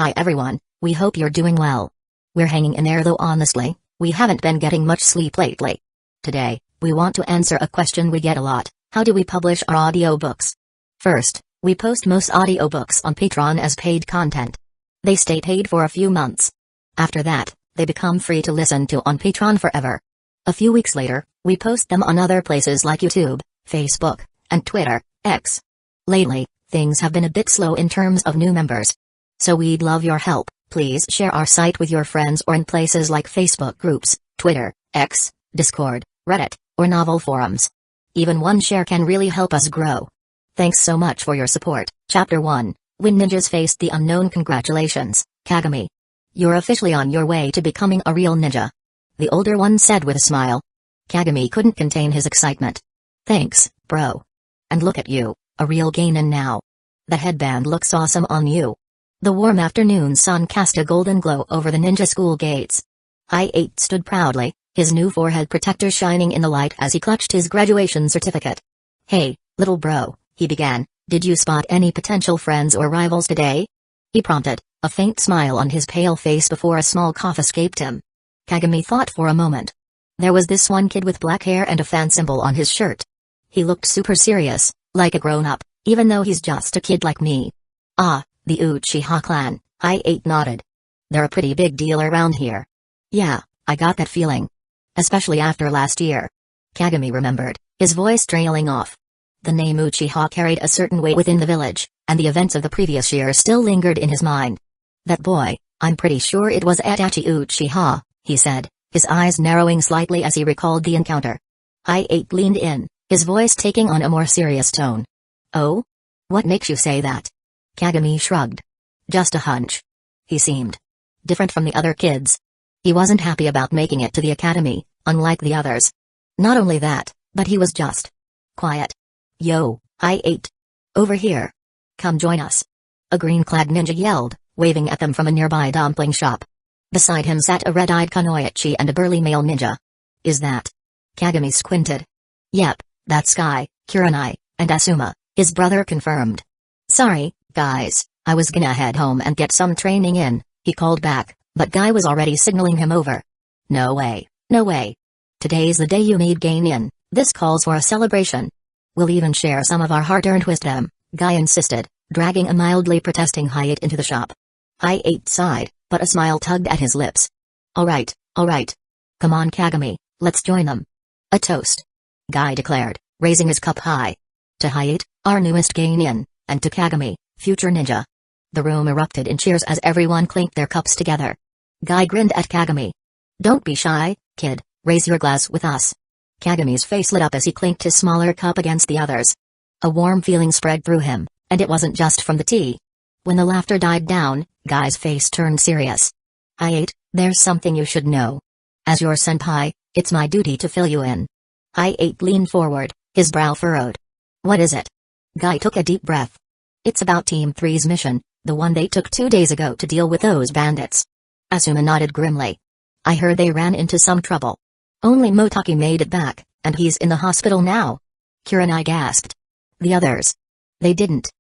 Hi everyone, we hope you're doing well. We're hanging in there though honestly, we haven't been getting much sleep lately. Today, we want to answer a question we get a lot: how do we publish our audiobooks? First, we post most audiobooks on Patreon as paid content. They stay paid for a few months. After that, they become free to listen to on Patreon forever. A few weeks later, we post them on other places like YouTube, Facebook, and Twitter, X. Lately, things have been a bit slow in terms of new members. So we'd love your help. Please share our site with your friends or in places like Facebook groups, Twitter, X, Discord, Reddit, or novel forums. Even one share can really help us grow. Thanks so much for your support. Chapter 1, When Ninjas Faced the Unknown. Congratulations, Kagami. You're officially on your way to becoming a real ninja. The older one said with a smile. Kagami couldn't contain his excitement. Thanks, bro. And look at you, a real genin now. The headband looks awesome on you. The warm afternoon sun cast a golden glow over the ninja school gates. I-8 stood proudly, his new forehead protector shining in the light as he clutched his graduation certificate. Hey, little bro, he began, did you spot any potential friends or rivals today? He prompted, a faint smile on his pale face before a small cough escaped him. Kagami thought for a moment. There was this one kid with black hair and a fan symbol on his shirt. He looked super serious, like a grown-up, even though he's just a kid like me. Ah, the Uchiha clan, I-8 nodded. They're a pretty big deal around here. Yeah, I got that feeling. Especially after last year. Kagami remembered, his voice trailing off. The name Uchiha carried a certain weight within the village, and the events of the previous year still lingered in his mind. That boy, I'm pretty sure it was Itachi Uchiha, he said, his eyes narrowing slightly as he recalled the encounter. I-8 leaned in, his voice taking on a more serious tone. Oh? What makes you say that? Kagami shrugged. Just a hunch. He seemed different from the other kids. He wasn't happy about making it to the academy, unlike the others. Not only that, but he was just quiet. Yo, I-8. Over here. Come join us. A green-clad ninja yelled, waving at them from a nearby dumpling shop. Beside him sat a red-eyed kunoichi and a burly male ninja. Is that? Kagami squinted. Yep, that's Sky, Kurenai, and Asuma, his brother confirmed. Sorry, guys, I was gonna head home and get some training in, he called back, but Guy was already signaling him over. No way, no way. Today's the day you made genin, this calls for a celebration. We'll even share some of our hard-earned wisdom, Guy insisted, dragging a mildly protesting Hyatt into the shop. I-8 sighed, but a smile tugged at his lips. Alright. Come on Kagami, let's join them. A toast. Guy declared, raising his cup high. To Hyatt, our newest genin, and to Kagami, future ninja. The room erupted in cheers as everyone clinked their cups together. Guy grinned at Kagami. Don't be shy, kid, raise your glass with us. Kagami's face lit up as he clinked his smaller cup against the others. A warm feeling spread through him, and it wasn't just from the tea. When the laughter died down, Guy's face turned serious. I-8, there's something you should know. As your senpai, it's my duty to fill you in. I-8 leaned forward, his brow furrowed. What is it? Guy took a deep breath. It's about Team 3's mission, the one they took 2 days ago to deal with those bandits. Asuma nodded grimly. I heard they ran into some trouble. Only Motaki made it back, and he's in the hospital now. Kurenai gasped. The others? They didn't.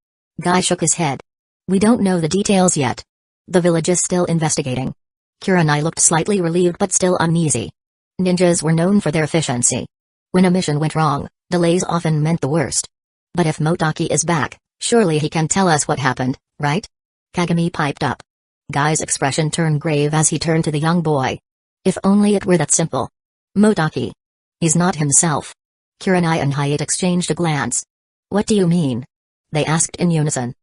Guy shook his head. We don't know the details yet. The village is still investigating. Kurenai looked slightly relieved but still uneasy. Ninjas were known for their efficiency. When a mission went wrong, delays often meant the worst. But if Motaki is back, surely he can tell us what happened, right? Kagami piped up. Guy's expression turned grave as he turned to the young boy. If only it were that simple. Motaki. He's not himself. Kurenai and Hyatt exchanged a glance. What do you mean? They asked in unison.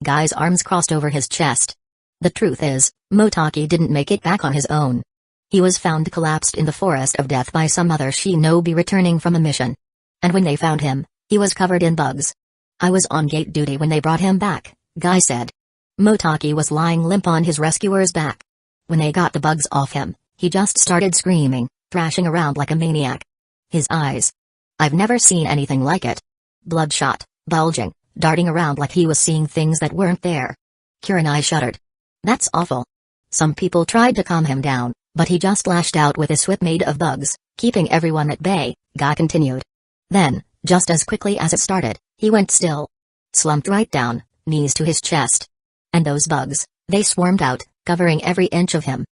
Guy's arms crossed over his chest. The truth is, Motaki didn't make it back on his own. He was found collapsed in the forest of death by some other shinobi returning from a mission. And when they found him, he was covered in bugs. I was on gate duty when they brought him back, Guy said. Motaki was lying limp on his rescuer's back. When they got the bugs off him, he just started screaming, thrashing around like a maniac. His eyes. I've never seen anything like it. Bloodshot, bulging, darting around like he was seeing things that weren't there. Kurenai shuddered. That's awful. Some people tried to calm him down, but he just lashed out with his whip made of bugs, keeping everyone at bay, Guy continued. Then, just as quickly as it started, he went still. Slumped right down, knees to his chest. And those bugs, They swarmed out, covering every inch of him.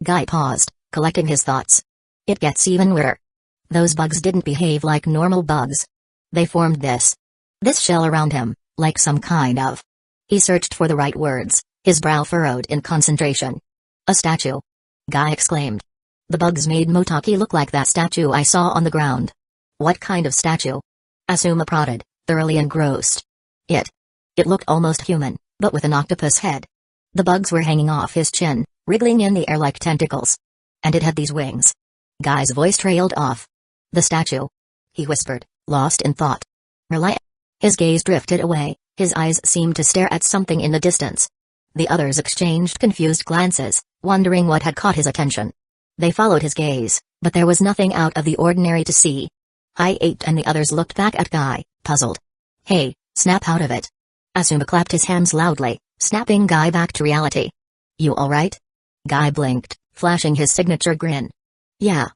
Guy paused, collecting his thoughts. It gets even weirder. Those bugs didn't behave like normal bugs. They formed this shell around him, like some kind of... He searched for the right words, his brow furrowed in concentration. A statue. Guy exclaimed. The bugs made Motaki look like that statue I saw on the ground. What kind of statue? Asuma prodded, thoroughly engrossed. It looked almost human, but with an octopus head. The bugs were hanging off his chin, wriggling in the air like tentacles. And it had these wings. Guy's voice trailed off. The statue. He whispered, lost in thought. Really? His gaze drifted away, his eyes seemed to stare at something in the distance. The others exchanged confused glances, wondering what had caught his attention. They followed his gaze, but there was nothing out of the ordinary to see. I-8 and the others looked back at Guy, puzzled. Hey, snap out of it. Asuma clapped his hands loudly, snapping Guy back to reality. You alright? Guy blinked, flashing his signature grin. Yeah,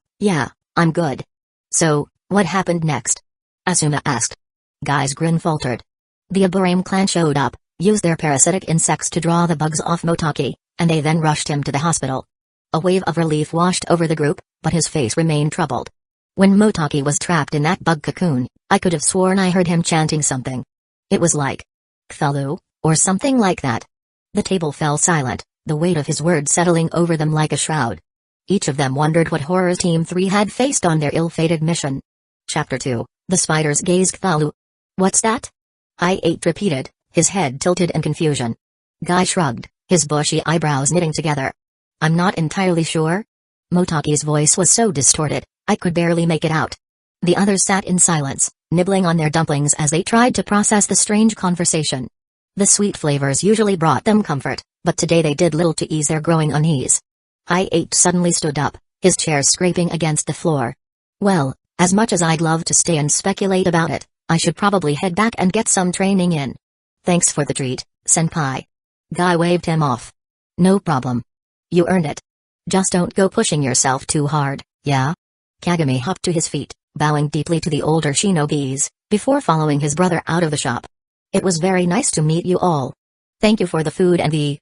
I'm good. So, what happened next? Asuma asked. Guy's grin faltered. The Aburame clan showed up, used their parasitic insects to draw the bugs off Motaki, and they then rushed him to the hospital. A wave of relief washed over the group, but his face remained troubled. When Motaki was trapped in that bug cocoon, I could have sworn I heard him chanting something. It was like Cthulhu, or something like that. The table fell silent, the weight of his words settling over them like a shroud. Each of them wondered what horrors Team 3 had faced on their ill-fated mission. Chapter 2, The Spider's Gaze. Cthulhu. What's that? I-8 repeated, his head tilted in confusion. Guy shrugged, his bushy eyebrows knitting together. I'm not entirely sure. Motaki's voice was so distorted, I could barely make it out. The others sat in silence, nibbling on their dumplings as they tried to process the strange conversation. The sweet flavors usually brought them comfort, but today they did little to ease their growing unease. I-8 suddenly stood up, his chair scraping against the floor. Well, as much as I'd love to stay and speculate about it, I should probably head back and get some training in. Thanks for the treat, senpai. Guy waved him off. No problem. You earned it. Just don't go pushing yourself too hard, yeah? Kagami hopped to his feet, bowing deeply to the older shinobis, before following his brother out of the shop. It was very nice to meet you all. Thank you for the food and the,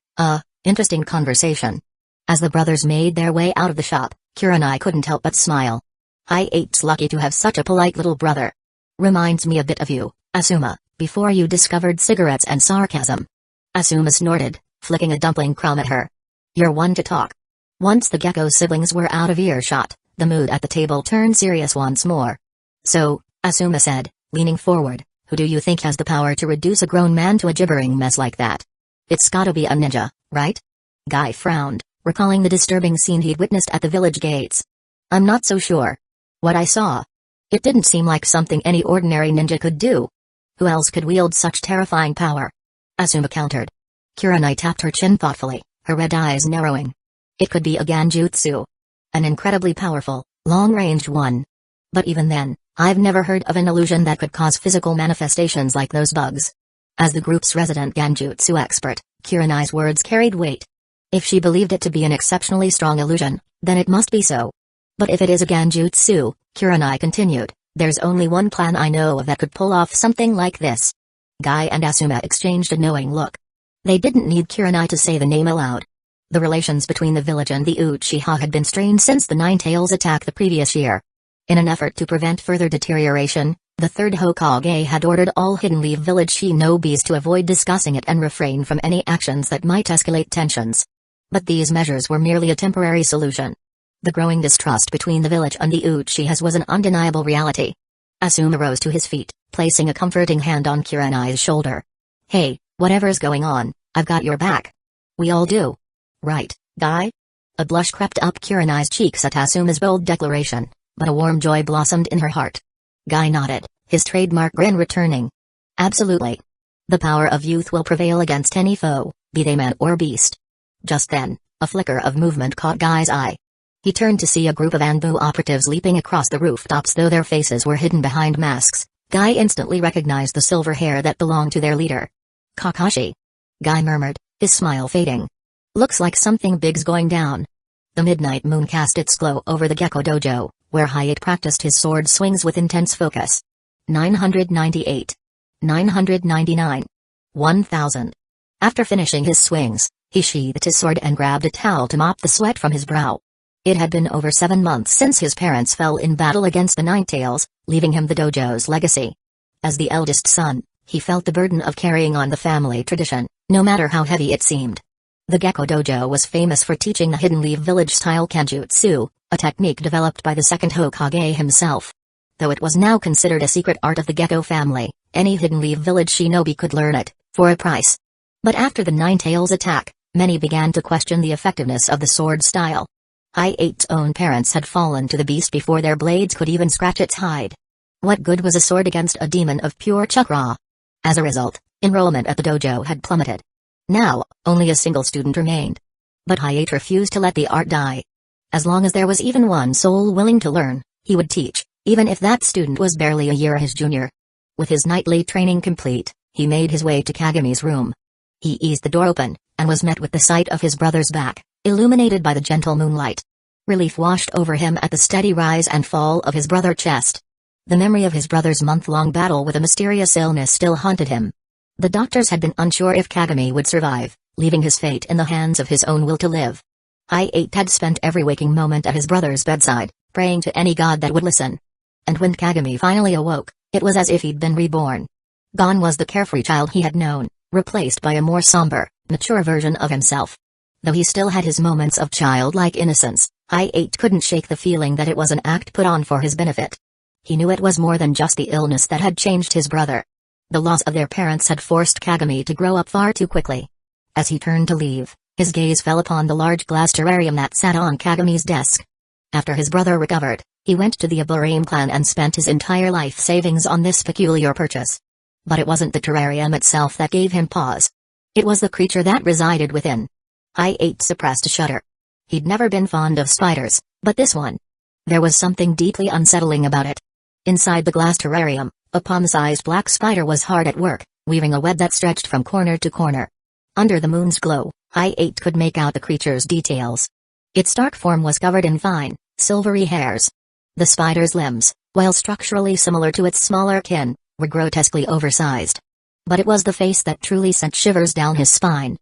interesting conversation. As the brothers made their way out of the shop, Kurenai couldn't help but smile. I-8's lucky to have such a polite little brother. Reminds me a bit of you, Asuma, before you discovered cigarettes and sarcasm. Asuma snorted, flicking a dumpling crumb at her. You're one to talk. Once the gecko siblings were out of earshot, the mood at the table turned serious once more. So, Asuma said, leaning forward, who do you think has the power to reduce a grown man to a gibbering mess like that? It's gotta be a ninja, right? Guy frowned, recalling the disturbing scene he'd witnessed at the village gates. I'm not so sure. What I saw. It didn't seem like something any ordinary ninja could do. Who else could wield such terrifying power? Asuma countered. Kurenai tapped her chin thoughtfully, her red eyes narrowing. It could be a Genjutsu. An incredibly powerful, long-ranged one. But even then, I've never heard of an illusion that could cause physical manifestations like those bugs. As the group's resident Genjutsu expert, Kurenai's words carried weight. If she believed it to be an exceptionally strong illusion, then it must be so. But if it is a Genjutsu, Kurenai continued, there's only one clan I know of that could pull off something like this. Guy and Asuma exchanged a knowing look. They didn't need Kurenai to say the name aloud. The relations between the village and the Uchiha had been strained since the Nine-Tails attack the previous year. In an effort to prevent further deterioration, the third Hokage had ordered all Hidden Leaf village shinobis to avoid discussing it and refrain from any actions that might escalate tensions. But these measures were merely a temporary solution. The growing distrust between the village and the Uchihas was an undeniable reality. Asuma rose to his feet, placing a comforting hand on Kurenai's shoulder. Hey, whatever's going on, I've got your back. We all do. Right, Guy? A blush crept up Kurenai's cheeks at Asuma's bold declaration, but a warm joy blossomed in her heart. Guy nodded, his trademark grin returning. Absolutely. The power of youth will prevail against any foe, be they man or beast. Just then, a flicker of movement caught Guy's eye. He turned to see a group of Anbu operatives leaping across the rooftops though their faces were hidden behind masks. Guy instantly recognized the silver hair that belonged to their leader. Kakashi. Guy murmured, his smile fading. Looks like something big's going down. The midnight moon cast its glow over the Gecko Dojo, where Hayate practiced his sword swings with intense focus. 998. 999. 1000. After finishing his swings, He sheathed his sword and grabbed a towel to mop the sweat from his brow. It had been over 7 months since his parents fell in battle against the Ninetales, leaving him the dojo's legacy. As the eldest son, he felt the burden of carrying on the family tradition, no matter how heavy it seemed. The Gecko Dojo was famous for teaching the Hidden Leaf Village-style Kenjutsu, a technique developed by the second Hokage himself. Though it was now considered a secret art of the Gecko family, any Hidden Leaf Village shinobi could learn it, for a price. But after the Ninetales attack, many began to question the effectiveness of the sword style. Hi-8's own parents had fallen to the beast before their blades could even scratch its hide. What good was a sword against a demon of pure chakra? As a result, enrollment at the dojo had plummeted. Now, only a single student remained. But Hi-8 refused to let the art die. As long as there was even one soul willing to learn, he would teach, even if that student was barely a year his junior. With his nightly training complete, he made his way to Kagami's room. He eased the door open, and was met with the sight of his brother's back, illuminated by the gentle moonlight. Relief washed over him at the steady rise and fall of his brother's chest. The memory of his brother's month-long battle with a mysterious illness still haunted him. The doctors had been unsure if Kagami would survive, leaving his fate in the hands of his own will to live. Hi-8 had spent every waking moment at his brother's bedside, praying to any god that would listen. And when Kagami finally awoke, it was as if he'd been reborn. Gone was the carefree child he had known, replaced by a more somber, mature version of himself. Though he still had his moments of childlike innocence, Hi-8 couldn't shake the feeling that it was an act put on for his benefit. He knew it was more than just the illness that had changed his brother. The loss of their parents had forced Kagami to grow up far too quickly. As he turned to leave, his gaze fell upon the large glass terrarium that sat on Kagami's desk. After his brother recovered, he went to the Aburame clan and spent his entire life savings on this peculiar purchase. But it wasn't the terrarium itself that gave him pause. It was the creature that resided within. Hi-8 suppressed a shudder. He'd never been fond of spiders, but this one. There was something deeply unsettling about it. Inside the glass terrarium, a palm-sized black spider was hard at work, weaving a web that stretched from corner to corner. Under the moon's glow, Hi-8 could make out the creature's details. Its dark form was covered in fine, silvery hairs. The spider's limbs, while structurally similar to its smaller kin, were grotesquely oversized. But it was the face that truly sent shivers down his spine.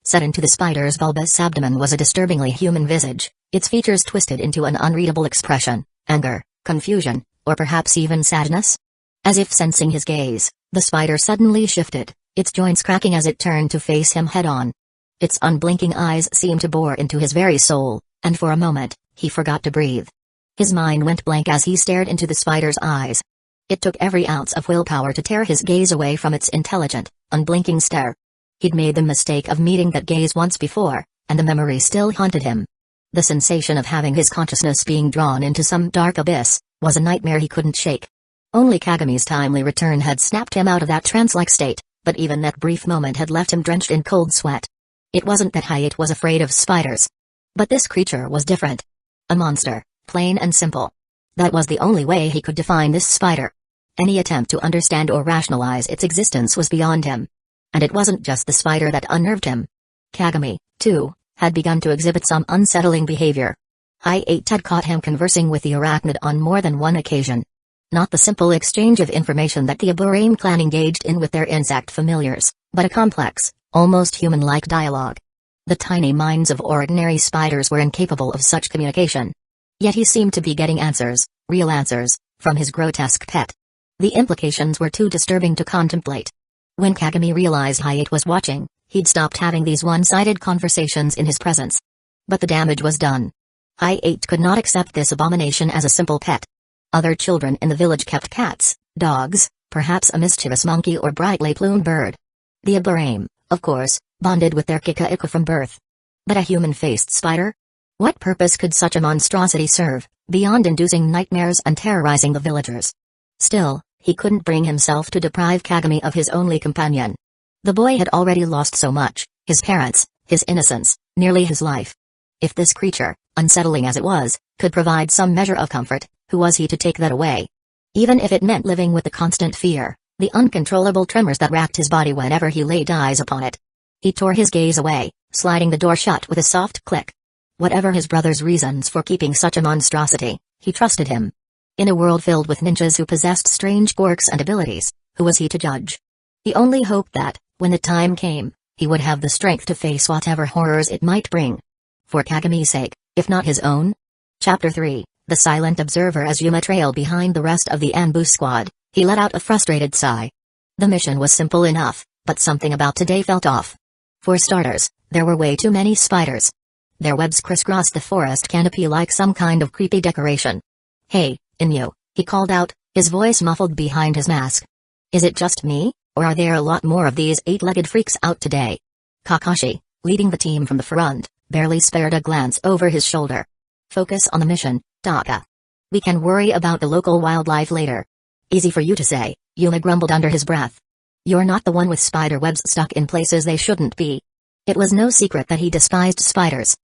Set into the spider's bulbous abdomen was a disturbingly human visage, its features twisted into an unreadable expression, anger, confusion, or perhaps even sadness. As if sensing his gaze, the spider suddenly shifted, its joints cracking as it turned to face him head-on. Its unblinking eyes seemed to bore into his very soul, and for a moment, he forgot to breathe. His mind went blank as he stared into the spider's eyes. It took every ounce of willpower to tear his gaze away from its intelligent, unblinking stare. He'd made the mistake of meeting that gaze once before, and the memory still haunted him. The sensation of having his consciousness being drawn into some dark abyss was a nightmare he couldn't shake. Only Kagami's timely return had snapped him out of that trance-like state, but even that brief moment had left him drenched in cold sweat. It wasn't that Hi-8 was afraid of spiders. But this creature was different. A monster, plain and simple. That was the only way he could define this spider. Any attempt to understand or rationalize its existence was beyond him. And it wasn't just the spider that unnerved him. Kagami, too, had begun to exhibit some unsettling behavior. Hi-8 had caught him conversing with the arachnid on more than one occasion. Not the simple exchange of information that the Aburame clan engaged in with their insect familiars, but a complex, almost human-like dialogue. The tiny minds of ordinary spiders were incapable of such communication. Yet he seemed to be getting answers, real answers, from his grotesque pet. The implications were too disturbing to contemplate. When Kagami realized Hi-8 was watching, he'd stopped having these one-sided conversations in his presence. But the damage was done. Hi-8 could not accept this abomination as a simple pet. Other children in the village kept cats, dogs, perhaps a mischievous monkey or brightly plumed bird. The Aburame, of course, bonded with their kika-ika from birth. But a human-faced spider? What purpose could such a monstrosity serve, beyond inducing nightmares and terrorizing the villagers? Still, he couldn't bring himself to deprive Kagami of his only companion. The boy had already lost so much, his parents, his innocence, nearly his life. If this creature, unsettling as it was, could provide some measure of comfort, who was he to take that away? Even if it meant living with the constant fear, the uncontrollable tremors that racked his body whenever he laid eyes upon it. He tore his gaze away, sliding the door shut with a soft click. Whatever his brother's reasons for keeping such a monstrosity, he trusted him. In a world filled with ninjas who possessed strange quirks and abilities, who was he to judge? He only hoped that, when the time came, he would have the strength to face whatever horrors it might bring. For Kagami's sake, if not his own. Chapter 3, The Silent Observer. As Yuma trailed behind the rest of the Anbu squad, he let out a frustrated sigh. The mission was simple enough, but something about today felt off. For starters, there were way too many spiders. Their webs crisscrossed the forest canopy like some kind of creepy decoration. "Hey, Inyo," he called out, his voice muffled behind his mask. "Is it just me, or are there a lot more of these eight-legged freaks out today?" Kakashi, leading the team from the front, barely spared a glance over his shoulder. "Focus on the mission, Taka. We can worry about the local wildlife later." "Easy for you to say," Yuma grumbled under his breath. "You're not the one with spider webs stuck in places they shouldn't be." It was no secret that he despised spiders.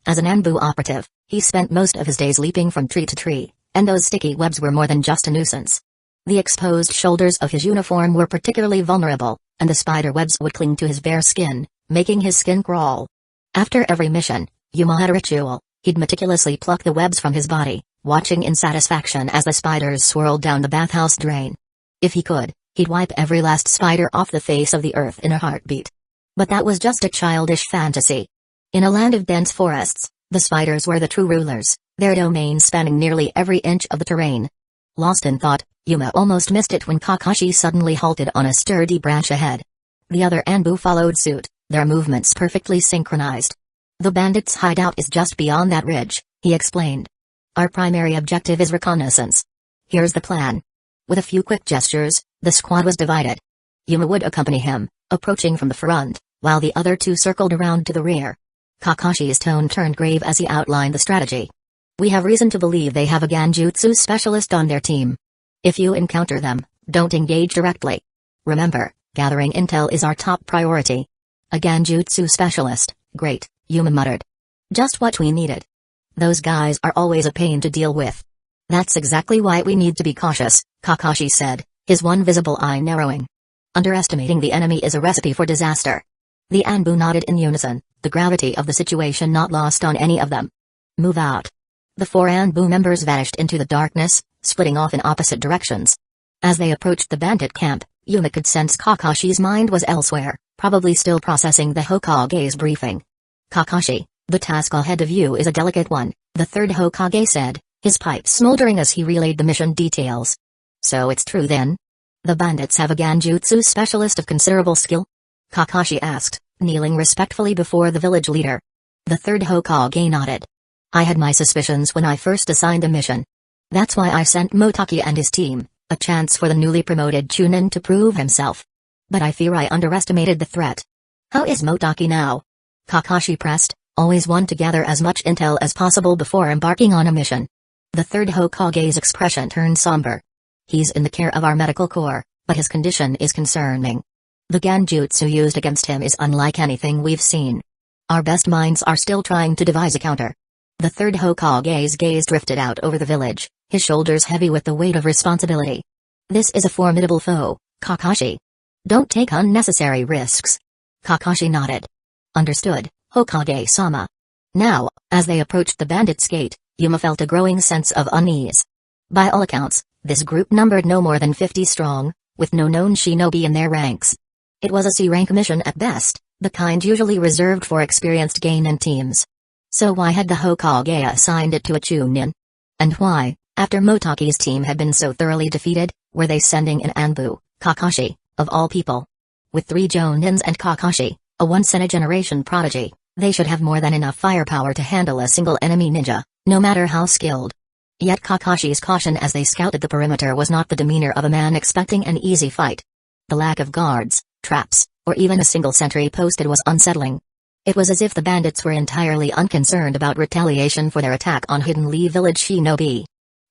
As an Anbu operative, he spent most of his days leaping from tree to tree, and those sticky webs were more than just a nuisance. The exposed shoulders of his uniform were particularly vulnerable, and the spider webs would cling to his bare skin, making his skin crawl. After every mission, Yuma had a ritual. He'd meticulously pluck the webs from his body, watching in satisfaction as the spiders swirled down the bathhouse drain. If he could, he'd wipe every last spider off the face of the earth in a heartbeat. But that was just a childish fantasy. In a land of dense forests, the spiders were the true rulers, their domain spanning nearly every inch of the terrain. Lost in thought, Yuma almost missed it when Kakashi suddenly halted on a sturdy branch ahead. The other Anbu followed suit, their movements perfectly synchronized. "The bandits' hideout is just beyond that ridge," he explained. "Our primary objective is reconnaissance. Here's the plan." With a few quick gestures, the squad was divided. Yuma would accompany him, approaching from the front, while the other two circled around to the rear. Kakashi's tone turned grave as he outlined the strategy. "We have reason to believe they have a Genjutsu specialist on their team. If you encounter them, don't engage directly. Remember, gathering intel is our top priority." "A Genjutsu specialist, great," Yuma muttered. "Just what we needed. Those guys are always a pain to deal with." "That's exactly why we need to be cautious," Kakashi said, his one visible eye narrowing. "Underestimating the enemy is a recipe for disaster." The Anbu nodded in unison, the gravity of the situation not lost on any of them. "Move out." The four Anbu members vanished into the darkness, splitting off in opposite directions. As they approached the bandit camp, Yuma could sense Kakashi's mind was elsewhere, probably still processing the Hokage's briefing. "Kakashi, the task ahead of you is a delicate one," the third Hokage said, his pipe smoldering as he relayed the mission details. "So it's true then? The bandits have a Genjutsu specialist of considerable skill?" Kakashi asked, kneeling respectfully before the village leader. The third Hokage nodded. "I had my suspicions when I first assigned a mission. That's why I sent Motaki and his team, a chance for the newly promoted Chunin to prove himself. But I fear I underestimated the threat." "How is Motaki now?" Kakashi pressed, always one to gather as much intel as possible before embarking on a mission. The third Hokage's expression turned somber. "He's in the care of our medical corps, but his condition is concerning. The Genjutsu used against him is unlike anything we've seen. Our best minds are still trying to devise a counter." The third Hokage's gaze drifted out over the village, his shoulders heavy with the weight of responsibility. "This is a formidable foe, Kakashi. Don't take unnecessary risks." Kakashi nodded. "Understood, Hokage-sama." Now, as they approached the bandits' gate, Yuma felt a growing sense of unease. By all accounts, this group numbered no more than 50 strong, with no known shinobi in their ranks. It was a C-rank mission at best, the kind usually reserved for experienced Genin teams. So why had the Hokage assigned it to a Chunin? And why, after Motaki's team had been so thoroughly defeated, were they sending an Anbu, Kakashi, of all people? With 3 Jonins and Kakashi, a once-in-a-generation prodigy, they should have more than enough firepower to handle a single enemy ninja, no matter how skilled. Yet Kakashi's caution as they scouted the perimeter was not the demeanor of a man expecting an easy fight. The lack of guards, traps, or even a single sentry posted was unsettling. It was as if the bandits were entirely unconcerned about retaliation for their attack on Hidden Lee Village shinobi.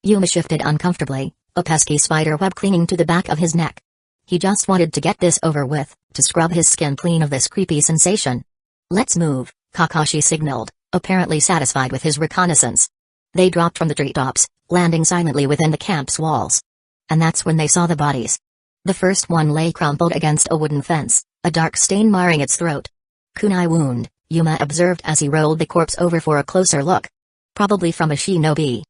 Yuma shifted uncomfortably, a pesky spider web clinging to the back of his neck. He just wanted to get this over with, to scrub his skin clean of this creepy sensation. "Let's move," Kakashi signaled, apparently satisfied with his reconnaissance. They dropped from the treetops, landing silently within the camp's walls. And that's when they saw the bodies. The first one lay crumpled against a wooden fence, a dark stain marring its throat. "Kunai wound," Yuma observed as he rolled the corpse over for a closer look. "Probably from a shinobi."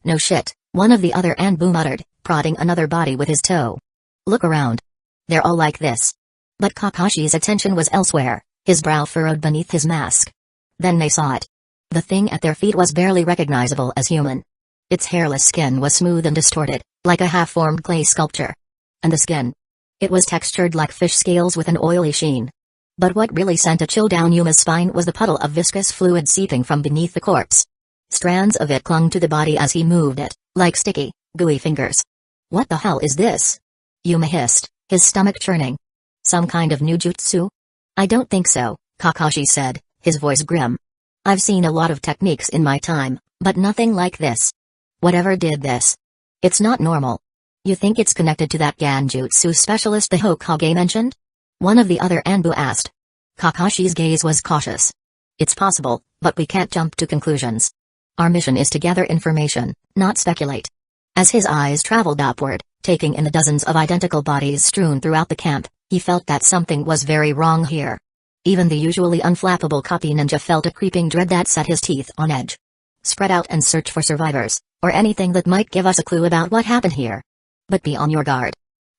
"No shit," one of the other Anbu muttered, prodding another body with his toe. "Look around. They're all like this." But Kakashi's attention was elsewhere, his brow furrowed beneath his mask. Then they saw it. The thing at their feet was barely recognizable as human. Its hairless skin was smooth and distorted, like a half-formed clay sculpture. And the skin? It was textured like fish scales with an oily sheen. But what really sent a chill down Yuma's spine was the puddle of viscous fluid seeping from beneath the corpse. Strands of it clung to the body as he moved it, like sticky, gooey fingers. What the hell is this? Yuma hissed, his stomach churning. Some kind of new jutsu? I don't think so, Kakashi said, his voice grim. I've seen a lot of techniques in my time, but nothing like this. Whatever did this? It's not normal. You think it's connected to that Genjutsu specialist the Hokage mentioned? One of the other Anbu asked. Kakashi's gaze was cautious. It's possible, but we can't jump to conclusions. Our mission is to gather information, not speculate. As his eyes traveled upward, taking in the dozens of identical bodies strewn throughout the camp, he felt that something was very wrong here. Even the usually unflappable copy ninja felt a creeping dread that set his teeth on edge. Spread out and search for survivors, or anything that might give us a clue about what happened here. But be on your guard.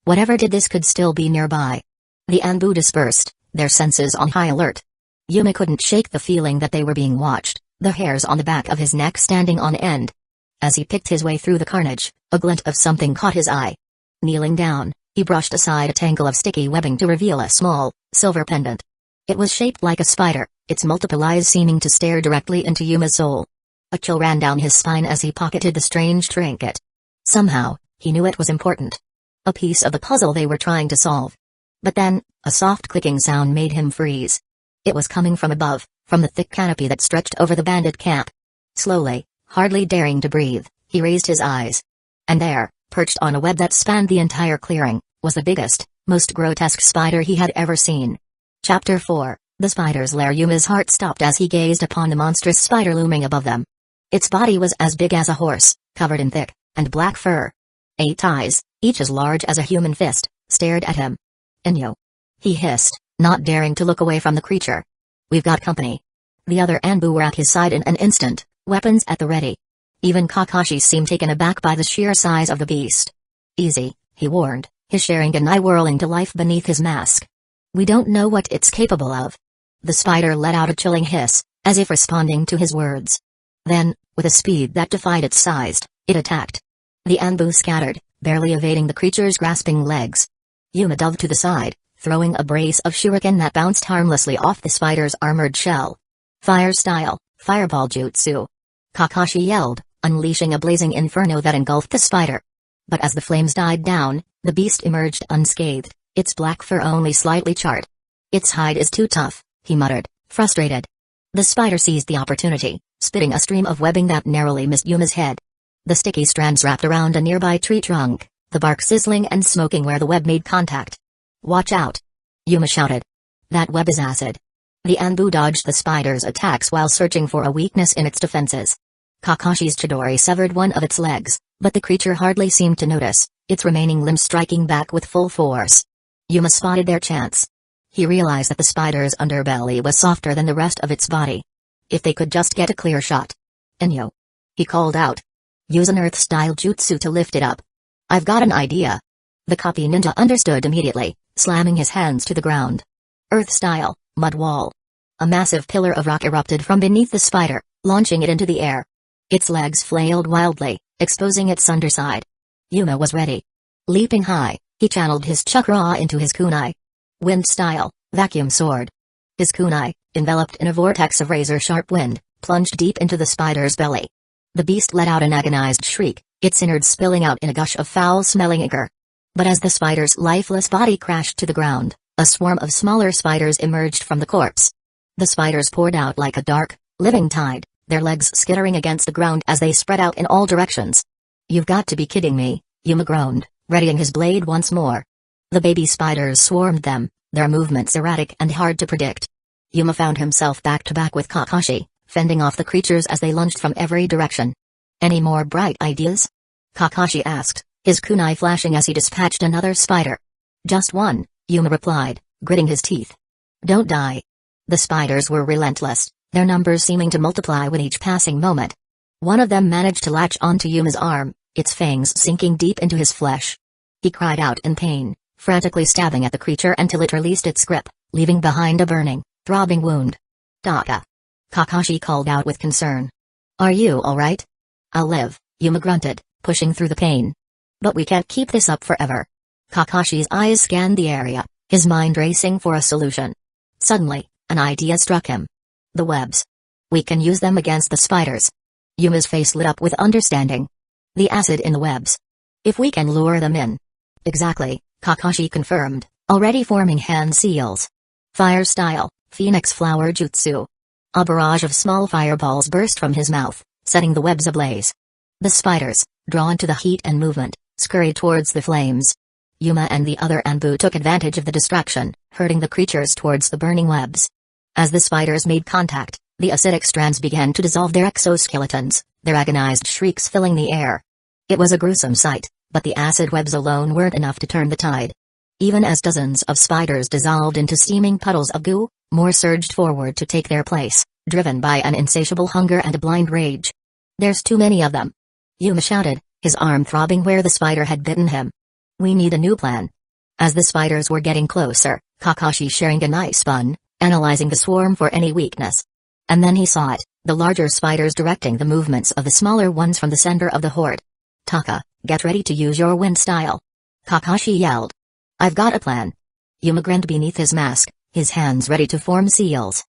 Whatever did this could still be nearby. The Anbu dispersed, their senses on high alert. Yuma couldn't shake the feeling that they were being watched, the hairs on the back of his neck standing on end. As he picked his way through the carnage, a glint of something caught his eye. Kneeling down, he brushed aside a tangle of sticky webbing to reveal a small, silver pendant. It was shaped like a spider, its multiple eyes seeming to stare directly into Yuma's soul. A chill ran down his spine as he pocketed the strange trinket. Somehow, he knew it was important. A piece of the puzzle they were trying to solve. But then, a soft clicking sound made him freeze. It was coming from above, from the thick canopy that stretched over the bandit camp. Slowly, hardly daring to breathe, he raised his eyes. And there, perched on a web that spanned the entire clearing, was the biggest, most grotesque spider he had ever seen. Chapter 4, The Spider's Lair. Yuma's heart stopped as he gazed upon the monstrous spider looming above them. Its body was as big as a horse, covered in thick and black fur. 8 eyes, each as large as a human fist, stared at him. Inyo. He hissed, not daring to look away from the creature. We've got company. The other Anbu were at his side in an instant, weapons at the ready. Even Kakashi seemed taken aback by the sheer size of the beast. Easy, he warned, his Sharingan eye whirling to life beneath his mask. We don't know what it's capable of. The spider let out a chilling hiss, as if responding to his words. Then, with a speed that defied its size, it attacked. The Anbu scattered, barely evading the creature's grasping legs. Yuma dove to the side, throwing a brace of shuriken that bounced harmlessly off the spider's armored shell. Fire style, fireball jutsu. Kakashi yelled, unleashing a blazing inferno that engulfed the spider. But as the flames died down, the beast emerged unscathed, its black fur only slightly charred. Its hide is too tough, he muttered, frustrated. The spider seized the opportunity, spitting a stream of webbing that narrowly missed Yuma's head. The sticky strands wrapped around a nearby tree trunk, the bark sizzling and smoking where the web made contact. Watch out! Yuma shouted. That web is acid. The Anbu dodged the spider's attacks while searching for a weakness in its defenses. Kakashi's Chidori severed one of its legs, but the creature hardly seemed to notice, its remaining limb striking back with full force. Yuma spotted their chance. He realized that the spider's underbelly was softer than the rest of its body. If they could just get a clear shot. Inyo. He called out. Use an earth-style jutsu to lift it up. I've got an idea. The copy ninja understood immediately, slamming his hands to the ground. Earth-style, mud wall. A massive pillar of rock erupted from beneath the spider, launching it into the air. Its legs flailed wildly, exposing its underside. Yuma was ready. Leaping high, he channeled his chakra into his kunai. Wind-style, vacuum sword. His kunai, enveloped in a vortex of razor-sharp wind, plunged deep into the spider's belly. The beast let out an agonized shriek, its innards spilling out in a gush of foul-smelling ichor. But as the spider's lifeless body crashed to the ground, a swarm of smaller spiders emerged from the corpse. The spiders poured out like a dark, living tide, their legs skittering against the ground as they spread out in all directions. You've got to be kidding me, Yuma groaned, readying his blade once more. The baby spiders swarmed them, their movements erratic and hard to predict. Yuma found himself back to back with Kakashi, fending off the creatures as they lunged from every direction. Any more bright ideas? Kakashi asked, his kunai flashing as he dispatched another spider. Just one, Yuma replied, gritting his teeth. Don't die. The spiders were relentless, their numbers seeming to multiply with each passing moment. One of them managed to latch onto Yuma's arm, its fangs sinking deep into his flesh. He cried out in pain, frantically stabbing at the creature until it released its grip, leaving behind a burning, Throbbing wound. Taka. Kakashi called out with concern. Are you alright? I'll live, Yuma grunted, pushing through the pain. But we can't keep this up forever. Kakashi's eyes scanned the area, his mind racing for a solution. Suddenly, an idea struck him. The webs. We can use them against the spiders. Yuma's face lit up with understanding. The acid in the webs. If we can lure them in. Exactly, Kakashi confirmed, already forming hand seals. Fire style, phoenix flower jutsu. A barrage of small fireballs burst from his mouth, setting the webs ablaze. The spiders, drawn to the heat and movement, scurried towards the flames. Yuma and the other Anbu took advantage of the distraction, herding the creatures towards the burning webs. As the spiders made contact, the acidic strands began to dissolve their exoskeletons, their agonized shrieks filling the air. It was a gruesome sight, but the acid webs alone weren't enough to turn the tide. Even as dozens of spiders dissolved into steaming puddles of goo, more surged forward to take their place, driven by an insatiable hunger and a blind rage. There's too many of them. Yuma shouted, his arm throbbing where the spider had bitten him. We need a new plan. As the spiders were getting closer, Kakashi Sharinganai spun, analyzing the swarm for any weakness. And then he saw it, the larger spiders directing the movements of the smaller ones from the center of the horde. Taka, get ready to use your wind style. Kakashi yelled. I've got a plan. Yuma grinned beneath his mask, his hands ready to form seals.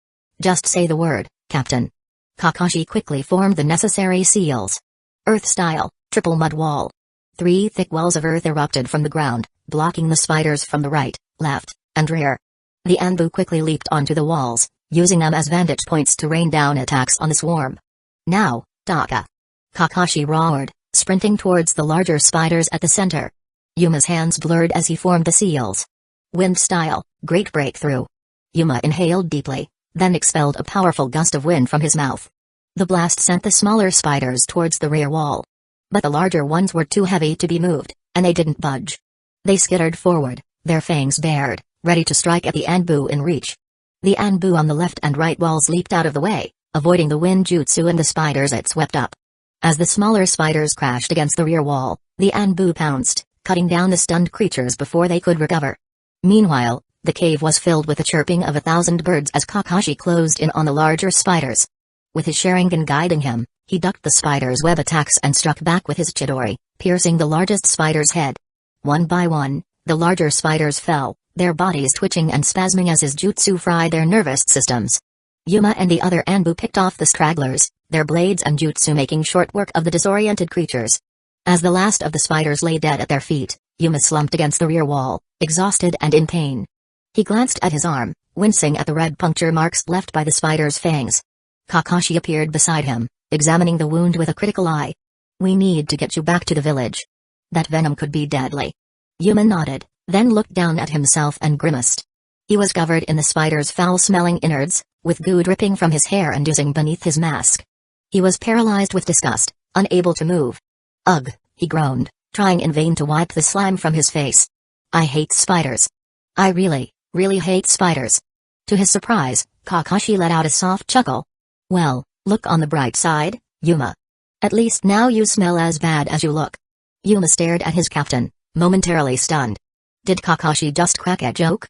Just say the word, Captain. Kakashi quickly formed the necessary seals. Earth style, triple mud wall. 3 thick walls of earth erupted from the ground, blocking the spiders from the right, left, and rear. The Anbu quickly leaped onto the walls, using them as vantage points to rain down attacks on the swarm. Now, Taka. Kakashi roared, sprinting towards the larger spiders at the center. Yuma's hands blurred as he formed the seals. Wind style, great breakthrough. Yuma inhaled deeply, then expelled a powerful gust of wind from his mouth. The blast sent the smaller spiders towards the rear wall. But the larger ones were too heavy to be moved, and they didn't budge. They skittered forward, their fangs bared, ready to strike at the Anbu in reach. The Anbu on the left and right walls leaped out of the way, avoiding the wind jutsu and the spiders it swept up. As the smaller spiders crashed against the rear wall, the Anbu pounced, cutting down the stunned creatures before they could recover. Meanwhile, the cave was filled with the chirping of 1,000 birds as Kakashi closed in on the larger spiders. With his Sharingan guiding him, he ducked the spider's web attacks and struck back with his Chidori, piercing the largest spider's head. One by one, the larger spiders fell, their bodies twitching and spasming as his jutsu fried their nervous systems. Yuma and the other Anbu picked off the stragglers, their blades and jutsu making short work of the disoriented creatures. As the last of the spiders lay dead at their feet, Yuma slumped against the rear wall, exhausted and in pain. He glanced at his arm, wincing at the red puncture marks left by the spider's fangs. Kakashi appeared beside him, examining the wound with a critical eye. We need to get you back to the village. That venom could be deadly. Yuma nodded, then looked down at himself and grimaced. He was covered in the spider's foul-smelling innards, with goo dripping from his hair and oozing beneath his mask. He was paralyzed with disgust, unable to move. Ugh, he groaned, trying in vain to wipe the slime from his face. I hate spiders. I really hate spiders. To his surprise, Kakashi let out a soft chuckle. Well, look on the bright side, Yuma. At least now you smell as bad as you look. Yuma stared at his captain, momentarily stunned. Did Kakashi just crack a joke?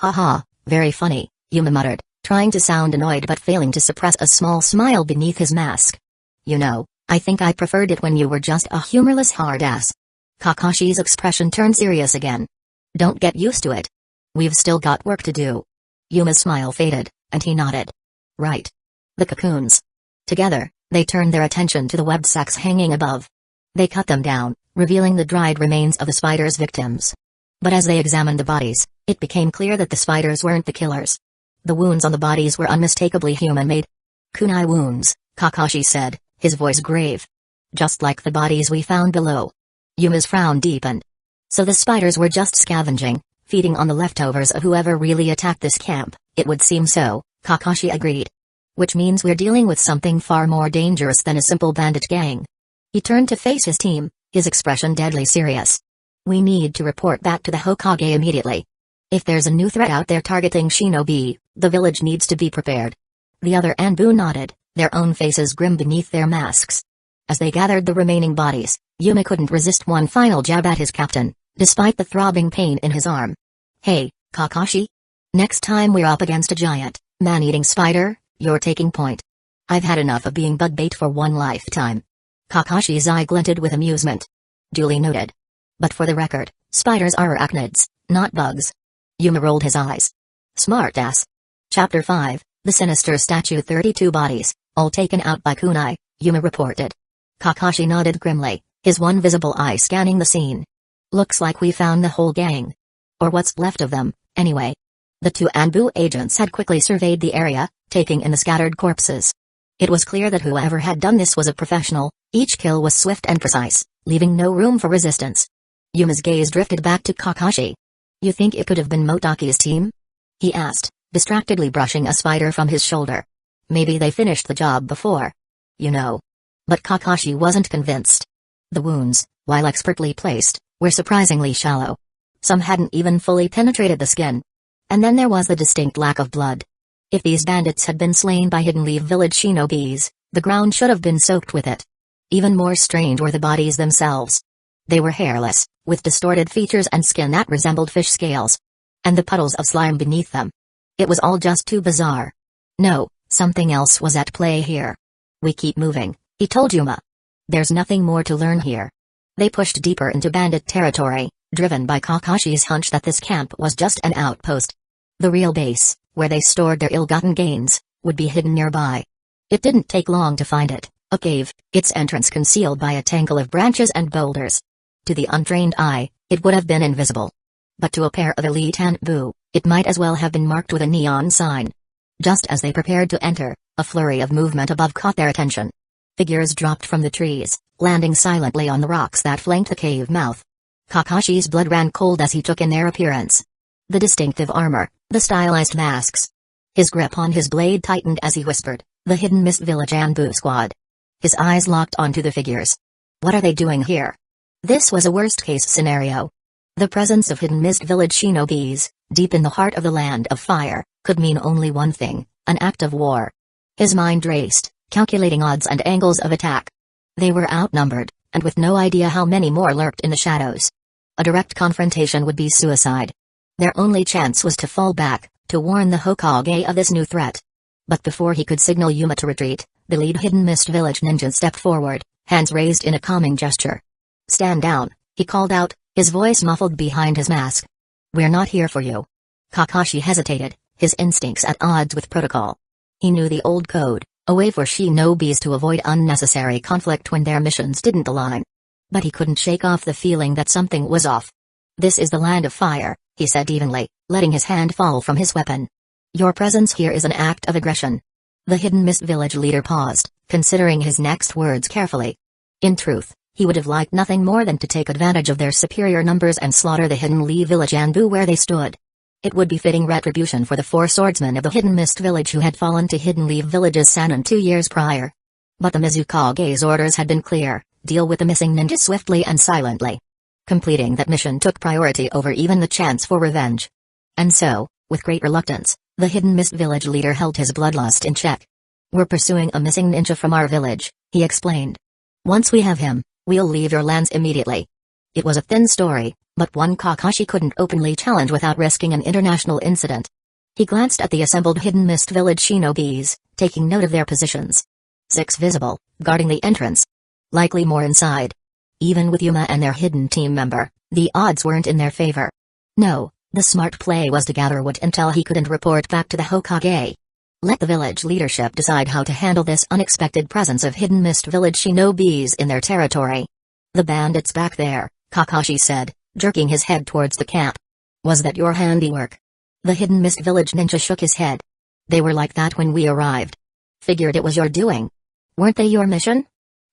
Haha, very funny, Yuma muttered, trying to sound annoyed but failing to suppress a small smile beneath his mask. You know, I think I preferred it when you were just a humorless hard-ass. Kakashi's expression turned serious again. Don't get used to it. We've still got work to do. Yuma's smile faded, and he nodded. Right. The cocoons. Together, they turned their attention to the webbed sacks hanging above. They cut them down, revealing the dried remains of the spiders' victims. But as they examined the bodies, it became clear that the spiders weren't the killers. The wounds on the bodies were unmistakably human-made. Kunai wounds, Kakashi said, his voice grave. Just like the bodies we found below. Yuma's frown deepened. So the spiders were just scavenging, feeding on the leftovers of whoever really attacked this camp. It would seem so, Kakashi agreed. Which means we're dealing with something far more dangerous than a simple bandit gang. He turned to face his team, his expression deadly serious. We need to report back to the Hokage immediately. If there's a new threat out there targeting shinobi, the village needs to be prepared. The other Anbu nodded, their own faces grim beneath their masks. As they gathered the remaining bodies, Yuma couldn't resist one final jab at his captain, despite the throbbing pain in his arm. Hey, Kakashi? Next time we're up against a giant, Man-eating spider, you're taking point. I've had enough of being bug bait for one lifetime. Kakashi's eye glinted with amusement. Duly noted. But for the record, spiders are arachnids, not bugs. Yuma rolled his eyes. Smart-ass. Chapter 5, The Sinister Statue. 32 bodies, all taken out by kunai, Yuma reported. Kakashi nodded grimly, his one visible eye scanning the scene. Looks like we found the whole gang. Or what's left of them, anyway. The two Anbu agents had quickly surveyed the area, taking in the scattered corpses. It was clear that whoever had done this was a professional. Each kill was swift and precise, leaving no room for resistance. Yuma's gaze drifted back to Kakashi. You think it could have been Motoki's team? He asked, distractedly brushing a spider from his shoulder. Maybe they finished the job before. You know. But Kakashi wasn't convinced. The wounds, while expertly placed, were surprisingly shallow. Some hadn't even fully penetrated the skin. And then there was the distinct lack of blood. If these bandits had been slain by Hidden Leaf Village shinobis, the ground should have been soaked with it. Even more strange were the bodies themselves. They were hairless, with distorted features and skin that resembled fish scales. And the puddles of slime beneath them. It was all just too bizarre. No, something else was at play here. We keep moving, he told Yuma. There's nothing more to learn here. They pushed deeper into bandit territory, driven by Kakashi's hunch that this camp was just an outpost. The real base, where they stored their ill-gotten gains, would be hidden nearby. It didn't take long to find it, a cave, its entrance concealed by a tangle of branches and boulders. To the untrained eye, it would have been invisible. But to a pair of elite Anbu, it might as well have been marked with a neon sign. Just as they prepared to enter, a flurry of movement above caught their attention. Figures dropped from the trees, landing silently on the rocks that flanked the cave mouth. Kakashi's blood ran cold as he took in their appearance. The distinctive armor, the stylized masks. His grip on his blade tightened as he whispered, the Hidden Mist Village Anbu squad. His eyes locked onto the figures. What are they doing here? This was a worst-case scenario. The presence of Hidden Mist Village shinobis, deep in the heart of the Land of Fire, could mean only one thing, an act of war. His mind raced, calculating odds and angles of attack. They were outnumbered, and with no idea how many more lurked in the shadows. A direct confrontation would be suicide. Their only chance was to fall back, to warn the Hokage of this new threat. But before he could signal Yuma to retreat, the lead Hidden Mist Village ninja stepped forward, hands raised in a calming gesture. Stand down, he called out, his voice muffled behind his mask. We're not here for you. Kakashi hesitated, his instincts at odds with protocol. He knew the old code, a way for shinobis to avoid unnecessary conflict when their missions didn't align. But he couldn't shake off the feeling that something was off. This is the Land of Fire, he said evenly, letting his hand fall from his weapon. Your presence here is an act of aggression. The Hidden Mist Village leader paused, considering his next words carefully. In truth, he would have liked nothing more than to take advantage of their superior numbers and slaughter the Hidden Leaf Village Anbu where they stood. It would be fitting retribution for the 4 swordsmen of the Hidden Mist Village who had fallen to Hidden Leaf Village's Sannin 2 years prior. But the Mizukage's orders had been clear, deal with the missing ninja swiftly and silently. Completing that mission took priority over even the chance for revenge. And so, with great reluctance, the Hidden Mist Village leader held his bloodlust in check. We're pursuing a missing ninja from our village, he explained. Once we have him, we'll leave your lands immediately. It was a thin story, but one Kakashi couldn't openly challenge without risking an international incident. He glanced at the assembled Hidden Mist Village shinobis, taking note of their positions. 6 visible, guarding the entrance. Likely more inside. Even with Yuma and their hidden team member, the odds weren't in their favor. No, the smart play was to gather what intel he could and report back to the Hokage. Let the village leadership decide how to handle this unexpected presence of Hidden Mist Village shinobis in their territory. The bandits back there, Kakashi said, jerking his head towards the camp. Was that your handiwork? The Hidden Mist Village ninja shook his head. They were like that when we arrived. Figured it was your doing. Weren't they your mission?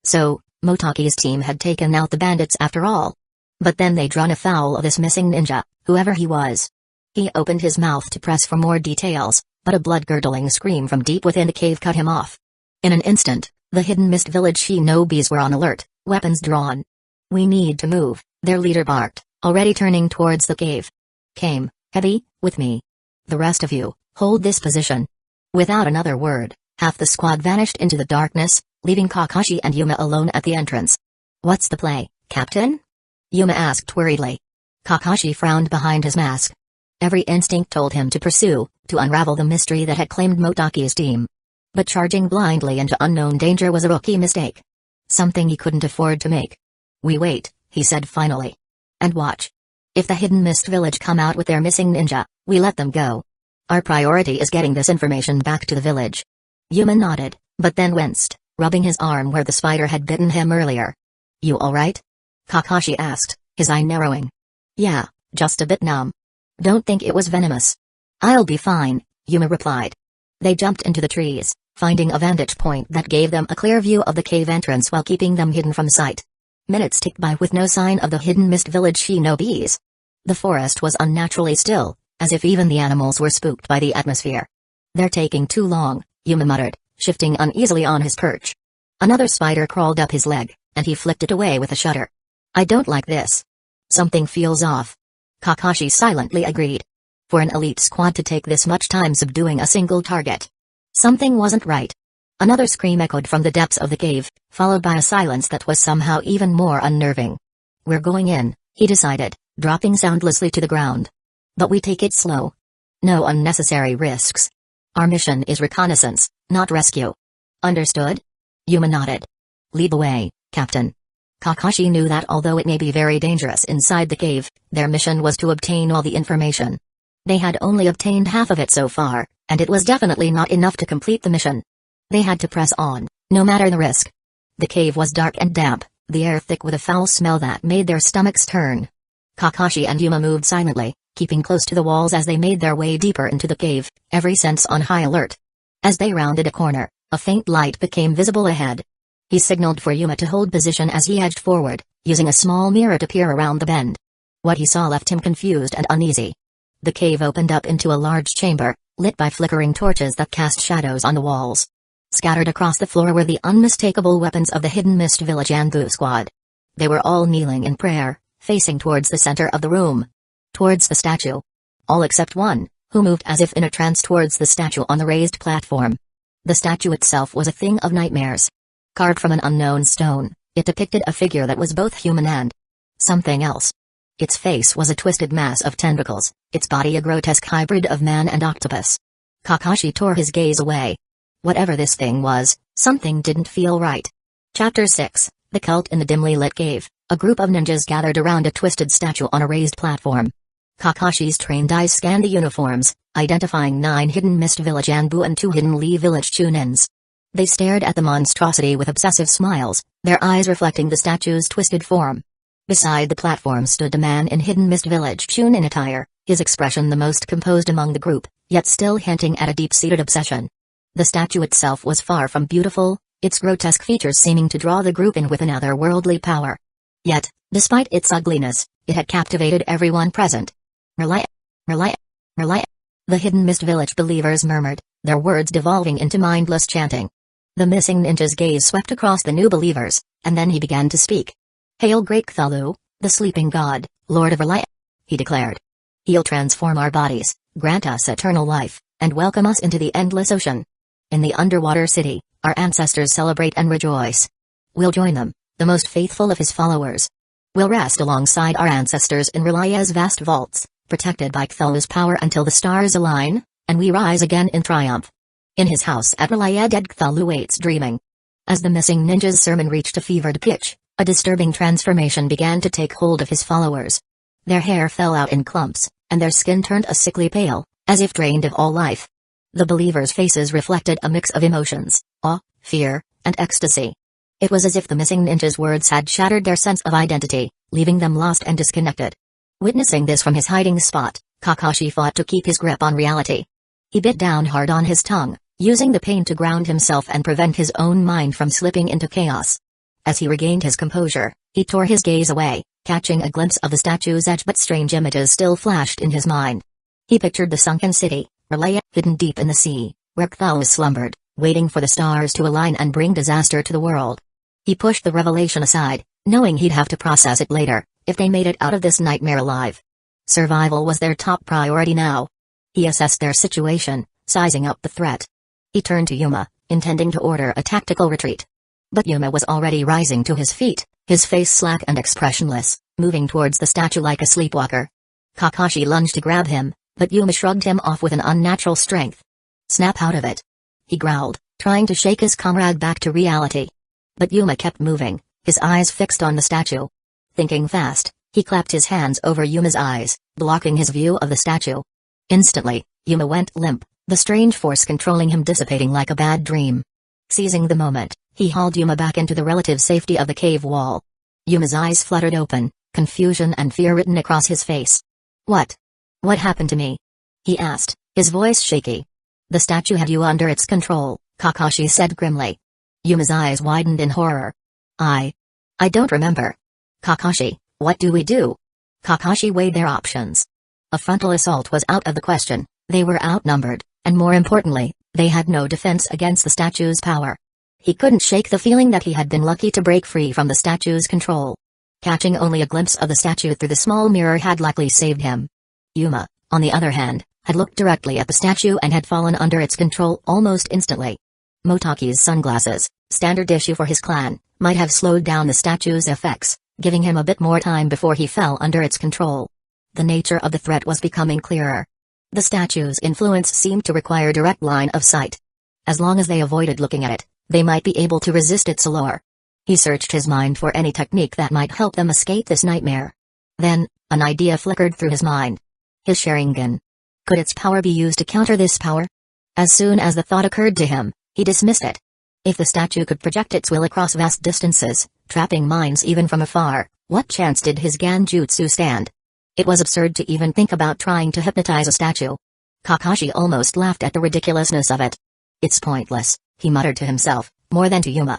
So, Motoki's team had taken out the bandits after all. But then they'd run afoul of this missing ninja, whoever he was. He opened his mouth to press for more details, but a blood-curdling scream from deep within the cave cut him off. In an instant, the Hidden Mist Village shinobis were on alert, weapons drawn. We need to move, their leader barked, already turning towards the cave. Came, heavy, with me. The rest of you, hold this position. Without another word, half the squad vanished into the darkness, leaving Kakashi and Yuma alone at the entrance. What's the play, Captain? Yuma asked worriedly. Kakashi frowned behind his mask. Every instinct told him to pursue, to unravel the mystery that had claimed Motoki's team. But charging blindly into unknown danger was a rookie mistake. Something he couldn't afford to make. "We wait," he said finally. "And watch. If the Hidden Mist Village come out with their missing ninja, we let them go. Our priority is getting this information back to the village." Yuma nodded, but then winced, rubbing his arm where the spider had bitten him earlier. "You alright?" Kakashi asked, his eye narrowing. "Yeah, just a bit numb. Don't think it was venomous." "I'll be fine," Yuma replied. They jumped into the trees, finding a vantage point that gave them a clear view of the cave entrance while keeping them hidden from sight. Minutes ticked by with no sign of the Hidden Mist Village shinobis. The forest was unnaturally still, as if even the animals were spooked by the atmosphere. "They're taking too long," Yuma muttered, shifting uneasily on his perch. Another spider crawled up his leg, and he flicked it away with a shudder. "I don't like this. Something feels off." Kakashi silently agreed. For an elite squad to take this much time subduing a single target, something wasn't right. Another scream echoed from the depths of the cave, followed by a silence that was somehow even more unnerving. "We're going in," he decided, dropping soundlessly to the ground. "But we take it slow. No unnecessary risks. Our mission is reconnaissance, not rescue." "Understood?" Yuma nodded. "Lead the way, Captain." Kakashi knew that although it may be very dangerous inside the cave, their mission was to obtain all the information. They had only obtained half of it so far, and it was definitely not enough to complete the mission. They had to press on, no matter the risk. The cave was dark and damp, the air thick with a foul smell that made their stomachs turn. Kakashi and Yuma moved silently, keeping close to the walls as they made their way deeper into the cave, every sense on high alert. As they rounded a corner, a faint light became visible ahead. He signaled for Yuma to hold position as he edged forward, using a small mirror to peer around the bend. What he saw left him confused and uneasy. The cave opened up into a large chamber, lit by flickering torches that cast shadows on the walls. Scattered across the floor were the unmistakable weapons of the Hidden Mist Village Anbu squad. They were all kneeling in prayer, facing towards the center of the room. Towards the statue. All except one, who moved as if in a trance towards the statue on the raised platform. The statue itself was a thing of nightmares. Carved from an unknown stone, it depicted a figure that was both human and something else. Its face was a twisted mass of tentacles, its body a grotesque hybrid of man and octopus. Kakashi tore his gaze away. Whatever this thing was, something didn't feel right. Chapter 6, The Cult in the Dimly Lit Cave. A group of ninjas gathered around a twisted statue on a raised platform. Kakashi's trained eyes scanned the uniforms, identifying 9 Hidden Mist Village Anbu and 2 Hidden Lee Village Chunins. They stared at the monstrosity with obsessive smiles, their eyes reflecting the statue's twisted form. Beside the platform stood a man in Hidden Mist Village Chunin attire, his expression the most composed among the group, yet still hinting at a deep-seated obsession. The statue itself was far from beautiful, its grotesque features seeming to draw the group in with an otherworldly power. Yet, despite its ugliness, it had captivated everyone present. "Rely, rely, rely," the Hidden Mist Village believers murmured, their words devolving into mindless chanting. The missing ninja's gaze swept across the new believers, and then he began to speak. "Hail great Cthulhu, the sleeping god, Lord of Rely," he declared. "He'll transform our bodies, grant us eternal life, and welcome us into the endless ocean. In the underwater city, our ancestors celebrate and rejoice. We'll join them, the most faithful of his followers. We'll rest alongside our ancestors in Relia's vast vaults, protected by Cthulhu's power until the stars align, and we rise again in triumph. In his house at Relia dead Cthulhu waits dreaming." As the missing ninja's sermon reached a fevered pitch, a disturbing transformation began to take hold of his followers. Their hair fell out in clumps, and their skin turned a sickly pale, as if drained of all life. The believers' faces reflected a mix of emotions, awe, fear, and ecstasy. It was as if the missing ninja's words had shattered their sense of identity, leaving them lost and disconnected. Witnessing this from his hiding spot, Kakashi fought to keep his grip on reality. He bit down hard on his tongue, using the pain to ground himself and prevent his own mind from slipping into chaos. As he regained his composure, he tore his gaze away, catching a glimpse of the statue's edge, but strange images still flashed in his mind. He pictured the sunken city, Relia, hidden deep in the sea, where Cthulhu slumbered, waiting for the stars to align and bring disaster to the world. He pushed the revelation aside, knowing he'd have to process it later, if they made it out of this nightmare alive. Survival was their top priority now. He assessed their situation, sizing up the threat. He turned to Yuma, intending to order a tactical retreat. But Yuma was already rising to his feet, his face slack and expressionless, moving towards the statue like a sleepwalker. Kakashi lunged to grab him, But Yuma shrugged him off with an unnatural strength. "Snap out of it," he growled, trying to shake his comrade back to reality. But Yuma kept moving, his eyes fixed on the statue. Thinking fast, he clapped his hands over Yuma's eyes, blocking his view of the statue. Instantly, Yuma went limp, the strange force controlling him dissipating like a bad dream. Seizing the moment, he hauled Yuma back into the relative safety of the cave wall. Yuma's eyes fluttered open, confusion and fear written across his face. What happened to me?" he asked, his voice shaky. "The statue had you under its control," Kakashi said grimly. Yuma's eyes widened in horror. I don't remember. Kakashi, what do we do?" Kakashi weighed their options. A frontal assault was out of the question, they were outnumbered, and more importantly, they had no defense against the statue's power. He couldn't shake the feeling that he had been lucky to break free from the statue's control. Catching only a glimpse of the statue through the small mirror had likely saved him. Yuma, on the other hand, had looked directly at the statue and had fallen under its control almost instantly. Motaki's sunglasses, standard issue for his clan, might have slowed down the statue's effects, giving him a bit more time before he fell under its control. The nature of the threat was becoming clearer. The statue's influence seemed to require direct line of sight. As long as they avoided looking at it, they might be able to resist its allure. He searched his mind for any technique that might help them escape this nightmare. Then, an idea flickered through his mind. His Sharingan. Could its power be used to counter this power? As soon as the thought occurred to him, he dismissed it. If the statue could project its will across vast distances, trapping minds even from afar, what chance did his Genjutsu stand? It was absurd to even think about trying to hypnotize a statue. Kakashi almost laughed at the ridiculousness of it. "It's pointless," he muttered to himself, more than to Yuma.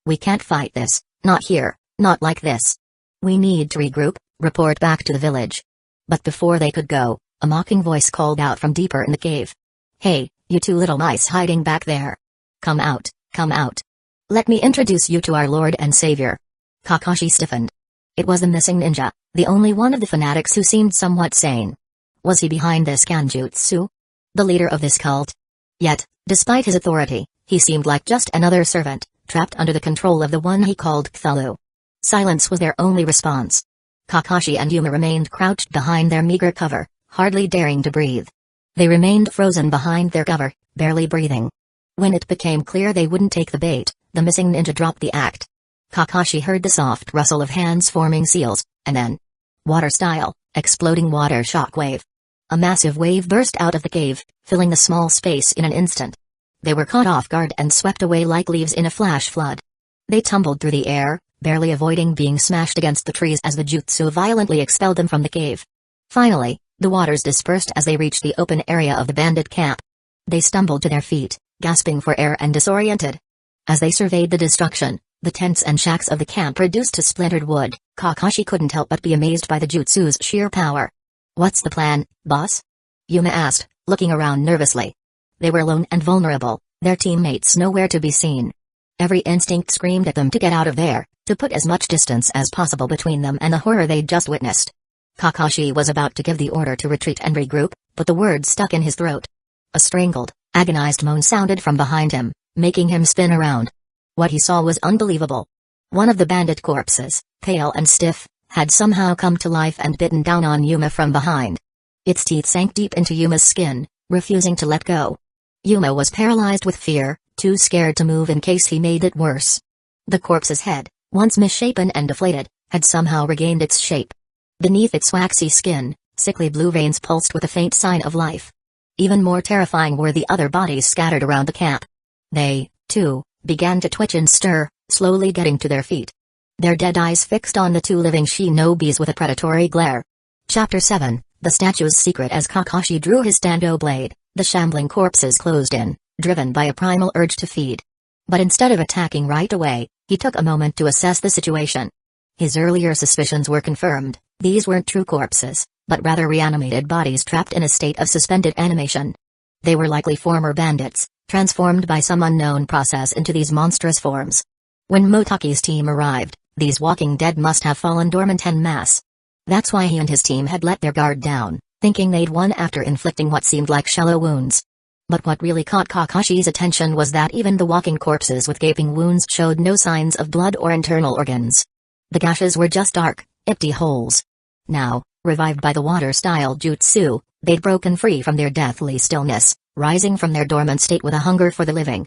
"We can't fight this, not here, not like this. We need to regroup, report back to the village." But before they could go, a mocking voice called out from deeper in the cave. "Hey, you two little mice hiding back there. Come out, come out. Let me introduce you to our Lord and Savior." Kakashi stiffened. It was the missing ninja, the only one of the fanatics who seemed somewhat sane. Was he behind this Genjutsu? The leader of this cult? Yet, despite his authority, he seemed like just another servant, trapped under the control of the one he called Cthulhu. Silence was their only response. Kakashi and Yuma remained crouched behind their meager cover, hardly daring to breathe. They remained frozen behind their cover, barely breathing. When it became clear they wouldn't take the bait, the missing ninja dropped the act. Kakashi heard the soft rustle of hands forming seals, and then, water-style, exploding water shockwave. A massive wave burst out of the cave, filling the small space in an instant. They were caught off guard and swept away like leaves in a flash flood. They tumbled through the air, barely avoiding being smashed against the trees as the jutsu violently expelled them from the cave. Finally, the waters dispersed as they reached the open area of the bandit camp. They stumbled to their feet, gasping for air and disoriented. As they surveyed the destruction, the tents and shacks of the camp reduced to splintered wood, Kakashi couldn't help but be amazed by the jutsu's sheer power. "What's the plan, boss?" Yuma asked, looking around nervously. They were alone and vulnerable, their teammates nowhere to be seen. Every instinct screamed at them to get out of there, to put as much distance as possible between them and the horror they'd just witnessed. Kakashi was about to give the order to retreat and regroup, but the words stuck in his throat. A strangled, agonized moan sounded from behind him, making him spin around. What he saw was unbelievable. One of the bandit corpses, pale and stiff, had somehow come to life and bitten down on Yuma from behind. Its teeth sank deep into Yuma's skin, refusing to let go. Yuma was paralyzed with fear, too scared to move in case he made it worse. The corpse's head, once misshapen and deflated, had somehow regained its shape. Beneath its waxy skin, sickly blue veins pulsed with a faint sign of life. Even more terrifying were the other bodies scattered around the camp. They, too, began to twitch and stir, slowly getting to their feet. Their dead eyes fixed on the two living shinobis with a predatory glare. Chapter 7, The Statue's Secret. As Kakashi drew his stando blade, the shambling corpses closed in, driven by a primal urge to feed. But instead of attacking right away, he took a moment to assess the situation. His earlier suspicions were confirmed. These weren't true corpses, but rather reanimated bodies trapped in a state of suspended animation. They were likely former bandits, transformed by some unknown process into these monstrous forms. When Motaki's team arrived, these walking dead must have fallen dormant en masse. That's why he and his team had let their guard down, thinking they'd won after inflicting what seemed like shallow wounds. But what really caught Kakashi's attention was that even the walking corpses with gaping wounds showed no signs of blood or internal organs. The gashes were just dark, empty holes. Now, revived by the water-style jutsu, They'd broken free from their deathly stillness, rising from their dormant state with a hunger for the living.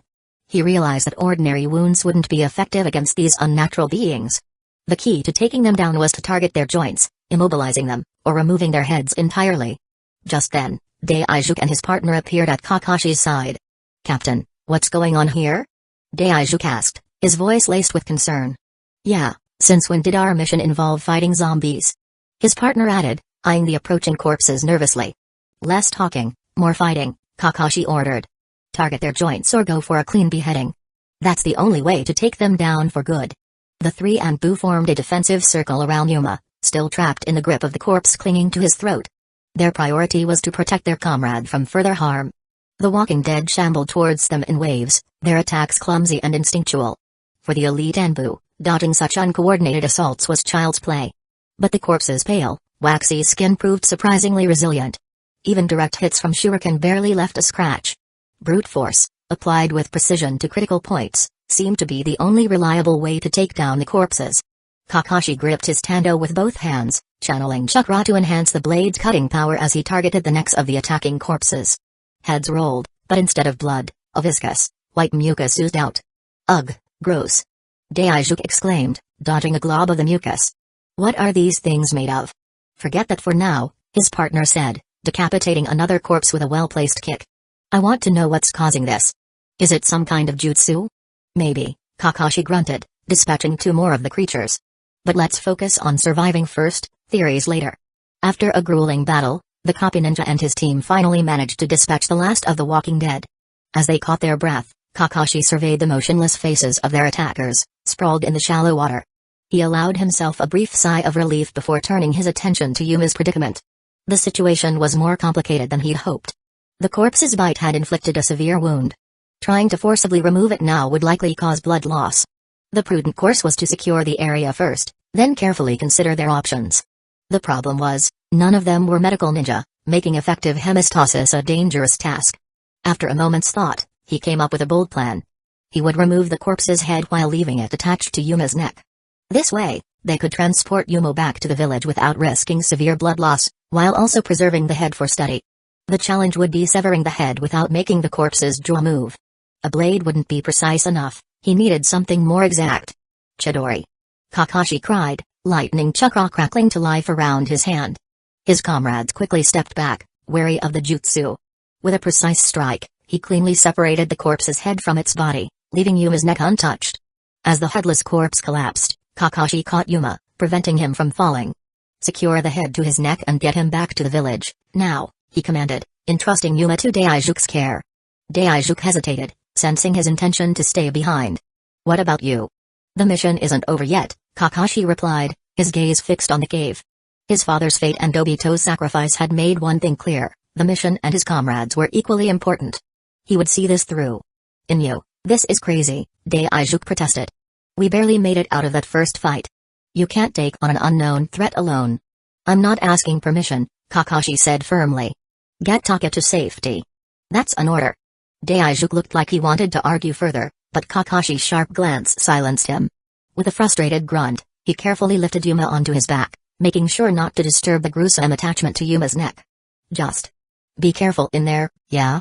He realized that ordinary wounds wouldn't be effective against these unnatural beings. The key to taking them down was to target their joints, immobilizing them, or removing their heads entirely. Just then, Daijuk and his partner appeared at Kakashi's side. "Captain, what's going on here?" Daijuk asked, his voice laced with concern. "Yeah, since when did our mission involve fighting zombies?" His partner added, eyeing the approaching corpses nervously. "Less talking, more fighting," Kakashi ordered. "Target their joints or go for a clean beheading. That's the only way to take them down for good." The three Anbu formed a defensive circle around Yuma, still trapped in the grip of the corpse clinging to his throat. Their priority was to protect their comrade from further harm. The walking dead shambled towards them in waves, their attacks clumsy and instinctual. For the elite Anbu, dodging such uncoordinated assaults was child's play. But the corpse's pale, waxy skin proved surprisingly resilient. Even direct hits from shuriken barely left a scratch. Brute force, applied with precision to critical points, seemed to be the only reliable way to take down the corpses. Kakashi gripped his tando with both hands, channeling chakra to enhance the blade's cutting power as he targeted the necks of the attacking corpses. Heads rolled, but instead of blood, a viscous, white mucus oozed out. "Ugh, gross!" Daijuk exclaimed, dodging a glob of the mucus. "What are these things made of?" "Forget that for now," his partner said, decapitating another corpse with a well-placed kick. "I want to know what's causing this. Is it some kind of jutsu?" "Maybe," Kakashi grunted, dispatching two more of the creatures. "But let's focus on surviving first, theories later." After a grueling battle, the copy ninja and his team finally managed to dispatch the last of the walking dead. As they caught their breath, Kakashi surveyed the motionless faces of their attackers, sprawled in the shallow water. He allowed himself a brief sigh of relief before turning his attention to Yuma's predicament. The situation was more complicated than he'd hoped. The corpse's bite had inflicted a severe wound. Trying to forcibly remove it now would likely cause blood loss. The prudent course was to secure the area first, then carefully consider their options. The problem was, none of them were medical ninja, making effective hemostasis a dangerous task. After a moment's thought, he came up with a bold plan. He would remove the corpse's head while leaving it attached to Yuma's neck. This way, they could transport Yuma back to the village without risking severe blood loss, while also preserving the head for study. The challenge would be severing the head without making the corpse's jaw move. A blade wouldn't be precise enough, he needed something more exact. "Chidori!" Kakashi cried, lightning chakra crackling to life around his hand. His comrades quickly stepped back, wary of the jutsu. With a precise strike, he cleanly separated the corpse's head from its body, leaving Yuma's neck untouched. As the headless corpse collapsed, Kakashi caught Yuma, preventing him from falling. "Secure the head to his neck and get him back to the village, now," he commanded, entrusting Yuma to Daijuk's care. Daijuk hesitated, sensing his intention to stay behind. "What about you?" "The mission isn't over yet," Kakashi replied, his gaze fixed on the cave. His father's fate and Obito's sacrifice had made one thing clear, the mission and his comrades were equally important. He would see this through. "Inyo, this is crazy," Daijuk protested. "We barely made it out of that first fight. You can't take on an unknown threat alone." "I'm not asking permission," Kakashi said firmly. "Get Taka to safety." "That's an order." Daijuk looked like he wanted to argue further, but Kakashi's sharp glance silenced him. With a frustrated grunt, he carefully lifted Yuma onto his back, making sure not to disturb the gruesome attachment to Yuma's neck. "Just be careful in there, yeah?"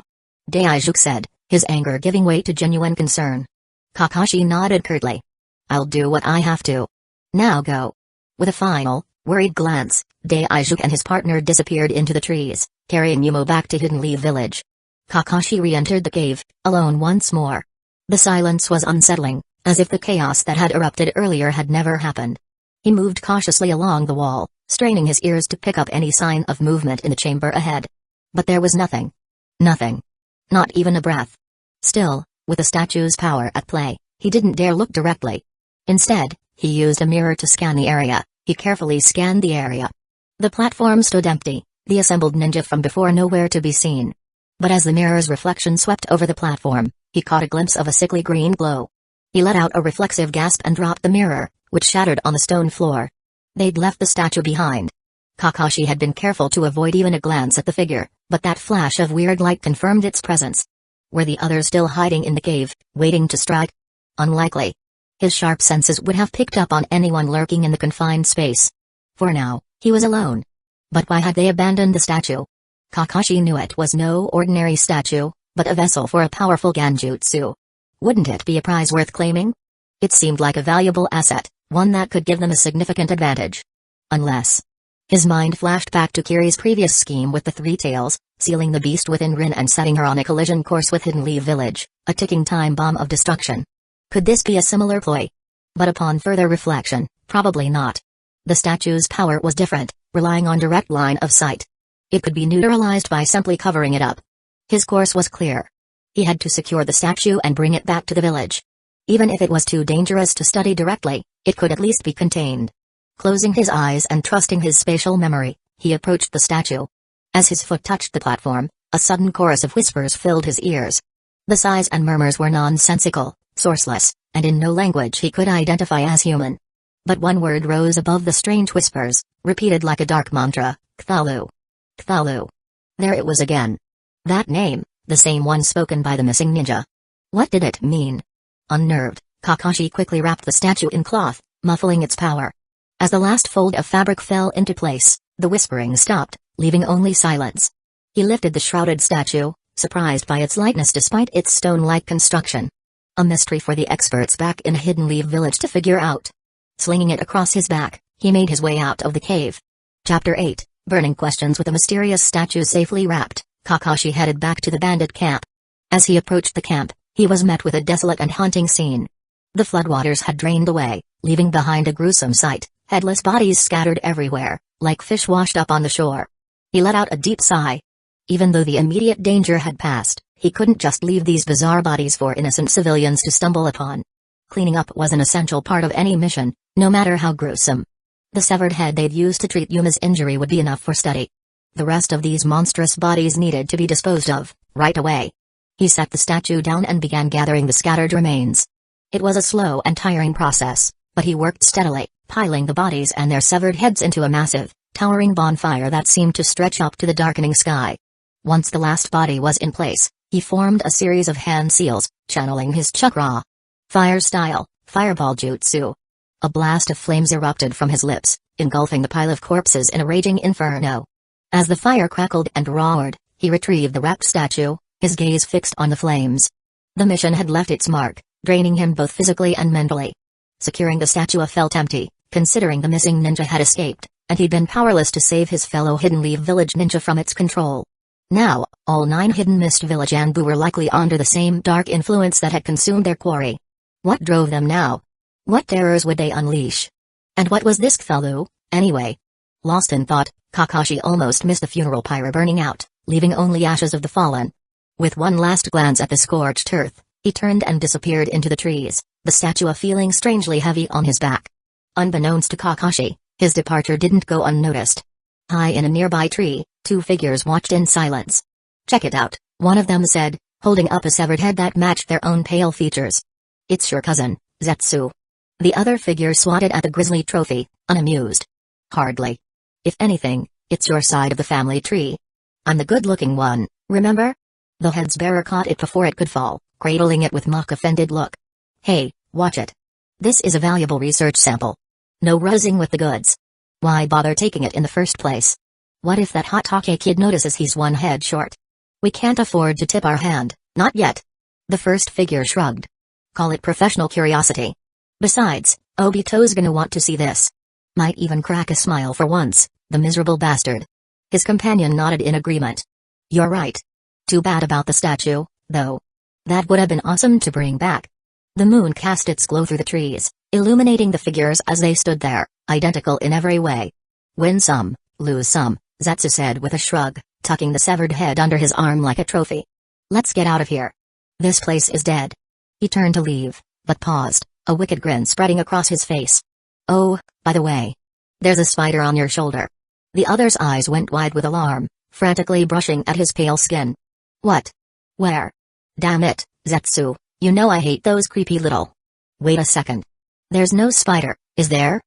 Daijuk said, his anger giving way to genuine concern. Kakashi nodded curtly. "I'll do what I have to. Now go." With a final, worried glance, Daijuk and his partner disappeared into the trees, carrying Yuma back to Hidden Leaf Village. Kakashi re-entered the cave, alone once more. The silence was unsettling, as if the chaos that had erupted earlier had never happened. He moved cautiously along the wall, straining his ears to pick up any sign of movement in the chamber ahead. But there was nothing. Nothing. Not even a breath. Still, with the statue's power at play, he didn't dare look directly. Instead, he used a mirror to scan the area. He carefully scanned the area. The platform stood empty, the assembled ninja from before nowhere to be seen. But as the mirror's reflection swept over the platform, he caught a glimpse of a sickly green glow. He let out a reflexive gasp and dropped the mirror, which shattered on the stone floor. They'd left the statue behind. Kakashi had been careful to avoid even a glance at the figure, but that flash of weird light confirmed its presence. Were the others still hiding in the cave, waiting to strike? Unlikely. His sharp senses would have picked up on anyone lurking in the confined space. For now, he was alone. But why had they abandoned the statue? Kakashi knew it was no ordinary statue, but a vessel for a powerful genjutsu. Wouldn't it be a prize worth claiming? It seemed like a valuable asset, one that could give them a significant advantage. Unless... His mind flashed back to Kiri's previous scheme with the three tails, sealing the beast within Rin and setting her on a collision course with Hidden Leaf Village, a ticking time bomb of destruction. Could this be a similar ploy? But upon further reflection, probably not. The statue's power was different, relying on direct line of sight. It could be neutralized by simply covering it up. His course was clear. He had to secure the statue and bring it back to the village. Even if it was too dangerous to study directly, it could at least be contained. Closing his eyes and trusting his spatial memory, he approached the statue. As his foot touched the platform, a sudden chorus of whispers filled his ears. The sighs and murmurs were nonsensical, sourceless, and in no language he could identify as human. But one word rose above the strange whispers, repeated like a dark mantra: Cthulhu. Cthulhu. There it was again. That name, the same one spoken by the missing ninja. What did it mean? Unnerved, Kakashi quickly wrapped the statue in cloth, muffling its power. As the last fold of fabric fell into place, the whispering stopped, leaving only silence. He lifted the shrouded statue, surprised by its lightness despite its stone-like construction. A mystery for the experts back in Hidden Leaf Village to figure out. Slinging it across his back, he made his way out of the cave. Chapter 8, Burning Questions. With the mysterious statue safely wrapped, Kakashi headed back to the bandit camp. As he approached the camp, he was met with a desolate and haunting scene. The floodwaters had drained away, leaving behind a gruesome sight, headless bodies scattered everywhere, like fish washed up on the shore. He let out a deep sigh. Even though the immediate danger had passed, he couldn't just leave these bizarre bodies for innocent civilians to stumble upon. Cleaning up was an essential part of any mission, no matter how gruesome. The severed head they'd used to treat Yuma's injury would be enough for study. The rest of these monstrous bodies needed to be disposed of, right away. He set the statue down and began gathering the scattered remains. It was a slow and tiring process, but he worked steadily, piling the bodies and their severed heads into a massive, towering bonfire that seemed to stretch up to the darkening sky. Once the last body was in place, he formed a series of hand seals, channeling his chakra. Fire-style, fireball jutsu. A blast of flames erupted from his lips, engulfing the pile of corpses in a raging inferno. As the fire crackled and roared, he retrieved the wrapped statue, his gaze fixed on the flames. The mission had left its mark, draining him both physically and mentally. Securing the statue felt empty, considering the missing ninja had escaped, and he'd been powerless to save his fellow Hidden Leaf Village ninja from its control. Now, all 9 Hidden Mist Village Anbu were likely under the same dark influence that had consumed their quarry. What drove them now? What terrors would they unleash? And what was this Cthulhu, anyway? Lost in thought, Kakashi almost missed the funeral pyre burning out, leaving only ashes of the fallen. With one last glance at the scorched earth, he turned and disappeared into the trees, the statue feeling strangely heavy on his back. Unbeknownst to Kakashi, his departure didn't go unnoticed. High in a nearby tree, 2 figures watched in silence. "Check it out," one of them said, holding up a severed head that matched their own pale features. "It's your cousin, Zetsu." The other figure swatted at the grisly trophy, unamused. "Hardly. If anything, it's your side of the family tree. I'm the good-looking one, remember?" The head's bearer caught it before it could fall, cradling it with mock-offended look. "Hey, watch it. This is a valuable research sample. No ruzzing with the goods. Why bother taking it in the first place? What if that Hotake kid notices he's 1 head short? We can't afford to tip our hand, not yet." The first figure shrugged. "Call it professional curiosity. Besides, Obito's gonna want to see this. Might even crack a smile for once, the miserable bastard." His companion nodded in agreement. "You're right. Too bad about the statue, though. That would have been awesome to bring back." The moon cast its glow through the trees, illuminating the figures as they stood there, identical in every way. "Win some, lose some," Zetsu said with a shrug, tucking the severed head under his arm like a trophy. "Let's get out of here. This place is dead." He turned to leave, but paused, a wicked grin spreading across his face. "Oh, by the way. There's a spider on your shoulder." The other's eyes went wide with alarm, frantically brushing at his pale skin. "What? Where? Damn it, Zetsu, you know I hate those creepy little..." "Wait a second. There's no spider, is there?"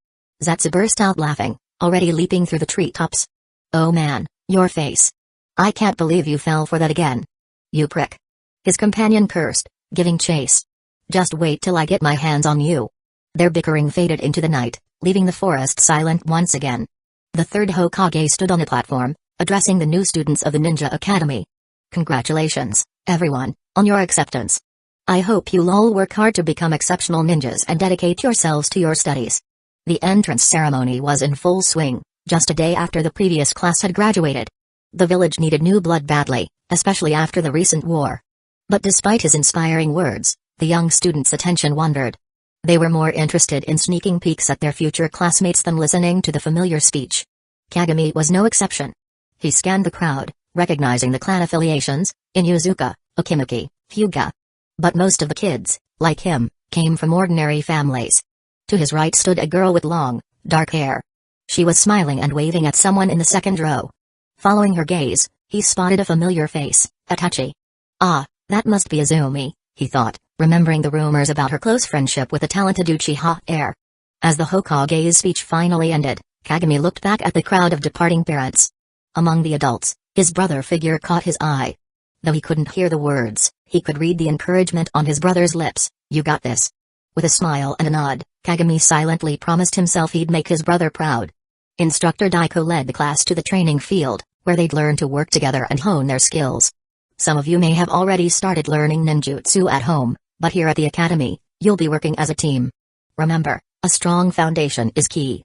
Zetsu burst out laughing, already leaping through the treetops. "Oh man, your face. I can't believe you fell for that again. You prick." His companion cursed, giving chase. "Just wait till I get my hands on you." Their bickering faded into the night, leaving the forest silent once again. The third Hokage stood on a platform, addressing the new students of the Ninja Academy. Congratulations, everyone, on your acceptance. I hope you'll all work hard to become exceptional ninjas and dedicate yourselves to your studies. The entrance ceremony was in full swing, just a day after the previous class had graduated. The village needed new blood badly, especially after the recent war. But despite his inspiring words, the young students' attention wandered. They were more interested in sneaking peeks at their future classmates than listening to the familiar speech. Kagami was no exception. He scanned the crowd, recognizing the clan affiliations, Inuzuka, Okimaki, Hyuga. But most of the kids, like him, came from ordinary families. To his right stood a girl with long, dark hair. She was smiling and waving at someone in the second row. Following her gaze, he spotted a familiar face, Itachi. Ah, that must be Azumi, he thought, remembering the rumors about her close friendship with the talented Uchiha heir. As the Hokage's speech finally ended, Kagami looked back at the crowd of departing parents. Among the adults, his brother figure caught his eye. Though he couldn't hear the words, he could read the encouragement on his brother's lips. You got this. With a smile and a nod, Kagami silently promised himself he'd make his brother proud. Instructor Daiko led the class to the training field, where they'd learn to work together and hone their skills. Some of you may have already started learning ninjutsu at home, but here at the academy, you'll be working as a team. Remember, a strong foundation is key.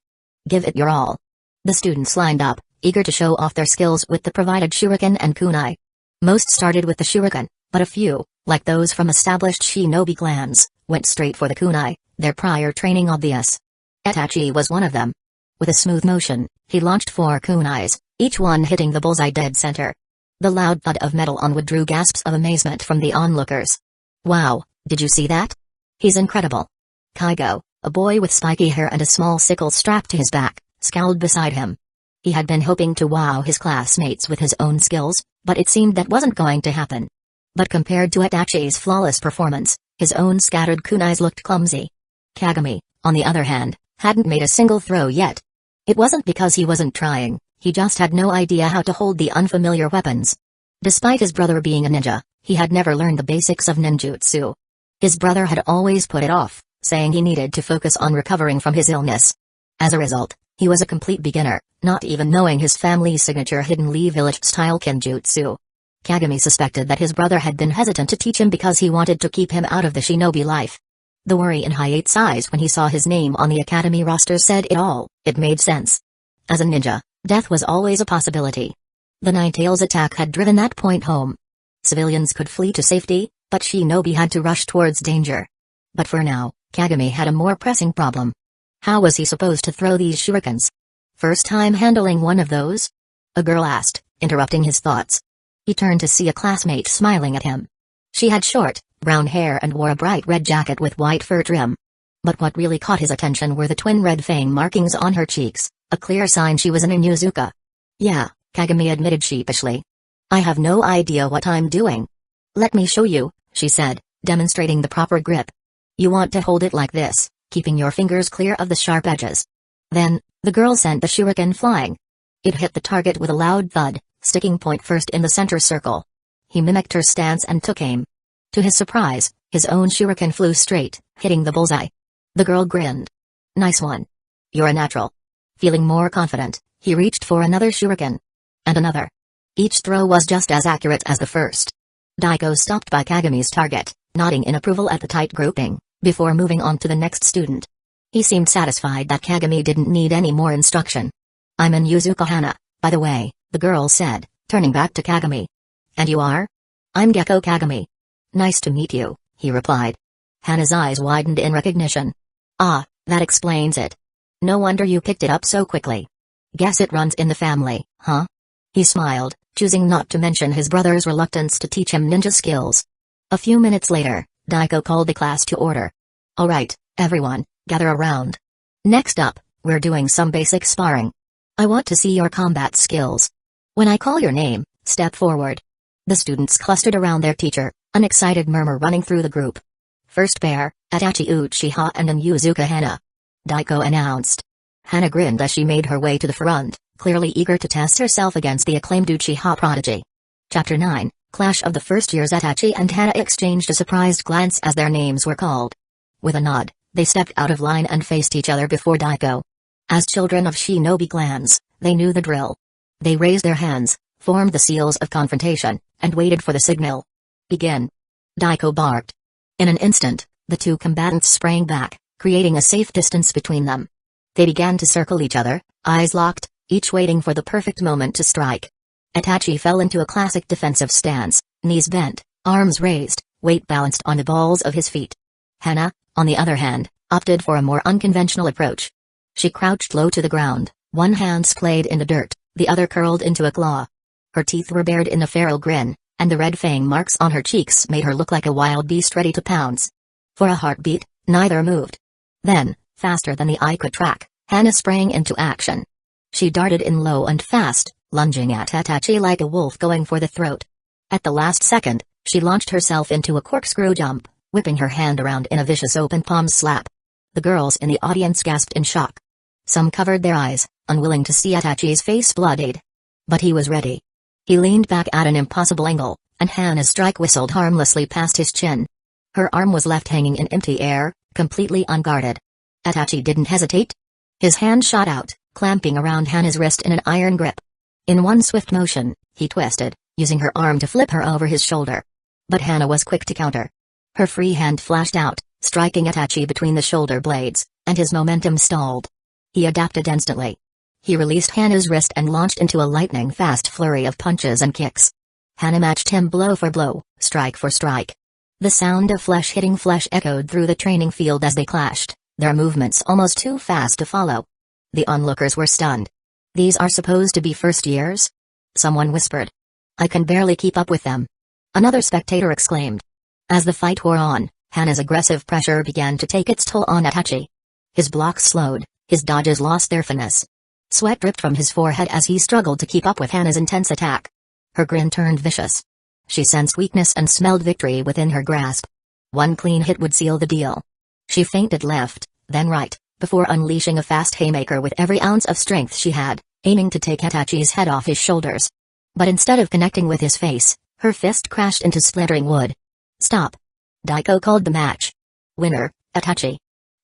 Give it your all. The students lined up, eager to show off their skills with the provided shuriken and kunai. Most started with the shuriken, but a few, like those from established shinobi clans, went straight for the kunai, their prior training obvious. Itachi was one of them. With a smooth motion, he launched 4 kunais, each one hitting the bullseye dead center. The loud thud of metal on wood drew gasps of amazement from the onlookers. Wow, did you see that? He's incredible. Kaigo, a boy with spiky hair and a small sickle strapped to his back, scowled beside him. He had been hoping to wow his classmates with his own skills, but it seemed that wasn't going to happen. But compared to Itachi's flawless performance, his own scattered kunais looked clumsy. Kagami, on the other hand, hadn't made a single throw yet. It wasn't because he wasn't trying, he just had no idea how to hold the unfamiliar weapons. Despite his brother being a ninja, he had never learned the basics of ninjutsu. His brother had always put it off, saying he needed to focus on recovering from his illness. As a result, he was a complete beginner, not even knowing his family's signature Hidden Lee village-style kinjutsu. Kagami suspected that his brother had been hesitant to teach him because he wanted to keep him out of the shinobi life. The worry in Hiate's eyes when he saw his name on the academy roster said it all. It made sense. As a ninja, death was always a possibility. The Nine-Tails attack had driven that point home. Civilians could flee to safety, but shinobi had to rush towards danger. But for now, Kagami had a more pressing problem. How was he supposed to throw these shurikens? First time handling one of those? A girl asked, interrupting his thoughts. He turned to see a classmate smiling at him. She had short, brown hair and wore a bright red jacket with white fur trim. But what really caught his attention were the twin red fang markings on her cheeks, a clear sign she was an Inuzuka. Yeah, Kagami admitted sheepishly. I have no idea what I'm doing. Let me show you, she said, demonstrating the proper grip. You want to hold it like this, keeping your fingers clear of the sharp edges. Then, the girl sent the shuriken flying. It hit the target with a loud thud, sticking point first in the center circle. He mimicked her stance and took aim. To his surprise, his own shuriken flew straight, hitting the bullseye. The girl grinned. Nice one. You're a natural. Feeling more confident, he reached for another shuriken. And another. Each throw was just as accurate as the first. Daiko stopped by Kagami's target, nodding in approval at the tight grouping, before moving on to the next student. He seemed satisfied that Kagami didn't need any more instruction. I'm in Yuzuka Hana, by the way, the girl said, turning back to Kagami. And you are? I'm Gecko Kagami. Nice to meet you, he replied. Hana's eyes widened in recognition. Ah, that explains it. No wonder you picked it up so quickly. Guess it runs in the family, huh? He smiled, choosing not to mention his brother's reluctance to teach him ninja skills. A few minutes later, Daiko called the class to order. Alright, everyone, gather around. Next up, we're doing some basic sparring. I want to see your combat skills. When I call your name, step forward. The students clustered around their teacher, an excited murmur running through the group. First pair, Itachi Uchiha and Inuzuka Hana. Daiko announced. Hana grinned as she made her way to the front, clearly eager to test herself against the acclaimed Uchiha prodigy. Chapter 9, Clash of the First Years. Itachi and Hana exchanged a surprised glance as their names were called. With a nod, they stepped out of line and faced each other before Daiko. As children of shinobi clans, they knew the drill. They raised their hands, formed the seals of confrontation, and waited for the signal. Begin. Daiko barked. In an instant, the two combatants sprang back, creating a safe distance between them. They began to circle each other, eyes locked, each waiting for the perfect moment to strike. Itachi fell into a classic defensive stance, knees bent, arms raised, weight balanced on the balls of his feet. Hana, on the other hand, opted for a more unconventional approach. She crouched low to the ground, one hand splayed in the dirt, the other curled into a claw. Her teeth were bared in a feral grin, and the red fang marks on her cheeks made her look like a wild beast ready to pounce. For a heartbeat, neither moved. Then, faster than the eye could track, Hana sprang into action. She darted in low and fast, lunging at Itachi like a wolf going for the throat. At the last second, she launched herself into a corkscrew jump, whipping her hand around in a vicious open palm slap. The girls in the audience gasped in shock. Some covered their eyes, unwilling to see Itachi's face bloodied. But he was ready. He leaned back at an impossible angle, and Hana's strike whistled harmlessly past his chin. Her arm was left hanging in empty air, completely unguarded. Itachi didn't hesitate. His hand shot out, clamping around Hana's wrist in an iron grip. In one swift motion, he twisted, using her arm to flip her over his shoulder. But Hana was quick to counter. Her free hand flashed out, striking Itachi between the shoulder blades, and his momentum stalled. He adapted instantly. He released Hana's wrist and launched into a lightning-fast flurry of punches and kicks. Hana matched him blow for blow, strike for strike. The sound of flesh hitting flesh echoed through the training field as they clashed, their movements almost too fast to follow. The onlookers were stunned. "These are supposed to be first years?" Someone whispered. "I can barely keep up with them." Another spectator exclaimed. As the fight wore on, Hana's aggressive pressure began to take its toll on Itachi. His blocks slowed, his dodges lost their finesse. Sweat dripped from his forehead as he struggled to keep up with Hana's intense attack. Her grin turned vicious. She sensed weakness and smelled victory within her grasp. One clean hit would seal the deal. She feinted left, then right, before unleashing a fast haymaker with every ounce of strength she had, aiming to take Itachi's head off his shoulders. But instead of connecting with his face, her fist crashed into splintering wood. "Stop." Daiko called the match. "Winner, Itachi."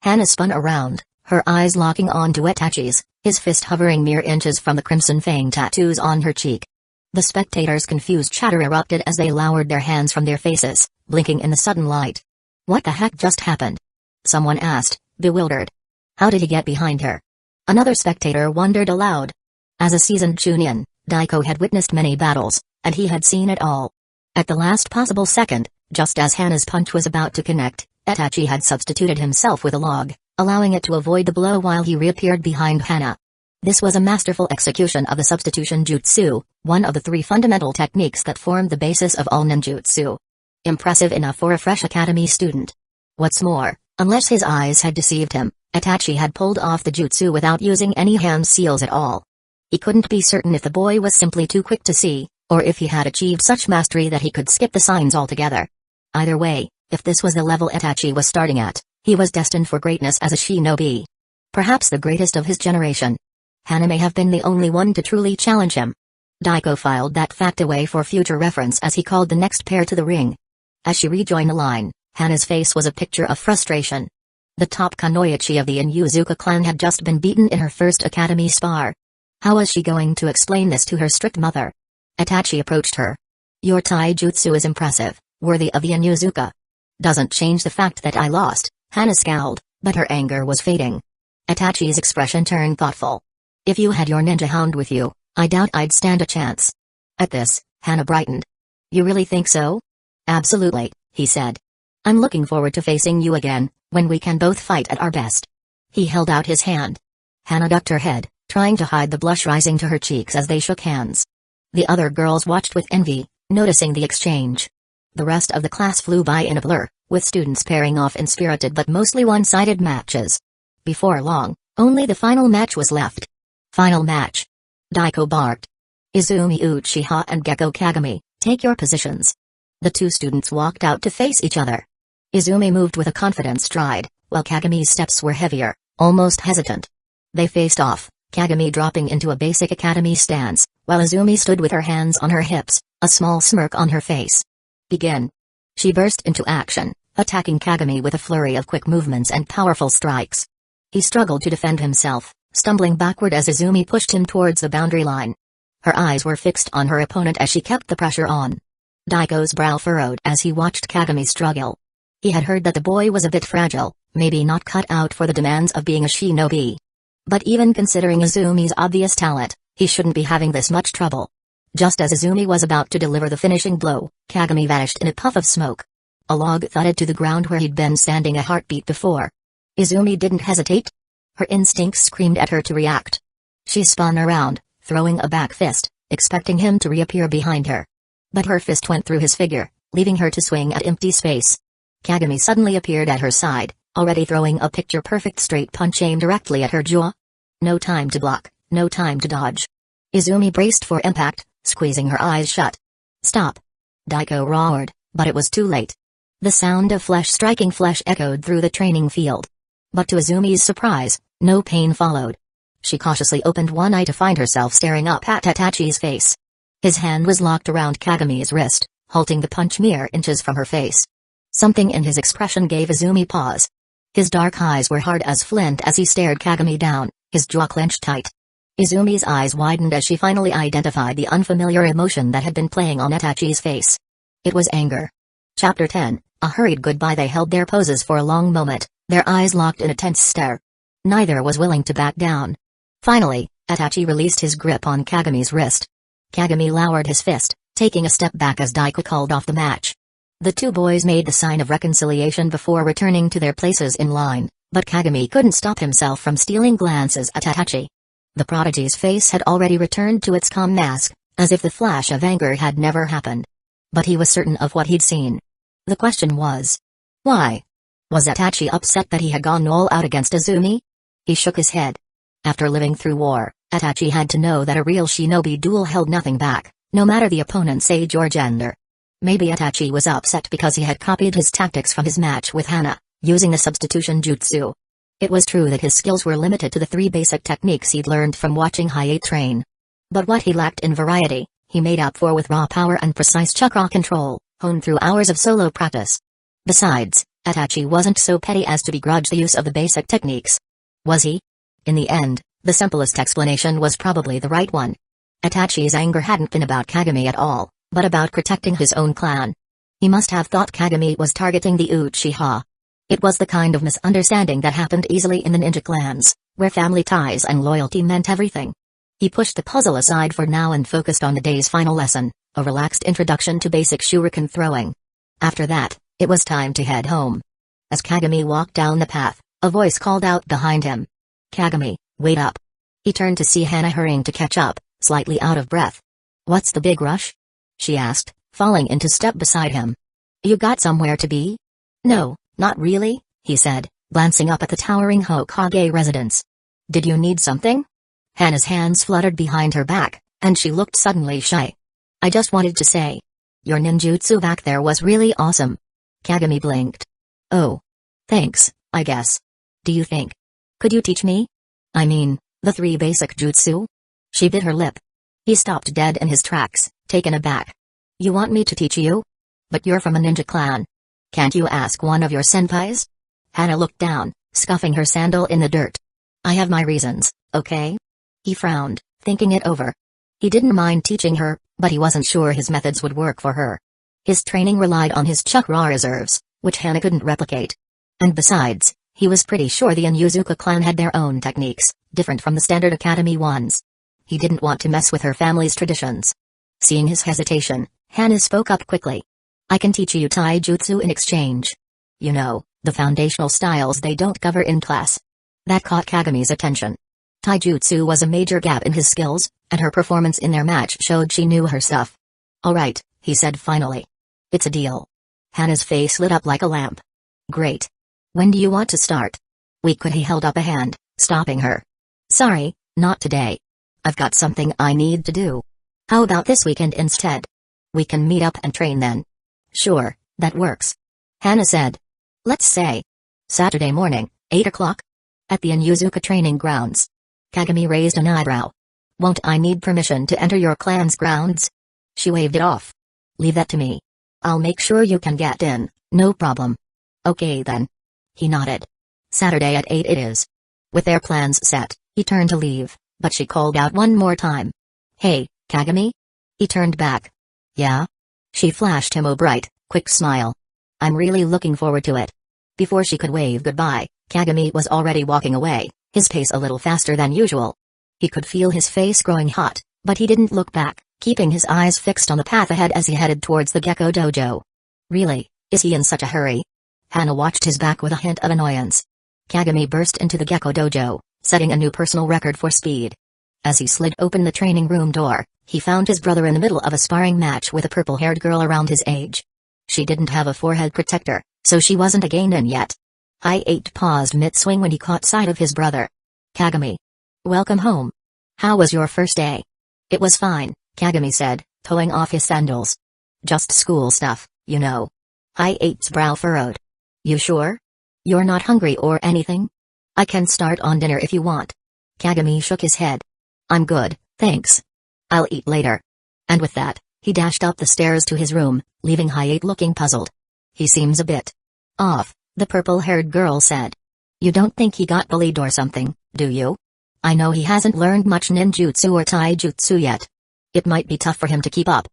Hana spun around, her eyes locking onto Itachi's, his fist hovering mere inches from the crimson fang tattoos on her cheek. The spectators' confused chatter erupted as they lowered their hands from their faces, blinking in the sudden light. "What the heck just happened?" someone asked, bewildered. "How did he get behind her?" Another spectator wondered aloud. As a seasoned Chunin, Daiko had witnessed many battles, and he had seen it all. At the last possible second, just as Hana's punch was about to connect, Itachi had substituted himself with a log, allowing it to avoid the blow while he reappeared behind Hana. This was a masterful execution of the substitution jutsu, one of the three fundamental techniques that formed the basis of all ninjutsu. Impressive enough for a fresh academy student. What's more, unless his eyes had deceived him, Itachi had pulled off the jutsu without using any hand seals at all. He couldn't be certain if the boy was simply too quick to see, or if he had achieved such mastery that he could skip the signs altogether. Either way, if this was the level Itachi was starting at, he was destined for greatness as a shinobi. Perhaps the greatest of his generation. Hana may have been the only one to truly challenge him. Daiko filed that fact away for future reference as he called the next pair to the ring. As she rejoined the line, Hana's face was a picture of frustration. The top kunoichi of the Inuzuka clan had just been beaten in her first academy spar. How was she going to explain this to her strict mother? Itachi approached her. "Your taijutsu is impressive, worthy of the Inuzuka. Doesn't change the fact that I lost." Hana scowled, but her anger was fading. Itachi's expression turned thoughtful. "If you had your ninja hound with you, I doubt I'd stand a chance." At this, Hana brightened. "You really think so?" "Absolutely," he said. "I'm looking forward to facing you again, when we can both fight at our best." He held out his hand. Hana ducked her head, trying to hide the blush rising to her cheeks as they shook hands. The other girls watched with envy, noticing the exchange. The rest of the class flew by in a blur, with students pairing off in spirited but mostly one-sided matches. Before long, only the final match was left. "Final match." Daiko barked. "Izumi Uchiha and Gekko Kagami, take your positions." The two students walked out to face each other. Izumi moved with a confident stride, while Kagami's steps were heavier, almost hesitant. They faced off, Kagami dropping into a basic academy stance, while Izumi stood with her hands on her hips, a small smirk on her face. "Begin." She burst into action, attacking Kagami with a flurry of quick movements and powerful strikes. He struggled to defend himself, stumbling backward as Izumi pushed him towards the boundary line. Her eyes were fixed on her opponent as she kept the pressure on. Daiko's brow furrowed as he watched Kagami struggle. He had heard that the boy was a bit fragile, maybe not cut out for the demands of being a shinobi. But even considering Izumi's obvious talent, he shouldn't be having this much trouble. Just as Izumi was about to deliver the finishing blow, Kagami vanished in a puff of smoke. A log thudded to the ground where he'd been standing a heartbeat before. Izumi didn't hesitate. Her instincts screamed at her to react. She spun around, throwing a back fist, expecting him to reappear behind her. But her fist went through his figure, leaving her to swing at empty space. Kagami suddenly appeared at her side, already throwing a picture-perfect straight punch aimed directly at her jaw. No time to block, no time to dodge. Izumi braced for impact, squeezing her eyes shut. "Stop!" Daiko roared, but it was too late. The sound of flesh striking flesh echoed through the training field. But to Izumi's surprise, no pain followed. She cautiously opened one eye to find herself staring up at Itachi's face. His hand was locked around Kagami's wrist, halting the punch mere inches from her face. Something in his expression gave Izumi pause. His dark eyes were hard as flint as he stared Kagami down, his jaw clenched tight. Izumi's eyes widened as she finally identified the unfamiliar emotion that had been playing on Itachi's face. It was anger. Chapter 10, a hurried goodbye. They held their poses for a long moment, their eyes locked in a tense stare. Neither was willing to back down. Finally, Itachi released his grip on Kagami's wrist. Kagami lowered his fist, taking a step back as Daiko called off the match. The two boys made the sign of reconciliation before returning to their places in line, but Kagami couldn't stop himself from stealing glances at Itachi. The prodigy's face had already returned to its calm mask, as if the flash of anger had never happened. But he was certain of what he'd seen. The question was, why? Was Itachi upset that he had gone all out against Izumi? He shook his head. After living through war, Itachi had to know that a real shinobi duel held nothing back, no matter the opponent's age or gender. Maybe Itachi was upset because he had copied his tactics from his match with Hana, using the substitution jutsu. It was true that his skills were limited to the 3 basic techniques he'd learned from watching Hiei train. But what he lacked in variety, he made up for with raw power and precise chakra control, honed through hours of solo practice. Besides, Itachi wasn't so petty as to begrudge the use of the basic techniques. Was he? In the end, the simplest explanation was probably the right one. Itachi's anger hadn't been about Kagami at all, but about protecting his own clan. He must have thought Kagami was targeting the Uchiha. It was the kind of misunderstanding that happened easily in the ninja clans, where family ties and loyalty meant everything. He pushed the puzzle aside for now and focused on the day's final lesson, a relaxed introduction to basic shuriken throwing. After that, it was time to head home. As Kagami walked down the path, a voice called out behind him. "Kagami, wait up." He turned to see Hana hurrying to catch up, slightly out of breath. "What's the big rush?" she asked, falling into step beside him. "You got somewhere to be?" "No, not really," he said, glancing up at the towering Hokage residence. "Did you need something?" Hana's hands fluttered behind her back, and she looked suddenly shy. "I just wanted to say, your ninjutsu back there was really awesome." Kagami blinked. "Oh. Thanks, I guess. Do you think? Could you teach me? I mean, the 3 basic jutsu?" She bit her lip. He stopped dead in his tracks, taken aback. "You want me to teach you? But you're from a ninja clan. Can't you ask one of your senpais?" Hana looked down, scuffing her sandal in the dirt. "I have my reasons, okay?" He frowned, thinking it over. He didn't mind teaching her, but he wasn't sure his methods would work for her. His training relied on his chakra reserves, which Hana couldn't replicate. And besides, he was pretty sure the Inuzuka clan had their own techniques, different from the standard academy ones. He didn't want to mess with her family's traditions. Seeing his hesitation, Hana spoke up quickly. "I can teach you taijutsu in exchange. You know, the foundational styles they don't cover in class." That caught Kagami's attention. Taijutsu was a major gap in his skills, and her performance in their match showed she knew her stuff. "All right," he said finally. "It's a deal." Hana's face lit up like a lamp. "Great. When do you want to start?" He held up a hand, stopping her. "Sorry, not today. I've got something I need to do. How about this weekend instead? We can meet up and train then." "Sure, that works," Hana said. "Let's say Saturday morning, 8 o'clock? At the Inuzuka training grounds." Kagami raised an eyebrow. "Won't I need permission to enter your clan's grounds?" She waved it off. "Leave that to me. I'll make sure you can get in, no problem." "Okay then." He nodded. "Saturday at 8 it is." With their plans set, he turned to leave, but she called out one more time. "Hey, Kagami? He turned back. Yeah? She flashed him a bright, quick smile. I'm really looking forward to it. Before she could wave goodbye, Kagami was already walking away, his pace a little faster than usual. He could feel his face growing hot, but he didn't look back, keeping his eyes fixed on the path ahead as he headed towards the Gecko Dojo. Really? Is he in such a hurry? Hana watched his back with a hint of annoyance. Kagami burst into the Gecko Dojo, setting a new personal record for speed. As he slid open the training room door, he found his brother in the middle of a sparring match with a purple-haired girl around his age. She didn't have a forehead protector, so she wasn't a Genin yet. Hi-8 paused mid-swing when he caught sight of his brother. Kagami. Welcome home. How was your first day? It was fine, Kagami said, pulling off his sandals. Just school stuff, you know. Hi-8's brow furrowed. You sure? You're not hungry or anything? I can start on dinner if you want. Kagami shook his head. I'm good, thanks. I'll eat later. And with that, he dashed up the stairs to his room, leaving Hi-8 looking puzzled. He seems a bit off, the purple-haired girl said. You don't think he got bullied or something, do you? I know he hasn't learned much ninjutsu or taijutsu yet. It might be tough for him to keep up.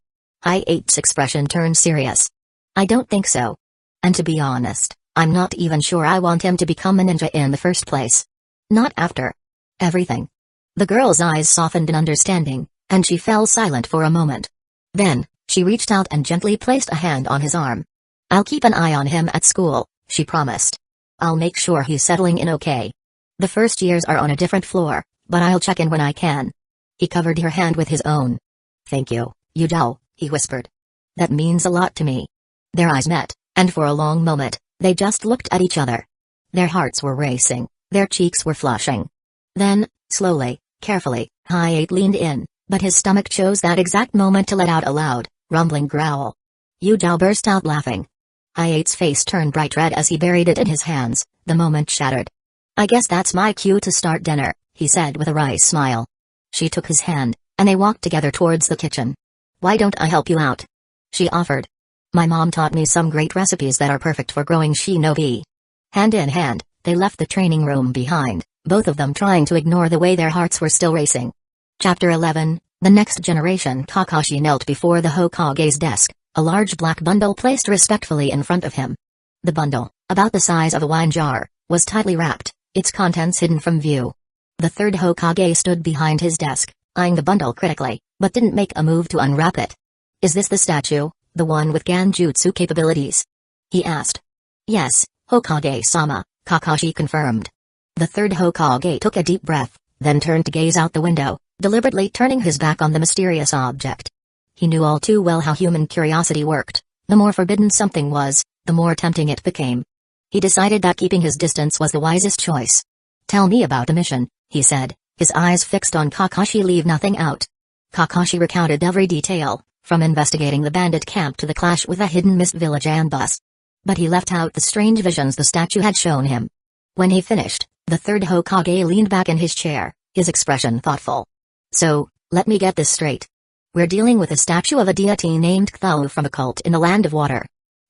Hi-8's expression turned serious. I don't think so. And to be honest, I'm not even sure I want him to become a ninja in the first place. Not after everything. The girl's eyes softened in understanding, and she fell silent for a moment. Then, she reached out and gently placed a hand on his arm. I'll keep an eye on him at school, she promised. I'll make sure he's settling in okay. The first years are on a different floor, but I'll check in when I can. He covered her hand with his own. Thank you, Yudao, he whispered. That means a lot to me. Their eyes met, and for a long moment, they just looked at each other. Their hearts were racing, their cheeks were flushing. Then, slowly, carefully, Hi-8 leaned in, but his stomach chose that exact moment to let out a loud, rumbling growl. Yudao burst out laughing. Hi-8's face turned bright red as he buried it in his hands, the moment shattered. I guess that's my cue to start dinner, he said with a wry smile. She took his hand, and they walked together towards the kitchen. Why don't I help you out? She offered. My mom taught me some great recipes that are perfect for growing shinobi. Hand in hand, they left the training room behind, both of them trying to ignore the way their hearts were still racing. Chapter 11, The Next Generation. Kakashi knelt before the Hokage's desk, a large black bundle placed respectfully in front of him. The bundle, about the size of a wine jar, was tightly wrapped, its contents hidden from view. The third Hokage stood behind his desk, eyeing the bundle critically, but didn't make a move to unwrap it. Is this the statue, the one with Ganjutsu capabilities? He asked. Yes, Hokage-sama, Kakashi confirmed. The third Hokage took a deep breath, then turned to gaze out the window, deliberately turning his back on the mysterious object. He knew all too well how human curiosity worked. The more forbidden something was, the more tempting it became. He decided that keeping his distance was the wisest choice. Tell me about the mission, he said, his eyes fixed on Kakashi. Leave nothing out. Kakashi recounted every detail, from investigating the bandit camp to the clash with a hidden mist village ambush. But he left out the strange visions the statue had shown him. When he finished, the third Hokage leaned back in his chair, his expression thoughtful. So, let me get this straight. We're dealing with a statue of a deity named Cthulhu from a cult in the Land of Water.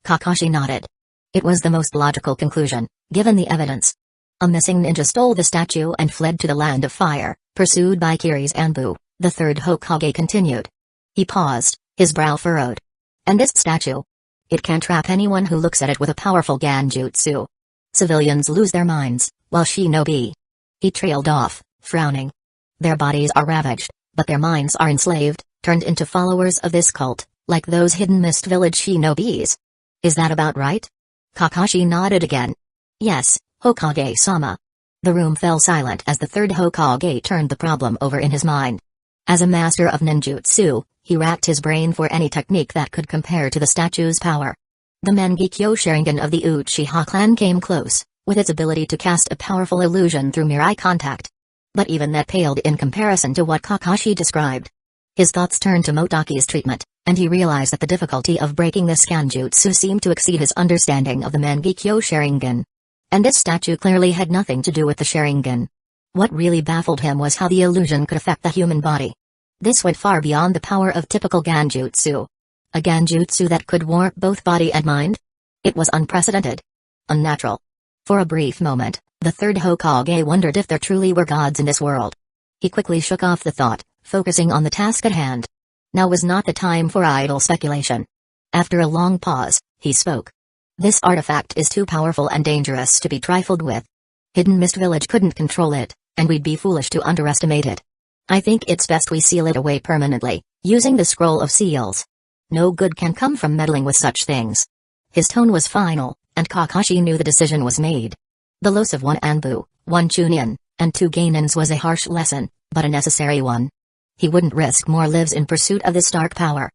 Kakashi nodded. It was the most logical conclusion, given the evidence. A missing ninja stole the statue and fled to the Land of Fire, pursued by Kiri's Anbu, the third Hokage continued. He paused, his brow furrowed. And this statue? It can trap anyone who looks at it with a powerful Ganjutsu. Civilians lose their minds, while shinobi. He trailed off, frowning. Their bodies are ravaged, but their minds are enslaved, turned into followers of this cult, like those hidden mist village shinobis. Is that about right? Kakashi nodded again. Yes, Hokage-sama. The room fell silent as the third Hokage turned the problem over in his mind. As a master of ninjutsu, he racked his brain for any technique that could compare to the statue's power. The Mangekyo Sharingan of the Uchiha clan came close, with its ability to cast a powerful illusion through mere eye contact. But even that paled in comparison to what Kakashi described. His thoughts turned to Motoki's treatment, and he realized that the difficulty of breaking this Ganjutsu seemed to exceed his understanding of the Mangekyo Sharingan. And this statue clearly had nothing to do with the Sharingan. What really baffled him was how the illusion could affect the human body. This went far beyond the power of typical Ganjutsu. A Ganjutsu that could warp both body and mind? It was unprecedented. Unnatural. For a brief moment, the third Hokage wondered if there truly were gods in this world. He quickly shook off the thought, focusing on the task at hand. Now was not the time for idle speculation. After a long pause, he spoke. This artifact is too powerful and dangerous to be trifled with. Hidden Mist Village couldn't control it, and we'd be foolish to underestimate it. I think it's best we seal it away permanently, using the Scroll of Seals. No good can come from meddling with such things. His tone was final, and Kakashi knew the decision was made. The loss of one Anbu, one Chunin, and two Gainans was a harsh lesson, but a necessary one. He wouldn't risk more lives in pursuit of this dark power.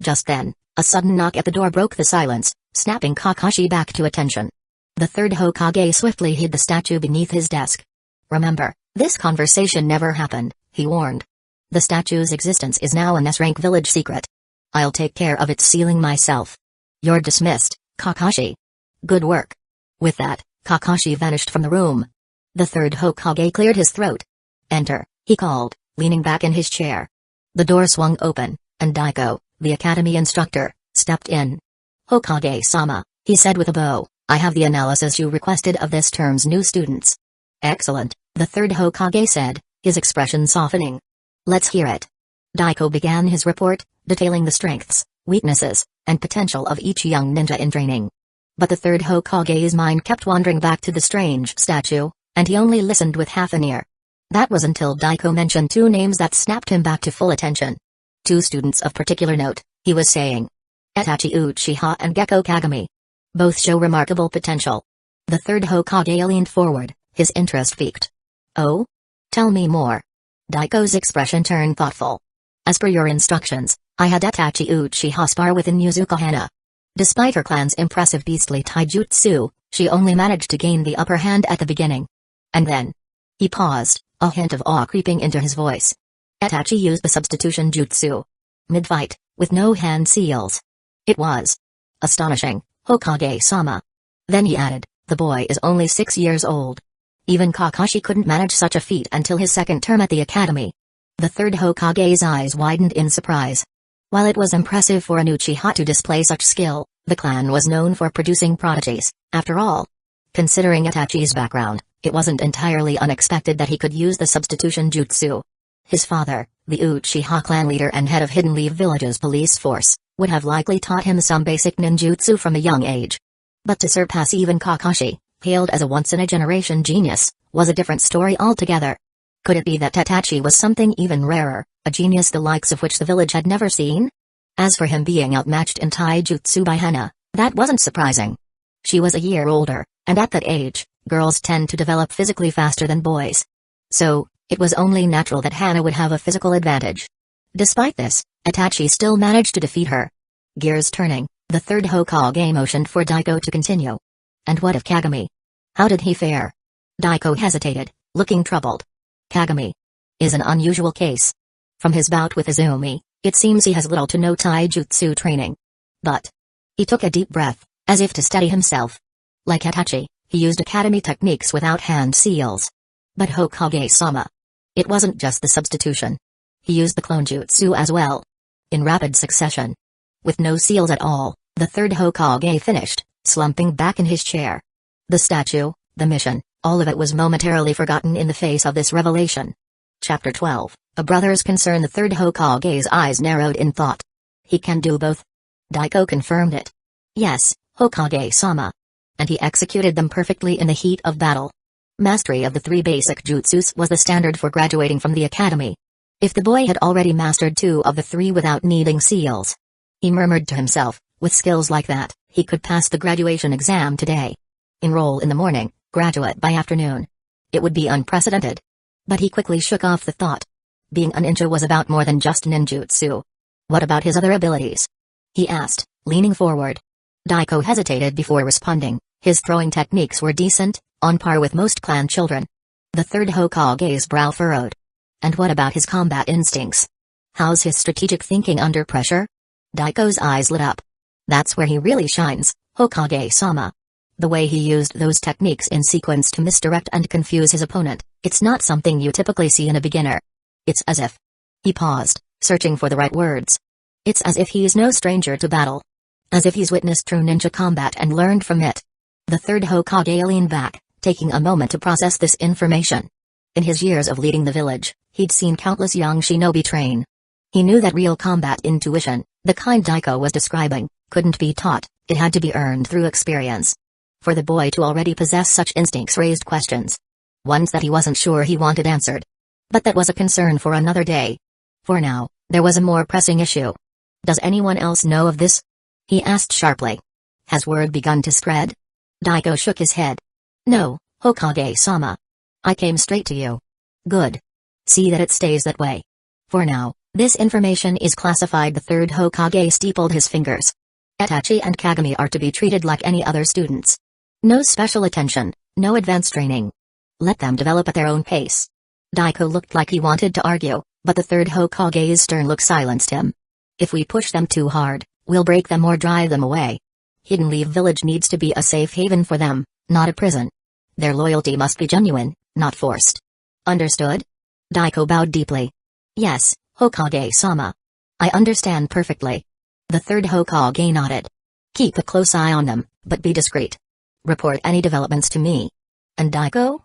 Just then, a sudden knock at the door broke the silence, snapping Kakashi back to attention. The third Hokage swiftly hid the statue beneath his desk. Remember, this conversation never happened, he warned. The statue's existence is now an S-rank village secret. I'll take care of its sealing myself. You're dismissed, Kakashi. Good work. With that, Kakashi vanished from the room. The third Hokage cleared his throat. Enter, he called, leaning back in his chair. The door swung open, and Daiko, the academy instructor, stepped in. Hokage-sama, he said with a bow, I have the analysis you requested of this term's new students. Excellent, the third Hokage said, his expression softening. Let's hear it. Daiko began his report, detailing the strengths, weaknesses, and potential of each young ninja in training. But the third Hokage's mind kept wandering back to the strange statue, and he only listened with half an ear. That was until Daiko mentioned two names that snapped him back to full attention. Two students of particular note, he was saying. Itachi Uchiha and Gekko Kagami. Both show remarkable potential. The third Hokage leaned forward, his interest piqued. Oh? Tell me more. Daiko's expression turned thoughtful. As per your instructions, I had Itachi Uchiha spar with Inuzuka Hana. Despite her clan's impressive beastly taijutsu, she only managed to gain the upper hand at the beginning. And then. He paused, a hint of awe creeping into his voice. Itachi used the substitution jutsu. Mid-fight, with no hand seals. It was astonishing, Hokage-sama. Then he added, the boy is only 6 years old. Even Kakashi couldn't manage such a feat until his second term at the academy. The third Hokage's eyes widened in surprise. While it was impressive for an Uchiha to display such skill, the clan was known for producing prodigies, after all. Considering Itachi's background, it wasn't entirely unexpected that he could use the substitution jutsu. His father, the Uchiha clan leader and head of Hidden Leaf Village's police force, would have likely taught him some basic ninjutsu from a young age. But to surpass even Kakashi, hailed as a once-in-a-generation genius, was a different story altogether. Could it be that Itachi was something even rarer, a genius the likes of which the village had never seen? As for him being outmatched in taijutsu by Hana, that wasn't surprising. She was a year older, and at that age, girls tend to develop physically faster than boys. So, it was only natural that Hana would have a physical advantage. Despite this, Itachi still managed to defeat her. Gears turning, the third Hokage motioned for Daiko to continue. And what of Kagami? How did he fare? Daiko hesitated, looking troubled. Kagami is an unusual case. From his bout with Izumi, it seems he has little to no taijutsu training. But he took a deep breath, as if to steady himself. Like Itachi, he used academy techniques without hand seals. But Hokage-sama. It wasn't just the substitution. He used the clone jutsu as well. In rapid succession. With no seals at all, the third Hokage finished, slumping back in his chair. The statue, the mission, all of it was momentarily forgotten in the face of this revelation. Chapter 12, A Brother's Concern. The third Hokage's eyes narrowed in thought. He can do both. Daiko confirmed it. Yes, Hokage-sama. And he executed them perfectly in the heat of battle. Mastery of the 3 basic jutsus was the standard for graduating from the academy. If the boy had already mastered 2 of the 3 without needing seals. He murmured to himself, with skills like that, he could pass the graduation exam today. Enroll in the morning, graduate by afternoon. It would be unprecedented. But he quickly shook off the thought. Being a ninja was about more than just ninjutsu. What about his other abilities? He asked, leaning forward. Daiko hesitated before responding. His throwing techniques were decent, on par with most clan children. The third Hokage's brow furrowed. And what about his combat instincts? How's his strategic thinking under pressure? Daiko's eyes lit up. That's where he really shines, Hokage-sama. The way he used those techniques in sequence to misdirect and confuse his opponent, it's not something you typically see in a beginner. It's as if. He paused, searching for the right words. It's as if he's no stranger to battle. As if he's witnessed true ninja combat and learned from it. The third Hokage leaned back, taking a moment to process this information. In his years of leading the village, he'd seen countless young shinobi train. He knew that real combat intuition, the kind Daiko was describing, couldn't be taught, it had to be earned through experience. For the boy to already possess such instincts raised questions. Ones that he wasn't sure he wanted answered. But that was a concern for another day. For now, there was a more pressing issue. Does anyone else know of this? He asked sharply. Has word begun to spread? Daiko shook his head. No, Hokage-sama. I came straight to you. Good. See that it stays that way. For now, this information is classified. The third Hokage steepled his fingers. Itachi and Kagami are to be treated like any other students. No special attention, no advanced training. Let them develop at their own pace. Daiko looked like he wanted to argue, but the third Hokage's stern look silenced him. If we push them too hard, we'll break them or drive them away. Hidden Leaf Village needs to be a safe haven for them, not a prison. Their loyalty must be genuine, not forced. Understood? Daiko bowed deeply. Yes, Hokage-sama. I understand perfectly. The third Hokage nodded. Keep a close eye on them, but be discreet. Report any developments to me. And Daiko?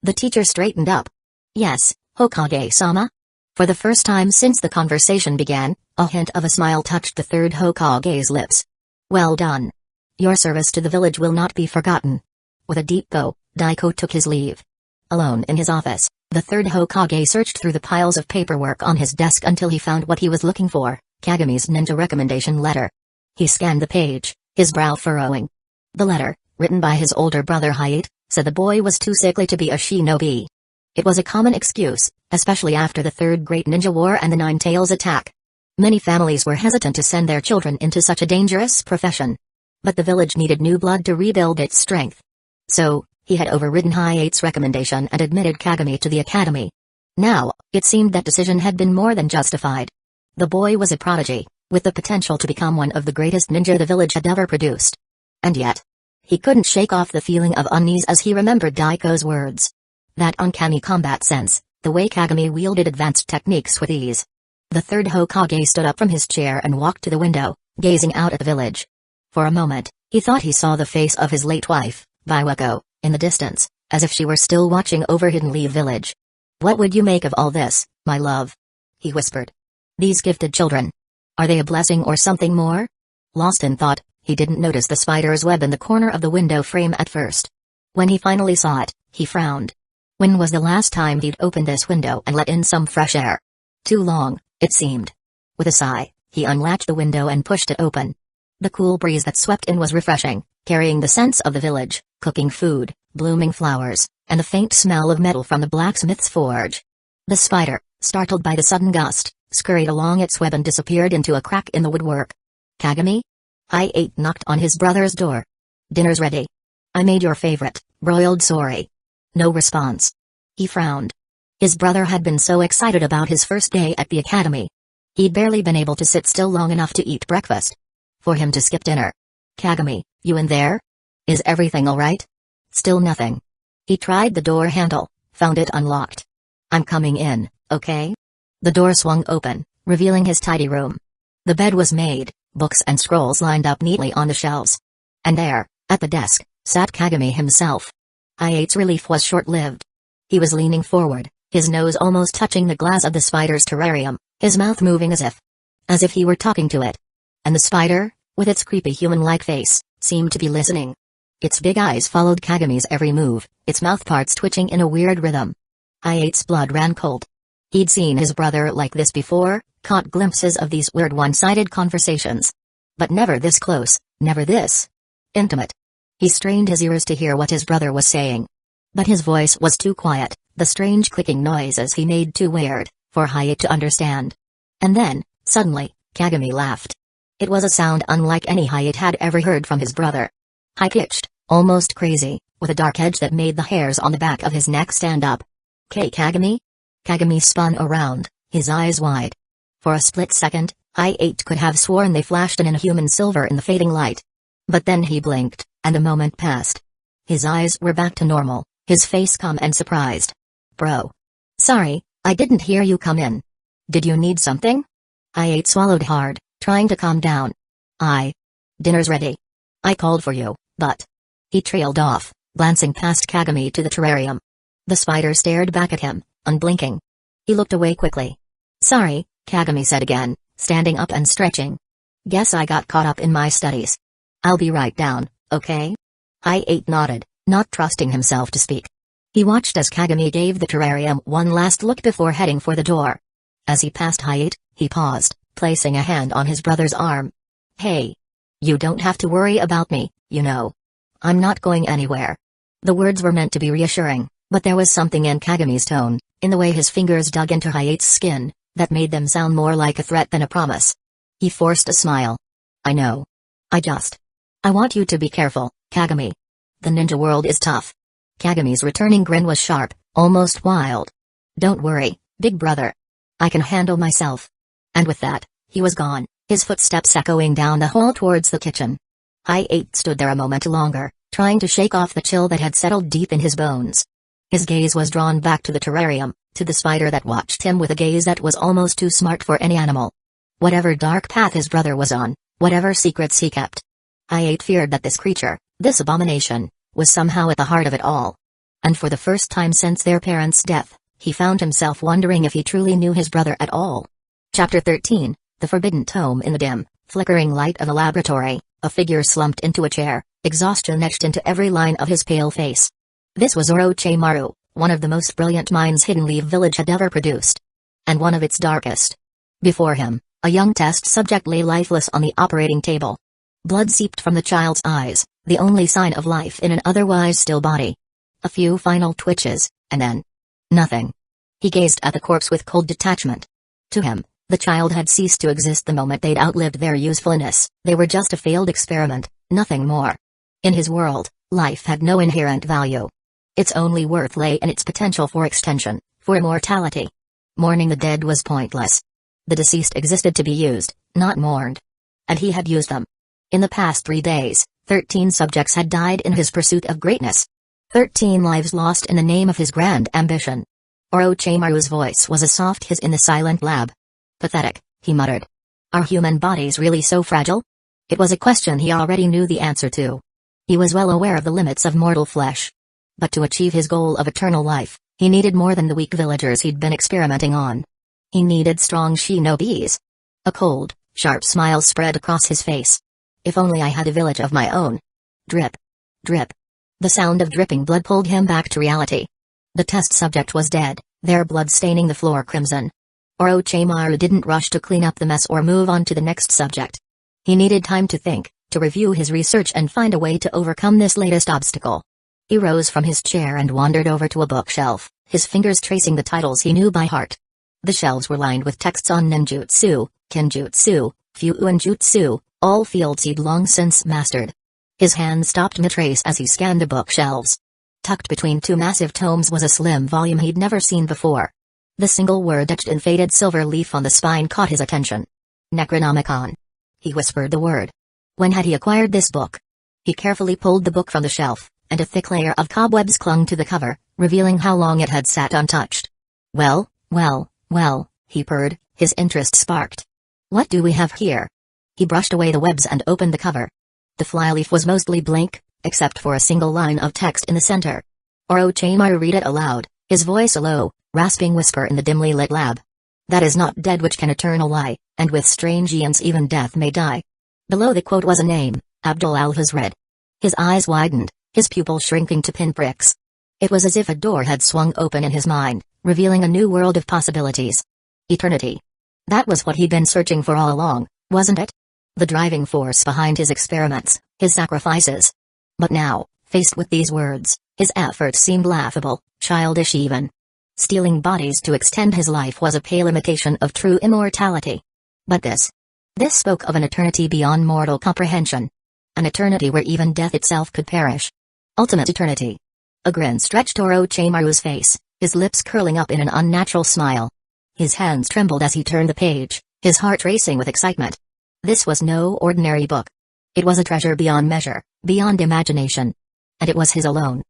The teacher straightened up. Yes, Hokage-sama. For the first time since the conversation began, a hint of a smile touched the third Hokage's lips. Well done. Your service to the village will not be forgotten. With a deep bow, Daiko took his leave. Alone in his office, the third Hokage searched through the piles of paperwork on his desk until he found what he was looking for, Kagami's ninja recommendation letter. He scanned the page, his brow furrowing. The letter, written by his older brother Hayate, said the boy was too sickly to be a shinobi. It was a common excuse, especially after the Third Great Ninja War and the Nine Tails attack. Many families were hesitant to send their children into such a dangerous profession. But the village needed new blood to rebuild its strength. So, he had overridden Hayate's recommendation and admitted Kagami to the academy. Now, it seemed that decision had been more than justified. The boy was a prodigy, with the potential to become one of the greatest ninja the village had ever produced. And yet, he couldn't shake off the feeling of unease as he remembered Daiko's words. That uncanny combat sense, the way Kagami wielded advanced techniques with ease. The third Hokage stood up from his chair and walked to the window, gazing out at the village. For a moment, he thought he saw the face of his late wife, Biwako, in the distance, as if she were still watching over Hidden Leaf Village. What would you make of all this, my love? He whispered. These gifted children. Are they a blessing or something more? Lost in thought, he didn't notice the spider's web in the corner of the window frame at first. When he finally saw it, he frowned. When was the last time he'd opened this window and let in some fresh air? Too long, it seemed. With a sigh, he unlatched the window and pushed it open. The cool breeze that swept in was refreshing, carrying the scents of the village, cooking food, blooming flowers, and the faint smell of metal from the blacksmith's forge. The spider, startled by the sudden gust, scurried along its web and disappeared into a crack in the woodwork. Kagami? Hayate knocked on his brother's door. Dinner's ready. I made your favorite, broiled sori. No response. He frowned. His brother had been so excited about his first day at the academy. He'd barely been able to sit still long enough to eat breakfast. For him to skip dinner. Kagami, you in there? Is everything alright? Still nothing. He tried the door handle, found it unlocked. I'm coming in, okay? The door swung open, revealing his tidy room. The bed was made, books and scrolls lined up neatly on the shelves. And there, at the desk, sat Kagami himself. Hayate's relief was short-lived. He was leaning forward, his nose almost touching the glass of the spider's terrarium, his mouth moving as if he were talking to it. And the spider, with its creepy human-like face, seemed to be listening. Its big eyes followed Kagami's every move, its mouth parts twitching in a weird rhythm. Hayate's blood ran cold. He'd seen his brother like this before, caught glimpses of these weird one-sided conversations. But never this close, never this intimate. He strained his ears to hear what his brother was saying. But his voice was too quiet, the strange clicking noises he made too weird, for Hayate to understand. And then, suddenly, Kagami laughed. It was a sound unlike any Hayate had ever heard from his brother. High-pitched, almost crazy, with a dark edge that made the hairs on the back of his neck stand up. Kagami? Kagami spun around, his eyes wide. For a split second, Hayate could have sworn they flashed an inhuman silver in the fading light. But then he blinked, and a moment passed. His eyes were back to normal, his face calm and surprised. Bro. Sorry, I didn't hear you come in. Did you need something? Hayate swallowed hard, trying to calm down. Dinner's ready. I called for you, but... He trailed off, glancing past Kagami to the terrarium. The spider stared back at him, unblinking. He looked away quickly. Sorry, Kagami said again, standing up and stretching. Guess I got caught up in my studies. I'll be right down, okay? Hi-8 nodded, not trusting himself to speak. He watched as Kagami gave the terrarium one last look before heading for the door. As he passed Hi-8, he paused, placing a hand on his brother's arm. Hey. You don't have to worry about me, you know. I'm not going anywhere. The words were meant to be reassuring, but there was something in Kagami's tone, in the way his fingers dug into Hi-8's skin, that made them sound more like a threat than a promise. He forced a smile. I know. I want you to be careful, Kagami. The ninja world is tough. Kagami's returning grin was sharp, almost wild. Don't worry, big brother. I can handle myself. And with that, he was gone, his footsteps echoing down the hall towards the kitchen. Hi-8 stood there a moment longer, trying to shake off the chill that had settled deep in his bones. His gaze was drawn back to the terrarium, to the spider that watched him with a gaze that was almost too smart for any animal. Whatever dark path his brother was on, whatever secrets he kept, Hi-8 feared that this creature, this abomination, was somehow at the heart of it all. And for the first time since their parents' death, he found himself wondering if he truly knew his brother at all. Chapter 13, The Forbidden Tome. In the dim, flickering light of the laboratory, a figure slumped into a chair, exhaustion etched into every line of his pale face. This was Orochimaru, one of the most brilliant minds Hidden Leaf Village had ever produced. And one of its darkest. Before him, a young test subject lay lifeless on the operating table. Blood seeped from the child's eyes, the only sign of life in an otherwise still body. A few final twitches, and then nothing. He gazed at the corpse with cold detachment. To him, the child had ceased to exist the moment they'd outlived their usefulness. They were just a failed experiment, nothing more. In his world, life had no inherent value. Its only worth lay in its potential for extension, for immortality. Mourning the dead was pointless. The deceased existed to be used, not mourned. And he had used them. In the past 3 days, 13 subjects had died in his pursuit of greatness. 13 lives lost in the name of his grand ambition. Orochimaru's voice was a soft hiss in the silent lab. Pathetic, he muttered. Are human bodies really so fragile? It was a question he already knew the answer to. He was well aware of the limits of mortal flesh. But to achieve his goal of eternal life, he needed more than the weak villagers he'd been experimenting on. He needed strong shinobis. A cold, sharp smile spread across his face. If only I had a village of my own. Drip. Drip. The sound of dripping blood pulled him back to reality. The test subject was dead, their blood staining the floor crimson. Orochimaru didn't rush to clean up the mess or move on to the next subject. He needed time to think, to review his research and find a way to overcome this latest obstacle. He rose from his chair and wandered over to a bookshelf, his fingers tracing the titles he knew by heart. The shelves were lined with texts on ninjutsu, kinjutsu, fuinjutsu, all fields he'd long since mastered. His hand stopped mid-trace as he scanned the bookshelves. Tucked between 2 massive tomes was a slim volume he'd never seen before. The single word etched in faded silver leaf on the spine caught his attention. Necronomicon. He whispered the word. When had he acquired this book? He carefully pulled the book from the shelf, and a thick layer of cobwebs clung to the cover, revealing how long it had sat untouched. Well, he purred, his interest sparked. What do we have here? He brushed away the webs and opened the cover. The flyleaf was mostly blank, except for a single line of text in the center. Orochimaru read it aloud, his voice a low, rasping whisper in the dimly lit lab. That is not dead which can eternal lie, and with strange eons even death may die. Below the quote was a name, Abdul Alhazred. His eyes widened, his pupils shrinking to pinpricks. It was as if a door had swung open in his mind, revealing a new world of possibilities. Eternity. That was what he'd been searching for all along, wasn't it? The driving force behind his experiments, his sacrifices. But now, faced with these words, his efforts seemed laughable, childish even. Stealing bodies to extend his life was a pale imitation of true immortality. But this spoke of an eternity beyond mortal comprehension. An eternity where even death itself could perish. Ultimate eternity. A grin stretched Orochimaru's face, his lips curling up in an unnatural smile. His hands trembled as he turned the page, his heart racing with excitement. This was no ordinary book. It was a treasure beyond measure, beyond imagination. And it was his alone.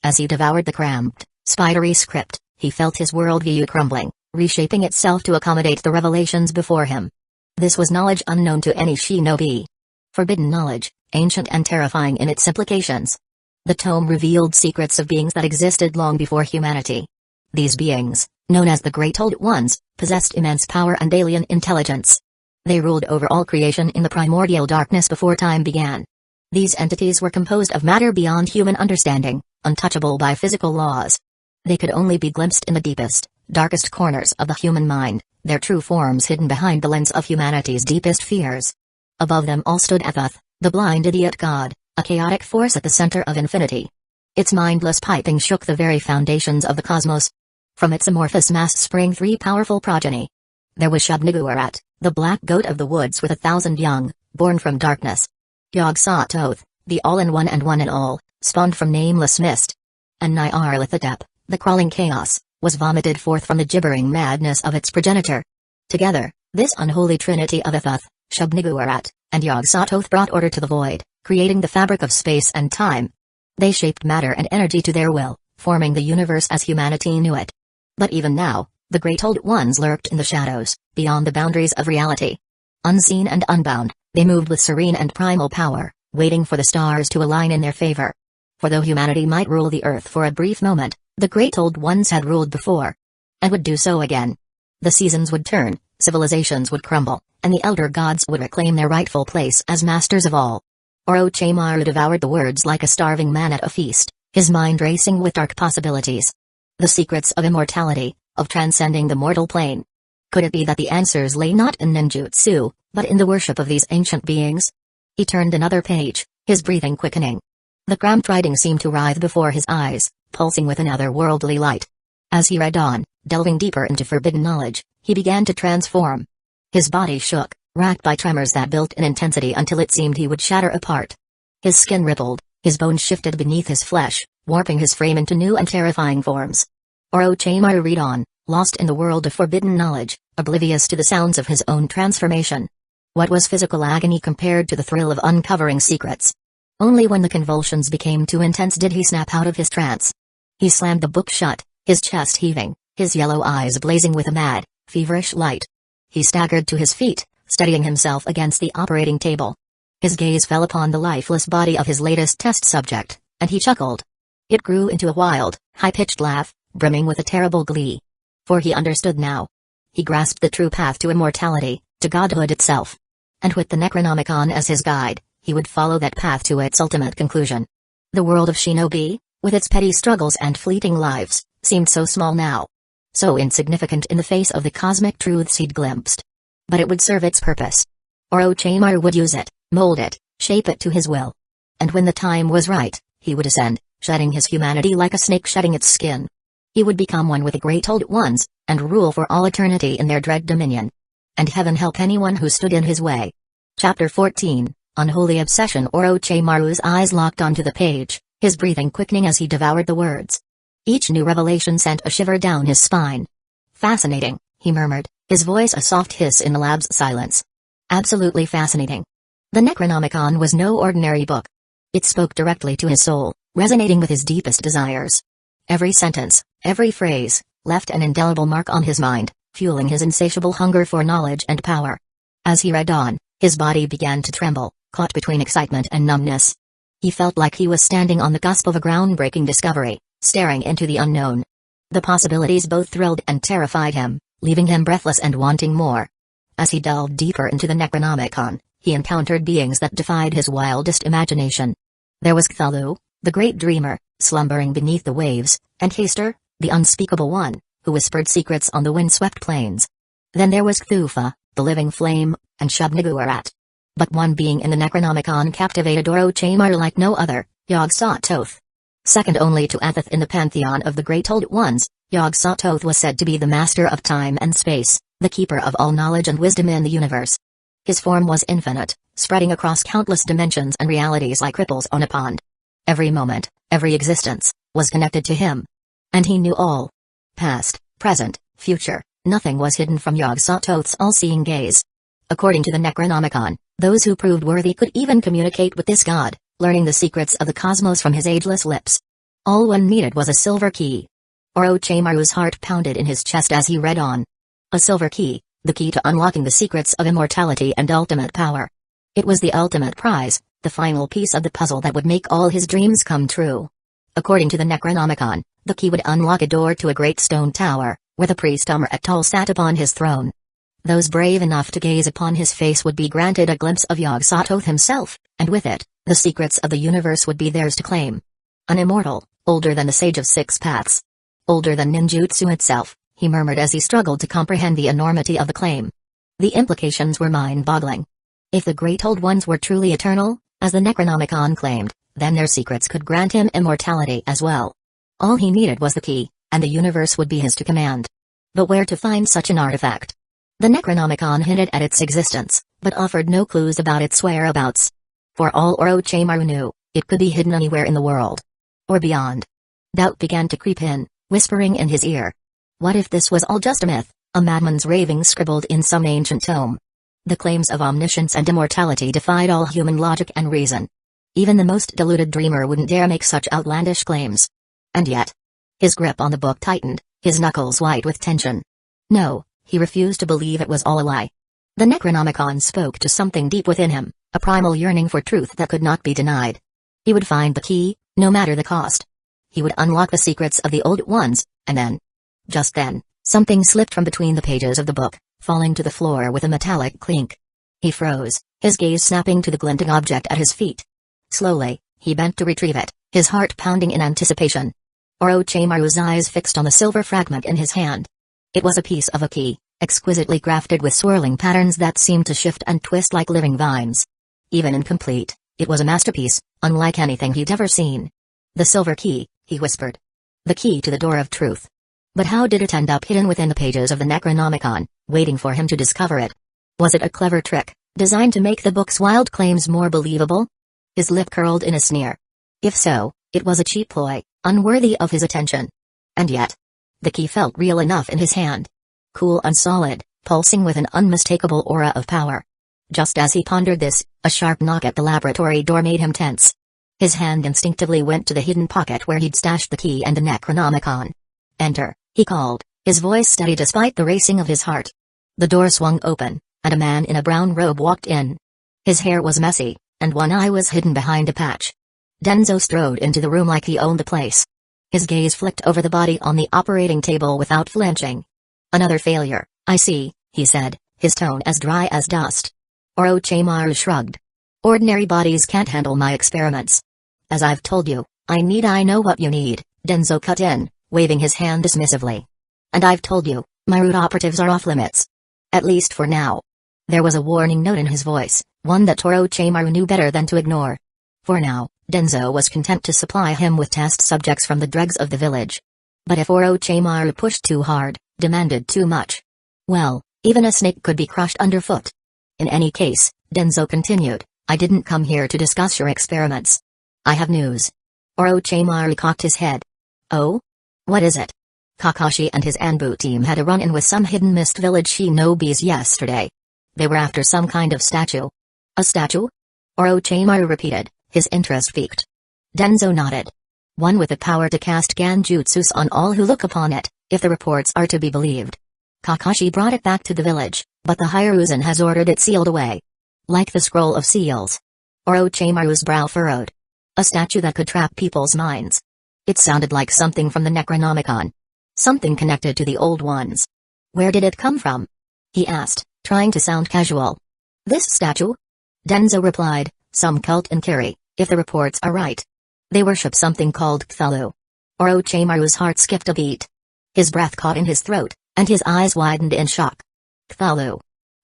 As he devoured the cramped, spidery script, he felt his worldview crumbling, reshaping itself to accommodate the revelations before him. This was knowledge unknown to any shinobi. Forbidden knowledge, ancient and terrifying in its implications. The tome revealed secrets of beings that existed long before humanity. These beings, known as the Great Old Ones, possessed immense power and alien intelligence. They ruled over all creation in the primordial darkness before time began. These entities were composed of matter beyond human understanding, untouchable by physical laws. They could only be glimpsed in the deepest, darkest corners of the human mind, their true forms hidden behind the lens of humanity's deepest fears. Above them all stood Ephoth, the blind idiot god, a chaotic force at the center of infinity. Its mindless piping shook the very foundations of the cosmos. From its amorphous mass sprang three powerful progeny. There was Shub-Niggurath, the black goat of the woods with 1,000 young, born from darkness. Yog-Sothoth, the all-in-one and one-in-all, spawned from nameless mist. And Nyarlathotep, the crawling chaos, was vomited forth from the gibbering madness of its progenitor. Together, this unholy trinity of Ephoth, Shub-Niggurath, and Yog-Sothoth brought order to the void, creating the fabric of space and time. They shaped matter and energy to their will, forming the universe as humanity knew it. But even now, the Great Old Ones lurked in the shadows, beyond the boundaries of reality. Unseen and unbound, they moved with serene and primal power, waiting for the stars to align in their favor. For though humanity might rule the earth for a brief moment, the Great Old Ones had ruled before. And would do so again. The seasons would turn, civilizations would crumble, and the elder gods would reclaim their rightful place as masters of all. Orochimaru devoured the words like a starving man at a feast, his mind racing with dark possibilities. The secrets of immortality, of transcending the mortal plane. Could it be that the answers lay not in ninjutsu, but in the worship of these ancient beings? He turned another page, his breathing quickening. The cramped writing seemed to writhe before his eyes, pulsing with an otherworldly light. As he read on, delving deeper into forbidden knowledge, he began to transform. His body shook, racked by tremors that built in intensity until it seemed he would shatter apart. His skin rippled, his bones shifted beneath his flesh, warping his frame into new and terrifying forms. Orochimaru read on, lost in the world of forbidden knowledge, oblivious to the sounds of his own transformation. What was physical agony compared to the thrill of uncovering secrets? Only when the convulsions became too intense did he snap out of his trance. He slammed the book shut, his chest heaving, his yellow eyes blazing with a mad, feverish light. He staggered to his feet, steadying himself against the operating table. His gaze fell upon the lifeless body of his latest test subject, and he chuckled. It grew into a wild, high-pitched laugh, brimming with a terrible glee. For he understood now. He grasped the true path to immortality, to godhood itself. And with the Necronomicon as his guide, he would follow that path to its ultimate conclusion. The world of shinobi, with its petty struggles and fleeting lives, seemed so small now. So insignificant in the face of the cosmic truths he'd glimpsed. But it would serve its purpose. Orochimaru would use it, mold it, shape it to his will. And when the time was right, he would ascend, shedding his humanity like a snake shedding its skin. He would become one with the Great Old Ones, and rule for all eternity in their dread dominion. And heaven help anyone who stood in his way. Chapter 14, Unholy Obsession. Orochimaru's eyes locked onto the page, his breathing quickening as he devoured the words. Each new revelation sent a shiver down his spine. Fascinating, he murmured, his voice a soft hiss in the lab's silence. Absolutely fascinating. The Necronomicon was no ordinary book. It spoke directly to his soul, resonating with his deepest desires. Every sentence, every phrase, left an indelible mark on his mind, fueling his insatiable hunger for knowledge and power. As he read on, his body began to tremble, caught between excitement and numbness. He felt like he was standing on the cusp of a groundbreaking discovery, staring into the unknown. The possibilities both thrilled and terrified him, leaving him breathless and wanting more. As he delved deeper into the Necronomicon, he encountered beings that defied his wildest imagination. There was Cthulhu, the great dreamer, slumbering beneath the waves, and Haster, the unspeakable one, who whispered secrets on the windswept plains. Then there was Cthulhu, the living flame, and Shub-Niggurath. But one being in the Necronomicon captivated Orochimaru like no other, Yog-Sothoth. Second only to Ephoth in the pantheon of the Great Old Ones, Yog-Sothoth was said to be the master of time and space, the keeper of all knowledge and wisdom in the universe. His form was infinite, spreading across countless dimensions and realities like ripples on a pond. Every moment, every existence, was connected to him. And he knew all. Past, present, future, nothing was hidden from Yog-Sothoth's all-seeing gaze. According to the Necronomicon, those who proved worthy could even communicate with this god, learning the secrets of the cosmos from his ageless lips. All one needed was a silver key. Orochimaru's heart pounded in his chest as he read on. A silver key, the key to unlocking the secrets of immortality and ultimate power. It was the ultimate prize, the final piece of the puzzle that would make all his dreams come true. According to the Necronomicon, the key would unlock a door to a great stone tower, where the priest Umar-et-Tol sat upon his throne. Those brave enough to gaze upon his face would be granted a glimpse of Yog-Sothoth himself, and with it, the secrets of the universe would be theirs to claim. An immortal, older than the Sage of Six Paths. Older than ninjutsu itself, he murmured as he struggled to comprehend the enormity of the claim. The implications were mind-boggling. If the Great Old Ones were truly eternal, as the Necronomicon claimed, then their secrets could grant him immortality as well. All he needed was the key, and the universe would be his to command. But where to find such an artifact? The Necronomicon hinted at its existence, but offered no clues about its whereabouts. For all Orochimaru knew, it could be hidden anywhere in the world. Or beyond. Doubt began to creep in, whispering in his ear. What if this was all just a myth, a madman's raving scribbled in some ancient tome? The claims of omniscience and immortality defied all human logic and reason. Even the most deluded dreamer wouldn't dare make such outlandish claims. And yet, his grip on the book tightened, his knuckles white with tension. No, he refused to believe it was all a lie. The Necronomicon spoke to something deep within him, a primal yearning for truth that could not be denied. He would find the key, no matter the cost. He would unlock the secrets of the Old Ones, and then... Just then, something slipped from between the pages of the book, falling to the floor with a metallic clink. He froze, his gaze snapping to the glinting object at his feet. Slowly, he bent to retrieve it, his heart pounding in anticipation. Orochimaru's eyes fixed on the silver fragment in his hand. It was a piece of a key, exquisitely crafted with swirling patterns that seemed to shift and twist like living vines. Even incomplete, it was a masterpiece, unlike anything he'd ever seen. The silver key, he whispered. The key to the door of truth. But how did it end up hidden within the pages of the Necronomicon, waiting for him to discover it? Was it a clever trick, designed to make the book's wild claims more believable? His lip curled in a sneer. If so, it was a cheap ploy, unworthy of his attention. And yet, the key felt real enough in his hand. Cool and solid, pulsing with an unmistakable aura of power. Just as he pondered this, a sharp knock at the laboratory door made him tense. His hand instinctively went to the hidden pocket where he'd stashed the key and the Necronomicon. Enter, he called, his voice steady despite the racing of his heart. The door swung open, and a man in a brown robe walked in. His hair was messy, and one eye was hidden behind a patch. Denzo strode into the room like he owned the place. His gaze flicked over the body on the operating table without flinching. Another failure, I see, he said, his tone as dry as dust. Orochimaru shrugged. Ordinary bodies can't handle my experiments. As I've told you, I know what you need, Denzo cut in, waving his hand dismissively. And I've told you, my root operatives are off limits. At least for now. There was a warning note in his voice, one that Orochimaru knew better than to ignore. For now, Denzo was content to supply him with test subjects from the dregs of the village. But if Orochimaru pushed too hard, demanded too much, well, even a snake could be crushed underfoot. In any case, Denzo continued, I didn't come here to discuss your experiments. I have news. Orochimaru cocked his head. Oh? What is it? Kakashi and his Anbu team had a run-in with some hidden mist village shinobis yesterday. They were after some kind of statue. A statue? Orochimaru repeated, his interest piqued. Denzo nodded. One with the power to cast Ganjutsus on all who look upon it, if the reports are to be believed. Kakashi brought it back to the village, but the Hiruzen has ordered it sealed away. Like the scroll of seals. Orochimaru's brow furrowed. A statue that could trap people's minds. It sounded like something from the Necronomicon. Something connected to the Old Ones. Where did it come from? He asked, trying to sound casual. This statue? Denzo replied, some cult in Kiri, if the reports are right. They worship something called Cthulhu. Orochimaru's heart skipped a beat. His breath caught in his throat, and his eyes widened in shock. Cthulhu.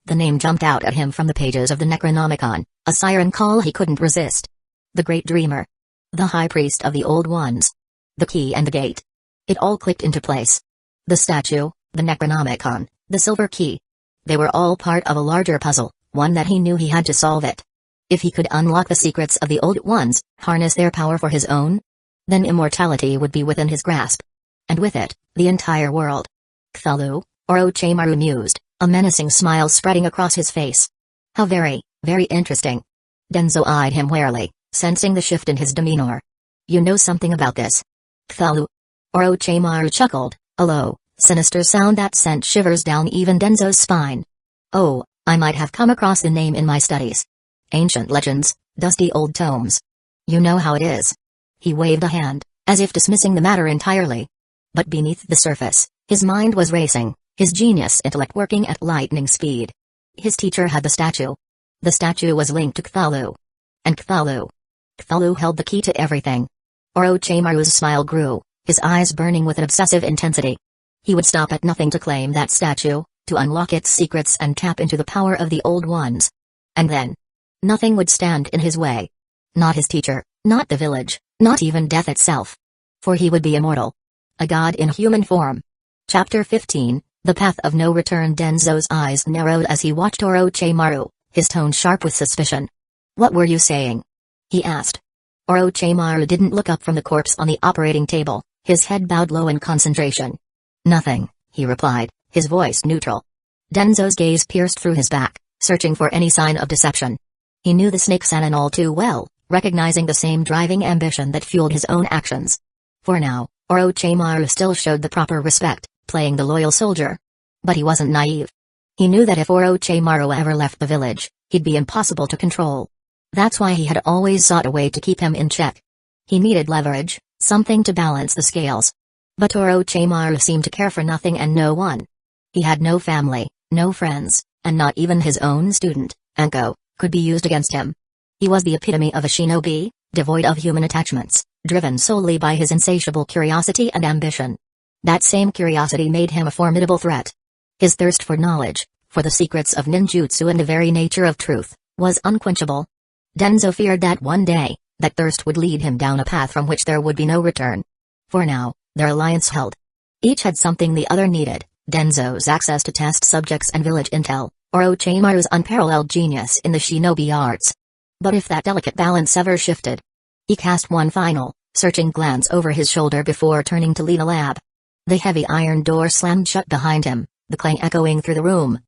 The name jumped out at him from the pages of the Necronomicon, a siren call he couldn't resist. The Great Dreamer. The High Priest of the Old Ones. The key and the gate. It all clicked into place. The statue, the Necronomicon, the silver key. They were all part of a larger puzzle, one that he knew he had to solve it. If he could unlock the secrets of the Old Ones, harness their power for his own, then immortality would be within his grasp. And with it, the entire world. Cthulhu, Orochimaru mused, a menacing smile spreading across his face. How very, very interesting. Denzo eyed him warily, sensing the shift in his demeanor. You know something about this? Cthulhu. Orochimaru chuckled, a low, sinister sound that sent shivers down even Denzo's spine. Oh, I might have come across the name in my studies. Ancient legends, dusty old tomes. You know how it is. He waved a hand, as if dismissing the matter entirely. But beneath the surface, His mind was racing, his genius intellect working at lightning speed. His teacher had the statue. The statue was linked to Cthulhu. And Cthulhu held the key to everything. Orochimaru's smile grew, his eyes burning with an obsessive intensity. He would stop at nothing to claim that statue, to unlock its secrets and tap into the power of the old ones. And then, nothing would stand in his way. Not his teacher, not the village, not even death itself. For he would be immortal. A god in human form. Chapter 15, The Path of No Return. Denzo's eyes narrowed as he watched Orochimaru, his tone sharp with suspicion. "What were you saying?" he asked. Orochimaru didn't look up from the corpse on the operating table, his head bowed low in concentration. "Nothing," he replied, his voice neutral. Denzo's gaze pierced through his back, searching for any sign of deception. He knew the snake Sanin all too well, recognizing the same driving ambition that fueled his own actions. For now, Orochimaru still showed the proper respect, playing the loyal soldier. But he wasn't naive. He knew that if Orochimaru ever left the village, he'd be impossible to control. That's why he had always sought a way to keep him in check. He needed leverage, something to balance the scales. But Orochimaru seemed to care for nothing and no one. He had no family, no friends, and not even his own student, Anko, could be used against him. He was the epitome of a shinobi, devoid of human attachments, driven solely by his insatiable curiosity and ambition. That same curiosity made him a formidable threat. His thirst for knowledge, for the secrets of ninjutsu and the very nature of truth, was unquenchable. Denzo feared that one day, that thirst would lead him down a path from which there would be no return. For now, their alliance held. Each had something the other needed, Denzo's access to test subjects and village intel, Orochimaru's unparalleled genius in the shinobi arts. But if that delicate balance ever shifted? He cast one final, searching glance over his shoulder before turning to leave the lab. The heavy iron door slammed shut behind him, the clang echoing through the room.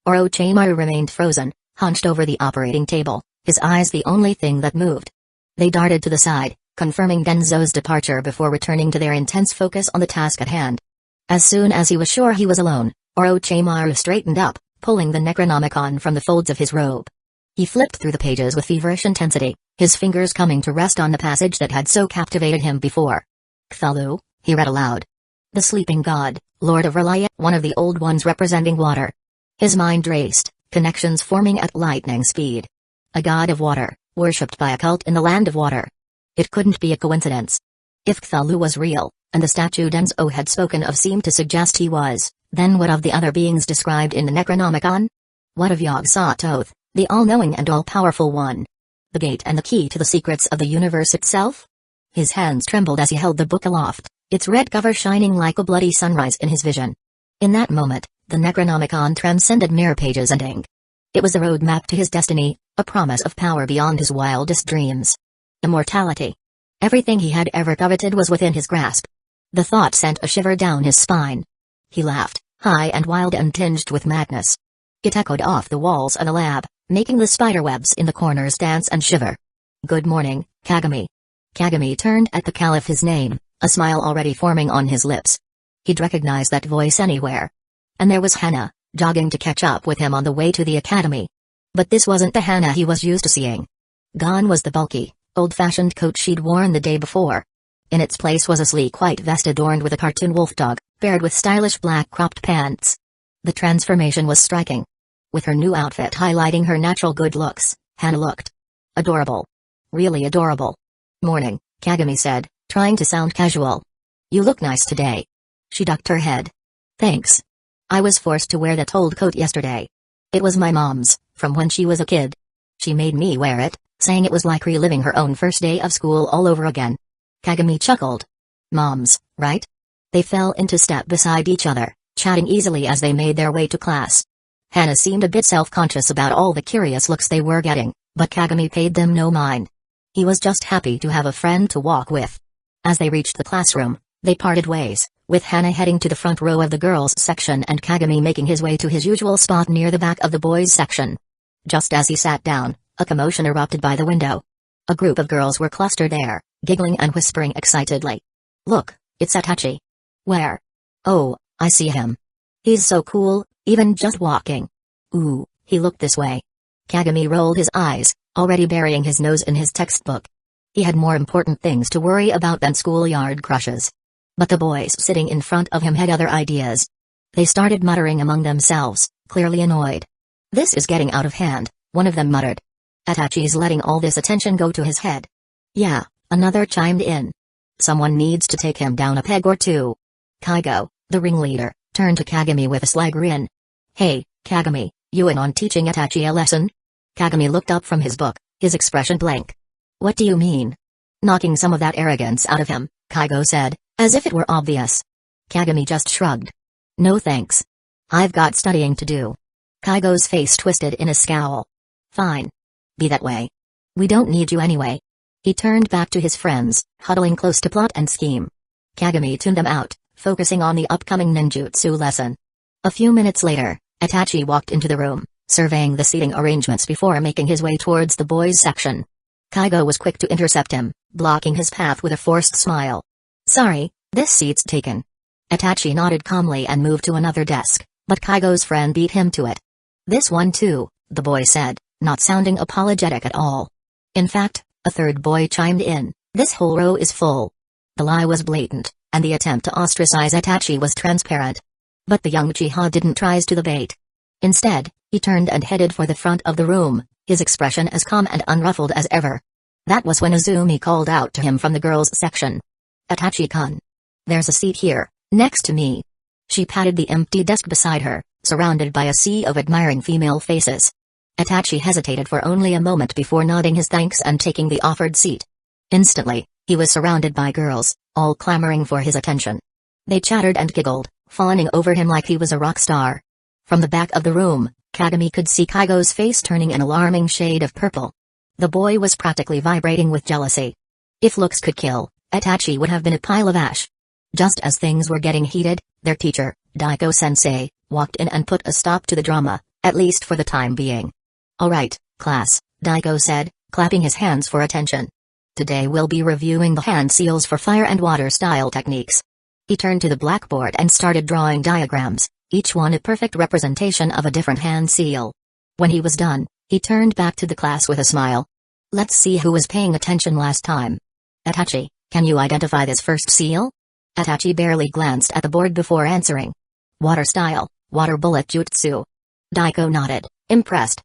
Orochimaru remained frozen, hunched over the operating table, his eyes the only thing that moved. They darted to the side, confirming Denzo's departure before returning to their intense focus on the task at hand. As soon as he was sure he was alone, Orochimaru straightened up, pulling the Necronomicon from the folds of his robe. He flipped through the pages with feverish intensity, his fingers coming to rest on the passage that had so captivated him before. "Cthulhu," he read aloud. "The sleeping god, lord of Relia, one of the old ones representing water." His mind raced, connections forming at lightning speed. A god of water, worshipped by a cult in the land of water. It couldn't be a coincidence. If Cthulhu was real, and the statue Denzo had spoken of seemed to suggest he was, then what of the other beings described in the Necronomicon? What of Yog-Sothoth, the all-knowing and all-powerful one? The gate and the key to the secrets of the universe itself? His hands trembled as he held the book aloft, its red cover shining like a bloody sunrise in his vision. In that moment, the Necronomicon transcended mere pages and ink. It was a roadmap to his destiny, a promise of power beyond his wildest dreams. Immortality. Everything he had ever coveted was within his grasp. The thought sent a shiver down his spine. He laughed, high and wild and tinged with madness. It echoed off the walls of the lab, making the spiderwebs in the corners dance and shiver. "Good morning, Kagami." Kagami turned at the caliph, his name, a smile already forming on his lips. He'd recognize that voice anywhere. And there was Hana, jogging to catch up with him on the way to the academy. But this wasn't the Hana he was used to seeing. Gone was the bulky, old-fashioned coat she'd worn the day before. In its place was a sleek white vest adorned with a cartoon wolf dog, paired with stylish black cropped pants. The transformation was striking. With her new outfit highlighting her natural good looks, Hana looked adorable. Really adorable. "Morning," Kagami said, trying to sound casual. "You look nice today." She ducked her head. "Thanks. I was forced to wear that old coat yesterday. It was my mom's, from when she was a kid. She made me wear it, saying it was like reliving her own first day of school all over again." Kagami chuckled. Moms, right? They fell into step beside each other, chatting easily as they made their way to class. Hana seemed a bit self-conscious about all the curious looks they were getting, but Kagami paid them no mind. He was just happy to have a friend to walk with. As they reached the classroom, they parted ways, with Hana heading to the front row of the girls' section and Kagami making his way to his usual spot near the back of the boys' section. Just as he sat down, a commotion erupted by the window. A group of girls were clustered there, giggling and whispering excitedly. "Look, it's Itachi." "Where?" "Oh, I see him. He's so cool, even just walking." "Ooh, he looked this way." Kagami rolled his eyes, already burying his nose in his textbook. He had more important things to worry about than schoolyard crushes. But the boys sitting in front of him had other ideas. They started muttering among themselves, clearly annoyed. "This is getting out of hand," one of them muttered. "Itachi's letting all this attention go to his head." "Yeah," another chimed in. "Someone needs to take him down a peg or two." Kaigo, the ringleader, turned to Kagami with a sly grin. "Hey, Kagami, you in on teaching Itachi a lesson?" Kagami looked up from his book, his expression blank. "What do you mean?" "Knocking some of that arrogance out of him," Kaigo said, as if it were obvious. Kagami just shrugged. "No thanks. I've got studying to do." Kaigo's face twisted in a scowl. "Fine. Be that way. We don't need you anyway." He turned back to his friends, huddling close to plot and scheme. Kagami tuned them out, focusing on the upcoming ninjutsu lesson. A few minutes later, Itachi walked into the room, surveying the seating arrangements before making his way towards the boys' section. Kaigo was quick to intercept him, blocking his path with a forced smile. "Sorry, this seat's taken." Itachi nodded calmly and moved to another desk, but Kaigo's friend beat him to it. "This one too," the boy said, not sounding apologetic at all. In fact, a third boy chimed in, "This whole row is full." The lie was blatant, and the attempt to ostracize Itachi was transparent. But the young Uchiha didn't rise to the bait. Instead, he turned and headed for the front of the room, his expression as calm and unruffled as ever. That was when Izumi called out to him from the girls' section. "Itachi-kun. There's a seat here, next to me." She patted the empty desk beside her, surrounded by a sea of admiring female faces. Itachi hesitated for only a moment before nodding his thanks and taking the offered seat. Instantly, he was surrounded by girls, all clamoring for his attention. They chattered and giggled, fawning over him like he was a rock star. From the back of the room, Kagami could see Kaigo's face turning an alarming shade of purple. The boy was practically vibrating with jealousy. If looks could kill, Itachi would have been a pile of ash. Just as things were getting heated, their teacher, Daiko-sensei, walked in and put a stop to the drama, at least for the time being. "All right, class," Daiko said, clapping his hands for attention. "Today we'll be reviewing the hand seals for fire and water style techniques." He turned to the blackboard and started drawing diagrams, each one a perfect representation of a different hand seal. When he was done, he turned back to the class with a smile. "Let's see who was paying attention last time. Itachi, can you identify this first seal?" Itachi barely glanced at the board before answering. "Water style, water bullet jutsu." Daiko nodded, impressed.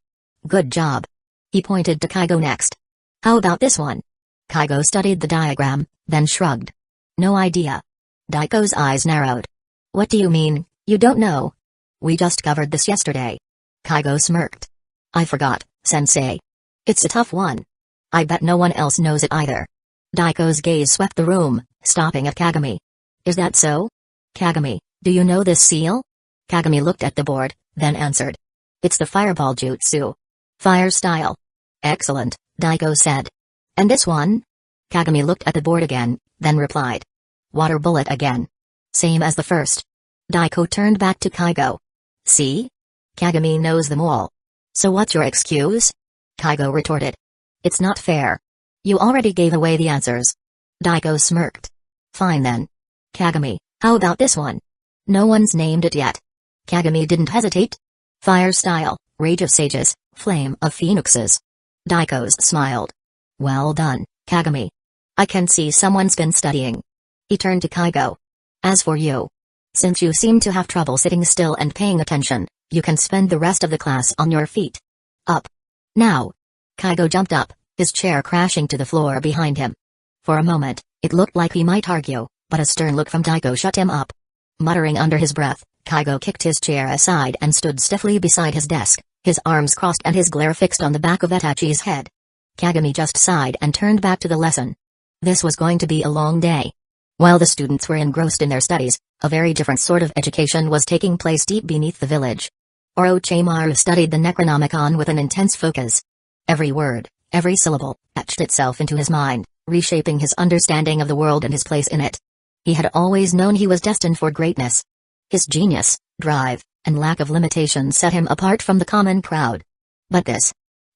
"Good job." He pointed to Kaigo next. "How about this one?" Kaigo studied the diagram, then shrugged. "No idea." Daiko's eyes narrowed. "What do you mean, you don't know?" "We just covered this yesterday." Kaigo smirked. "I forgot, sensei. It's a tough one. I bet no one else knows it either." Daiko's gaze swept the room, stopping at Kagami. "Is that so? Kagami, do you know this seal?" Kagami looked at the board, then answered. "It's the fireball jutsu. Fire style." "Excellent," Daiko said. "And this one?" Kagami looked at the board again, then replied. "Water bullet again. Same as the first." Daiko turned back to Kaigo. "See? Kagami knows them all. So what's your excuse?" Kaigo retorted. "It's not fair. You already gave away the answers." Daiko smirked. "Fine then. Kagami, how about this one?" "No one's named it yet." Kagami didn't hesitate. "Fire style, Rage of Sages, Flame of Phoenixes." Daiko's smiled. "Well done, Kagami. I can see someone's been studying." He turned to Kaigo. "As for you, since you seem to have trouble sitting still and paying attention, you can spend the rest of the class on your feet. Up. Now." Kaigo jumped up, his chair crashing to the floor behind him. For a moment, it looked like he might argue, but a stern look from Daiko shut him up. Muttering under his breath, Kaigo kicked his chair aside and stood stiffly beside his desk, his arms crossed and his glare fixed on the back of Itachi's head. Kagami just sighed and turned back to the lesson. This was going to be a long day. While the students were engrossed in their studies, a very different sort of education was taking place deep beneath the village. Orochimaru studied the Necronomicon with an intense focus. Every word, every syllable, etched itself into his mind, reshaping his understanding of the world and his place in it. He had always known he was destined for greatness. His genius, drive, and lack of limitations set him apart from the common crowd. But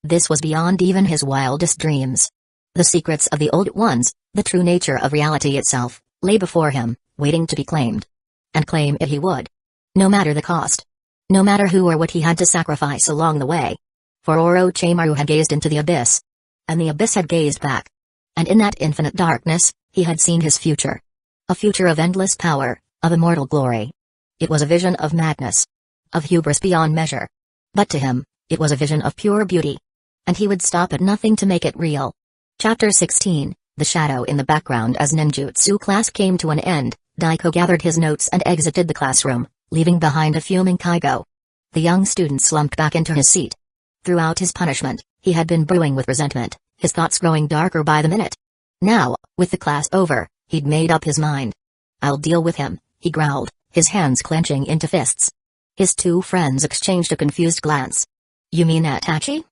this was beyond even his wildest dreams. The secrets of the old ones, the true nature of reality itself, lay before him, waiting to be claimed. And claim it he would. No matter the cost. No matter who or what he had to sacrifice along the way. For Orochimaru had gazed into the abyss. And the abyss had gazed back. And in that infinite darkness, he had seen his future. A future of endless power, of immortal glory. It was a vision of madness. Of hubris beyond measure. But to him, it was a vision of pure beauty. And he would stop at nothing to make it real. Chapter 16, The Shadow in the Background. As ninjutsu class came to an end, Daiko gathered his notes and exited the classroom, leaving behind a fuming Kaigo. The young student slumped back into his seat. Throughout his punishment, he had been brewing with resentment, his thoughts growing darker by the minute. Now, with the class over, he'd made up his mind. "I'll deal with him," he growled, his hands clenching into fists. His two friends exchanged a confused glance. "You mean Itachi?"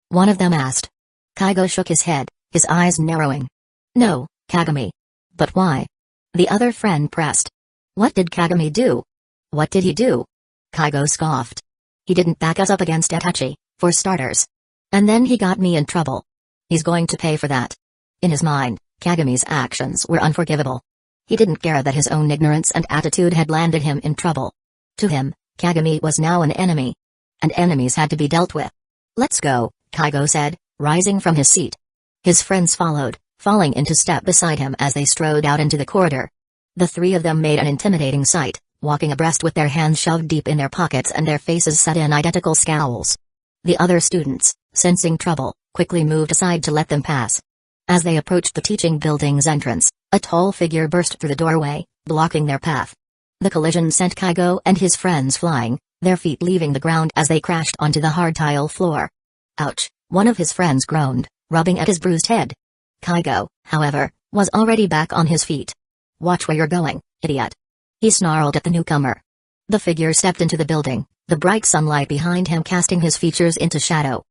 one of them asked. Kaigo shook his head, his eyes narrowing. "No, Kagami." "But why?" the other friend pressed. "What did Kagami do?" "What did he do?" Kaigo scoffed. "He didn't back us up against Itachi, for starters. And then he got me in trouble. He's going to pay for that." In his mind, Kagami's actions were unforgivable. He didn't care that his own ignorance and attitude had landed him in trouble. To him, Kagami was now an enemy. And enemies had to be dealt with. "Let's go," Kaigo said, rising from his seat. His friends followed, falling into step beside him as they strode out into the corridor. The three of them made an intimidating sight, walking abreast with their hands shoved deep in their pockets and their faces set in identical scowls. The other students, sensing trouble, quickly moved aside to let them pass. As they approached the teaching building's entrance, a tall figure burst through the doorway, blocking their path. The collision sent Kaigo and his friends flying, their feet leaving the ground as they crashed onto the hard tile floor. "Ouch," one of his friends groaned, rubbing at his bruised head. Kaigo, however, was already back on his feet. "Watch where you're going, idiot," he snarled at the newcomer. The figure stepped into the building, the bright sunlight behind him casting his features into shadow.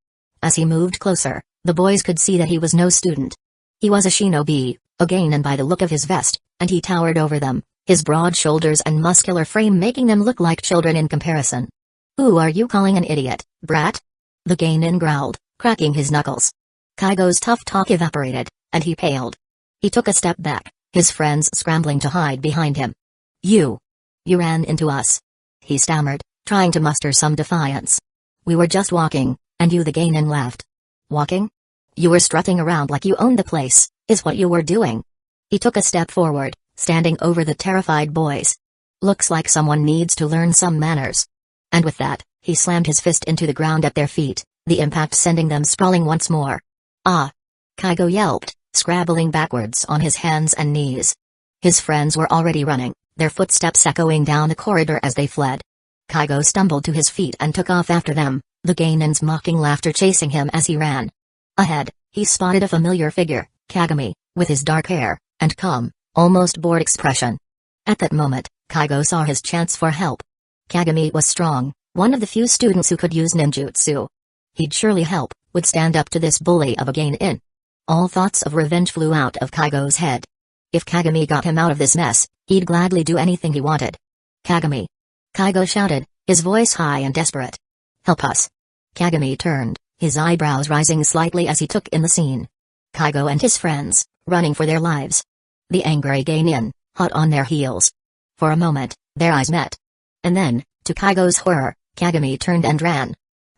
As he moved closer, the boys could see that he was no student. He was a shinobi, a genin by the look of his vest, and he towered over them, his broad shoulders and muscular frame making them look like children in comparison. "Who are you calling an idiot, brat?" the genin growled, cracking his knuckles. Kaigo's tough talk evaporated, and he paled. He took a step back, his friends scrambling to hide behind him. You ran into us," he stammered, trying to muster some defiance. "We were just walking, and you," the genin laughed. "Walking? You were strutting around like you owned the place, is what you were doing." He took a step forward, standing over the terrified boys. "Looks like someone needs to learn some manners." And with that, he slammed his fist into the ground at their feet, the impact sending them sprawling once more. "Ah!" Kaigo yelped, scrabbling backwards on his hands and knees. His friends were already running, their footsteps echoing down the corridor as they fled. Kaigo stumbled to his feet and took off after them, the genin's mocking laughter chasing him as he ran. Ahead, he spotted a familiar figure, Kagami, with his dark hair, and calm, almost bored expression. At that moment, Kaigo saw his chance for help. Kagami was strong, one of the few students who could use ninjutsu. He'd surely help, would stand up to this bully of a genin. All thoughts of revenge flew out of Kaigo's head. If Kagami got him out of this mess, he'd gladly do anything he wanted. "Kagami!" Kaigo shouted, his voice high and desperate. "Help us!" Kagami turned, his eyebrows rising slightly as he took in the scene. Kaigo and his friends, running for their lives. The angry genin, hot on their heels. For a moment, their eyes met. And then, to Kaigo's horror, Kagami turned and ran.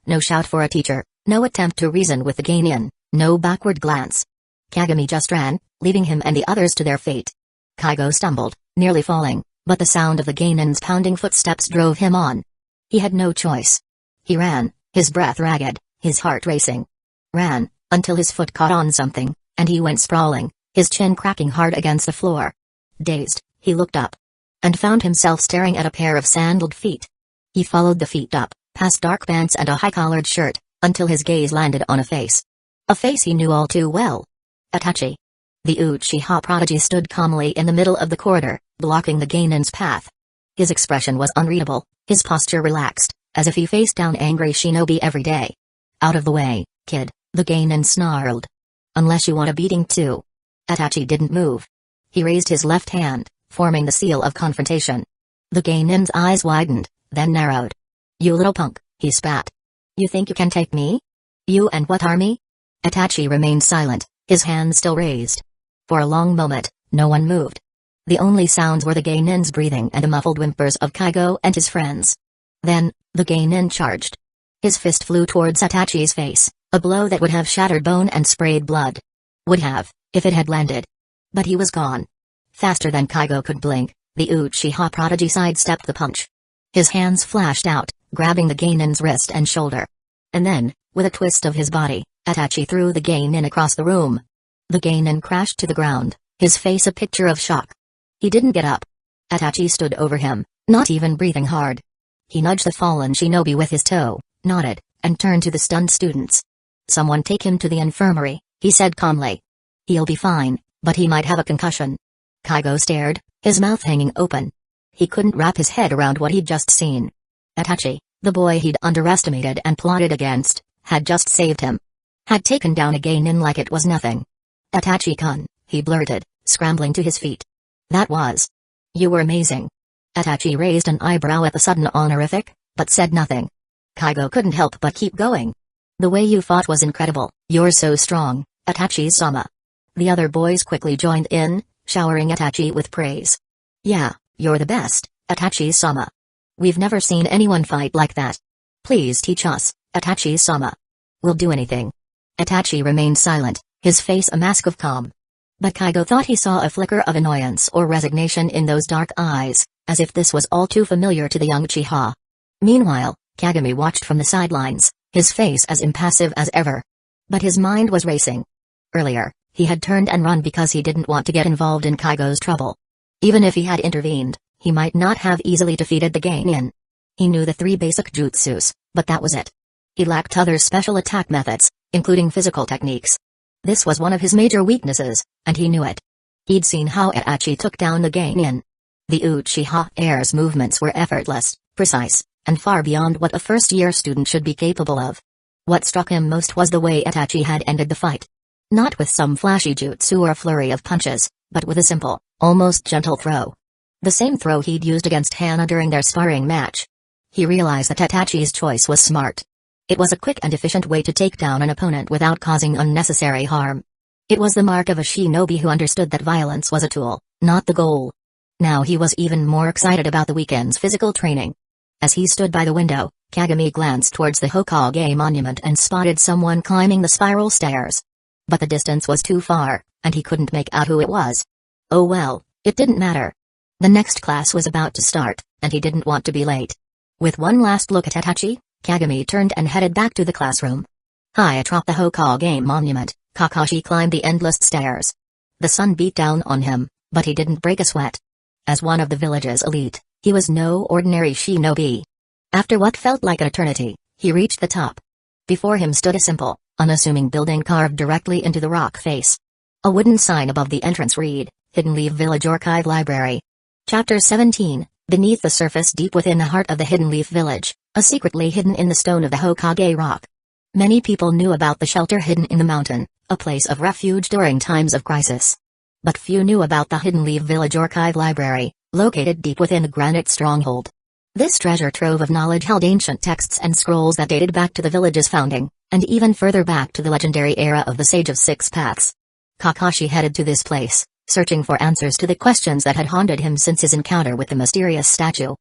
No shout for a teacher, no attempt to reason with the genin, no backward glance. Kagami just ran, leaving him and the others to their fate. Kaigo stumbled, nearly falling, but the sound of the genin's pounding footsteps drove him on. He had no choice. He ran, his breath ragged, his heart racing. Ran, until his foot caught on something, and he went sprawling, his chin cracking hard against the floor. Dazed, he looked up. And found himself staring at a pair of sandaled feet. He followed the feet up, past dark pants and a high-collared shirt, until his gaze landed on a face. A face he knew all too well. Itachi. The Uchiha prodigy stood calmly in the middle of the corridor, blocking the genin's path. His expression was unreadable, his posture relaxed, as if he faced down angry shinobi every day. "Out of the way, kid," the genin snarled. "Unless you want a beating too." Itachi didn't move. He raised his left hand, forming the seal of confrontation. The genin's eyes widened, then narrowed. "You little punk," he spat. "You think you can take me? You and what army?" Itachi remained silent, his hand still raised. For a long moment, no one moved. The only sounds were the genin's breathing and the muffled whimpers of Kaigo and his friends. Then, the genin charged. His fist flew towards Itachi's face, a blow that would have shattered bone and sprayed blood. Would have, if it had landed. But he was gone. Faster than Kaigo could blink, the Uchiha prodigy sidestepped the punch. His hands flashed out, grabbing the Geinin's wrist and shoulder. And then, with a twist of his body, Itachi threw the Geinin across the room. The Geinin crashed to the ground, his face a picture of shock. He didn't get up. Itachi stood over him, not even breathing hard. He nudged the fallen shinobi with his toe, nodded, and turned to the stunned students. "Someone take him to the infirmary," he said calmly. "He'll be fine, but he might have a concussion." Kaigo stared, his mouth hanging open. He couldn't wrap his head around what he'd just seen. Itachi, the boy he'd underestimated and plotted against, had just saved him. Had taken down a Geinin like it was nothing. "Itachi-kun," he blurted, scrambling to his feet. "That was. You were amazing." Itachi raised an eyebrow at the sudden honorific, but said nothing. Kaigo couldn't help but keep going. "The way you fought was incredible, you're so strong, Itachi-sama." The other boys quickly joined in, showering Itachi with praise. "Yeah, you're the best, Itachi-sama. We've never seen anyone fight like that. Please teach us, Itachi-sama. We'll do anything." Itachi remained silent, his face a mask of calm. But Kaigo thought he saw a flicker of annoyance or resignation in those dark eyes, as if this was all too familiar to the young Uchiha. Meanwhile, Kagami watched from the sidelines, his face as impassive as ever. But his mind was racing. Earlier, he had turned and run because he didn't want to get involved in Kaigo's trouble. Even if he had intervened, he might not have easily defeated the Geinin. He knew the 3 basic jutsus, but that was it. He lacked other special attack methods, including physical techniques. This was one of his major weaknesses, and he knew it. He'd seen how Itachi took down the Geinin. The Uchiha heir's movements were effortless, precise, and far beyond what a first-year student should be capable of. What struck him most was the way Itachi had ended the fight. Not with some flashy jutsu or a flurry of punches, but with a simple, almost gentle throw. The same throw he'd used against Hana during their sparring match. He realized that Itachi's choice was smart. It was a quick and efficient way to take down an opponent without causing unnecessary harm. It was the mark of a shinobi who understood that violence was a tool, not the goal. Now he was even more excited about the weekend's physical training. As he stood by the window, Kagami glanced towards the Hokage monument and spotted someone climbing the spiral stairs. But the distance was too far, and he couldn't make out who it was. Oh well, it didn't matter. The next class was about to start, and he didn't want to be late. With one last look at Itachi, Kagami turned and headed back to the classroom. High atop the Hokage monument, Kakashi climbed the endless stairs. The sun beat down on him, but he didn't break a sweat. As one of the village's elite, he was no ordinary shinobi. After what felt like an eternity, he reached the top. Before him stood a simple, unassuming building carved directly into the rock face. A wooden sign above the entrance read, Hidden Leaf Village Archive Library. Chapter 17, Beneath the Surface. Deep within the heart of the Hidden Leaf Village, a secretly hidden in the stone of the Hokage Rock. Many people knew about the shelter hidden in the mountain, a place of refuge during times of crisis. But few knew about the Hidden Leaf Village Archive Library, located deep within the granite stronghold. This treasure trove of knowledge held ancient texts and scrolls that dated back to the village's founding, and even further back to the legendary era of the Sage of Six Paths. Kakashi headed to this place, searching for answers to the questions that had haunted him since his encounter with the mysterious statue.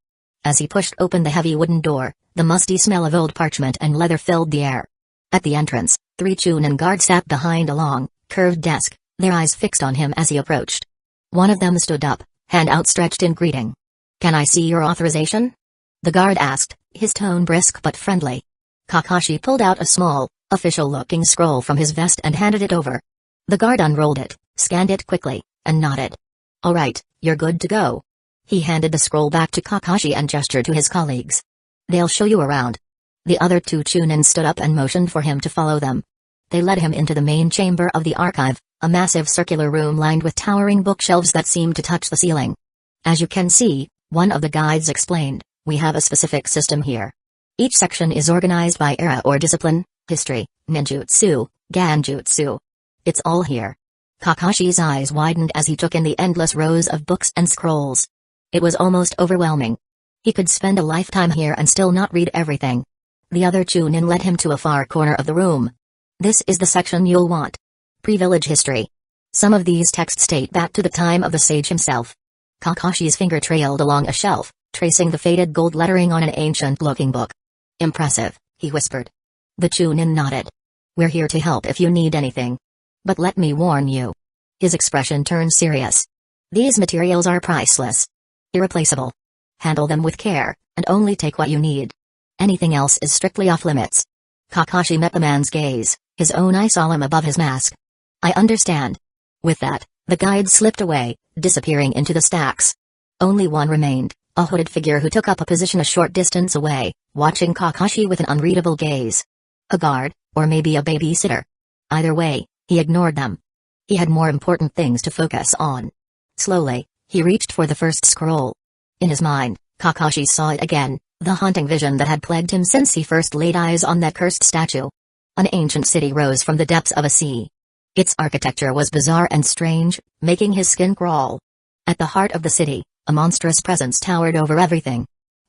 As he pushed open the heavy wooden door, the musty smell of old parchment and leather filled the air. At the entrance, 3 Chunin guards sat behind a long, curved desk, their eyes fixed on him as he approached. One of them stood up, hand outstretched in greeting. "Can I see your authorization?" the guard asked, his tone brisk but friendly. Kakashi pulled out a small, official-looking scroll from his vest and handed it over. The guard unrolled it, scanned it quickly, and nodded. "All right, you're good to go." He handed the scroll back to Kakashi and gestured to his colleagues. "They'll show you around." The other 2 Chunin stood up and motioned for him to follow them. They led him into the main chamber of the archive, a massive circular room lined with towering bookshelves that seemed to touch the ceiling. "As you can see," one of the guides explained, "we have a specific system here. Each section is organized by era or discipline, history, ninjutsu, ganjutsu. It's all here." Kakashi's eyes widened as he took in the endless rows of books and scrolls. It was almost overwhelming. He could spend a lifetime here and still not read everything. The other Chunin led him to a far corner of the room. "This is the section you'll want. Pre-village history. Some of these texts date back to the time of the sage himself." Kakashi's finger trailed along a shelf, tracing the faded gold lettering on an ancient-looking book. "Impressive," he whispered. The Chunin nodded. "We're here to help if you need anything. But let me warn you." His expression turned serious. These materials are priceless. Irreplaceable. Handle them with care, and only take what you need. Anything else is strictly off limits. Kakashi met the man's gaze, his own eye solemn above his mask. I understand. With that, the guide slipped away, disappearing into the stacks. Only one remained, a hooded figure who took up a position a short distance away, watching Kakashi with an unreadable gaze. A guard, or maybe a babysitter. Either way, he ignored them. He had more important things to focus on. Slowly, he reached for the first scroll. In his mind, Kakashi saw it again, the haunting vision that had plagued him since he first laid eyes on that cursed statue. An ancient city rose from the depths of a sea. Its architecture was bizarre and strange, making his skin crawl. At the heart of the city, a monstrous presence towered over everything.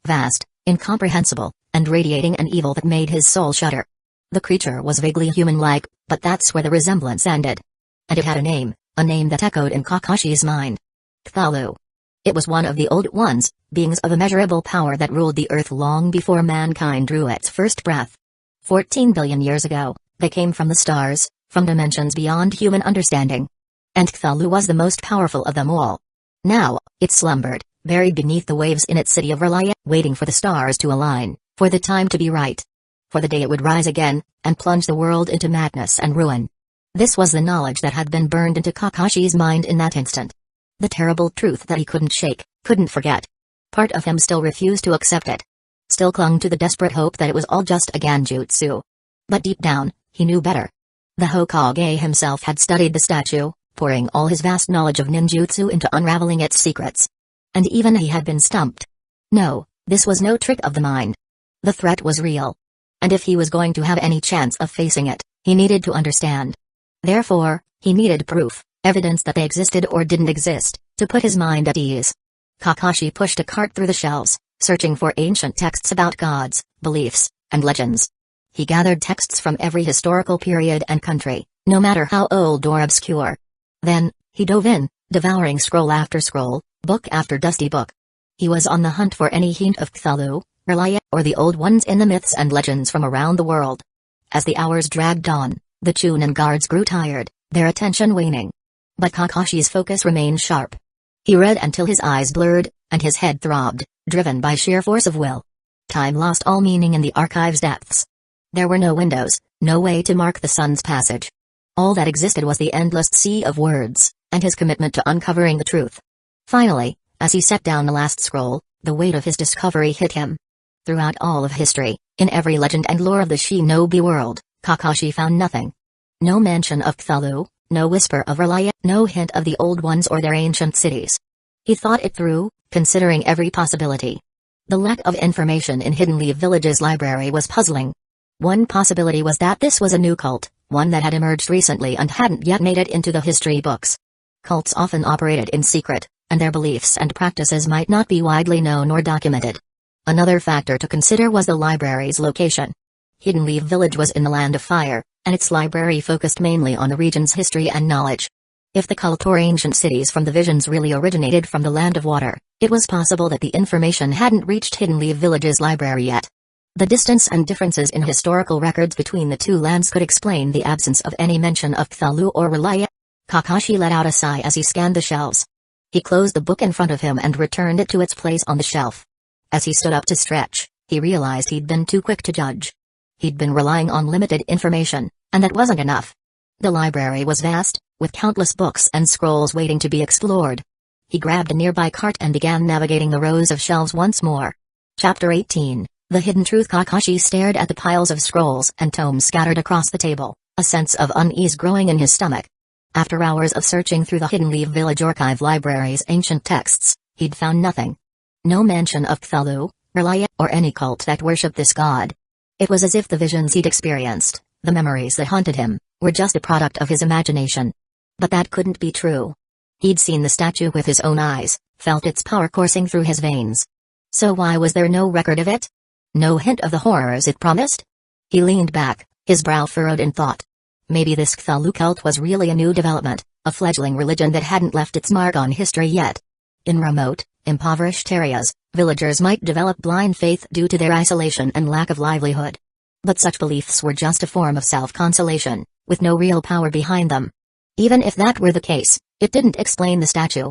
Vast, incomprehensible, and radiating an evil that made his soul shudder. The creature was vaguely human-like, but that's where the resemblance ended. And it had a name that echoed in Kakashi's mind. Cthulhu. It was one of the Old Ones, beings of immeasurable power that ruled the earth long before mankind drew its first breath. 14 billion years ago, they came from the stars, from dimensions beyond human understanding. And Cthulhu was the most powerful of them all. Now, it slumbered, buried beneath the waves in its city of Relia, waiting for the stars to align, for the time to be right. For the day it would rise again, and plunge the world into madness and ruin. This was the knowledge that had been burned into Kakashi's mind in that instant. The terrible truth that he couldn't shake, couldn't forget. Part of him still refused to accept it. Still clung to the desperate hope that it was all just a Ganjutsu. But deep down, he knew better. The Hokage himself had studied the statue, pouring all his vast knowledge of ninjutsu into unraveling its secrets. And even he had been stumped. No, this was no trick of the mind. The threat was real. And if he was going to have any chance of facing it, he needed to understand. Therefore, he needed proof, evidence that they existed or didn't exist, to put his mind at ease. Kakashi pushed a cart through the shelves, searching for ancient texts about gods, beliefs, and legends. He gathered texts from every historical period and country, no matter how old or obscure. Then, he dove in, devouring scroll after scroll, book after dusty book. He was on the hunt for any hint of Cthulhu, Relia, or the Old Ones in the myths and legends from around the world. As the hours dragged on, the Chunin guards grew tired, their attention waning. But Kakashi's focus remained sharp. He read until his eyes blurred, and his head throbbed, driven by sheer force of will. Time lost all meaning in the archive's depths. There were no windows, no way to mark the sun's passage. All that existed was the endless sea of words, and his commitment to uncovering the truth. Finally, as he set down the last scroll, the weight of his discovery hit him. Throughout all of history, in every legend and lore of the shinobi world, Kakashi found nothing. No mention of Cthulhu, no whisper of Relia, no hint of the Old Ones or their ancient cities. He thought it through, considering every possibility. The lack of information in Hidden Leaf Village's library was puzzling. One possibility was that this was a new cult, one that had emerged recently and hadn't yet made it into the history books. Cults often operated in secret, and their beliefs and practices might not be widely known or documented. Another factor to consider was the library's location. Hidden Leaf Village was in the Land of Fire, and its library focused mainly on the region's history and knowledge. If the cult or ancient cities from the visions really originated from the Land of Water, it was possible that the information hadn't reached Hidden Leaf Village's library yet. The distance and differences in historical records between the two lands could explain the absence of any mention of Cthulhu or Relia. Kakashi let out a sigh as he scanned the shelves. He closed the book in front of him and returned it to its place on the shelf. As he stood up to stretch, he realized he'd been too quick to judge. He'd been relying on limited information, and that wasn't enough. The library was vast, with countless books and scrolls waiting to be explored. He grabbed a nearby cart and began navigating the rows of shelves once more. Chapter 18, The Hidden Truth. Kakashi stared at the piles of scrolls and tomes scattered across the table, a sense of unease growing in his stomach. After hours of searching through the Hidden Leaf Village Archive library's ancient texts, he'd found nothing. No mention of Cthulhu, Relia, or any cult that worshipped this god. It was as if the visions he'd experienced, the memories that haunted him, were just a product of his imagination. But that couldn't be true. He'd seen the statue with his own eyes, felt its power coursing through his veins. So why was there no record of it? No hint of the horrors it promised? He leaned back, his brow furrowed in thought. Maybe this Cthulhu cult was really a new development, a fledgling religion that hadn't left its mark on history yet. In remote, impoverished areas, villagers might develop blind faith due to their isolation and lack of livelihood. But such beliefs were just a form of self-consolation, with no real power behind them. Even if that were the case, it didn't explain the statue.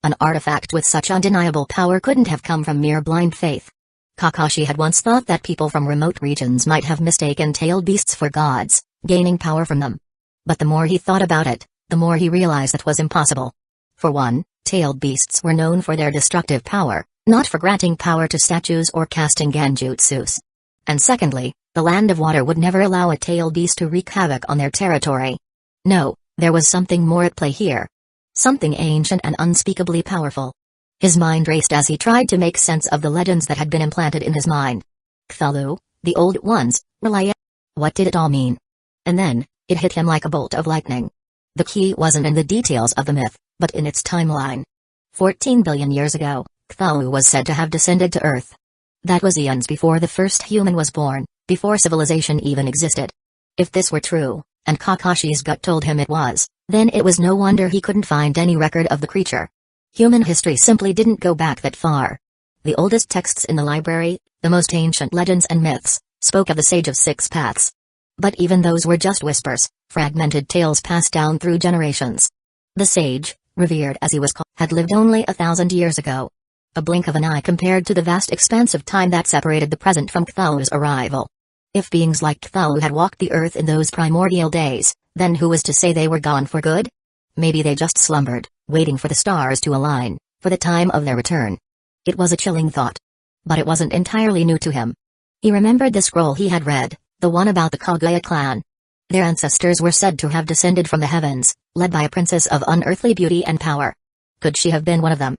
An artifact with such undeniable power couldn't have come from mere blind faith. Kakashi had once thought that people from remote regions might have mistaken tailed beasts for gods, gaining power from them. But the more he thought about it, the more he realized it was impossible. For one, tailed beasts were known for their destructive power, not for granting power to statues or casting genjutsus. And secondly, the land of water would never allow a tailed beast to wreak havoc on their territory. No, there was something more at play here. Something ancient and unspeakably powerful. His mind raced as he tried to make sense of the legends that had been implanted in his mind. Cthulhu, the Old Ones, Relia. What did it all mean? And then, it hit him like a bolt of lightning. The key wasn't in the details of the myth, but in its timeline. 14 billion years ago, Cthulhu was said to have descended to Earth. That was eons before the first human was born, before civilization even existed. If this were true, and Kakashi's gut told him it was, then it was no wonder he couldn't find any record of the creature. Human history simply didn't go back that far. The oldest texts in the library, the most ancient legends and myths, spoke of the Sage of Six Paths. But even those were just whispers, fragmented tales passed down through generations. The sage, revered as he was called, had lived only 1,000 years ago. A blink of an eye compared to the vast expanse of time that separated the present from Cthulhu's arrival. If beings like Cthulhu had walked the earth in those primordial days, then who was to say they were gone for good? Maybe they just slumbered, waiting for the stars to align, for the time of their return. It was a chilling thought. But it wasn't entirely new to him. He remembered the scroll he had read, the one about the Kaguya clan. Their ancestors were said to have descended from the heavens, led by a princess of unearthly beauty and power. Could she have been one of them?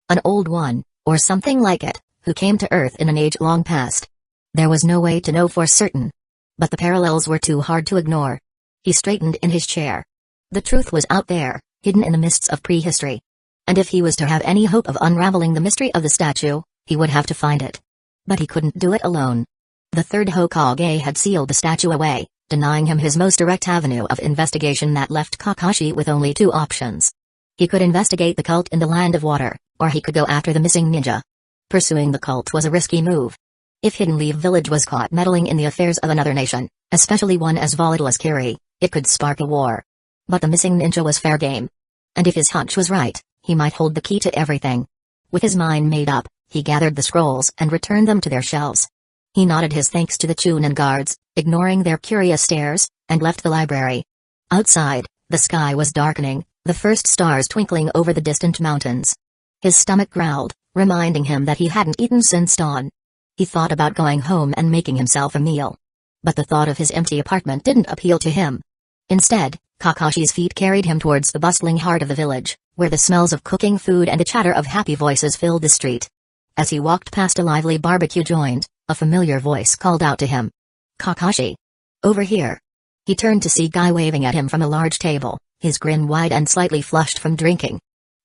An old one, or something like it, who came to Earth in an age long past. There was no way to know for certain. But the parallels were too hard to ignore. He straightened in his chair. The truth was out there, hidden in the mists of prehistory. And if he was to have any hope of unraveling the mystery of the statue, he would have to find it. But he couldn't do it alone. The third Hokage had sealed the statue away, denying him his most direct avenue of investigation that left Kakashi with only two options. He could investigate the cult in the Land of Water, or he could go after the missing ninja. Pursuing the cult was a risky move. If Hidden Leaf Village was caught meddling in the affairs of another nation, especially one as volatile as Kiri, it could spark a war. But the missing ninja was fair game. And if his hunch was right, he might hold the key to everything. With his mind made up, he gathered the scrolls and returned them to their shelves. He nodded his thanks to the Chunin guards, ignoring their curious stares, and left the library. Outside, the sky was darkening, the first stars twinkling over the distant mountains. His stomach growled, reminding him that he hadn't eaten since dawn. He thought about going home and making himself a meal. But the thought of his empty apartment didn't appeal to him. Instead, Kakashi's feet carried him towards the bustling heart of the village, where the smells of cooking food and the chatter of happy voices filled the street. As he walked past a lively barbecue joint, a familiar voice called out to him. Kakashi. Over here. He turned to see Guy waving at him from a large table, his grin wide and slightly flushed from drinking.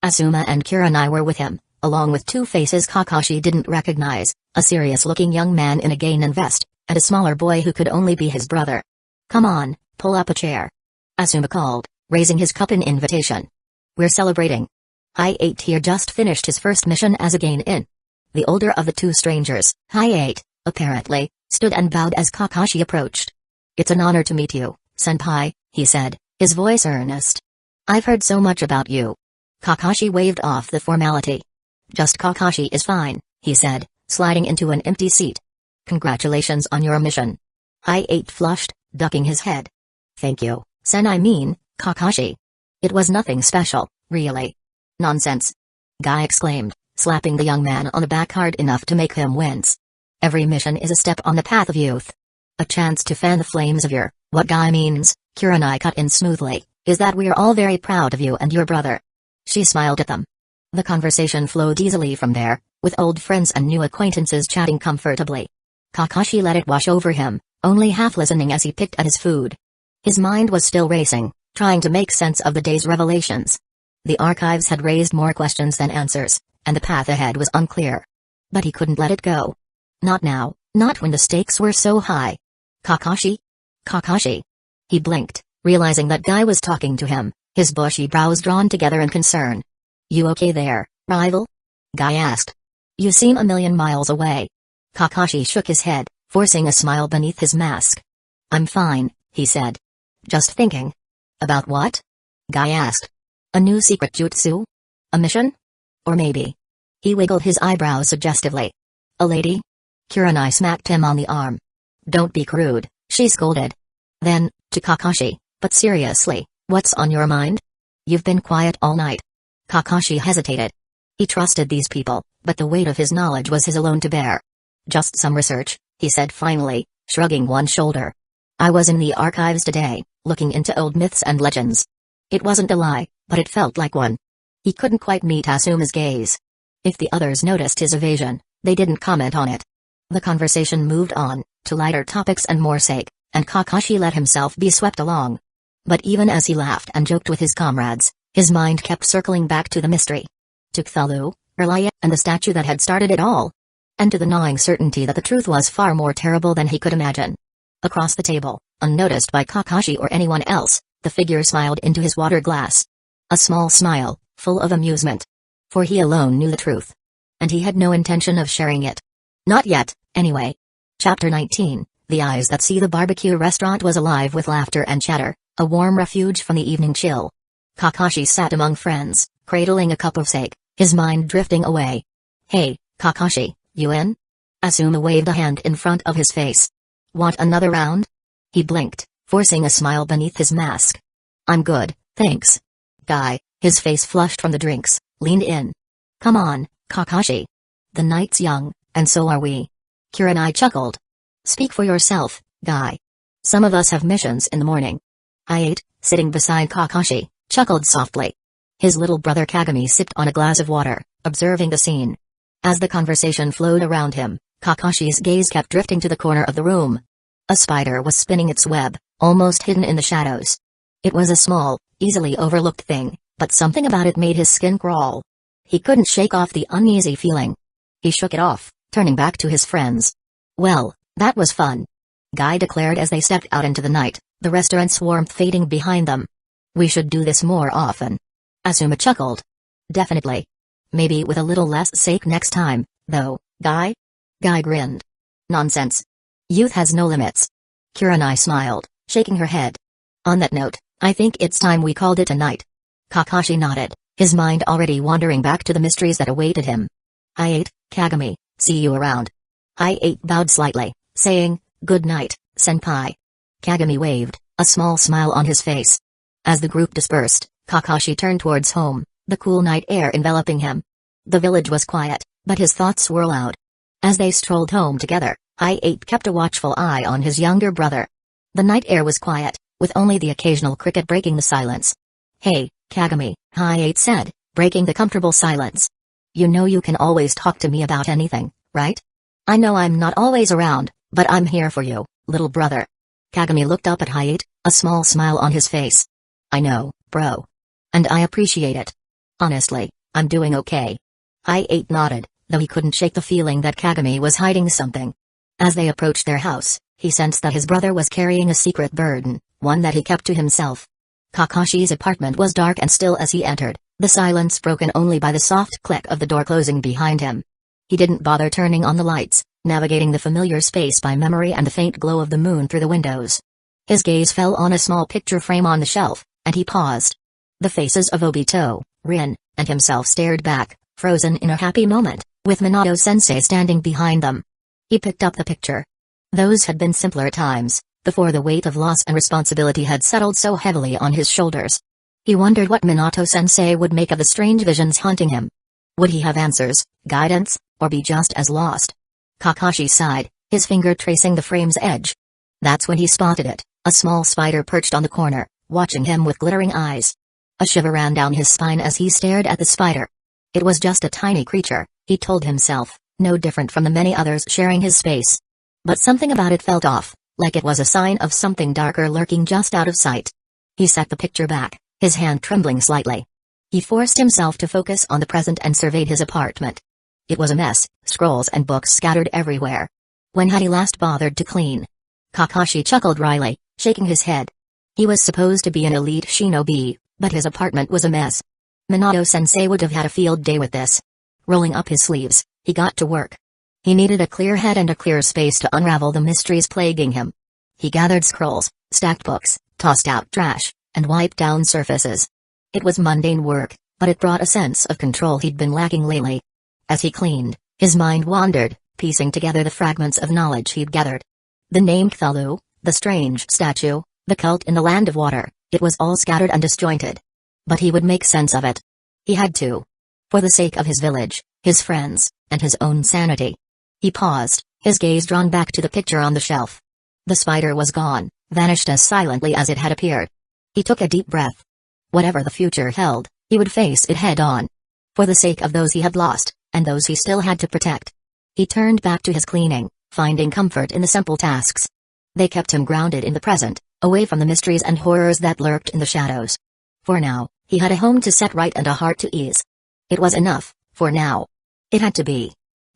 Asuma and Kurenai were with him, along with two faces Kakashi didn't recognize, a serious-looking young man in a Genin vest, and a smaller boy who could only be his brother. Come on, pull up a chair. Asuma called, raising his cup in invitation. We're celebrating. Hi-8 here just finished his first mission as a Genin. The older of the two strangers, Hi-8, apparently, stood and bowed as Kakashi approached. It's an honor to meet you, senpai, he said, his voice earnest. I've heard so much about you. Kakashi waved off the formality. Just Kakashi is fine, he said, sliding into an empty seat. Congratulations on your mission. Hi-8 flushed, ducking his head. Thank you, Kakashi. It was nothing special, really. Nonsense. Guy exclaimed, slapping the young man on the back hard enough to make him wince. Every mission is a step on the path of youth. A chance to fan the flames of your, what Guy means, Kurenai cut in smoothly, is that we're all very proud of you and your brother. She smiled at them. The conversation flowed easily from there, with old friends and new acquaintances chatting comfortably. Kakashi let it wash over him, only half listening as he picked at his food. His mind was still racing, trying to make sense of the day's revelations. The archives had raised more questions than answers, and the path ahead was unclear. But he couldn't let it go. Not now, not when the stakes were so high. Kakashi? Kakashi? He blinked, realizing that Guy was talking to him, his bushy brows drawn together in concern. You okay there, rival? Guy asked. You seem a million miles away. Kakashi shook his head, forcing a smile beneath his mask. I'm fine, he said. Just thinking. About what? Guy asked. A new secret jutsu? A mission? Or maybe. He wiggled his eyebrows suggestively. A lady? Kurenai smacked him on the arm. Don't be crude, she scolded. Then, to Kakashi, but seriously, what's on your mind? You've been quiet all night. Kakashi hesitated. He trusted these people, but the weight of his knowledge was his alone to bear. Just some research, he said finally, shrugging one shoulder. I was in the archives today, looking into old myths and legends. It wasn't a lie, but it felt like one. He couldn't quite meet Asuma's gaze. If the others noticed his evasion, they didn't comment on it. The conversation moved on, to lighter topics and more sake, and Kakashi let himself be swept along. But even as he laughed and joked with his comrades, his mind kept circling back to the mystery. To Cthulhu, Erlia, and the statue that had started it all. And to the gnawing certainty that the truth was far more terrible than he could imagine. Across the table, unnoticed by Kakashi or anyone else, the figure smiled into his water glass. A small smile, full of amusement. For he alone knew the truth. And he had no intention of sharing it. Not yet, anyway. Chapter 19, The Eyes That See. The barbecue restaurant was alive with laughter and chatter, a warm refuge from the evening chill. Kakashi sat among friends, cradling a cup of sake, his mind drifting away. Hey, Kakashi, you in? Asuma waved a hand in front of his face. Want another round? He blinked, forcing a smile beneath his mask. I'm good, thanks. Guy, his face flushed from the drinks, leaned in. Come on, Kakashi. The night's young, and so are we. Kurenai chuckled. Speak for yourself, Guy. Some of us have missions in the morning. I sitting beside Kakashi, chuckled softly. His little brother Kagami sipped on a glass of water, observing the scene. As the conversation flowed around him, Kakashi's gaze kept drifting to the corner of the room. A spider was spinning its web, almost hidden in the shadows. It was a small, easily overlooked thing, but something about it made his skin crawl. He couldn't shake off the uneasy feeling. He shook it off, turning back to his friends. Well, that was fun. Guy declared as they stepped out into the night, the restaurant's warmth fading behind them. We should do this more often. Asuma chuckled. Definitely. Maybe with a little less sake next time, though, Guy? Guy grinned. Nonsense. Youth has no limits. Kurenai smiled, shaking her head. On that note, I think it's time we called it a night. Kakashi nodded, his mind already wandering back to the mysteries that awaited him. I Kagami, see you around. I bowed slightly, saying, good night, senpai. Kagami waved, a small smile on his face. As the group dispersed, Kakashi turned towards home, the cool night air enveloping him. The village was quiet, but his thoughts were loud. As they strolled home together, I kept a watchful eye on his younger brother. The night air was quiet, with only the occasional cricket breaking the silence. Hey, Kagami, I said, breaking the comfortable silence. You know you can always talk to me about anything, right? I know I'm not always around, but I'm here for you, little brother. Kagami looked up at Hayate, a small smile on his face. I know, bro. And I appreciate it. Honestly, I'm doing okay. Hayate nodded, though he couldn't shake the feeling that Kagami was hiding something. As they approached their house, he sensed that his brother was carrying a secret burden, one that he kept to himself. Kakashi's apartment was dark and still as he entered, the silence broken only by the soft click of the door closing behind him. He didn't bother turning on the lights, navigating the familiar space by memory and the faint glow of the moon through the windows. His gaze fell on a small picture frame on the shelf, and he paused. The faces of Obito, Rin, and himself stared back, frozen in a happy moment, with Minato-sensei standing behind them. He picked up the picture. Those had been simpler times, before the weight of loss and responsibility had settled so heavily on his shoulders. He wondered what Minato-sensei would make of the strange visions haunting him. Would he have answers, guidance, or be just as lost? Kakashi sighed, his finger tracing the frame's edge. That's when he spotted it, a small spider perched on the corner, watching him with glittering eyes. A shiver ran down his spine as he stared at the spider. It was just a tiny creature, he told himself, no different from the many others sharing his space. But something about it felt off, like it was a sign of something darker lurking just out of sight. He set the picture back, his hand trembling slightly. He forced himself to focus on the present and surveyed his apartment. It was a mess, scrolls and books scattered everywhere. When had he last bothered to clean? Kakashi chuckled wryly, shaking his head. He was supposed to be an elite shinobi, but his apartment was a mess. Minato-sensei would have had a field day with this. Rolling up his sleeves, he got to work. He needed a clear head and a clear space to unravel the mysteries plaguing him. He gathered scrolls, stacked books, tossed out trash, and wiped down surfaces. It was mundane work, but it brought a sense of control he'd been lacking lately. As he cleaned, his mind wandered, piecing together the fragments of knowledge he'd gathered. The name Cthulhu, the strange statue, the cult in the land of water, it was all scattered and disjointed. But he would make sense of it. He had to. For the sake of his village, his friends, and his own sanity. He paused, his gaze drawn back to the picture on the shelf. The spider was gone, vanished as silently as it had appeared. He took a deep breath. Whatever the future held, he would face it head-on. For the sake of those he had lost, and those he still had to protect. He turned back to his cleaning, finding comfort in the simple tasks. They kept him grounded in the present, away from the mysteries and horrors that lurked in the shadows. For now, he had a home to set right and a heart to ease. It was enough, for now. It had to be.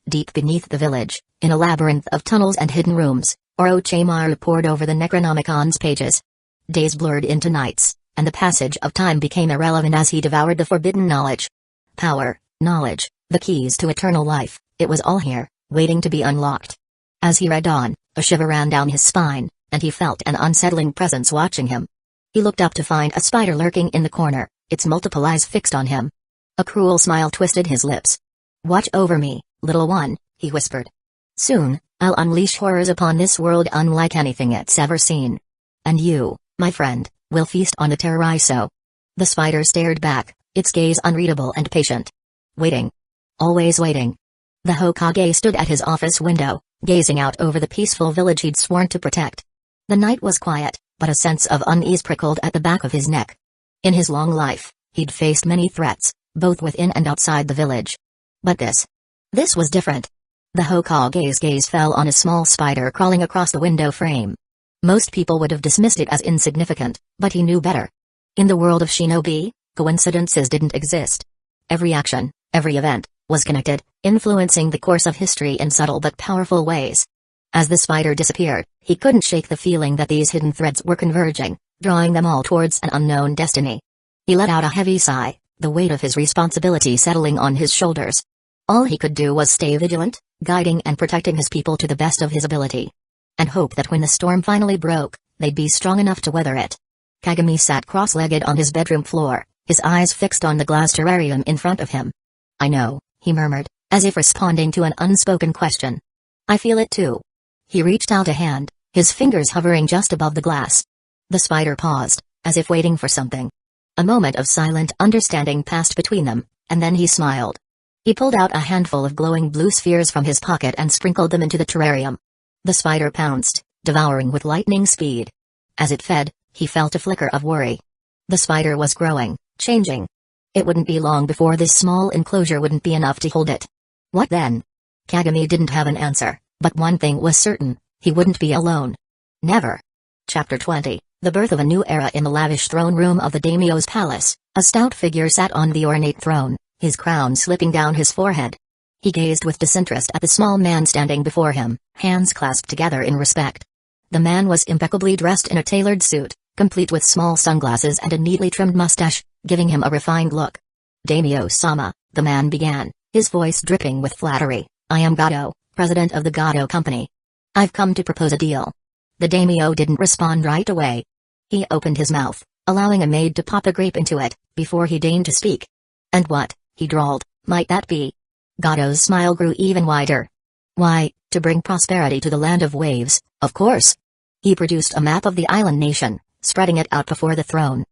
Deep beneath the village, in a labyrinth of tunnels and hidden rooms, Orochimaru pored over the Necronomicon's pages. Days blurred into nights, and the passage of time became irrelevant as he devoured the forbidden knowledge. Power, knowledge, the keys to eternal life, it was all here, waiting to be unlocked. As he read on, a shiver ran down his spine, and he felt an unsettling presence watching him. He looked up to find a spider lurking in the corner, its multiple eyes fixed on him. A cruel smile twisted his lips. "Watch over me, little one," he whispered. "Soon, I'll unleash horrors upon this world unlike anything it's ever seen. And you, my friend, will feast on the terror I sow." The spider stared back, its gaze unreadable and patient. Waiting. Always waiting. The Hokage stood at his office window, gazing out over the peaceful village he'd sworn to protect. The night was quiet, but a sense of unease prickled at the back of his neck. In his long life, he'd faced many threats, both within and outside the village. But this was different. The Hokage's gaze fell on a small spider crawling across the window frame. Most people would have dismissed it as insignificant, but he knew better. In the world of shinobi, coincidences didn't exist. Every action, every event, was connected, influencing the course of history in subtle but powerful ways. As the spider disappeared, he couldn't shake the feeling that these hidden threads were converging, drawing them all towards an unknown destiny. He let out a heavy sigh, the weight of his responsibility settling on his shoulders. All he could do was stay vigilant, guiding and protecting his people to the best of his ability. And hope that when the storm finally broke, they'd be strong enough to weather it. Kagami sat cross-legged on his bedroom floor, his eyes fixed on the glass terrarium in front of him. "I know," he murmured, as if responding to an unspoken question. "I feel it too." He reached out a hand, his fingers hovering just above the glass. The spider paused, as if waiting for something. A moment of silent understanding passed between them, and then he smiled. He pulled out a handful of glowing blue spheres from his pocket and sprinkled them into the terrarium. The spider pounced, devouring with lightning speed. As it fed, he felt a flicker of worry. The spider was growing, changing. It wouldn't be long before this small enclosure wouldn't be enough to hold it. What then? Kagami didn't have an answer, but one thing was certain, he wouldn't be alone. Never. Chapter 20, The Birth of a New Era. In the lavish throne room of the daimyo's palace, a stout figure sat on the ornate throne, his crown slipping down his forehead. He gazed with disinterest at the small man standing before him, hands clasped together in respect. The man was impeccably dressed in a tailored suit, complete with small sunglasses and a neatly trimmed mustache, giving him a refined look. "Daimyo-sama," the man began, his voice dripping with flattery, "I am Gato, president of the Gato Company. I've come to propose a deal." The daimyo didn't respond right away. He opened his mouth, allowing a maid to pop a grape into it, before he deigned to speak. "And what," he drawled, "might that be?" Gato's smile grew even wider. "Why, to bring prosperity to the land of waves, of course." He produced a map of the island nation, spreading it out before the throne.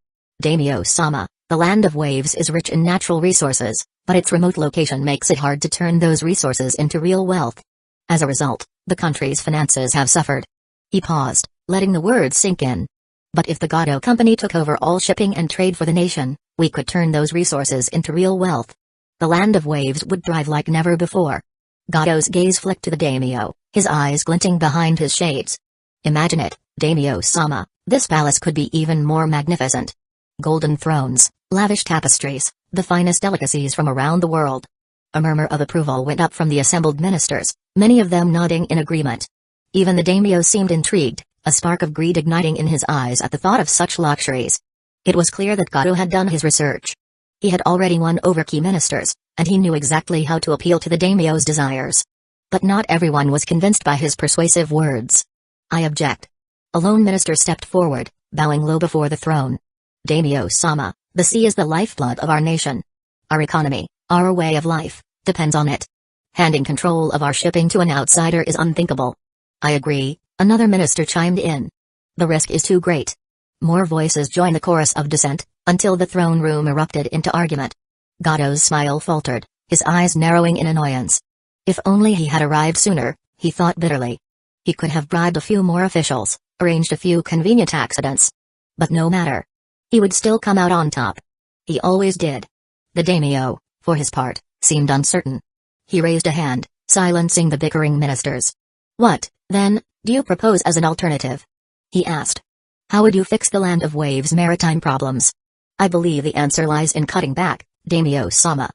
"Daimyo-sama, the land of waves is rich in natural resources, but its remote location makes it hard to turn those resources into real wealth. As a result, the country's finances have suffered." He paused, letting the words sink in. "But if the Gato Company took over all shipping and trade for the nation, we could turn those resources into real wealth. The land of waves would thrive like never before." Gato's gaze flicked to the daimyo, his eyes glinting behind his shades. "Imagine it, daimyo-sama, this palace could be even more magnificent. Golden thrones, lavish tapestries, the finest delicacies from around the world." A murmur of approval went up from the assembled ministers, many of them nodding in agreement. Even the daimyo seemed intrigued, a spark of greed igniting in his eyes at the thought of such luxuries. It was clear that Gato had done his research. He had already won over key ministers, and he knew exactly how to appeal to the daimyo's desires. But not everyone was convinced by his persuasive words. "I object." A lone minister stepped forward, bowing low before the throne. "Daimyo-sama, the sea is the lifeblood of our nation. Our economy, our way of life, depends on it. Handing control of our shipping to an outsider is unthinkable. I agree, another minister chimed in. The risk is too great. More voices joined the chorus of dissent, until the throne room erupted into argument. Gatto's smile faltered, his eyes narrowing in annoyance. If only he had arrived sooner, he thought bitterly. He could have bribed a few more officials, arranged a few convenient accidents. But no matter. He would still come out on top. He always did. The daimyo, for his part, seemed uncertain. He raised a hand, silencing the bickering ministers. What, then, do you propose as an alternative? He asked. How would you fix the Land of Waves' maritime problems? I believe the answer lies in cutting back, daimyo-sama.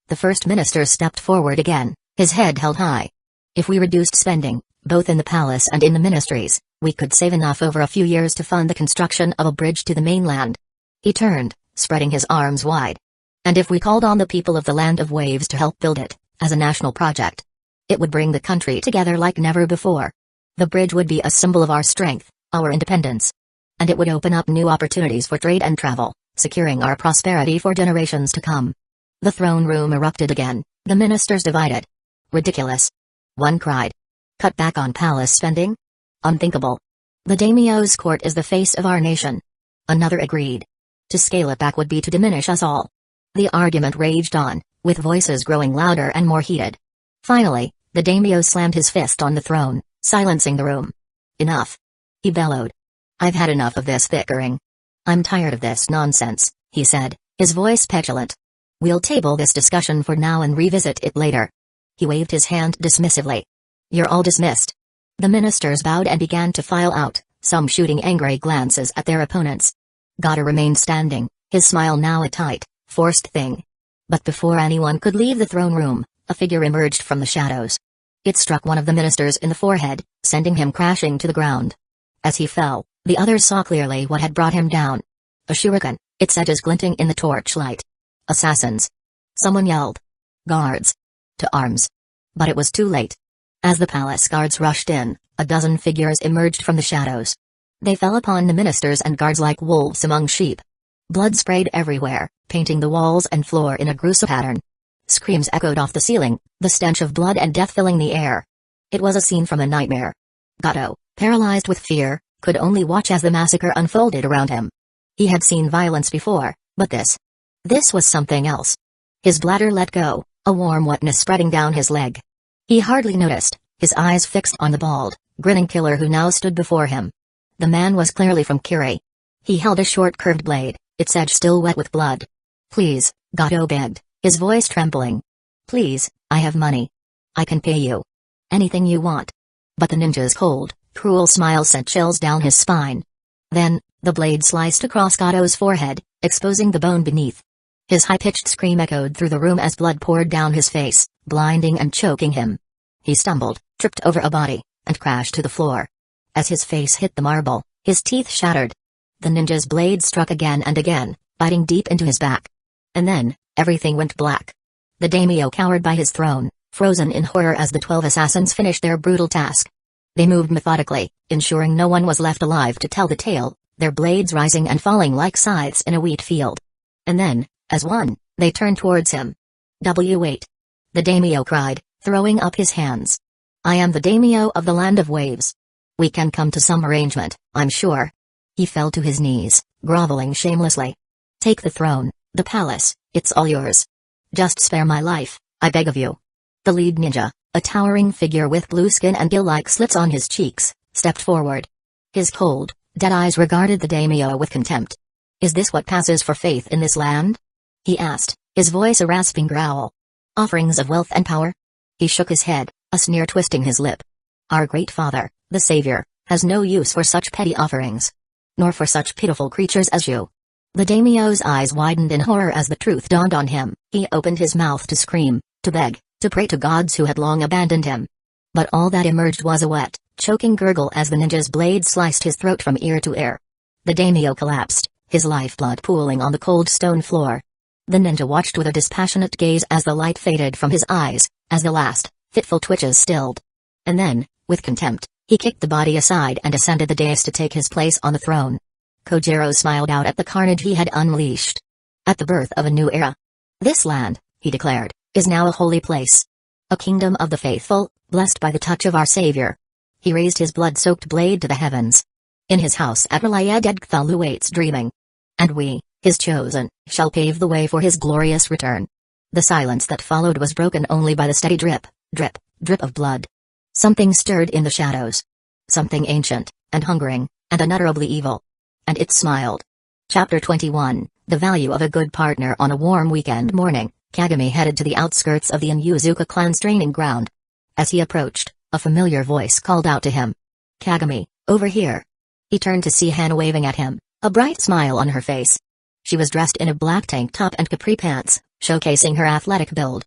The first minister stepped forward again, his head held high. If we reduced spending, both in the palace and in the ministries, we could save enough over a few years to fund the construction of a bridge to the mainland. He turned, spreading his arms wide. And if we called on the people of the Land of Waves to help build it, as a national project, it would bring the country together like never before. The bridge would be a symbol of our strength, our independence. And it would open up new opportunities for trade and travel, securing our prosperity for generations to come. The throne room erupted again, the ministers divided. Ridiculous. One cried. Cut back on palace spending? Unthinkable. The daimyo's court is the face of our nation. Another agreed. To scale it back would be to diminish us all. The argument raged on, with voices growing louder and more heated. Finally, the daimyo slammed his fist on the throne, silencing the room. Enough. He bellowed. I've had enough of this bickering. I'm tired of this nonsense, he said, his voice petulant. We'll table this discussion for now and revisit it later. He waved his hand dismissively. You're all dismissed. The ministers bowed and began to file out, some shooting angry glances at their opponents. Gatto remained standing, his smile now a tight, forced thing. But before anyone could leave the throne room, a figure emerged from the shadows. It struck one of the ministers in the forehead, sending him crashing to the ground. As he fell, the others saw clearly what had brought him down. A shuriken, its edges glinting in the torchlight. Assassins. Someone yelled. Guards. To arms. But it was too late. As the palace guards rushed in, a dozen figures emerged from the shadows. They fell upon the ministers and guards like wolves among sheep. Blood sprayed everywhere, painting the walls and floor in a gruesome pattern. Screams echoed off the ceiling, the stench of blood and death filling the air. It was a scene from a nightmare. Gatto, paralyzed with fear, could only watch as the massacre unfolded around him. He had seen violence before, but this was something else. His bladder let go, a warm wetness spreading down his leg. He hardly noticed, his eyes fixed on the bald, grinning killer who now stood before him. The man was clearly from Kiri. He held a short curved blade, its edge still wet with blood. Please, Gatto begged, his voice trembling. Please, I have money. I can pay you. Anything you want. But the ninja's cold, cruel smile sent chills down his spine. Then, the blade sliced across Gatto's forehead, exposing the bone beneath. His high-pitched scream echoed through the room as blood poured down his face, blinding and choking him. He stumbled, tripped over a body, and crashed to the floor. As his face hit the marble, his teeth shattered. The ninja's blade struck again and again, biting deep into his back. And then, everything went black. The daimyo cowered by his throne, frozen in horror as the 12 assassins finished their brutal task. They moved methodically, ensuring no one was left alive to tell the tale, their blades rising and falling like scythes in a wheat field. And then, as one, they turned towards him. Wait. The daimyo cried, throwing up his hands. I am the daimyo of the Land of Waves. We can come to some arrangement, I'm sure. He fell to his knees, groveling shamelessly. Take the throne, the palace, it's all yours. Just spare my life, I beg of you. The lead ninja, a towering figure with blue skin and gill-like slits on his cheeks, stepped forward. His cold, dead eyes regarded the daimyo with contempt. Is this what passes for faith in this land? He asked, his voice a rasping growl. Offerings of wealth and power? He shook his head, a sneer twisting his lip. Our great father, the savior, has no use for such petty offerings. Nor for such pitiful creatures as you. The daimyo's eyes widened in horror as the truth dawned on him. He opened his mouth to scream, to beg, to pray to gods who had long abandoned him. But all that emerged was a wet, choking gurgle as the ninja's blade sliced his throat from ear to ear. The daimyo collapsed, his lifeblood pooling on the cold stone floor. The ninja watched with a dispassionate gaze as the light faded from his eyes, as the last, fitful twitches stilled. And then, with contempt, he kicked the body aside and ascended the dais to take his place on the throne. Kojiro smiled out at the carnage he had unleashed. At the birth of a new era. This land, he declared, is now a holy place. A kingdom of the faithful, blessed by the touch of our Savior. He raised his blood-soaked blade to the heavens. In his house at Malayaded Cthulhu waits dreaming. And we, his chosen, shall pave the way for his glorious return. The silence that followed was broken only by the steady drip, drip, drip of blood. Something stirred in the shadows. Something ancient, and hungering, and unutterably evil. And it smiled. Chapter 21, The Value of a Good Partner. On a warm weekend morning, Kagami headed to the outskirts of the Inuzuka clan's training ground. As he approached, a familiar voice called out to him. Kagami, over here. He turned to see Hana waving at him, a bright smile on her face. She was dressed in a black tank top and capri pants, showcasing her athletic build.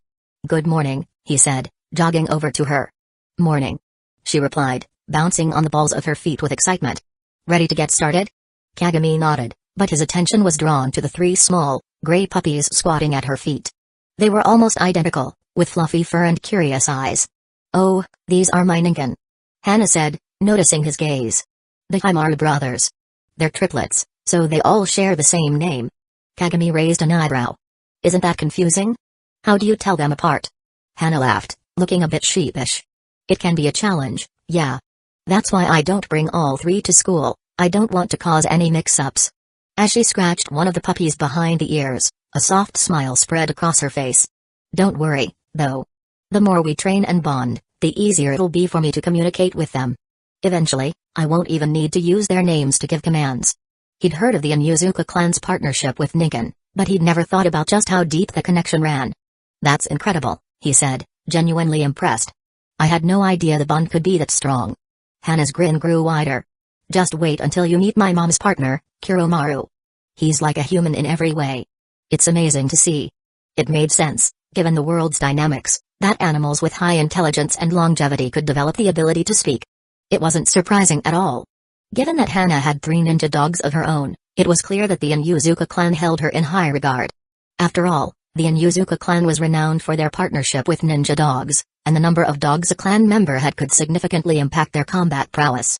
Good morning, he said, jogging over to her. Morning. She replied, bouncing on the balls of her feet with excitement. Ready to get started? Kagami nodded, but his attention was drawn to the three small, gray puppies squatting at her feet. They were almost identical, with fluffy fur and curious eyes. Oh, these are my Ninken. Hana said, noticing his gaze. The Himaru brothers. They're triplets, so they all share the same name. Kagami raised an eyebrow. Isn't that confusing? How do you tell them apart? Hana laughed, looking a bit sheepish. It can be a challenge, yeah. That's why I don't bring all three to school, I don't want to cause any mix-ups. As she scratched one of the puppies behind the ears, a soft smile spread across her face. Don't worry, though. The more we train and bond, the easier it'll be for me to communicate with them. Eventually, I won't even need to use their names to give commands. He'd heard of the Inuzuka clan's partnership with Ninken, but he'd never thought about just how deep the connection ran. That's incredible, he said, genuinely impressed. I had no idea the bond could be that strong. Hana's grin grew wider. Just wait until you meet my mom's partner, Kiromaru. He's like a human in every way. It's amazing to see. It made sense, given the world's dynamics, that animals with high intelligence and longevity could develop the ability to speak. It wasn't surprising at all. Given that Hana had 3 ninja dogs of her own, it was clear that the Inuzuka clan held her in high regard. After all, the Inuzuka clan was renowned for their partnership with ninja dogs, and the number of dogs a clan member had could significantly impact their combat prowess.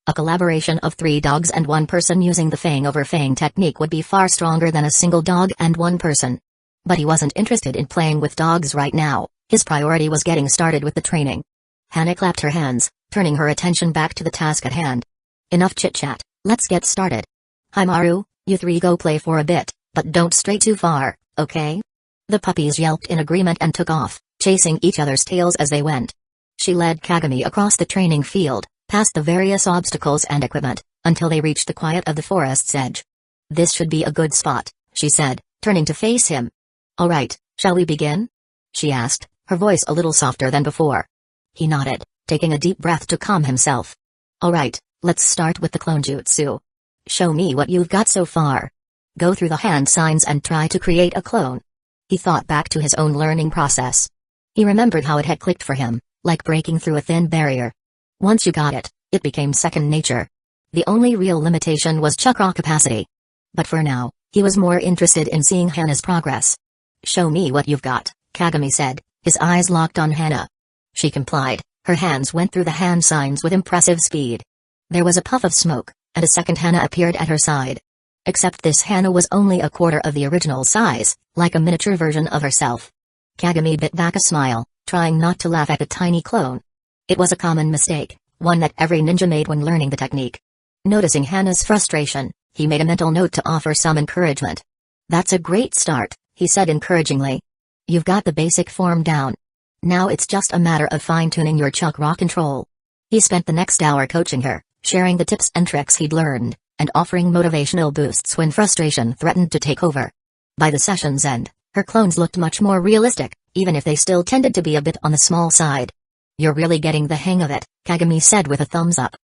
A collaboration of 3 dogs and 1 person using the fang over fang technique would be far stronger than a single dog and 1 person. But he wasn't interested in playing with dogs right now, his priority was getting started with the training. Hana clapped her hands, turning her attention back to the task at hand. Enough chit-chat, let's get started. Himaru, you 3 go play for a bit, but don't stray too far, okay? The puppies yelped in agreement and took off, chasing each other's tails as they went. She led Kagami across the training field, past the various obstacles and equipment, until they reached the quiet of the forest's edge. This should be a good spot, she said, turning to face him. All right, shall we begin? She asked, her voice a little softer than before. He nodded, taking a deep breath to calm himself. All right, let's start with the clone jutsu. Show me what you've got so far. Go through the hand signs and try to create a clone. He thought back to his own learning process. He remembered how it had clicked for him, like breaking through a thin barrier. Once you got it, it became second nature. The only real limitation was chakra capacity. But for now, he was more interested in seeing Hana's progress. Show me what you've got, Kagami said, his eyes locked on Hana. She complied, her hands went through the hand signs with impressive speed. There was a puff of smoke, and a second Hana appeared at her side. Except this Hana was only a quarter of the original size, like a miniature version of herself. Kagami bit back a smile, trying not to laugh at the tiny clone. It was a common mistake, one that every ninja made when learning the technique. Noticing Hana's frustration, he made a mental note to offer some encouragement. That's a great start, he said encouragingly. You've got the basic form down. Now it's just a matter of fine-tuning your chakra control. He spent the next hour coaching her, sharing the tips and tricks he'd learned, and offering motivational boosts when frustration threatened to take over. By the session's end, her clones looked much more realistic, even if they still tended to be a bit on the small side. You're really getting the hang of it, Kagami said with a thumbs up.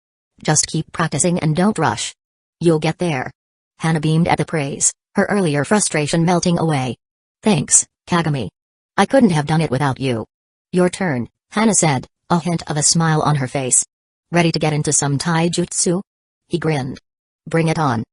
Just keep practicing and don't rush. You'll get there. Hana beamed at the praise, her earlier frustration melting away. Thanks, Kagami. I couldn't have done it without you. Your turn, Hana said, a hint of a smile on her face. Ready to get into some taijutsu? He grinned. Bring it on.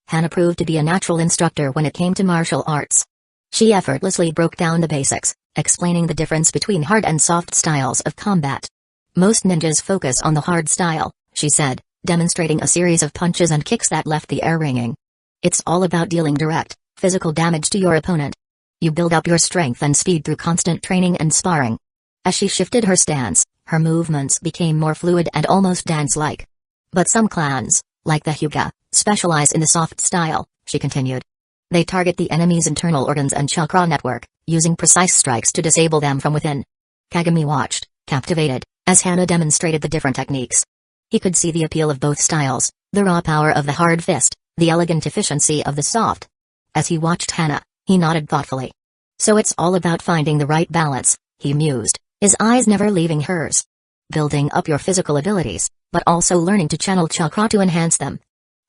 Hana proved to be a natural instructor when it came to martial arts. She effortlessly broke down the basics, explaining the difference between hard and soft styles of combat. Most ninjas focus on the hard style, she said, demonstrating a series of punches and kicks that left the air ringing. It's all about dealing direct, physical damage to your opponent. You build up your strength and speed through constant training and sparring. As she shifted her stance, her movements became more fluid and almost dance-like. But some clans, like the Hyuga, specialize in the soft style, she continued. They target the enemy's internal organs and chakra network, using precise strikes to disable them from within. Kagami watched, captivated, as Hana demonstrated the different techniques. He could see the appeal of both styles, the raw power of the hard fist, the elegant efficiency of the soft. As he watched Hana, he nodded thoughtfully. So it's all about finding the right balance, he mused, his eyes never leaving hers. Building up your physical abilities, but also learning to channel chakra to enhance them.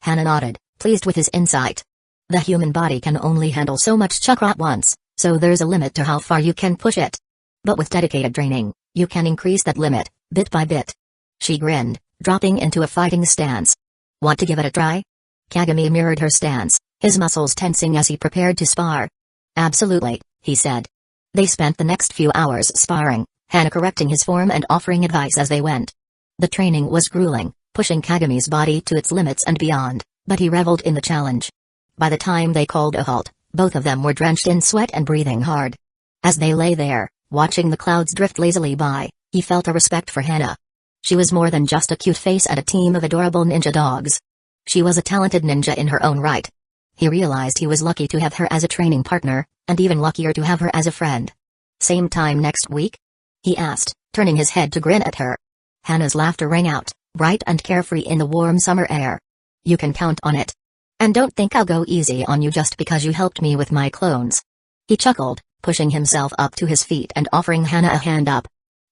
Hana nodded, pleased with his insight. The human body can only handle so much chakra at once, so there's a limit to how far you can push it. But with dedicated training, you can increase that limit, bit by bit. She grinned, dropping into a fighting stance. Want to give it a try? Kagami mirrored her stance, his muscles tensing as he prepared to spar. Absolutely, he said. They spent the next few hours sparring, Hana correcting his form and offering advice as they went. The training was grueling, pushing Kagami's body to its limits and beyond, but he reveled in the challenge. By the time they called a halt, both of them were drenched in sweat and breathing hard. As they lay there, watching the clouds drift lazily by, he felt a respect for Hana. She was more than just a cute face and a team of adorable ninja dogs. She was a talented ninja in her own right. He realized he was lucky to have her as a training partner, and even luckier to have her as a friend. Same time next week? He asked, turning his head to grin at her. Hana's laughter rang out, bright and carefree in the warm summer air. You can count on it. And don't think I'll go easy on you just because you helped me with my clones. He chuckled, pushing himself up to his feet and offering Hana a hand up.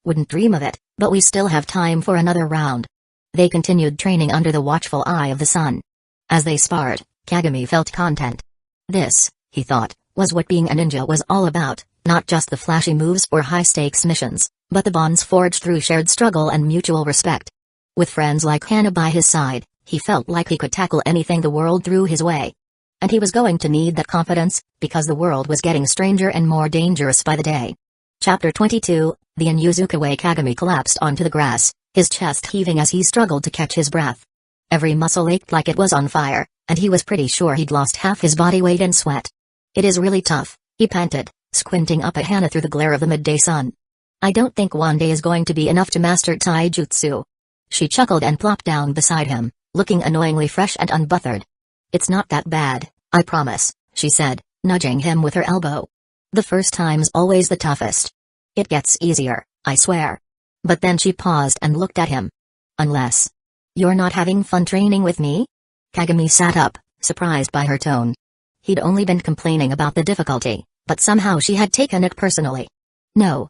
Wouldn't dream of it, but we still have time for another round. They continued training under the watchful eye of the sun. As they sparred, Kagami felt content. This, he thought, was what being a ninja was all about, not just the flashy moves or high-stakes missions, but the bonds forged through shared struggle and mutual respect. With friends like Hana by his side, he felt like he could tackle anything the world threw his way. And he was going to need that confidence, because the world was getting stranger and more dangerous by the day. Chapter 22, The Inyuzuka Way. Kagami collapsed onto the grass, his chest heaving as he struggled to catch his breath. Every muscle ached like it was on fire, and he was pretty sure he'd lost half his body weight in sweat. It is really tough, he panted, squinting up at Hana through the glare of the midday sun. I don't think one day is going to be enough to master taijutsu. She chuckled and plopped down beside him, looking annoyingly fresh and unbothered. It's not that bad, I promise, she said, nudging him with her elbow. The first time's always the toughest. It gets easier, I swear. But then she paused and looked at him. Unless you're not having fun training with me? Kagami sat up, surprised by her tone. He'd only been complaining about the difficulty, but somehow she had taken it personally. No,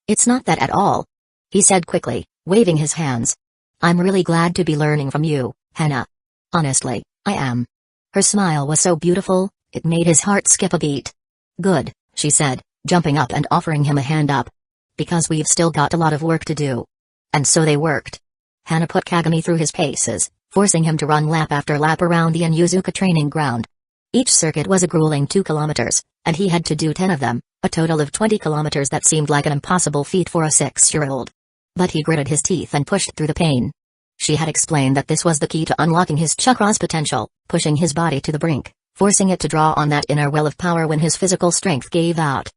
it's not that at all, he said quickly, waving his hands. I'm really glad to be learning from you, Hana. Honestly, I am. Her smile was so beautiful, it made his heart skip a beat. Good, she said, jumping up and offering him a hand up. Because we've still got a lot of work to do. And so they worked. Hana put Kagami through his paces, forcing him to run lap after lap around the Inyuzuka training ground. Each circuit was a grueling 2 kilometers, and he had to do 10 of them, a total of 20 kilometers that seemed like an impossible feat for a 6-year-old. But he gritted his teeth and pushed through the pain. She had explained that this was the key to unlocking his chakra's potential, pushing his body to the brink, forcing it to draw on that inner well of power when his physical strength gave out.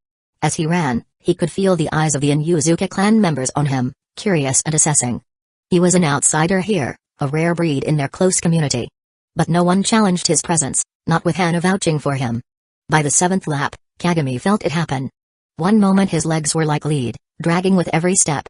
As he ran, he could feel the eyes of the Inyuzuka clan members on him, curious and assessing. He was an outsider here, a rare breed in their close community. But no one challenged his presence, not with Hana vouching for him. By the 7th lap, Kagami felt it happen. One moment his legs were like lead, dragging with every step.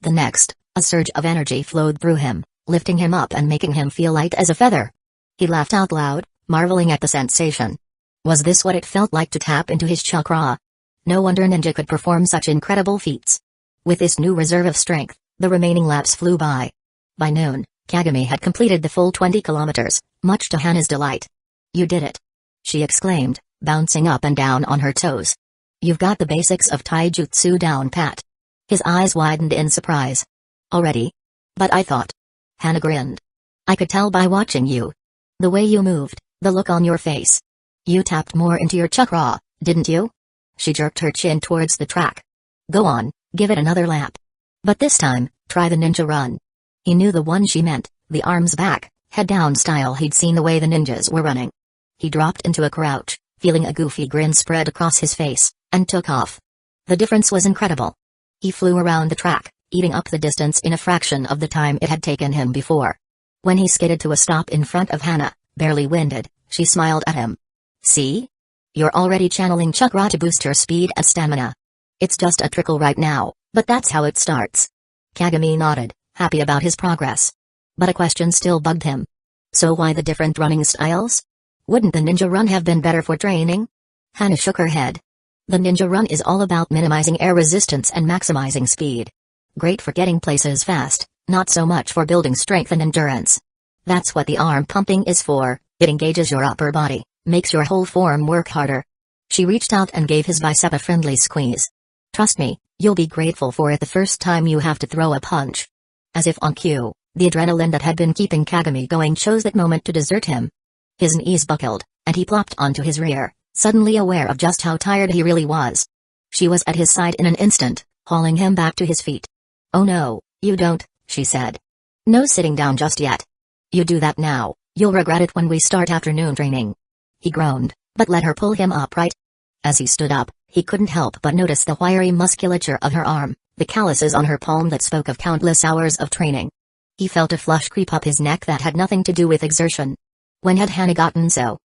The next, a surge of energy flowed through him, lifting him up and making him feel light as a feather. He laughed out loud, marveling at the sensation. Was this what it felt like to tap into his chakra? No wonder ninja could perform such incredible feats. With this new reserve of strength, the remaining laps flew by. By noon, Kagami had completed the full 20 kilometers, much to Hana's delight. You did it, she exclaimed, bouncing up and down on her toes. You've got the basics of taijutsu down pat. His eyes widened in surprise. Already? But I thought. Hana grinned. I could tell by watching you. The way you moved, the look on your face. You tapped more into your chakra, didn't you? She jerked her chin towards the track. Go on, give it another lap. But this time, try the ninja run. He knew the one she meant, the arms back, head down style. He'd seen the way the ninjas were running. He dropped into a crouch, feeling a goofy grin spread across his face, and took off. The difference was incredible. He flew around the track, eating up the distance in a fraction of the time it had taken him before. When he skidded to a stop in front of Hannah, barely winded, she smiled at him. See? You're already channeling chakra to boost your speed and stamina. It's just a trickle right now, but that's how it starts. Kagami nodded, happy about his progress. But a question still bugged him. So why the different running styles? Wouldn't the ninja run have been better for training? Hannah shook her head. The ninja run is all about minimizing air resistance and maximizing speed. Great for getting places fast, not so much for building strength and endurance. That's what the arm pumping is for. It engages your upper body, makes your whole form work harder. She reached out and gave his bicep a friendly squeeze. Trust me, you'll be grateful for it the first time you have to throw a punch. As if on cue, the adrenaline that had been keeping Kagami going chose that moment to desert him. His knees buckled, and he plopped onto his rear, suddenly aware of just how tired he really was. She was at his side in an instant, hauling him back to his feet. Oh no, you don't, she said. No sitting down just yet. You do that now, you'll regret it when we start afternoon training. He groaned, but let her pull him upright. As he stood up, he couldn't help but notice the wiry musculature of her arm, the calluses on her palm that spoke of countless hours of training. He felt a flush creep up his neck that had nothing to do with exertion. When had Hannah gotten so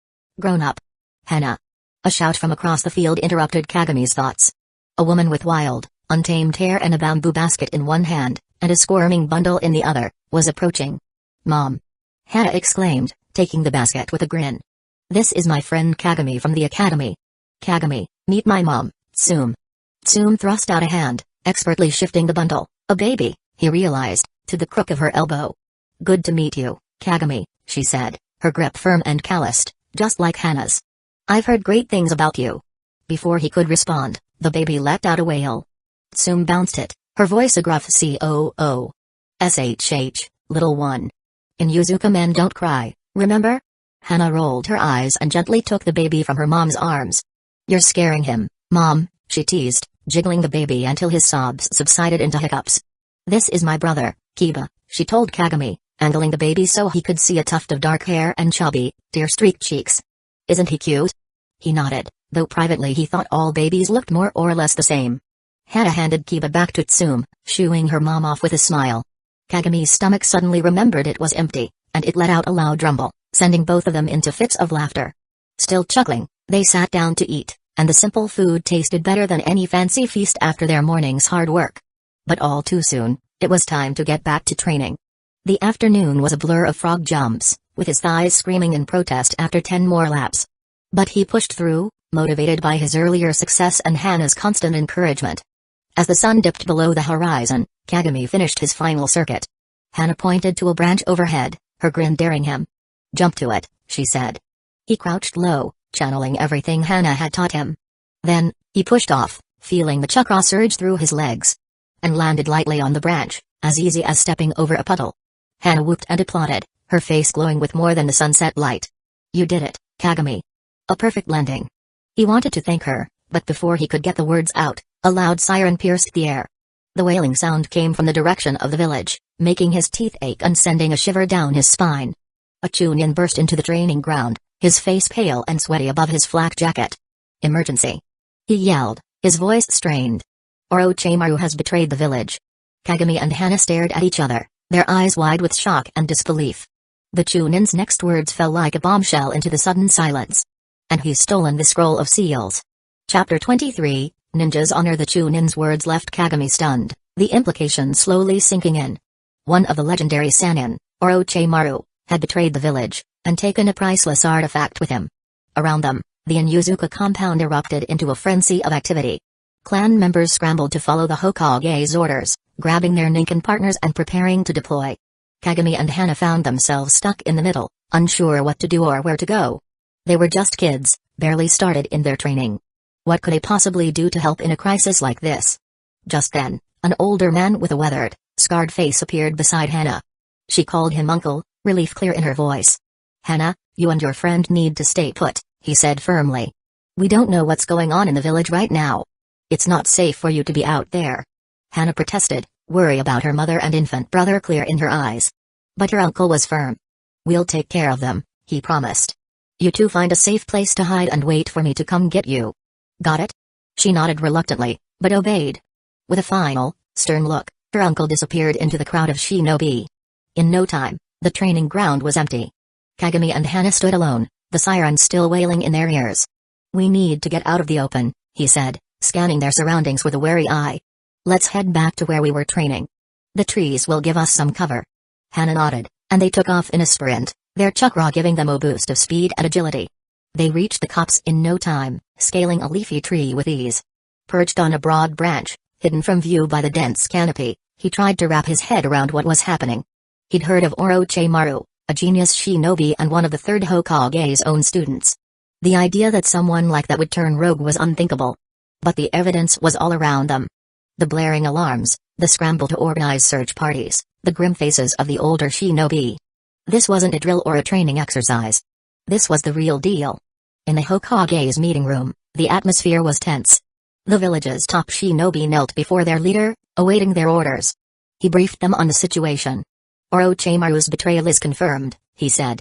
grown up? Hannah! A shout from across the field interrupted Kagami's thoughts. A woman with wild, untamed hair and a bamboo basket in one hand, and a squirming bundle in the other, was approaching. Mom! Hannah exclaimed, taking the basket with a grin. This is my friend Kagami from the academy. Kagami, meet my mom, Tsume. Tsume thrust out a hand, expertly shifting the bundle, a baby, he realized, to the crook of her elbow. Good to meet you, Kagami, she said, her grip firm and calloused, just like Hannah's. I've heard great things about you. Before he could respond, the baby let out a wail. Tsume bounced it, her voice a gruff "Coo. Shh, little one. In Yuzuka men don't cry, remember? Hannah rolled her eyes and gently took the baby from her mom's arms. You're scaring him, Mom, she teased, jiggling the baby until his sobs subsided into hiccups. This is my brother, Kiba, she told Kagami, angling the baby so he could see a tuft of dark hair and chubby, tear-streaked cheeks. Isn't he cute? He nodded, though privately he thought all babies looked more or less the same. Hannah handed Kiba back to Tsume, shooing her mom off with a smile. Kagami's stomach suddenly remembered it was empty, and it let out a loud rumble, sending both of them into fits of laughter. Still chuckling, they sat down to eat, and the simple food tasted better than any fancy feast after their morning's hard work. But all too soon, it was time to get back to training. The afternoon was a blur of frog jumps, with his thighs screaming in protest after 10 more laps. But he pushed through, motivated by his earlier success and Hannah's constant encouragement. As the sun dipped below the horizon, Kagami finished his final circuit. Hannah pointed to a branch overhead, her grin daring him. Jump to it, she said. He crouched low, channeling everything Hannah had taught him. Then, he pushed off, feeling the chakra surge through his legs. And landed lightly on the branch, as easy as stepping over a puddle. Hannah whooped and applauded, her face glowing with more than the sunset light. You did it, Kagami. A perfect landing. He wanted to thank her, but before he could get the words out, a loud siren pierced the air. The wailing sound came from the direction of the village, making his teeth ache and sending a shiver down his spine. A Chunin burst into the training ground, his face pale and sweaty above his flak jacket. Emergency! He yelled, his voice strained. Orochimaru has betrayed the village. Kagami and Hannah stared at each other, their eyes wide with shock and disbelief. The Chunin's next words fell like a bombshell into the sudden silence. And he's stolen the scroll of seals. Chapter 23, Ninjas Honor. The Chunin's words left Kagami stunned, the implication slowly sinking in. One of the legendary Sannin, Orochimaru, had betrayed the village, and taken a priceless artifact with him. Around them, the Inuzuka compound erupted into a frenzy of activity. Clan members scrambled to follow the Hokage's orders, grabbing their Ninken partners and preparing to deploy. Kagami and Hannah found themselves stuck in the middle, unsure what to do or where to go. They were just kids, barely started in their training. What could they possibly do to help in a crisis like this? Just then, an older man with a weathered, scarred face appeared beside Hannah. She called him uncle, relief clear in her voice. Hannah, you and your friend need to stay put, he said firmly. We don't know what's going on in the village right now. It's not safe for you to be out there. Hannah protested, worry about her mother and infant brother clear in her eyes. But her uncle was firm. We'll take care of them, he promised. You two find a safe place to hide and wait for me to come get you. Got it? She nodded reluctantly, but obeyed. With a final, stern look, her uncle disappeared into the crowd of shinobi. In no time, the training ground was empty. Kagami and Hana stood alone, the sirens still wailing in their ears. We need to get out of the open, he said, scanning their surroundings with a wary eye. Let's head back to where we were training. The trees will give us some cover. Hana nodded, and they took off in a sprint, their chakra giving them a boost of speed and agility. They reached the copse in no time, scaling a leafy tree with ease. Perched on a broad branch, hidden from view by the dense canopy, he tried to wrap his head around what was happening. He'd heard of Orochimaru, a genius shinobi and one of the third Hokage's own students. The idea that someone like that would turn rogue was unthinkable. But the evidence was all around them. The blaring alarms, the scramble to organize search parties, the grim faces of the older shinobi. This wasn't a drill or a training exercise. This was the real deal. In the Hokage's meeting room, the atmosphere was tense. The village's top shinobi knelt before their leader, awaiting their orders. He briefed them on the situation. Orochimaru's betrayal is confirmed, he said.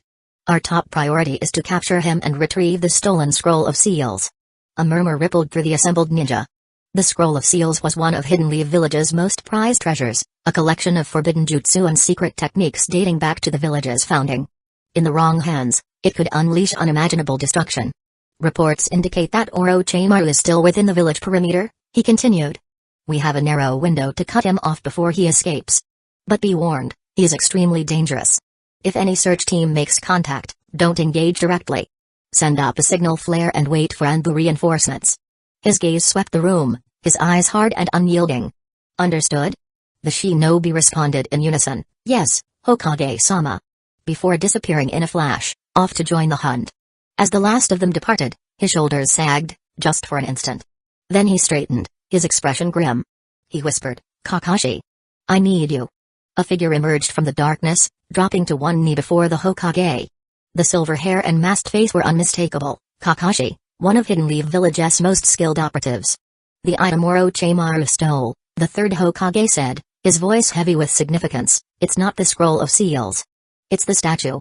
Our top priority is to capture him and retrieve the stolen scroll of seals. A murmur rippled through the assembled ninja. The scroll of seals was one of Hidden Leaf Village's most prized treasures, a collection of forbidden jutsu and secret techniques dating back to the village's founding. In the wrong hands, it could unleash unimaginable destruction. Reports indicate that Orochimaru is still within the village perimeter, he continued. We have a narrow window to cut him off before he escapes. But be warned, he is extremely dangerous. If any search team makes contact, don't engage directly. Send up a signal flare and wait for Anbu reinforcements. His gaze swept the room, his eyes hard and unyielding. Understood? The shinobi responded in unison, yes, Hokage-sama. Before disappearing in a flash, off to join the hunt. As the last of them departed, his shoulders sagged, just for an instant. Then he straightened, his expression grim. He whispered, Kakashi. I need you. A figure emerged from the darkness, dropping to one knee before the Hokage. The silver hair and masked face were unmistakable. Kakashi, one of Hidden Leaf Village's most skilled operatives. The item Orochimaru stole, the third Hokage said, his voice heavy with significance. It's not the scroll of seals. It's the statue.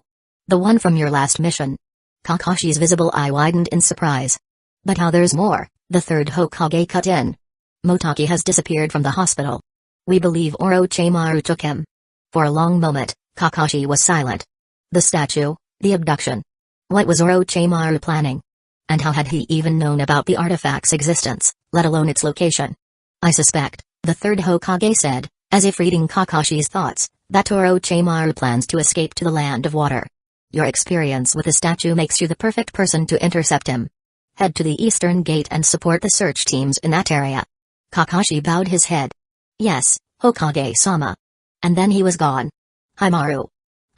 The one from your last mission. Kakashi's visible eye widened in surprise. But how there's more, the third Hokage cut in. Motaki has disappeared from the hospital. We believe Orochimaru took him. For a long moment, Kakashi was silent. The statue, the abduction. What was Orochimaru planning? And how had he even known about the artifact's existence, let alone its location? I suspect, the third Hokage said, as if reading Kakashi's thoughts, that Orochimaru plans to escape to the land of water. Your experience with the statue makes you the perfect person to intercept him. Head to the eastern gate and support the search teams in that area. Kakashi bowed his head. Yes, Hokage-sama. And then he was gone. Himaru.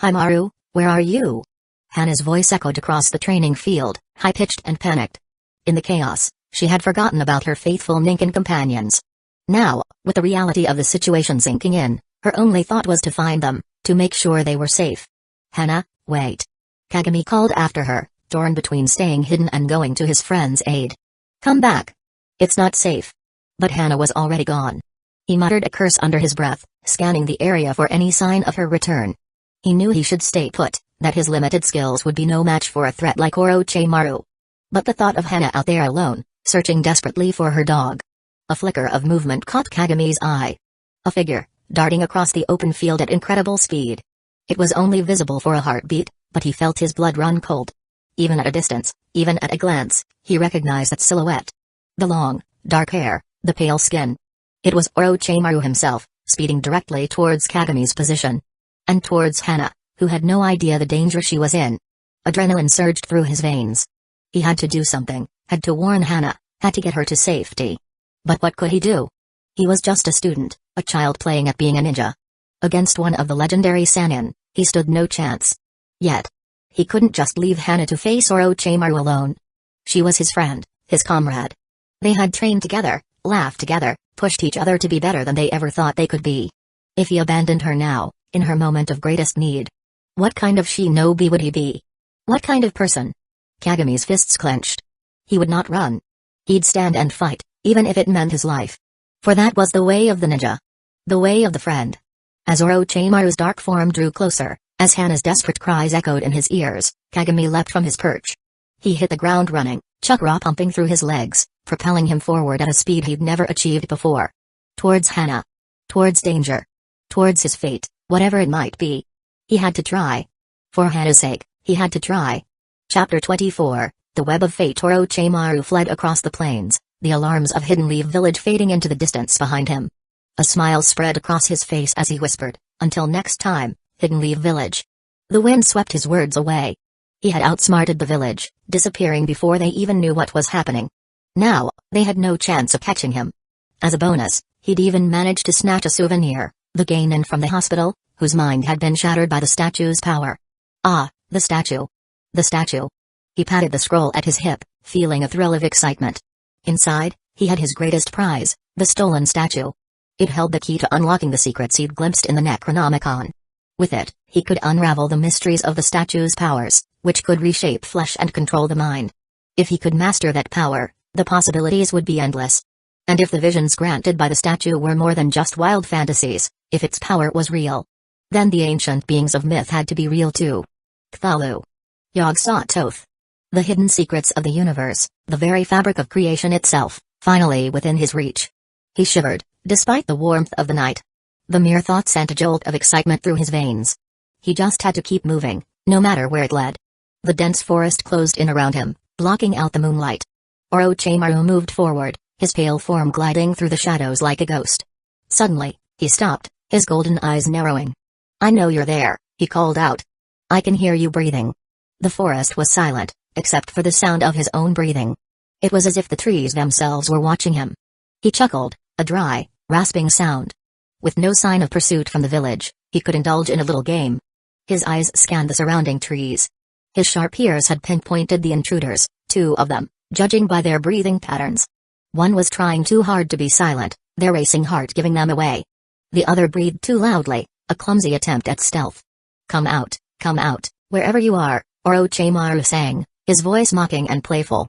Himaru, where are you? Hana's voice echoed across the training field, high-pitched and panicked. In the chaos, she had forgotten about her faithful Ninken companions. Now, with the reality of the situation sinking in, her only thought was to find them, to make sure they were safe. Hana, wait. Kagami called after her, torn between staying hidden and going to his friend's aid. Come back. It's not safe. But Hana was already gone. He muttered a curse under his breath, scanning the area for any sign of her return. He knew he should stay put, that his limited skills would be no match for a threat like Orochimaru. But the thought of Hana out there alone, searching desperately for her dog. A flicker of movement caught Kagami's eye. A figure, darting across the open field at incredible speed. It was only visible for a heartbeat, but he felt his blood run cold. Even at a distance, even at a glance, he recognized that silhouette. The long, dark hair, the pale skin. It was Orochimaru himself, speeding directly towards Kagami's position. And towards Hana, who had no idea the danger she was in. Adrenaline surged through his veins. He had to do something, had to warn Hana, had to get her to safety. But what could he do? He was just a student, a child playing at being a ninja. Against one of the legendary Sannin, he stood no chance. Yet, he couldn't just leave Hana to face Orochimaru alone. She was his friend, his comrade. They had trained together, laughed together, pushed each other to be better than they ever thought they could be. If he abandoned her now, in her moment of greatest need, what kind of shinobi would he be? What kind of person? Kagami's fists clenched. He would not run. He'd stand and fight, even if it meant his life. For that was the way of the ninja. The way of the friend. As Orochimaru's dark form drew closer, as Hana's desperate cries echoed in his ears, Kagami leapt from his perch. He hit the ground running, chakra pumping through his legs, propelling him forward at a speed he'd never achieved before. Towards Hannah. Towards danger. Towards his fate, whatever it might be. He had to try. For Hannah's sake, he had to try. Chapter 24, The Web of Fate. Orochimaru fled across the plains, the alarms of Hidden Leaf Village fading into the distance behind him. A smile spread across his face as he whispered, "Until next time, Hidden Leaf Village." The wind swept his words away. He had outsmarted the village, disappearing before they even knew what was happening. Now, they had no chance of catching him. As a bonus, he'd even managed to snatch a souvenir, the Genin from the hospital, whose mind had been shattered by the statue's power. Ah, the statue. The statue. He patted the scroll at his hip, feeling a thrill of excitement. Inside, he had his greatest prize, the stolen statue. It held the key to unlocking the secrets he'd glimpsed in the Necronomicon. With it, he could unravel the mysteries of the statue's powers, which could reshape flesh and control the mind. If he could master that power, the possibilities would be endless. And if the visions granted by the statue were more than just wild fantasies, if its power was real, then the ancient beings of myth had to be real too. Cthulhu. Yog-Sothoth. The hidden secrets of the universe, the very fabric of creation itself, finally within his reach. He shivered, despite the warmth of the night. The mere thought sent a jolt of excitement through his veins. He just had to keep moving, no matter where it led. The dense forest closed in around him, blocking out the moonlight. Orochimaru moved forward, his pale form gliding through the shadows like a ghost. Suddenly, he stopped, his golden eyes narrowing. "I know you're there," he called out. "I can hear you breathing." The forest was silent, except for the sound of his own breathing. It was as if the trees themselves were watching him. He chuckled, a dry, rasping sound. With no sign of pursuit from the village, he could indulge in a little game. His eyes scanned the surrounding trees. His sharp ears had pinpointed the intruders, two of them, judging by their breathing patterns. One was trying too hard to be silent, their racing heart giving them away. The other breathed too loudly, a clumsy attempt at stealth. Come out, wherever you are," Orochimaru sang, his voice mocking and playful.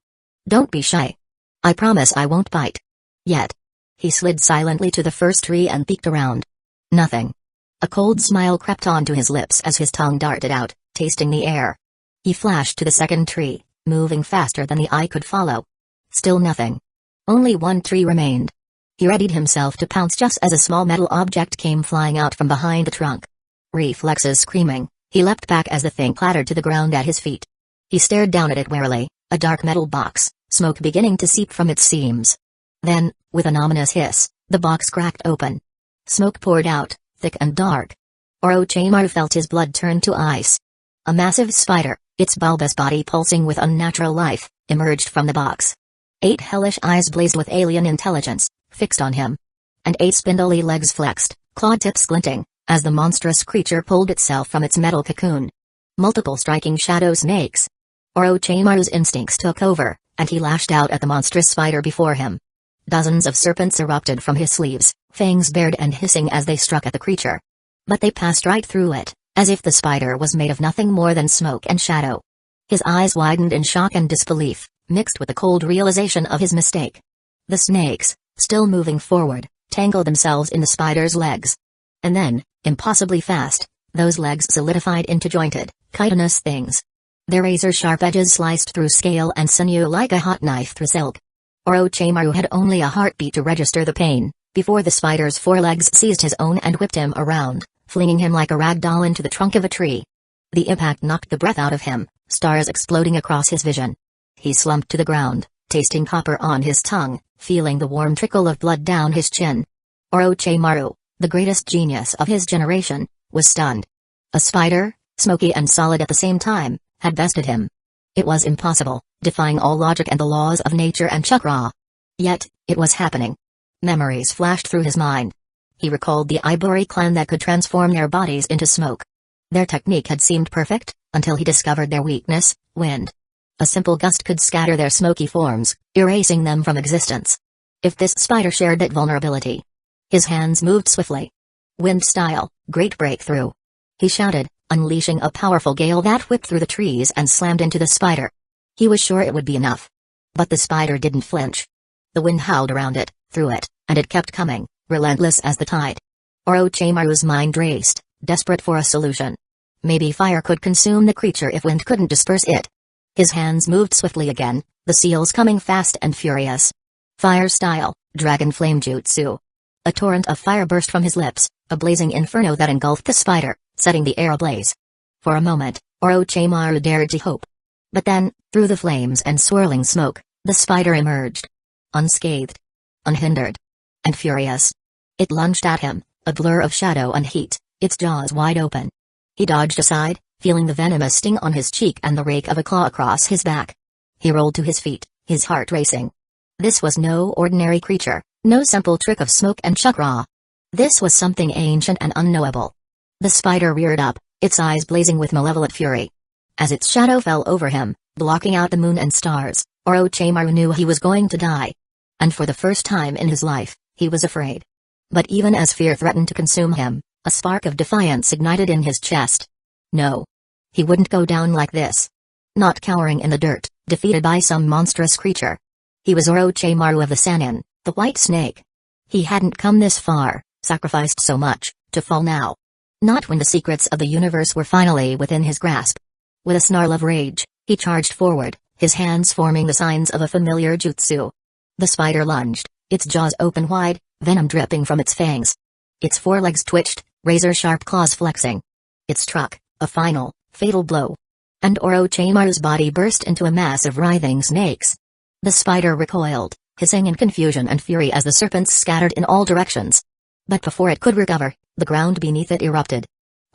"Don't be shy. I promise I won't bite." Yet. He slid silently to the first tree and peeked around. Nothing. A cold smile crept onto his lips as his tongue darted out, tasting the air. He flashed to the second tree, moving faster than the eye could follow. Still nothing. Only one tree remained. He readied himself to pounce just as a small metal object came flying out from behind the trunk. Reflexes screaming, he leapt back as the thing clattered to the ground at his feet. He stared down at it warily, a dark metal box, smoke beginning to seep from its seams. Then, with an ominous hiss, the box cracked open. Smoke poured out, thick and dark. Orochimaru felt his blood turn to ice. A massive spider, its bulbous body pulsing with unnatural life, emerged from the box. 8 hellish eyes blazed with alien intelligence, fixed on him. And 8 spindly legs flexed, claw tips glinting, as the monstrous creature pulled itself from its metal cocoon. Multiple striking shadow snakes. Orochimaru's instincts took over, and he lashed out at the monstrous spider before him. Dozens of serpents erupted from his sleeves, fangs bared and hissing as they struck at the creature. But they passed right through it, as if the spider was made of nothing more than smoke and shadow. His eyes widened in shock and disbelief, mixed with the cold realization of his mistake. The snakes, still moving forward, tangled themselves in the spider's legs. And then, impossibly fast, those legs solidified into jointed, chitinous things. Their razor-sharp edges sliced through scale and sinew like a hot knife through silk. Orochimaru had only a heartbeat to register the pain, before the spider's forelegs seized his own and whipped him around, flinging him like a rag doll into the trunk of a tree. The impact knocked the breath out of him, stars exploding across his vision. He slumped to the ground, tasting copper on his tongue, feeling the warm trickle of blood down his chin. Orochimaru, the greatest genius of his generation, was stunned. A spider, smoky and solid at the same time, had bested him. It was impossible, defying all logic and the laws of nature and chakra. Yet, it was happening. Memories flashed through his mind. He recalled the Iburi clan that could transform their bodies into smoke. Their technique had seemed perfect, until he discovered their weakness, wind. A simple gust could scatter their smoky forms, erasing them from existence. If this spider shared that vulnerability. His hands moved swiftly. Wind style, great breakthrough. He shouted, unleashing a powerful gale that whipped through the trees and slammed into the spider. He was sure it would be enough. But the spider didn't flinch. The wind howled around it, through it, and it kept coming, relentless as the tide. Orochimaru's mind raced, desperate for a solution. Maybe fire could consume the creature if wind couldn't disperse it. His hands moved swiftly again, the seals coming fast and furious. Fire style, dragon flame jutsu. A torrent of fire burst from his lips, a blazing inferno that engulfed the spider, setting the air ablaze. For a moment, Orochimaru dared to hope. But then, through the flames and swirling smoke, the spider emerged. Unscathed. Unhindered. And furious. It lunged at him, a blur of shadow and heat, its jaws wide open. He dodged aside, feeling the venomous sting on his cheek and the rake of a claw across his back. He rolled to his feet, his heart racing. This was no ordinary creature, no simple trick of smoke and chakra. This was something ancient and unknowable. The spider reared up, its eyes blazing with malevolent fury. As its shadow fell over him, blocking out the moon and stars, Orochimaru knew he was going to die. And for the first time in his life, he was afraid. But even as fear threatened to consume him, a spark of defiance ignited in his chest. No. He wouldn't go down like this. Not cowering in the dirt, defeated by some monstrous creature. He was Orochimaru of the Sannin, the White Snake. He hadn't come this far, sacrificed so much, to fall now. Not when the secrets of the universe were finally within his grasp. With a snarl of rage, he charged forward, his hands forming the signs of a familiar jutsu. The spider lunged, its jaws open wide, venom dripping from its fangs. Its forelegs twitched, razor-sharp claws flexing. It struck, a final, fatal blow. And Orochimaru's body burst into a mass of writhing snakes. The spider recoiled, hissing in confusion and fury as the serpents scattered in all directions. But before it could recover, the ground beneath it erupted.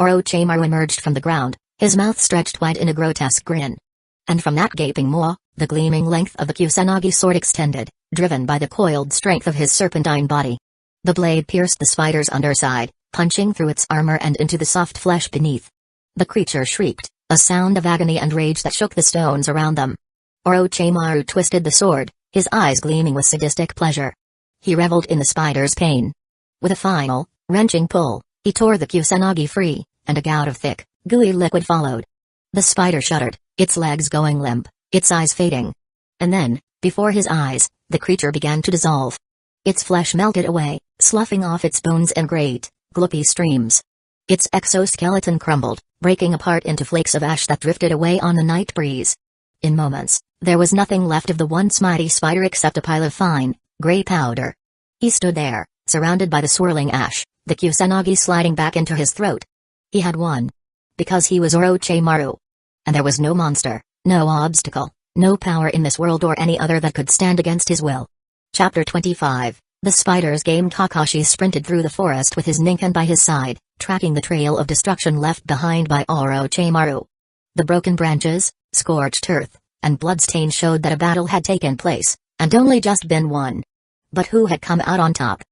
Orochimaru emerged from the ground, his mouth stretched wide in a grotesque grin. And from that gaping maw, the gleaming length of the Kusanagi sword extended, driven by the coiled strength of his serpentine body. The blade pierced the spider's underside, punching through its armor and into the soft flesh beneath. The creature shrieked, a sound of agony and rage that shook the stones around them. Orochimaru twisted the sword, his eyes gleaming with sadistic pleasure. He reveled in the spider's pain. With a final, wrenching pull, he tore the Kusanagi free, and a gout of thick, gooey liquid followed. The spider shuddered, its legs going limp, its eyes fading. And then, before his eyes, the creature began to dissolve. Its flesh melted away, sloughing off its bones in great, gloopy streams. Its exoskeleton crumbled, breaking apart into flakes of ash that drifted away on the night breeze. In moments, there was nothing left of the once mighty spider except a pile of fine, gray powder. He stood there, surrounded by the swirling ash, the Kusanagi sliding back into his throat. He had won. Because he was Orochimaru. And there was no monster, no obstacle, no power in this world or any other that could stand against his will. Chapter 25. The spider's game. Kakashi sprinted through the forest with his Ninken by his side, tracking the trail of destruction left behind by Orochimaru. The broken branches, scorched earth, and bloodstains showed that a battle had taken place, and only just been won. But who had come out on top?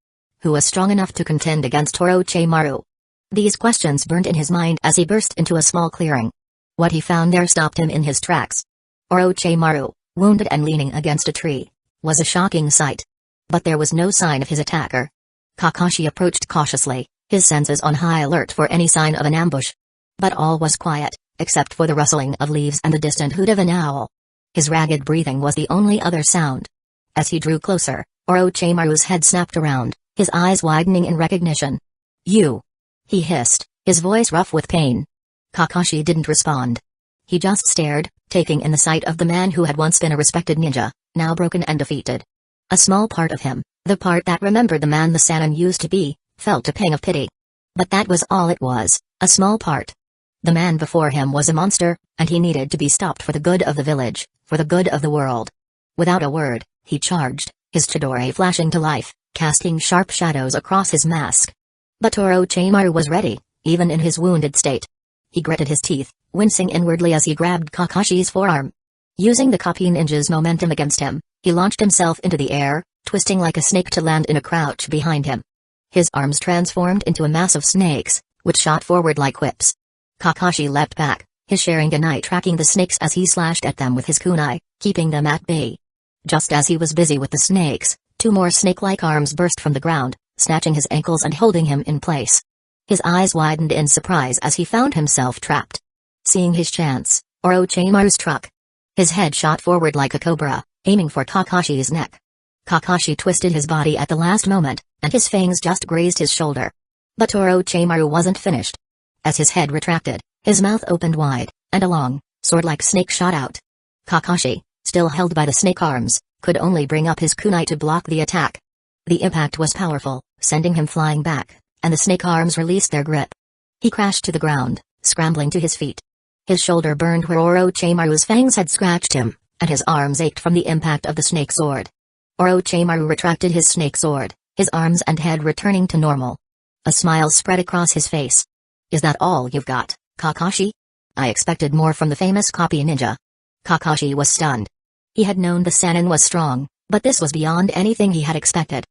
Who was strong enough to contend against Orochimaru? These questions burned in his mind as he burst into a small clearing. What he found there stopped him in his tracks. Orochimaru, wounded and leaning against a tree, was a shocking sight. But there was no sign of his attacker. Kakashi approached cautiously, his senses on high alert for any sign of an ambush. But all was quiet, except for the rustling of leaves and the distant hoot of an owl. His ragged breathing was the only other sound. As he drew closer, Orochimaru's head snapped around, his eyes widening in recognition. "You!" he hissed, his voice rough with pain. Kakashi didn't respond. He just stared, taking in the sight of the man who had once been a respected ninja, now broken and defeated. A small part of him, the part that remembered the man the Sannin used to be, felt a pang of pity. But that was all it was, a small part. The man before him was a monster, and he needed to be stopped for the good of the village, for the good of the world. Without a word, he charged, his chidori flashing to life, casting sharp shadows across his mask. But Orochimaru was ready, even in his wounded state. He gritted his teeth, wincing inwardly as he grabbed Kakashi's forearm. Using the copy ninja's momentum against him, he launched himself into the air, twisting like a snake to land in a crouch behind him. His arms transformed into a mass of snakes, which shot forward like whips. Kakashi leapt back, his Sharingan tracking the snakes as he slashed at them with his kunai, keeping them at bay. Just as he was busy with the snakes, two more snake-like arms burst from the ground, snatching his ankles and holding him in place. His eyes widened in surprise as he found himself trapped. Seeing his chance, Orochimaru struck. His head shot forward like a cobra, aiming for Kakashi's neck. Kakashi twisted his body at the last moment, and his fangs just grazed his shoulder. But Orochimaru wasn't finished. As his head retracted, his mouth opened wide, and a long, sword-like snake shot out. Kakashi, still held by the snake arms, could only bring up his kunai to block the attack. The impact was powerful, sending him flying back, and the snake arms released their grip. He crashed to the ground, scrambling to his feet. His shoulder burned where Orochimaru's fangs had scratched him, and his arms ached from the impact of the snake sword. Orochimaru retracted his snake sword, his arms and head returning to normal. A smile spread across his face. "Is that all you've got, Kakashi? I expected more from the famous copy ninja." Kakashi was stunned. He had known the Sannin was strong, but this was beyond anything he had expected.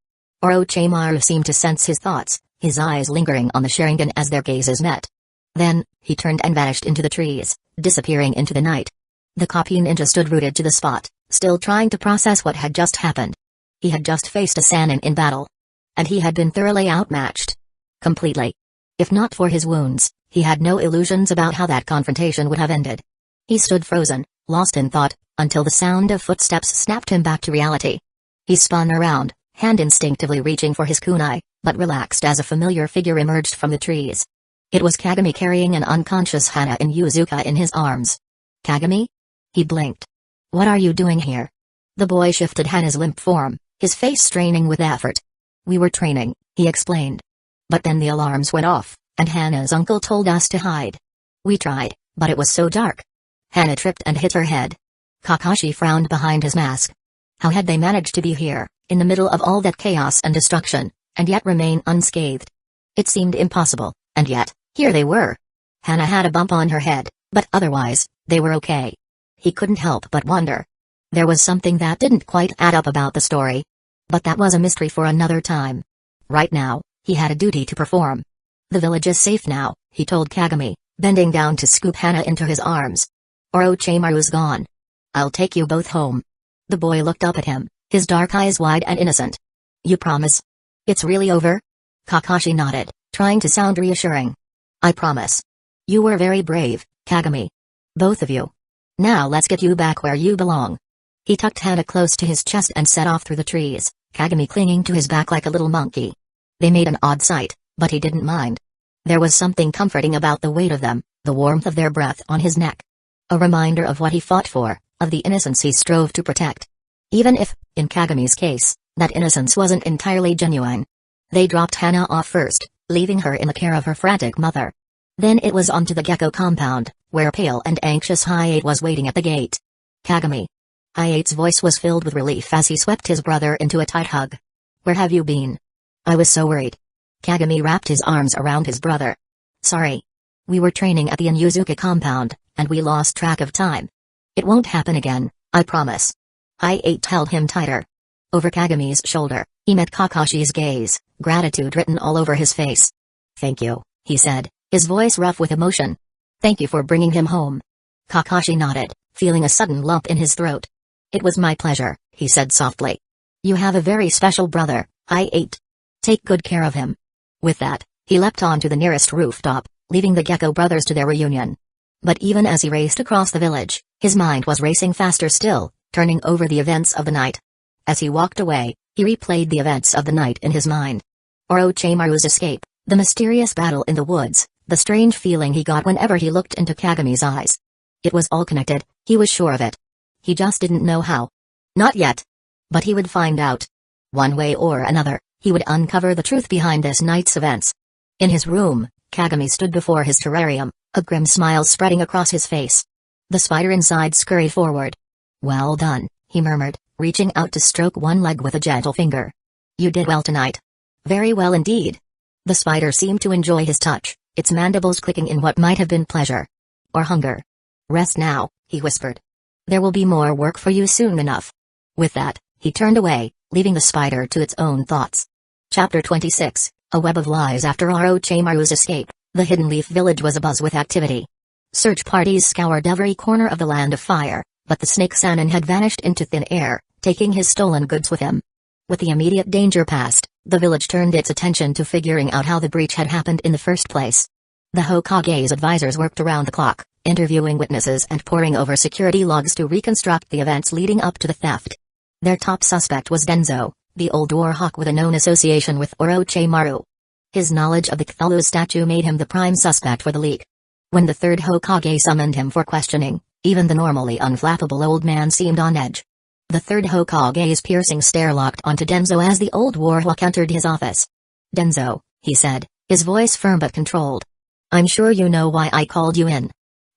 Orochimaru seemed to sense his thoughts, his eyes lingering on the Sharingan as their gazes met. Then, he turned and vanished into the trees, disappearing into the night. The copy ninja stood rooted to the spot, still trying to process what had just happened. He had just faced a Sannin in battle. And he had been thoroughly outmatched. Completely. If not for his wounds, he had no illusions about how that confrontation would have ended. He stood frozen, lost in thought, until the sound of footsteps snapped him back to reality. He spun around, hand instinctively reaching for his kunai, but relaxed as a familiar figure emerged from the trees. It was Kagami carrying an unconscious Hana and Yuzuka in his arms. "Kagami?" He blinked. "What are you doing here?" The boy shifted Hana's limp form, his face straining with effort. "We were training," he explained. "But then the alarms went off, and Hana's uncle told us to hide. We tried, but it was so dark." Hana tripped and hit her head. Kakashi frowned behind his mask. How had they managed to be here, in the middle of all that chaos and destruction, and yet remain unscathed? It seemed impossible, and yet, here they were. Hana had a bump on her head, but otherwise, they were okay. He couldn't help but wonder. There was something that didn't quite add up about the story. But that was a mystery for another time. Right now, he had a duty to perform. "The village is safe now," he told Kagami, bending down to scoop Hana into his arms. "Orochimaru's gone. I'll take you both home." The boy looked up at him, his dark eyes wide and innocent. "You promise? It's really over?" Kakashi nodded, trying to sound reassuring. "I promise. You were very brave, Kagami. Both of you. Now let's get you back where you belong." He tucked Hana close to his chest and set off through the trees, Kagami clinging to his back like a little monkey. They made an odd sight, but he didn't mind. There was something comforting about the weight of them, the warmth of their breath on his neck. A reminder of what he fought for, of the innocence he strove to protect. Even if, in Kagami's case, that innocence wasn't entirely genuine. They dropped Hana off first, leaving her in the care of her frantic mother. Then it was on to the gecko compound, where pale and anxious Hiate was waiting at the gate. "Kagami." Hiate's voice was filled with relief as he swept his brother into a tight hug. "Where have you been?" "I was so worried." Kagami wrapped his arms around his brother. "Sorry. We were training at the Inuzuka compound, and we lost track of time. It won't happen again, I promise." Hiate held him tighter. Over Kagami's shoulder, he met Kakashi's gaze, gratitude written all over his face. "Thank you," he said, his voice rough with emotion. "Thank you for bringing him home." Kakashi nodded, feeling a sudden lump in his throat. "It was my pleasure," he said softly. "You have a very special brother, Hiate. Take good care of him." With that, he leapt onto the nearest rooftop, leaving the Gecko brothers to their reunion. But even as he raced across the village, his mind was racing faster still, turning over the events of the night. As he walked away, he replayed the events of the night in his mind. Orochimaru's escape, the mysterious battle in the woods, the strange feeling he got whenever he looked into Kagami's eyes. It was all connected, he was sure of it. He just didn't know how. Not yet. But he would find out. One way or another, he would uncover the truth behind this night's events. In his room, Kagami stood before his terrarium, a grim smile spreading across his face. The spider inside scurried forward. "Well done," he murmured, reaching out to stroke one leg with a gentle finger. "You did well tonight." "Very well indeed." The spider seemed to enjoy his touch, its mandibles clicking in what might have been pleasure. Or hunger. "Rest now," he whispered. "There will be more work for you soon enough." With that, he turned away, leaving the spider to its own thoughts. Chapter 26, A Web of Lies. After Orochimaru's escape, the Hidden Leaf Village was abuzz with activity. Search parties scoured every corner of the Land of Fire, but the Snake Sannin had vanished into thin air, taking his stolen goods with him. With the immediate danger past, the village turned its attention to figuring out how the breach had happened in the first place. The Hokage's advisors worked around the clock, interviewing witnesses and poring over security logs to reconstruct the events leading up to the theft. Their top suspect was Denzo, the old warhawk with a known association with Orochimaru. His knowledge of the Cthulhu statue made him the prime suspect for the leak. When the third Hokage summoned him for questioning, Even the normally unflappable old man seemed on edge. The third Hokage's piercing stare locked onto Denzo as the old warhawk entered his office. "Denzo," he said, his voice firm but controlled. "I'm sure you know why I called you in."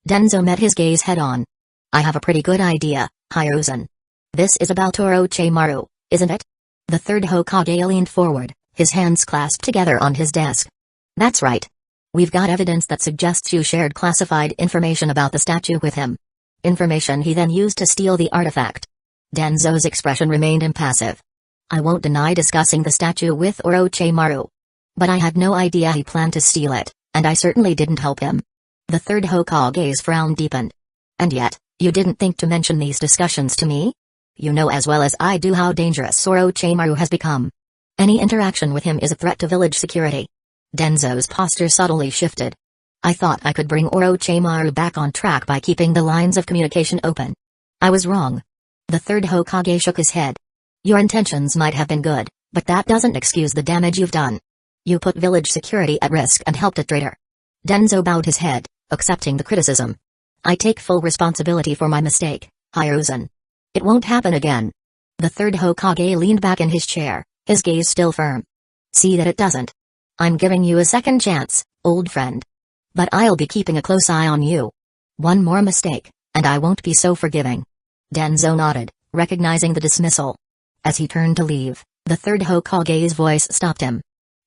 Denzo met his gaze head-on. "I have a pretty good idea, Hiruzen. This is about Orochimaru, isn't it?" The third Hokage leaned forward, his hands clasped together on his desk. "That's right. We've got evidence that suggests you shared classified information about the statue with him. Information he then used to steal the artifact." Denzo's expression remained impassive. "I won't deny discussing the statue with Orochimaru. But I had no idea he planned to steal it, and I certainly didn't help him." The third Hokage's frown deepened. "And yet, you didn't think to mention these discussions to me? You know as well as I do how dangerous Orochimaru has become. Any interaction with him is a threat to village security." Denzo's posture subtly shifted. "I thought I could bring Orochimaru back on track by keeping the lines of communication open. I was wrong." The third Hokage shook his head. "Your intentions might have been good, but that doesn't excuse the damage you've done. You put village security at risk and helped a traitor." Denzo bowed his head, accepting the criticism. "I take full responsibility for my mistake, Hiruzen. It won't happen again." The third Hokage leaned back in his chair, his gaze still firm. "See that it doesn't. I'm giving you a second chance, old friend. But I'll be keeping a close eye on you. One more mistake, and I won't be so forgiving." Denzo nodded, recognizing the dismissal. As he turned to leave, the third Hokage's voice stopped him.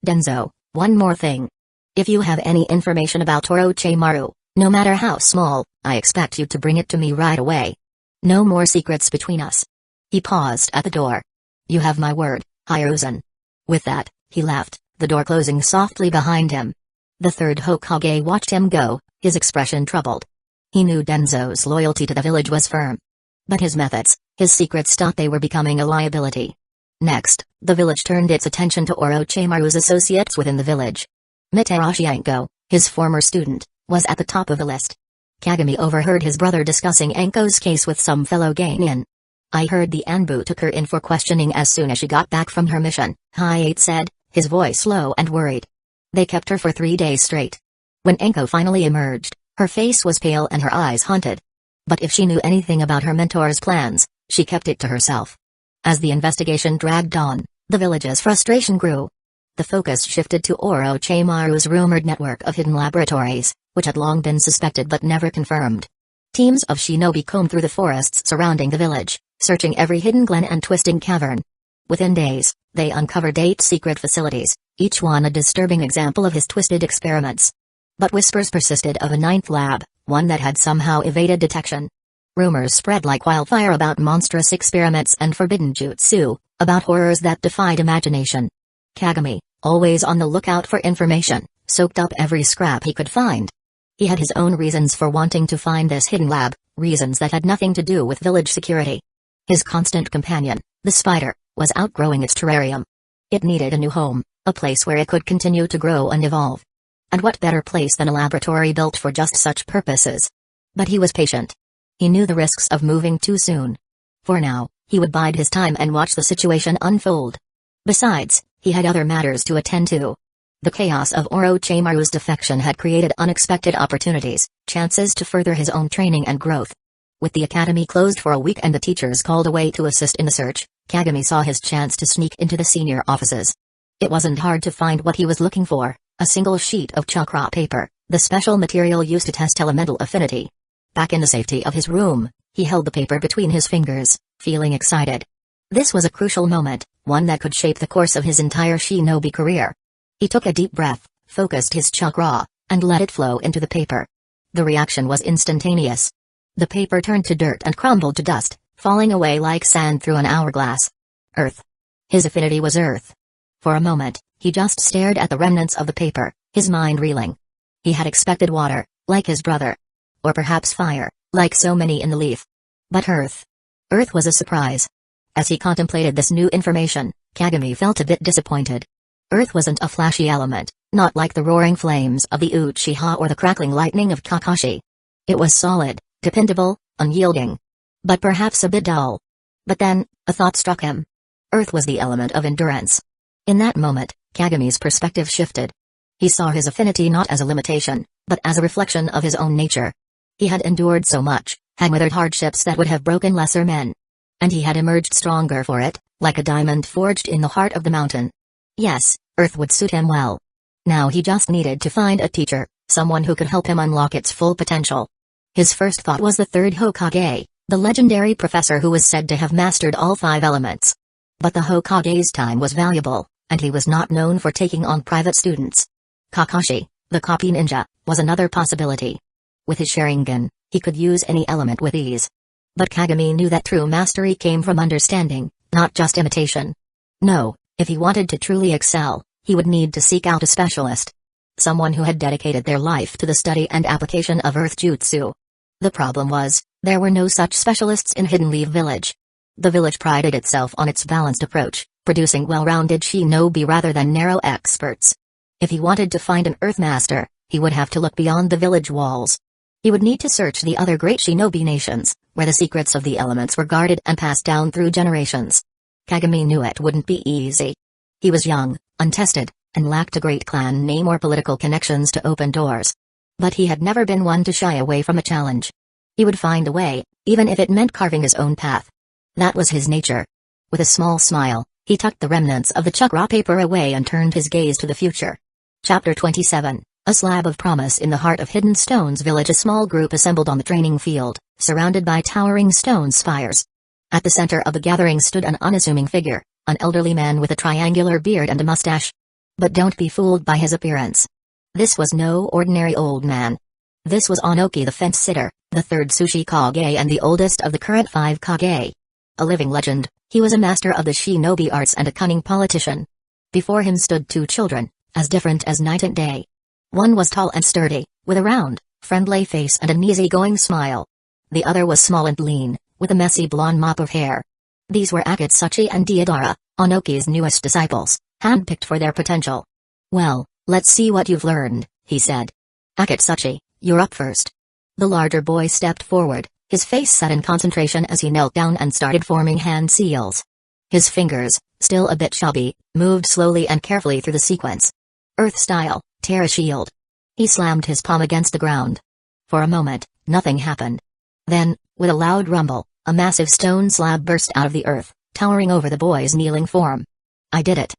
"Denzo, one more thing. If you have any information about Orochimaru, no matter how small, I expect you to bring it to me right away. No more secrets between us." He paused at the door. "You have my word, Hiruzen." With that, he left, the door closing softly behind him. The third Hokage watched him go, his expression troubled. He knew Denzo's loyalty to the village was firm. But his methods, his secrets thought they were becoming a liability. Next, the village turned its attention to Orochimaru's associates within the village. Mitarashi Anko, his former student, was at the top of the list. Kagami overheard his brother discussing Anko's case with some fellow genin. "I heard the Anbu took her in for questioning as soon as she got back from her mission," Hayate said, his voice low and worried. "They kept her for 3 days straight. When Anko finally emerged, her face was pale and her eyes haunted. But if she knew anything about her mentor's plans, she kept it to herself." As the investigation dragged on, the village's frustration grew. The focus shifted to Orochimaru's rumored network of hidden laboratories, which had long been suspected but never confirmed. Teams of shinobi combed through the forests surrounding the village, searching every hidden glen and twisting cavern. Within days, they uncovered 8 secret facilities, each one a disturbing example of his twisted experiments. But whispers persisted of a 9th lab, one that had somehow evaded detection. Rumors spread like wildfire about monstrous experiments and forbidden jutsu, about horrors that defied imagination. Kagami, always on the lookout for information, soaked up every scrap he could find. He had his own reasons for wanting to find this hidden lab, reasons that had nothing to do with village security. His constant companion, the spider, was outgrowing its terrarium. It needed a new home, a place where it could continue to grow and evolve. And what better place than a laboratory built for just such purposes? But he was patient. He knew the risks of moving too soon. For now, he would bide his time and watch the situation unfold. Besides, he had other matters to attend to. The chaos of Orochimaru's defection had created unexpected opportunities, chances to further his own training and growth. With the academy closed for a week and the teachers called away to assist in the search, Kagami saw his chance to sneak into the senior offices. It wasn't hard to find what he was looking for, a single sheet of chakra paper, the special material used to test elemental affinity. Back in the safety of his room, he held the paper between his fingers, feeling excited. This was a crucial moment, one that could shape the course of his entire shinobi career. He took a deep breath, focused his chakra, and let it flow into the paper. The reaction was instantaneous. The paper turned to dirt and crumbled to dust, falling away like sand through an hourglass. Earth. His affinity was earth. For a moment, he just stared at the remnants of the paper, his mind reeling. He had expected water, like his brother. Or perhaps fire, like so many in the leaf. But earth. Earth was a surprise. As he contemplated this new information, Kagami felt a bit disappointed. Earth wasn't a flashy element, not like the roaring flames of the Uchiha or the crackling lightning of Kakashi. It was solid, dependable, unyielding. But perhaps a bit dull. But then, a thought struck him. Earth was the element of endurance. In that moment, Kagami's perspective shifted. He saw his affinity not as a limitation, but as a reflection of his own nature. He had endured so much, had weathered hardships that would have broken lesser men. And he had emerged stronger for it, like a diamond forged in the heart of the mountain. Yes, Earth would suit him well. Now he just needed to find a teacher, someone who could help him unlock its full potential. His first thought was the third Hokage, the legendary professor who was said to have mastered all 5 elements. But the Hokage's time was valuable, and he was not known for taking on private students. Kakashi, the copy ninja, was another possibility. With his Sharingan, he could use any element with ease. But Kagami knew that true mastery came from understanding, not just imitation. No, if he wanted to truly excel, he would need to seek out a specialist. Someone who had dedicated their life to the study and application of earth jutsu. The problem was, there were no such specialists in Hidden Leaf Village. The village prided itself on its balanced approach, producing well-rounded shinobi rather than narrow experts. If he wanted to find an earth master, he would have to look beyond the village walls. He would need to search the other great shinobi nations, where the secrets of the elements were guarded and passed down through generations. Kagami knew it wouldn't be easy. He was young, untested, and lacked a great clan name or political connections to open doors. But he had never been one to shy away from a challenge. He would find a way, even if it meant carving his own path. That was his nature. With a small smile, he tucked the remnants of the chakra paper away and turned his gaze to the future. Chapter 27, A Slab of Promise. In the heart of Hidden Stones Village, a small group assembled on the training field, surrounded by towering stone spires. At the center of the gathering stood an unassuming figure, an elderly man with a triangular beard and a mustache. But don't be fooled by his appearance. This was no ordinary old man. This was Onoki the fence-sitter, the third Sushi Kage and the oldest of the current 5 Kage. A living legend, he was a master of the shinobi arts and a cunning politician. Before him stood 2 children, as different as night and day. One was tall and sturdy, with a round, friendly face and an easy-going smile. The other was small and lean, with a messy blonde mop of hair. These were Akatsuchi and Deidara, Onoki's newest disciples, handpicked for their potential. "Well, let's see what you've learned," he said. "Akatsuchi, you're up first." The larger boy stepped forward, his face set in concentration as he knelt down and started forming hand seals. His fingers, still a bit chubby, moved slowly and carefully through the sequence. Earth style, Terra Shield. He slammed his palm against the ground. For a moment, nothing happened. Then, with a loud rumble, a massive stone slab burst out of the earth, towering over the boy's kneeling form. "I did it!"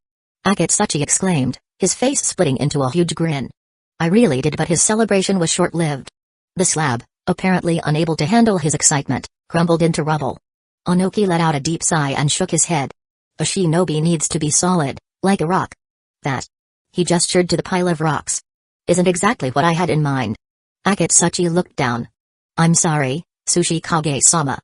Akatsuchi exclaimed, his face splitting into a huge grin. "I really did," but his celebration was short-lived. The slab, apparently unable to handle his excitement, crumbled into rubble. Onoki let out a deep sigh and shook his head. "A shinobi needs to be solid, like a rock." "That," he gestured to the pile of rocks, "isn't exactly what I had in mind." Akatsuchi looked down. "I'm sorry, Sushi Kage-sama.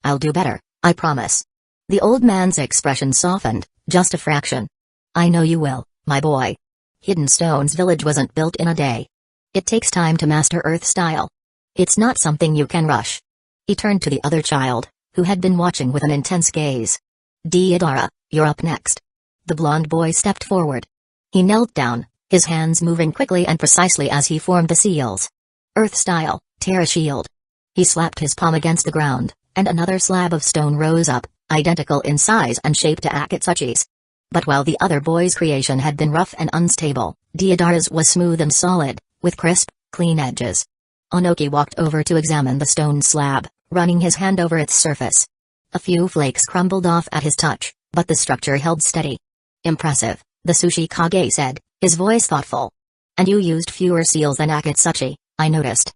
I'll do better, I promise." The old man's expression softened, just a fraction. "I know you will, my boy. Hidden Stones Village wasn't built in a day. It takes time to master Earth style. It's not something you can rush." He turned to the other child, who had been watching with an intense gaze. "Deidara, you're up next." The blonde boy stepped forward. He knelt down, his hands moving quickly and precisely as he formed the seals. "Earth style, Terra Shield." He slapped his palm against the ground, and another slab of stone rose up, identical in size and shape to Akatsuchi's. But while the other boy's creation had been rough and unstable, Deidara's was smooth and solid, with crisp, clean edges. Onoki walked over to examine the stone slab, running his hand over its surface. A few flakes crumbled off at his touch, but the structure held steady. "Impressive," the Sushi Kage said, his voice thoughtful. "And you used fewer seals than Akatsuchi, I noticed."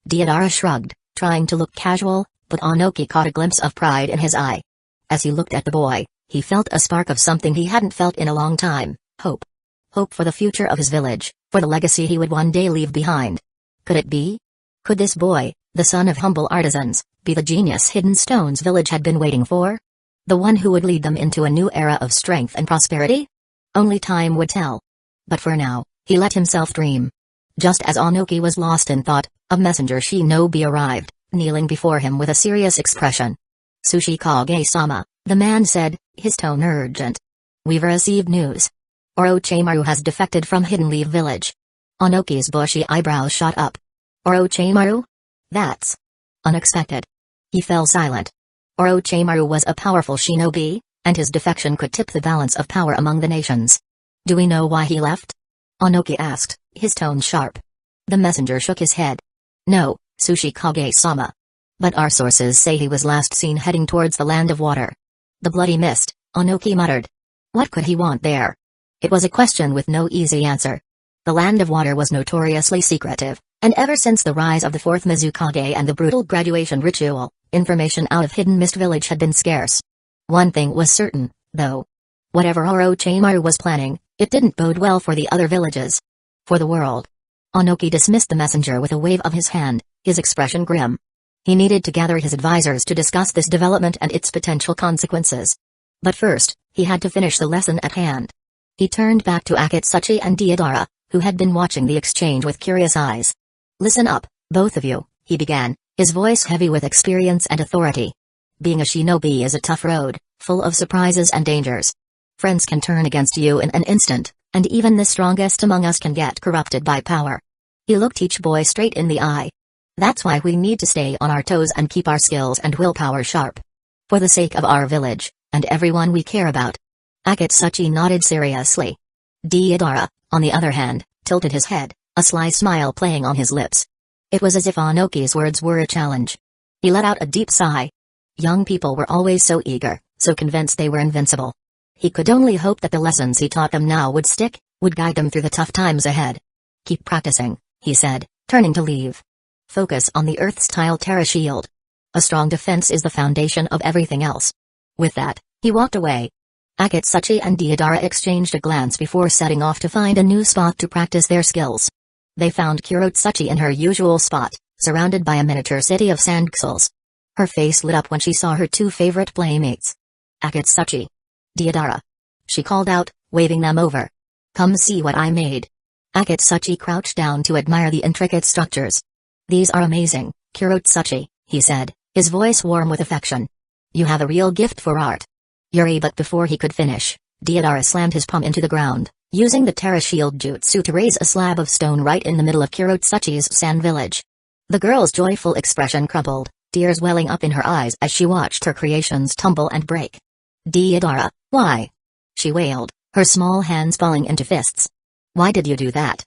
Deidara shrugged, trying to look casual, but Onoki caught a glimpse of pride in his eye. As he looked at the boy, he felt a spark of something he hadn't felt in a long time: hope. Hope for the future of his village, for the legacy he would one day leave behind. Could it be? Could this boy, the son of humble artisans, be the genius Hidden Stones Village had been waiting for? The one who would lead them into a new era of strength and prosperity? Only time would tell. But for now, he let himself dream. Just as Onoki was lost in thought, a messenger shinobi arrived, kneeling before him with a serious expression. "Sushi Kage-sama," the man said, his tone urgent. "We've received news. Orochimaru has defected from Hidden Leaf Village." Onoki's bushy eyebrows shot up. "Orochimaru? That's unexpected." He fell silent. Orochimaru was a powerful shinobi, and his defection could tip the balance of power among the nations. "Do we know why he left?" Onoki asked, his tone sharp. The messenger shook his head. "No, Sushi Kage-sama. but our sources say he was last seen heading towards the land of water. The bloody mist, Onoki muttered. What could he want there? It was a question with no easy answer. The land of water was notoriously secretive, and ever since the rise of the fourth Mizukage and the brutal graduation ritual, information out of Hidden Mist Village had been scarce. One thing was certain, though. Whatever Orochimaru was planning, it didn't bode well for the other villages. For the world. Onoki dismissed the messenger with a wave of his hand, his expression grim. He needed to gather his advisors to discuss this development and its potential consequences. But first, he had to finish the lesson at hand. He turned back to Akatsuchi and Deidara, who had been watching the exchange with curious eyes. Listen up, both of you, he began, his voice heavy with experience and authority. Being a shinobi is a tough road, full of surprises and dangers. Friends can turn against you in an instant, and even the strongest among us can get corrupted by power. He looked each boy straight in the eye. That's why we need to stay on our toes and keep our skills and willpower sharp. For the sake of our village, and everyone we care about. Akatsuchi nodded seriously. Deidara, on the other hand, tilted his head, a sly smile playing on his lips. It was as if Onoki's words were a challenge. He let out a deep sigh. Young people were always so eager, so convinced they were invincible. He could only hope that the lessons he taught them now would stick, would guide them through the tough times ahead. Keep practicing, he said, turning to leave. Focus on the Earth-style Terra Shield. A strong defense is the foundation of everything else. With that, he walked away. Akatsuchi and Deidara exchanged a glance before setting off to find a new spot to practice their skills. They found Kurotsuchi in her usual spot, surrounded by a miniature city of sandcastles. Her face lit up when she saw her two favorite playmates. Akatsuchi. Deidara. She called out, waving them over. Come see what I made. Akatsuchi crouched down to admire the intricate structures. These are amazing, Kurotsuchi, he said, his voice warm with affection. You have a real gift for art. Yuri, but before he could finish, Deidara slammed his palm into the ground, using the Terra Shield jutsu to raise a slab of stone right in the middle of Kurotsuchi's sand village. The girl's joyful expression crumbled, tears welling up in her eyes as she watched her creations tumble and break. Deidara, why? She wailed, her small hands falling into fists. Why did you do that?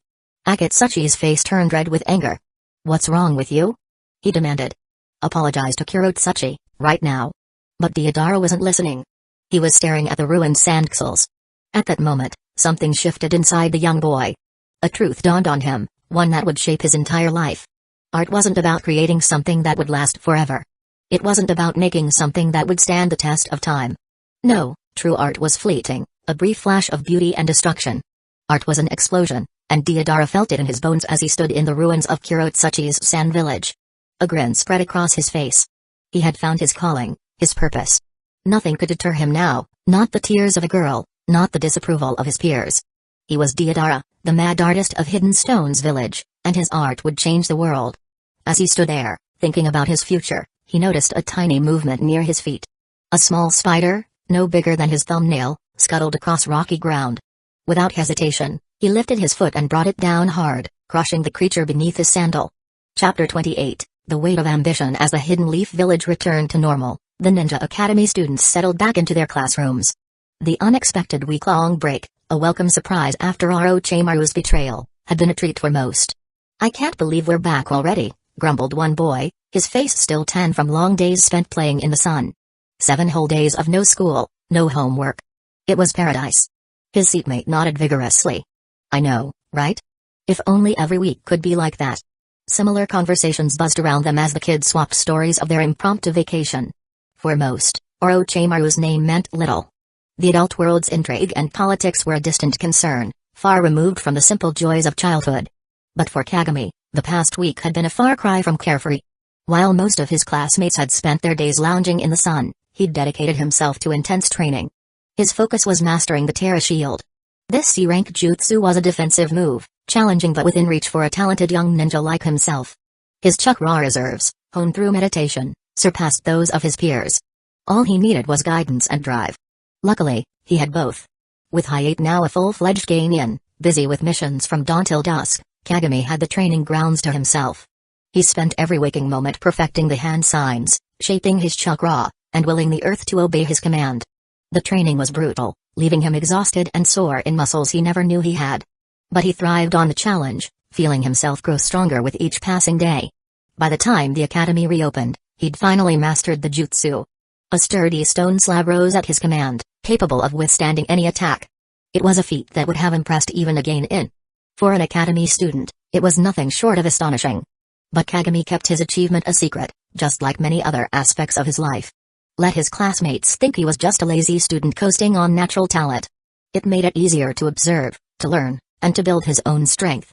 Akatsuchi's face turned red with anger. What's wrong with you? He demanded. Apologize to Kurotsuchi, right now. But Deidara wasn't listening. He was staring at the ruined sandcastles. At that moment, something shifted inside the young boy. A truth dawned on him, one that would shape his entire life. Art wasn't about creating something that would last forever. It wasn't about making something that would stand the test of time. No, true art was fleeting, a brief flash of beauty and destruction. Art was an explosion, and Deidara felt it in his bones as he stood in the ruins of Kurotsuchi's sand village. A grin spread across his face. He had found his calling, his purpose. Nothing could deter him now, not the tears of a girl, not the disapproval of his peers. He was Deidara, the mad artist of Hidden Stones Village, and his art would change the world. As he stood there, thinking about his future, he noticed a tiny movement near his feet. A small spider, no bigger than his thumbnail, scuttled across rocky ground. Without hesitation, he lifted his foot and brought it down hard, crushing the creature beneath his sandal. Chapter 28, The Weight of Ambition. As the Hidden Leaf Village returned to normal, the Ninja Academy students settled back into their classrooms. The unexpected week-long break, a welcome surprise after Orochimaru's betrayal, had been a treat for most. I can't believe we're back already, grumbled one boy, his face still tan from long days spent playing in the sun. 7 whole days of no school, no homework. It was paradise. His seatmate nodded vigorously. I know, right? If only every week could be like that. Similar conversations buzzed around them as the kids swapped stories of their impromptu vacation. For most, Orochimaru's name meant little. The adult world's intrigue and politics were a distant concern, far removed from the simple joys of childhood. But for Kagami, the past week had been a far cry from carefree. While most of his classmates had spent their days lounging in the sun, he'd dedicated himself to intense training. His focus was mastering the Terra Shield. This C-rank jutsu was a defensive move, challenging but within reach for a talented young ninja like himself. His chakra reserves, honed through meditation, surpassed those of his peers. All he needed was guidance and drive. Luckily, he had both. With Hayate now a full-fledged Geinin, busy with missions from dawn till dusk, Kagami had the training grounds to himself. He spent every waking moment perfecting the hand signs, shaping his chakra, and willing the earth to obey his command. The training was brutal, leaving him exhausted and sore in muscles he never knew he had. But he thrived on the challenge, feeling himself grow stronger with each passing day. By the time the academy reopened, He'd finally mastered the jutsu. A sturdy stone slab rose at his command, capable of withstanding any attack. It was a feat that would have impressed even a Genin. For an academy student, it was nothing short of astonishing. But Kagami kept his achievement a secret, just like many other aspects of his life. Let his classmates think he was just a lazy student coasting on natural talent. It made it easier to observe, to learn, and to build his own strength.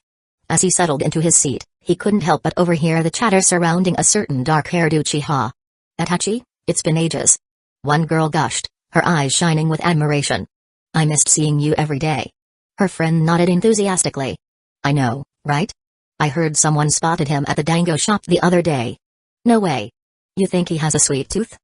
As he settled into his seat, he couldn't help but overhear the chatter surrounding a certain dark-haired Uchiha. "Itachi, it's been ages." One girl gushed, her eyes shining with admiration. "I missed seeing you every day." Her friend nodded enthusiastically. "I know, right? I heard someone spotted him at the dango shop the other day." "No way. You think he has a sweet tooth?"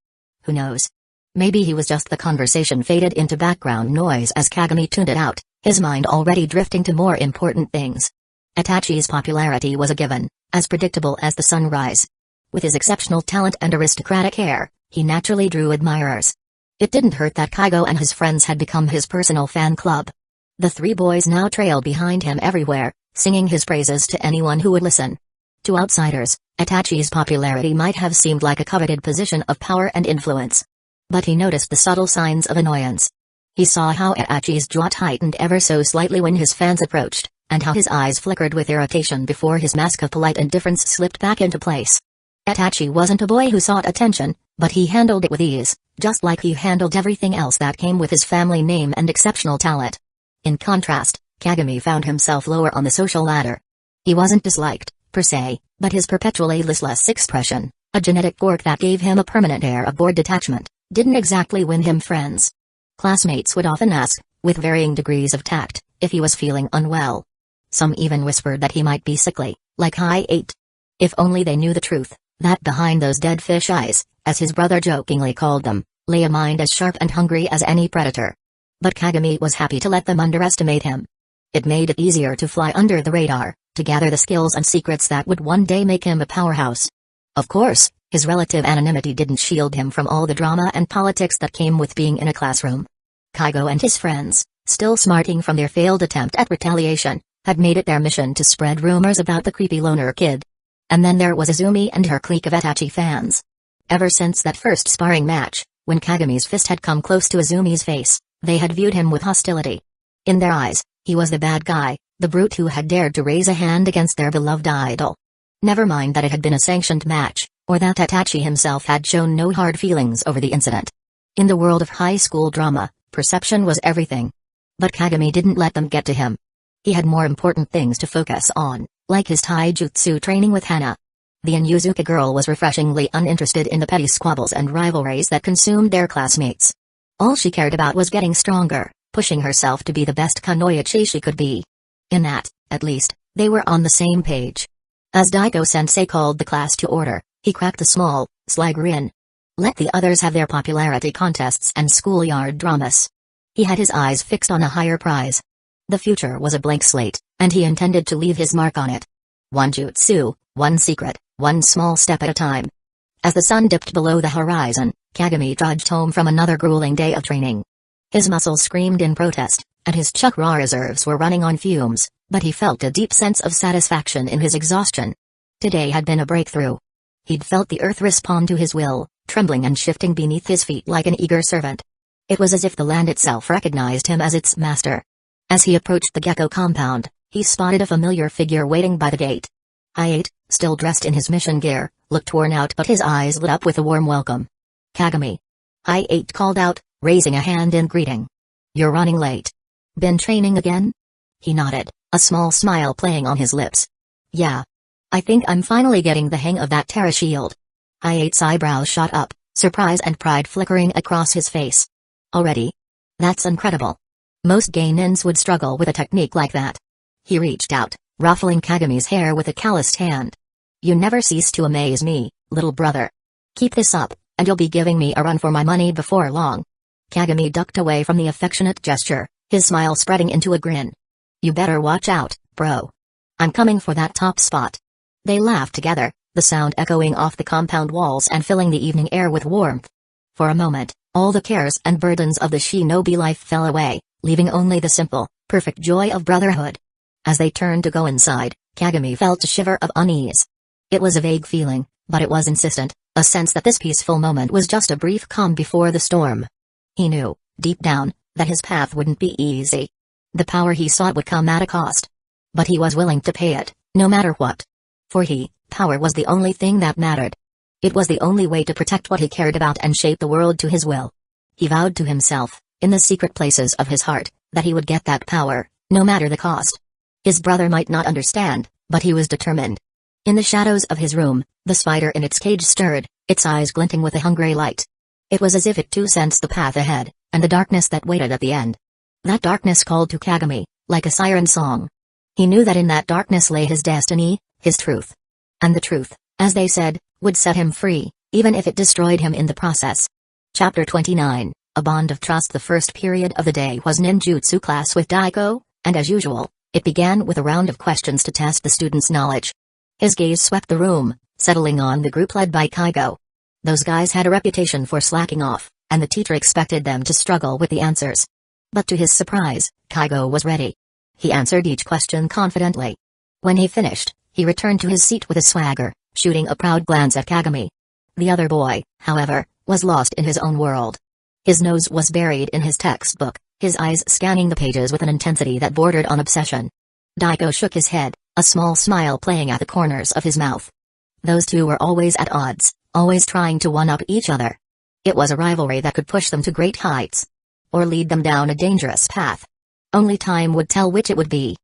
"Who knows? Maybe he was just..." The conversation faded into background noise as Kagami tuned it out, his mind already drifting to more important things. Itachi's popularity was a given, as predictable as the sunrise. With his exceptional talent and aristocratic hair, he naturally drew admirers. It didn't hurt that Kaigo and his friends had become his personal fan club. The three boys now trailed behind him everywhere, singing his praises to anyone who would listen. To outsiders, Itachi's popularity might have seemed like a coveted position of power and influence. But he noticed the subtle signs of annoyance. He saw how Itachi's jaw tightened ever so slightly when his fans approached, and how his eyes flickered with irritation before his mask of polite indifference slipped back into place. Itachi wasn't a boy who sought attention, but he handled it with ease, just like he handled everything else that came with his family name and exceptional talent. In contrast, Kagami found himself lower on the social ladder. He wasn't disliked, per se, but his perpetually listless expression, a genetic quirk that gave him a permanent air of bored detachment, didn't exactly win him friends. Classmates would often ask, with varying degrees of tact, if he was feeling unwell. Some even whispered that he might be sickly, like high 8. If only they knew the truth, that behind those dead fish eyes, as his brother jokingly called them, lay a mind as sharp and hungry as any predator. But Kagami was happy to let them underestimate him. It made it easier to fly under the radar, to gather the skills and secrets that would one day make him a powerhouse. Of course, his relative anonymity didn't shield him from all the drama and politics that came with being in a classroom. Kaigo and his friends, still smarting from their failed attempt at retaliation, had made it their mission to spread rumors about the creepy loner kid. And then there was Izumi and her clique of Itachi fans. Ever since that first sparring match, when Kagami's fist had come close to Izumi's face, they had viewed him with hostility. In their eyes, he was the bad guy, the brute who had dared to raise a hand against their beloved idol. Never mind that it had been a sanctioned match, or that Itachi himself had shown no hard feelings over the incident. In the world of high school drama, perception was everything. But Kagami didn't let them get to him. He had more important things to focus on, like his taijutsu training with Hana. The Inuzuka girl was refreshingly uninterested in the petty squabbles and rivalries that consumed their classmates. All she cared about was getting stronger, pushing herself to be the best kunoichi she could be. In that, at least, they were on the same page. As Daigo-sensei called the class to order, he cracked a small, sly grin. Let the others have their popularity contests and schoolyard dramas. He had his eyes fixed on a higher prize. The future was a blank slate, and he intended to leave his mark on it. One jutsu, one secret, one small step at a time. As the sun dipped below the horizon, Kagami trudged home from another grueling day of training. His muscles screamed in protest, and his chakra reserves were running on fumes, but he felt a deep sense of satisfaction in his exhaustion. Today had been a breakthrough. He'd felt the earth respond to his will, trembling and shifting beneath his feet like an eager servant. It was as if the land itself recognized him as its master. As he approached the gecko compound, he spotted a familiar figure waiting by the gate. I-8, still dressed in his mission gear, looked worn out, but his eyes lit up with a warm welcome. "Kagami." I-8 called out, raising a hand in greeting. "You're running late. Been training again?" He nodded, a small smile playing on his lips. "Yeah. I think I'm finally getting the hang of that Terra shield." I-8's eyebrows shot up, surprise and pride flickering across his face. "Already? That's incredible. Most Genins would struggle with a technique like that." He reached out, ruffling Kagami's hair with a calloused hand. "You never cease to amaze me, little brother. Keep this up, and you'll be giving me a run for my money before long." Kagami ducked away from the affectionate gesture, his smile spreading into a grin. "You better watch out, bro. I'm coming for that top spot." They laughed together, the sound echoing off the compound walls and filling the evening air with warmth. For a moment, all the cares and burdens of the shinobi life fell away, leaving only the simple, perfect joy of brotherhood. As they turned to go inside, Kagami felt a shiver of unease. It was a vague feeling, but it was insistent, A sense that this peaceful moment was just a brief calm before the storm. He knew, deep down, that his path wouldn't be easy. The power he sought would come at a cost. But he was willing to pay it, no matter what. For power was the only thing that mattered. It was the only way to protect what he cared about and shape the world to his will. He vowed to himself, in the secret places of his heart, that he would get that power, no matter the cost. His brother might not understand, but he was determined. In the shadows of his room, the spider in its cage stirred, its eyes glinting with a hungry light. It was as if it too sensed the path ahead, and the darkness that waited at the end. That darkness called to Kagami, like a siren song. He knew that in that darkness lay his destiny, his truth. And the truth, as they said, would set him free, even if it destroyed him in the process. Chapter 29, A Bond of Trust. The first period of the day was ninjutsu class with Daiko, and as usual, it began with a round of questions to test the students' knowledge. His gaze swept the room, settling on the group led by Kaigo. Those guys had a reputation for slacking off, and the teacher expected them to struggle with the answers. But to his surprise, Kaigo was ready. He answered each question confidently. When he finished, he returned to his seat with a swagger, shooting a proud glance at Kagami. The other boy, however, was lost in his own world. His nose was buried in his textbook, his eyes scanning the pages with an intensity that bordered on obsession. Daiko shook his head, a small smile playing at the corners of his mouth. Those two were always at odds, always trying to one-up each other. It was a rivalry that could push them to great heights. Or lead them down a dangerous path. Only time would tell which it would be.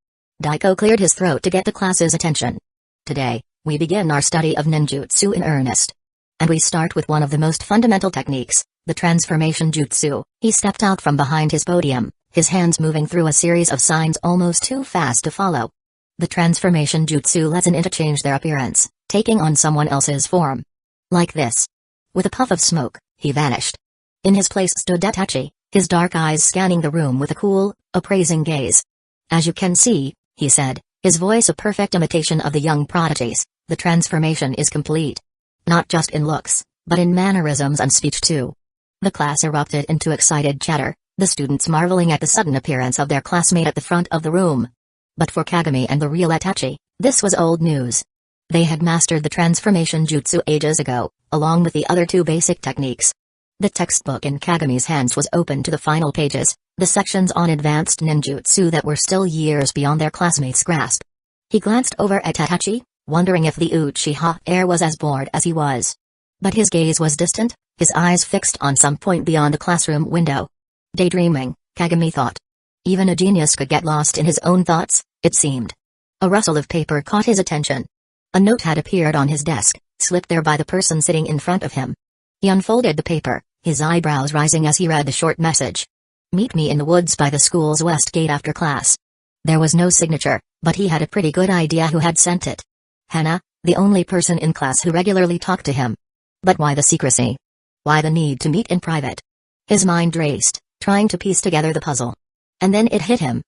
Daiko cleared his throat to get the class's attention. Today, we begin our study of ninjutsu in earnest. And we start with one of the most fundamental techniques, the transformation jutsu. He stepped out from behind his podium, his hands moving through a series of signs almost too fast to follow. The transformation jutsu lets an ita change their appearance, taking on someone else's form. Like this. With a puff of smoke, he vanished. In his place stood Itachi, his dark eyes scanning the room with a cool, appraising gaze. As you can see, he said, his voice a perfect imitation of the young prodigies, the transformation is complete. Not just in looks, but in mannerisms and speech too. The class erupted into excited chatter, the students marveling at the sudden appearance of their classmate at the front of the room. But for Kagami and the real Itachi, this was old news. They had mastered the transformation jutsu ages ago, along with the other two basic techniques. The textbook in Kagami's hands was open to the final pages, the sections on advanced ninjutsu that were still years beyond their classmates' grasp. He glanced over at Itachi, wondering if the Uchiha heir was as bored as he was. But his gaze was distant, his eyes fixed on some point beyond the classroom window. Daydreaming, Kagami thought. Even a genius could get lost in his own thoughts, it seemed. A rustle of paper caught his attention. A note had appeared on his desk, slipped there by the person sitting in front of him. He unfolded the paper, his eyebrows rising as he read the short message. Meet me in the woods by the school's west gate after class. There was no signature, but he had a pretty good idea who had sent it. Hana, the only person in class who regularly talked to him. But why the secrecy? Why the need to meet in private? His mind raced, trying to piece together the puzzle. And then it hit him.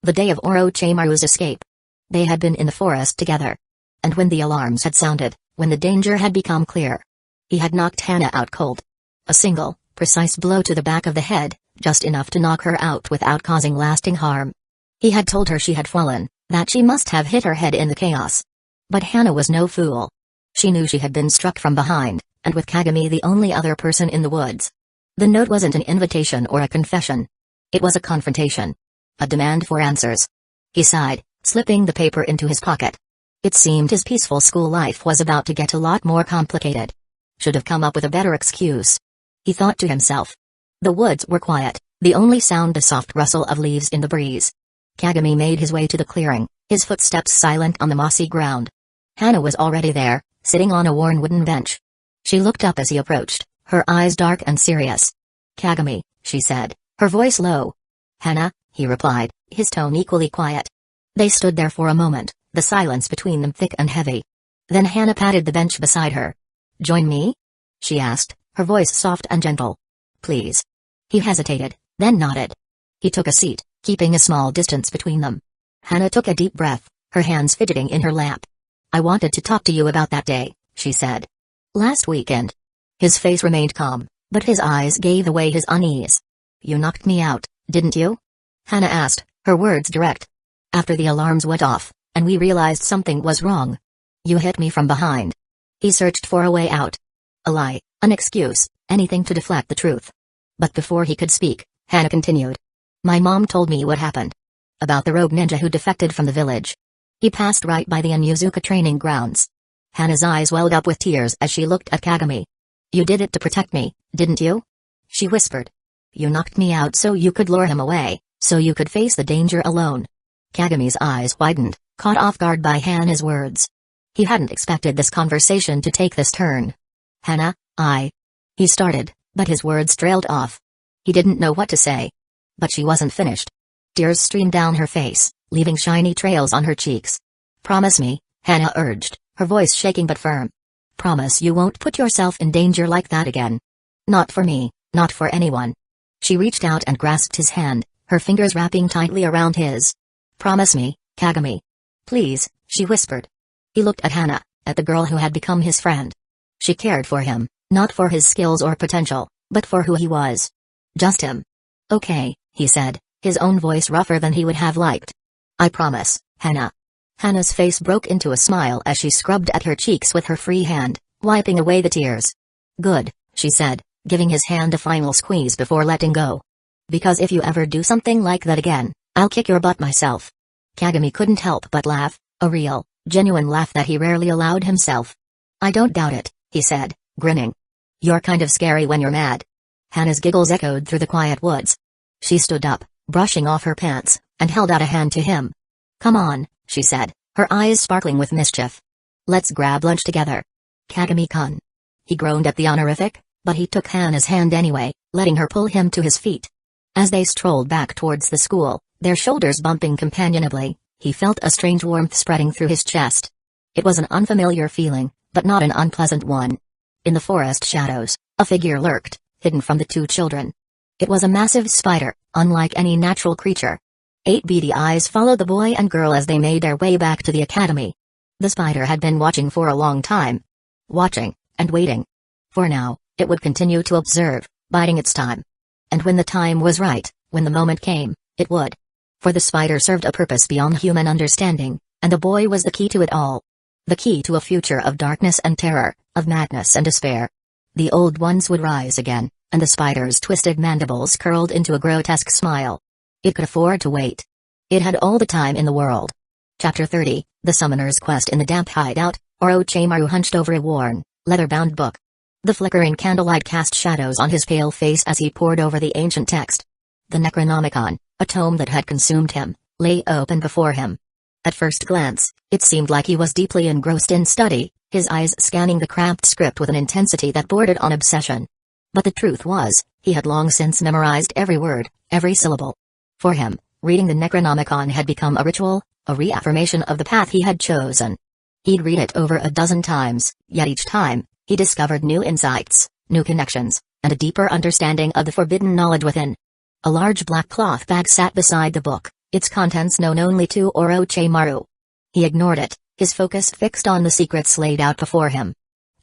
The day of Orochimaru's escape. They had been in the forest together. And when the alarms had sounded, when the danger had become clear, he had knocked Hana out cold. A single, precise blow to the back of the head, just enough to knock her out without causing lasting harm. He had told her she had fallen, that she must have hit her head in the chaos. But Hana was no fool. She knew she had been struck from behind, and with Kagami the only other person in the woods. The note wasn't an invitation or a confession. It was a confrontation. A demand for answers. He sighed, slipping the paper into his pocket. It seemed his peaceful school life was about to get a lot more complicated. Should have come up with a better excuse. He thought to himself. The woods were quiet, the only sound the soft rustle of leaves in the breeze. Kagami made his way to the clearing, his footsteps silent on the mossy ground. Hana was already there, sitting on a worn wooden bench. She looked up as he approached, her eyes dark and serious. Kagami, she said, her voice low. Hana, he replied, his tone equally quiet. They stood there for a moment, the silence between them thick and heavy. Then Hana patted the bench beside her. Join me? She asked, her voice soft and gentle. Please. He hesitated, then nodded. He took a seat, keeping a small distance between them. Hana took a deep breath, her hands fidgeting in her lap. I wanted to talk to you about that day, she said. Last weekend. His face remained calm, but his eyes gave away his unease. You knocked me out, didn't you? Hana asked, her words direct. After the alarms went off, and we realized something was wrong. You hit me from behind. He searched for a way out. A lie, an excuse, anything to deflect the truth. But before he could speak, Hannah continued. My mom told me what happened. About the rogue ninja who defected from the village. He passed right by the Onyozuka training grounds. Hannah's eyes welled up with tears as she looked at Kagami. You did it to protect me, didn't you? She whispered. You knocked me out so you could lure him away, so you could face the danger alone. Kagami's eyes widened, caught off guard by Hannah's words. He hadn't expected this conversation to take this turn. Hannah, He started, but his words trailed off. He didn't know what to say. But she wasn't finished. Tears streamed down her face, leaving shiny trails on her cheeks. Promise me, Hannah urged, her voice shaking but firm. Promise you won't put yourself in danger like that again. Not for me, not for anyone. She reached out and grasped his hand, her fingers wrapping tightly around his. Promise me, Kagami. Please, she whispered. He looked at Hannah, at the girl who had become his friend. She cared for him, not for his skills or potential, but for who he was. Just him. Okay, he said, his own voice rougher than he would have liked. I promise, Hannah. Hannah's face broke into a smile as she scrubbed at her cheeks with her free hand, wiping away the tears. Good, she said, giving his hand a final squeeze before letting go. Because if you ever do something like that again, I'll kick your butt myself. Kagami couldn't help but laugh, a real, genuine laugh that he rarely allowed himself. I don't doubt it, he said, grinning. You're kind of scary when you're mad. Hannah's giggles echoed through the quiet woods. She stood up, brushing off her pants, and held out a hand to him. Come on, she said, her eyes sparkling with mischief. Let's grab lunch together. Kagami-kun. He groaned at the honorific, but he took Hannah's hand anyway, letting her pull him to his feet. As they strolled back towards the school, their shoulders bumping companionably, he felt a strange warmth spreading through his chest. It was an unfamiliar feeling, but not an unpleasant one. In the forest shadows, a figure lurked, hidden from the two children. It was a massive spider, unlike any natural creature. 8 beady eyes followed the boy and girl as they made their way back to the academy. The spider had been watching for a long time. Watching, and waiting. For now, it would continue to observe, biding its time. And when the time was right, when the moment came, it would. For the spider served a purpose beyond human understanding, and the boy was the key to it all. The key to a future of darkness and terror, of madness and despair. The old ones would rise again, and the spider's twisted mandibles curled into a grotesque smile. It could afford to wait. It had all the time in the world. Chapter 30, The Summoner's Quest in the Damp Hideout. Orochimaru hunched over a worn, leather-bound book. The flickering candlelight cast shadows on his pale face as he pored over the ancient text. The Necronomicon, a tome that had consumed him, lay open before him. At first glance, it seemed like he was deeply engrossed in study, his eyes scanning the cramped script with an intensity that bordered on obsession. But the truth was, he had long since memorized every word, every syllable. For him, reading the Necronomicon had become a ritual, a reaffirmation of the path he had chosen. He'd read it over a dozen times, yet each time, he discovered new insights, new connections, and a deeper understanding of the forbidden knowledge within. A large black cloth bag sat beside the book, its contents known only to Orochimaru. He ignored it, his focus fixed on the secrets laid out before him.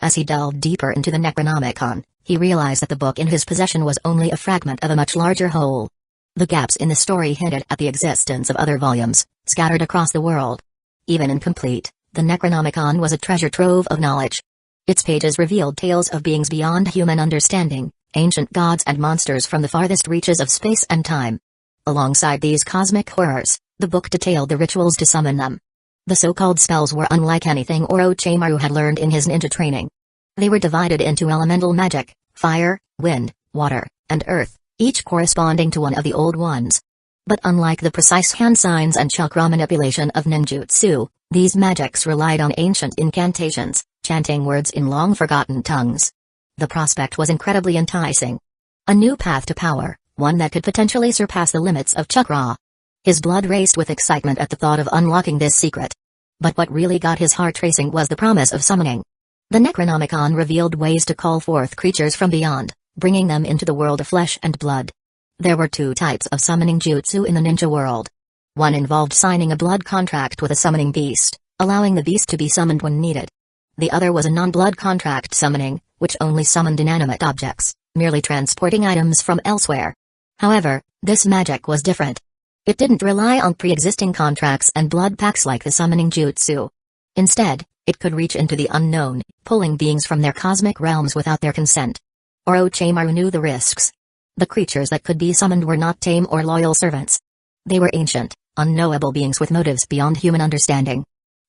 As he delved deeper into the Necronomicon, he realized that the book in his possession was only a fragment of a much larger whole. The gaps in the story hinted at the existence of other volumes, scattered across the world. Even incomplete, the Necronomicon was a treasure trove of knowledge. Its pages revealed tales of beings beyond human understanding, ancient gods and monsters from the farthest reaches of space and time. Alongside these cosmic horrors, the book detailed the rituals to summon them. The so-called spells were unlike anything Orochimaru had learned in his ninja training. They were divided into elemental magic, fire, wind, water, and earth, each corresponding to one of the old ones. But unlike the precise hand signs and chakra manipulation of ninjutsu, these magics relied on ancient incantations, chanting words in long-forgotten tongues. The prospect was incredibly enticing. A new path to power, one that could potentially surpass the limits of chakra. His blood raced with excitement at the thought of unlocking this secret. But what really got his heart racing was the promise of summoning. The Necronomicon revealed ways to call forth creatures from beyond, bringing them into the world of flesh and blood. There were 2 types of summoning jutsu in the ninja world. One involved signing a blood contract with a summoning beast, allowing the beast to be summoned when needed. The other was a non-blood contract summoning, which only summoned inanimate objects, merely transporting items from elsewhere. However, this magic was different. It didn't rely on pre-existing contracts and blood pacts like the summoning jutsu. Instead, It could reach into the unknown, pulling beings from their cosmic realms without their consent. Orochimaru knew the risks. The creatures that could be summoned were not tame or loyal servants. They were ancient, unknowable beings with motives beyond human understanding.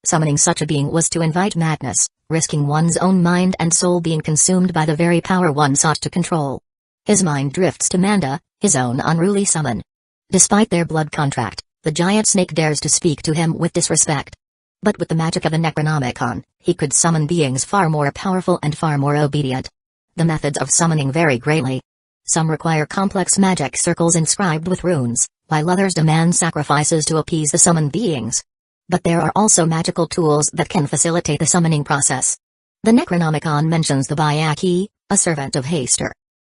Summoning such a being was to invite madness, risking one's own mind and soul being consumed by the very power one sought to control. His mind drifts to Manda, his own unruly summon. Despite their blood contract, the giant snake dares to speak to him with disrespect. But with the magic of the Necronomicon, he could summon beings far more powerful and far more obedient. The methods of summoning vary greatly. Some require complex magic circles inscribed with runes, while others demand sacrifices to appease the summoned beings. But there are also magical tools that can facilitate the summoning process. The Necronomicon mentions the Bayaki, a servant of Haster.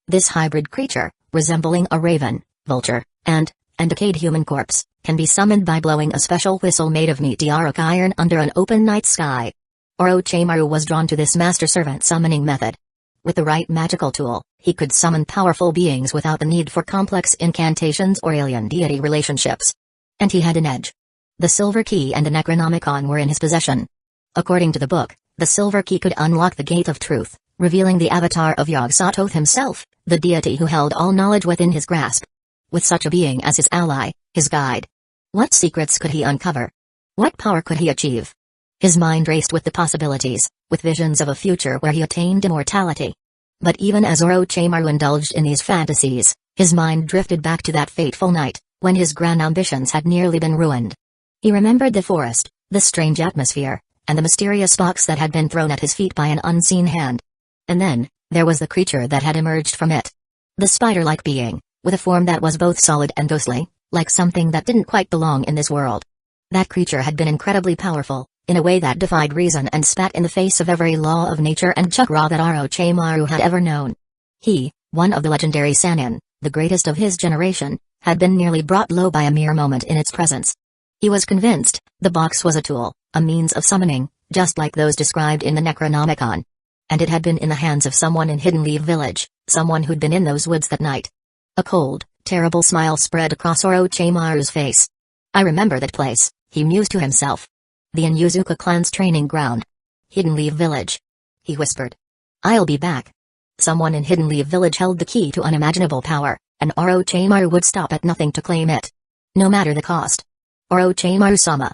This hybrid creature, resembling a raven, vulture, and decayed human corpse, can be summoned by blowing a special whistle made of meteoric iron under an open night sky. Orochimaru was drawn to this master servant summoning method. With the right magical tool, he could summon powerful beings without the need for complex incantations or alien deity relationships. And he had an edge. The Silver Key and the Necronomicon were in his possession. According to the book, the Silver Key could unlock the Gate of Truth, revealing the avatar of Yog-Sothoth himself, the deity who held all knowledge within his grasp. With such a being as his ally, his guide, what secrets could he uncover? What power could he achieve? His mind raced with the possibilities, with visions of a future where he attained immortality. But even as Orochimaru indulged in these fantasies, his mind drifted back to that fateful night, when his grand ambitions had nearly been ruined. He remembered the forest, the strange atmosphere, and the mysterious box that had been thrown at his feet by an unseen hand. And then, there was the creature that had emerged from it. The spider-like being, with a form that was both solid and ghostly, like something that didn't quite belong in this world. That creature had been incredibly powerful, in a way that defied reason and spat in the face of every law of nature and chakra that Orochimaru had ever known. He, one of the legendary Sannin, the greatest of his generation, had been nearly brought low by a mere moment in its presence. He was convinced, the box was a tool, a means of summoning, just like those described in the Necronomicon. And it had been in the hands of someone in Hidden Leaf Village, someone who'd been in those woods that night. A cold, terrible smile spread across Orochimaru's face. I remember that place, he mused to himself. The Inuzuka clan's training ground. Hidden Leaf Village. He whispered. I'll be back. Someone in Hidden Leaf Village held the key to unimaginable power, and Orochimaru would stop at nothing to claim it. No matter the cost. Orochimaru-sama.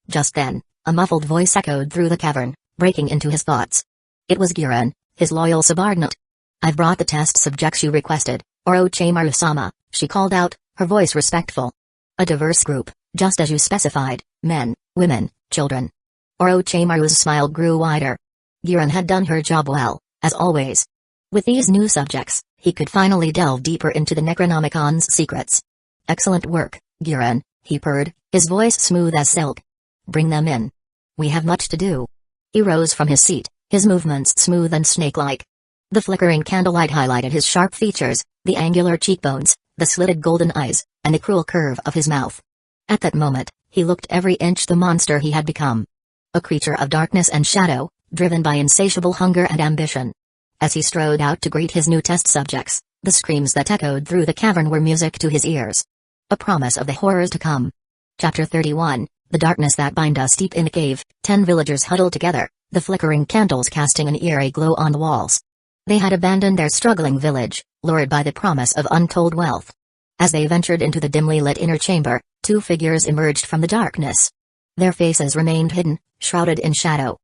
Just then, a muffled voice echoed through the cavern, breaking into his thoughts. It was Giran, his loyal subordinate. I've brought the test subjects you requested, Orochimaru-sama, she called out, her voice respectful. A diverse group, just as you specified, men, women, children. Orochimaru's smile grew wider. Giran had done her job well, as always. With these new subjects, he could finally delve deeper into the Necronomicon's secrets. Excellent work, Giran, he purred, his voice smooth as silk. Bring them in. We have much to do. He rose from his seat, his movements smooth and snake-like. The flickering candlelight highlighted his sharp features, the angular cheekbones, the slitted golden eyes, and the cruel curve of his mouth. At that moment, he looked every inch the monster he had become. A creature of darkness and shadow, driven by insatiable hunger and ambition. As he strode out to greet his new test subjects, the screams that echoed through the cavern were music to his ears. A promise of the horrors to come. Chapter 31, The Darkness That Bind Us. Deep in the cave, 10 villagers huddled together, the flickering candles casting an eerie glow on the walls. They had abandoned their struggling village, lured by the promise of untold wealth. As they ventured into the dimly lit inner chamber, 2 figures emerged from the darkness. Their faces remained hidden, shrouded in shadow.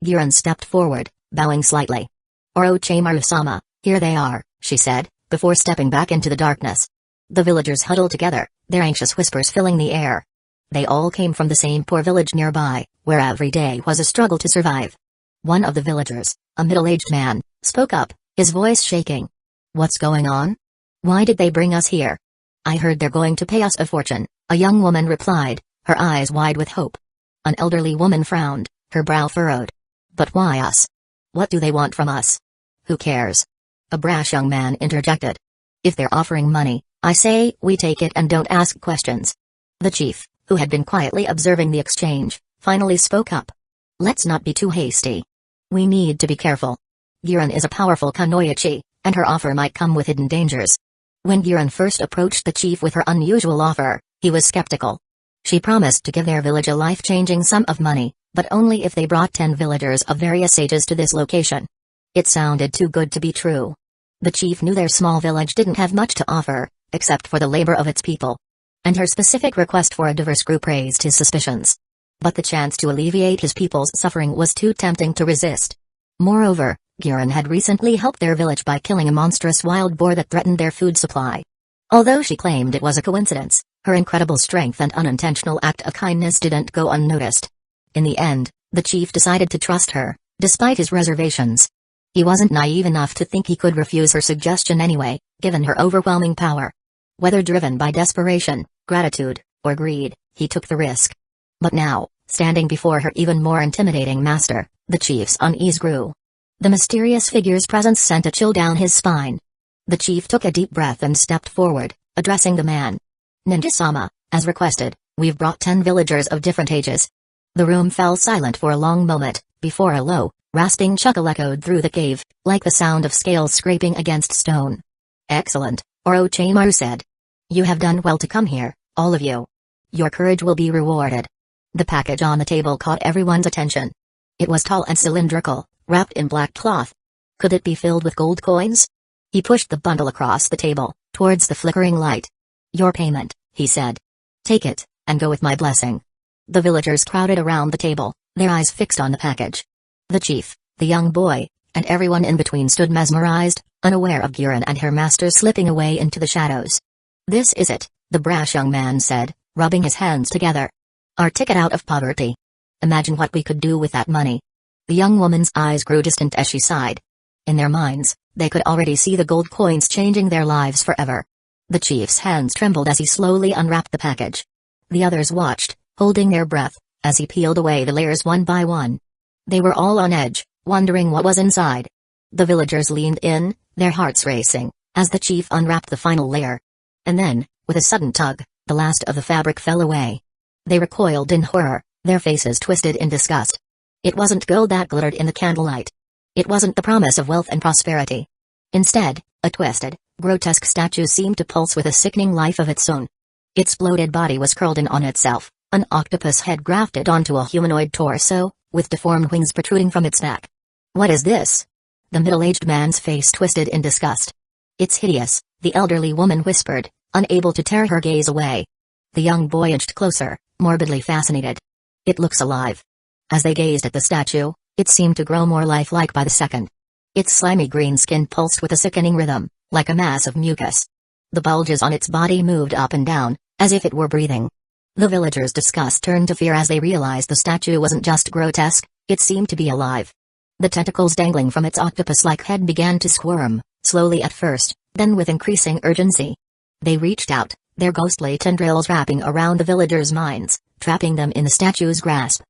Giran stepped forward, bowing slightly. Orochimaru-sama, here they are, she said, before stepping back into the darkness. The villagers huddled together, their anxious whispers filling the air. They all came from the same poor village nearby, where every day was a struggle to survive. One of the villagers, a middle-aged man, spoke up, his voice shaking. What's going on? Why did they bring us here? I heard they're going to pay us a fortune, a young woman replied, her eyes wide with hope. An elderly woman frowned, her brow furrowed. But why us? What do they want from us? Who cares? A brash young man interjected. If they're offering money, I say we take it and don't ask questions. The chief, who had been quietly observing the exchange, finally spoke up. Let's not be too hasty. We need to be careful. Giran is a powerful kunoichi, and her offer might come with hidden dangers. When Giran first approached the chief with her unusual offer, he was skeptical. She promised to give their village a life-changing sum of money, but only if they brought 10 villagers of various ages to this location. It sounded too good to be true. The chief knew their small village didn't have much to offer, except for the labor of its people. And her specific request for a diverse group raised his suspicions. But the chance to alleviate his people's suffering was too tempting to resist. Moreover, Guren had recently helped their village by killing a monstrous wild boar that threatened their food supply. Although she claimed it was a coincidence, her incredible strength and unintentional act of kindness didn't go unnoticed. In the end, the chief decided to trust her, despite his reservations. He wasn't naive enough to think he could refuse her suggestion anyway, given her overwhelming power. Whether driven by desperation, gratitude, or greed, he took the risk. But now, standing before her even more intimidating master, the chief's unease grew. The mysterious figure's presence sent a chill down his spine. The chief took a deep breath and stepped forward, addressing the man. Ninja-sama, as requested, we've brought 10 villagers of different ages. The room fell silent for a long moment, before a low, rasping chuckle echoed through the cave, like the sound of scales scraping against stone. Excellent, Orochimaru said. You have done well to come here, all of you. Your courage will be rewarded. The package on the table caught everyone's attention. It was tall and cylindrical, wrapped in black cloth. Could it be filled with gold coins? He pushed the bundle across the table, towards the flickering light. Your payment, he said. Take it, and go with my blessing. The villagers crowded around the table, their eyes fixed on the package. The chief, the young boy, and everyone in between stood mesmerized, unaware of Guren and her master slipping away into the shadows. This is it, the brash young man said, rubbing his hands together. Our ticket out of poverty. Imagine what we could do with that money. The young woman's eyes grew distant as she sighed. In their minds, they could already see the gold coins changing their lives forever. The chief's hands trembled as he slowly unwrapped the package. The others watched, holding their breath, as he peeled away the layers one by one. They were all on edge, wondering what was inside. The villagers leaned in, their hearts racing, as the chief unwrapped the final layer. And then, with a sudden tug, the last of the fabric fell away. They recoiled in horror, their faces twisted in disgust. It wasn't gold that glittered in the candlelight. It wasn't the promise of wealth and prosperity. Instead, a twisted, grotesque statue seemed to pulse with a sickening life of its own. Its bloated body was curled in on itself, an octopus head grafted onto a humanoid torso, with deformed wings protruding from its neck. What is this? The middle-aged man's face twisted in disgust. It's hideous, the elderly woman whispered, unable to tear her gaze away. The young boy inched closer, morbidly fascinated. It looks alive. As they gazed at the statue, it seemed to grow more lifelike by the second. Its slimy green skin pulsed with a sickening rhythm, like a mass of mucus. The bulges on its body moved up and down, as if it were breathing. The villagers' disgust turned to fear as they realized the statue wasn't just grotesque, it seemed to be alive. The tentacles dangling from its octopus-like head began to squirm, slowly at first, then with increasing urgency. They reached out, their ghostly tendrils wrapping around the villagers' minds, trapping them in the statue's grasp.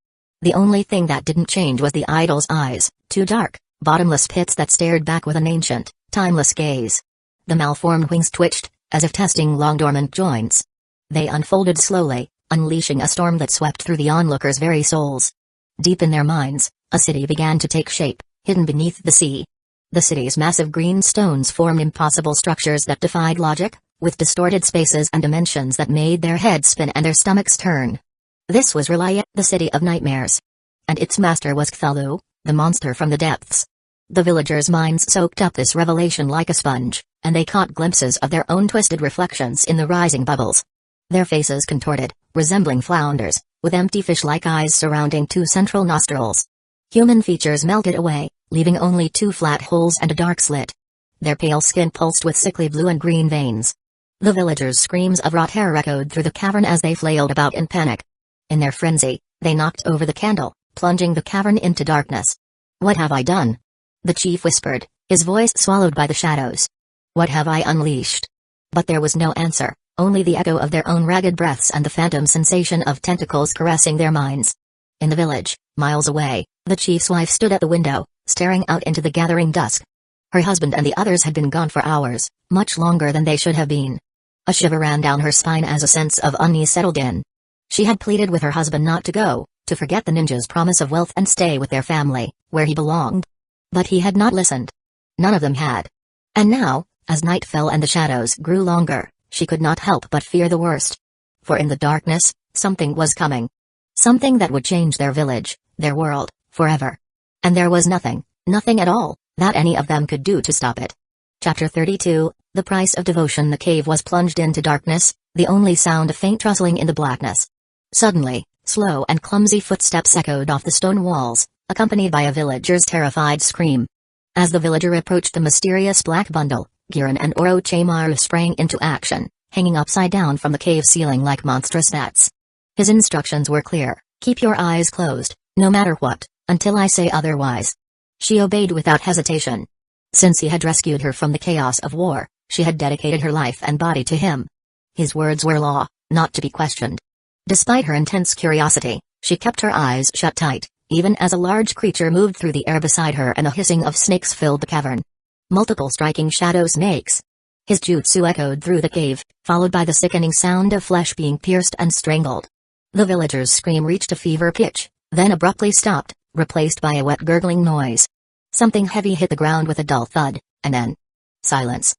The only thing that didn't change was the idol's eyes, two dark, bottomless pits that stared back with an ancient, timeless gaze. The malformed wings twitched, as if testing long-dormant joints. They unfolded slowly, unleashing a storm that swept through the onlookers' very souls. Deep in their minds, a city began to take shape, hidden beneath the sea. The city's massive green stones formed impossible structures that defied logic, with distorted spaces and dimensions that made their heads spin and their stomachs turn. This was Relia, the city of nightmares. And its master was Cthulhu, the monster from the depths. The villagers' minds soaked up this revelation like a sponge, and they caught glimpses of their own twisted reflections in the rising bubbles. Their faces contorted, resembling flounders, with empty fish-like eyes surrounding two central nostrils. Human features melted away, leaving only two flat holes and a dark slit. Their pale skin pulsed with sickly blue and green veins. The villagers' screams of wrought hair echoed through the cavern as they flailed about in panic. In their frenzy, they knocked over the candle, plunging the cavern into darkness. What have I done? The chief whispered, his voice swallowed by the shadows. What have I unleashed? But there was no answer, only the echo of their own ragged breaths and the phantom sensation of tentacles caressing their minds. In the village, miles away, the chief's wife stood at the window, staring out into the gathering dusk. Her husband and the others had been gone for hours, much longer than they should have been. A shiver ran down her spine as a sense of unease settled in. She had pleaded with her husband not to go, to forget the ninja's promise of wealth and stay with their family, where he belonged. But he had not listened. None of them had. And now, as night fell and the shadows grew longer, she could not help but fear the worst. For in the darkness, Something was coming. Something that would change their village, their world, forever. And there was nothing, nothing at all, that any of them could do to stop it. Chapter 32, The Price of Devotion. The cave was plunged into darkness, the only sound a faint rustling in the blackness. Suddenly, slow and clumsy footsteps echoed off the stone walls, accompanied by a villager's terrified scream. As the villager approached the mysterious black bundle, Giran and Orochimaru sprang into action, hanging upside down from the cave ceiling like monstrous bats. His instructions were clear: keep your eyes closed, no matter what, until I say otherwise. She obeyed without hesitation. Since he had rescued her from the chaos of war, she had dedicated her life and body to him. His words were law, not to be questioned. Despite her intense curiosity, she kept her eyes shut tight, even as a large creature moved through the air beside her and a hissing of snakes filled the cavern. Multiple striking shadow snakes. His jutsu echoed through the cave, followed by the sickening sound of flesh being pierced and strangled. The villager's scream reached a fever pitch, then abruptly stopped, replaced by a wet gurgling noise. Something heavy hit the ground with a dull thud, and then silence.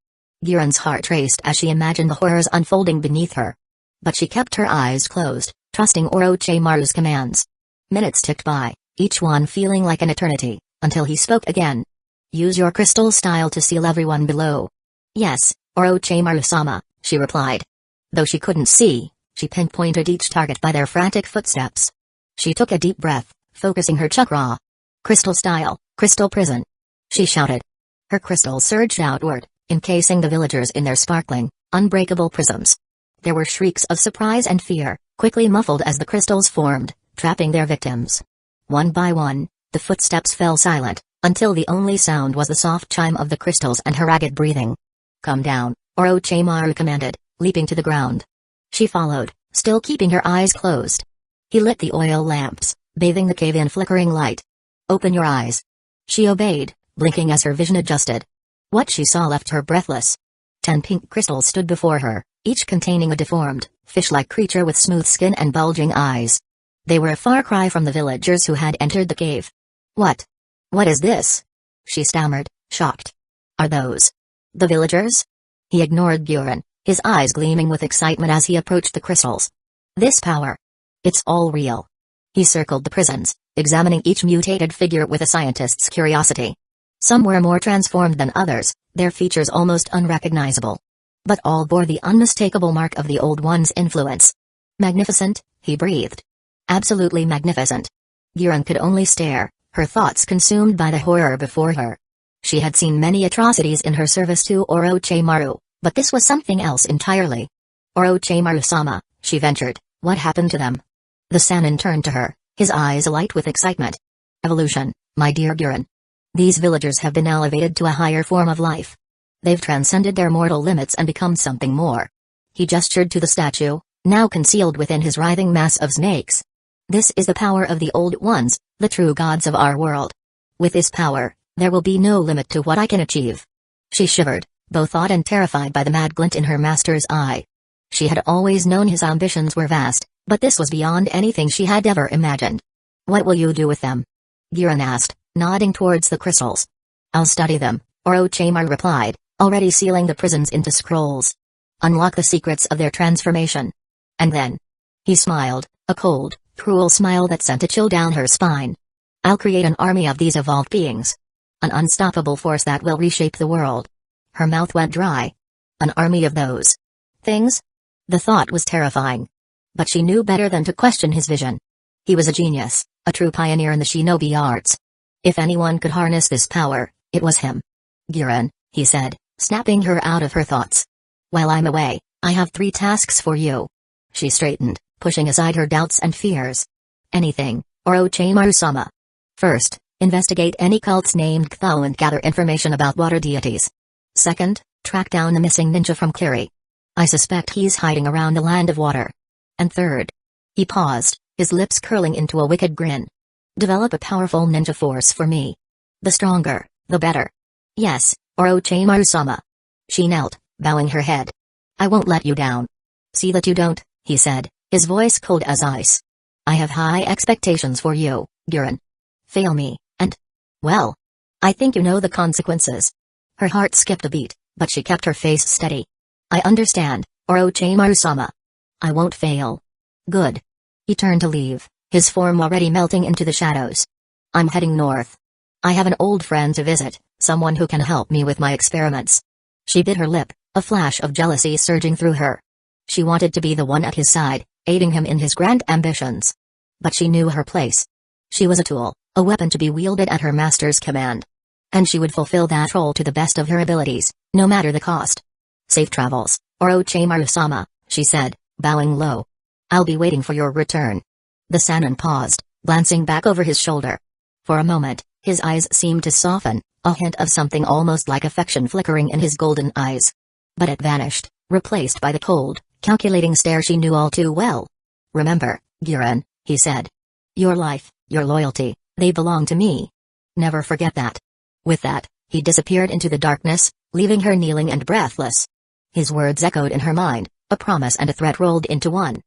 Giran's heart raced as she imagined the horrors unfolding beneath her. But she kept her eyes closed, trusting Orochimaru's commands. Minutes ticked by, each one feeling like an eternity, until he spoke again. Use your crystal style to seal everyone below. Yes, Orochimaru-sama, she replied. Though she couldn't see, she pinpointed each target by their frantic footsteps. She took a deep breath, focusing her chakra. Crystal style, crystal prison. She shouted. Her crystals surged outward, encasing the villagers in their sparkling, unbreakable prisms. There were shrieks of surprise and fear, quickly muffled as the crystals formed, trapping their victims. One by one, the footsteps fell silent, until the only sound was the soft chime of the crystals and her ragged breathing. Come down, Orochimaru commanded, leaping to the ground. She followed, still keeping her eyes closed. He lit the oil lamps, bathing the cave in flickering light. Open your eyes. She obeyed, blinking as her vision adjusted. What she saw left her breathless. 10 pink crystals stood before her, each containing a deformed, fish-like creature with smooth skin and bulging eyes. They were a far cry from the villagers who had entered the cave. What? What is this? She stammered, shocked. Are those the villagers? He ignored Giran, his eyes gleaming with excitement as he approached the crystals. This power. It's all real. He circled the prisons, examining each mutated figure with a scientist's curiosity. Some were more transformed than others, their features almost unrecognizable. But all bore the unmistakable mark of the Old One's influence. Magnificent, he breathed. Absolutely magnificent. Giran could only stare, her thoughts consumed by the horror before her. She had seen many atrocities in her service to Orochimaru, but this was something else entirely. Orochimaru-sama, she ventured, what happened to them? The Sannin turned to her, his eyes alight with excitement. Evolution, my dear Giran. These villagers have been elevated to a higher form of life. They've transcended their mortal limits and become something more. He gestured to the statue, now concealed within his writhing mass of snakes. This is the power of the Old Ones, the true gods of our world. With this power, there will be no limit to what I can achieve. She shivered, both awed and terrified by the mad glint in her master's eye. She had always known his ambitions were vast, but this was beyond anything she had ever imagined. What will you do with them? Giran asked, nodding towards the crystals. I'll study them, Orochimaru replied, already sealing the prisons into scrolls. Unlock the secrets of their transformation. And then. He smiled, a cold, cruel smile that sent a chill down her spine. I'll create an army of these evolved beings. An unstoppable force that will reshape the world. Her mouth went dry. An army of those things? The thought was terrifying. But she knew better than to question his vision. He was a genius, a true pioneer in the shinobi arts. If anyone could harness this power, it was him. Giran, he said, snapping her out of her thoughts. While I'm away, I have 3 tasks for you. She straightened, pushing aside her doubts and fears. Anything, Orochimaru-sama. First, investigate any cults named Cthulhu and gather information about water deities. Second, track down the missing ninja from Kiri. I suspect he's hiding around the land of water. And third. He paused, his lips curling into a wicked grin. Develop a powerful ninja force for me. The stronger, the better. Yes, Orochimaru-sama. She knelt, bowing her head. I won't let you down. See that you don't, he said, his voice cold as ice. I have high expectations for you, Giran. Fail me, and, well, I think you know the consequences. Her heart skipped a beat, but she kept her face steady. I understand, Orochimaru-sama. I won't fail. Good. He turned to leave, his form already melting into the shadows. I'm heading north. I have an old friend to visit, someone who can help me with my experiments. She bit her lip, a flash of jealousy surging through her. She wanted to be the one at his side, aiding him in his grand ambitions. But she knew her place. She was a tool, a weapon to be wielded at her master's command. And she would fulfill that role to the best of her abilities, no matter the cost. Safe travels, Orochimaru-sama, she said, bowing low. I'll be waiting for your return. The Sannin paused, glancing back over his shoulder. For a moment, his eyes seemed to soften, a hint of something almost like affection flickering in his golden eyes. But it vanished, replaced by the cold, calculating stare she knew all too well. Remember, Giran, he said. Your life, your loyalty, they belong to me. Never forget that. With that, he disappeared into the darkness, leaving her kneeling and breathless. His words echoed in her mind, a promise and a threat rolled into one.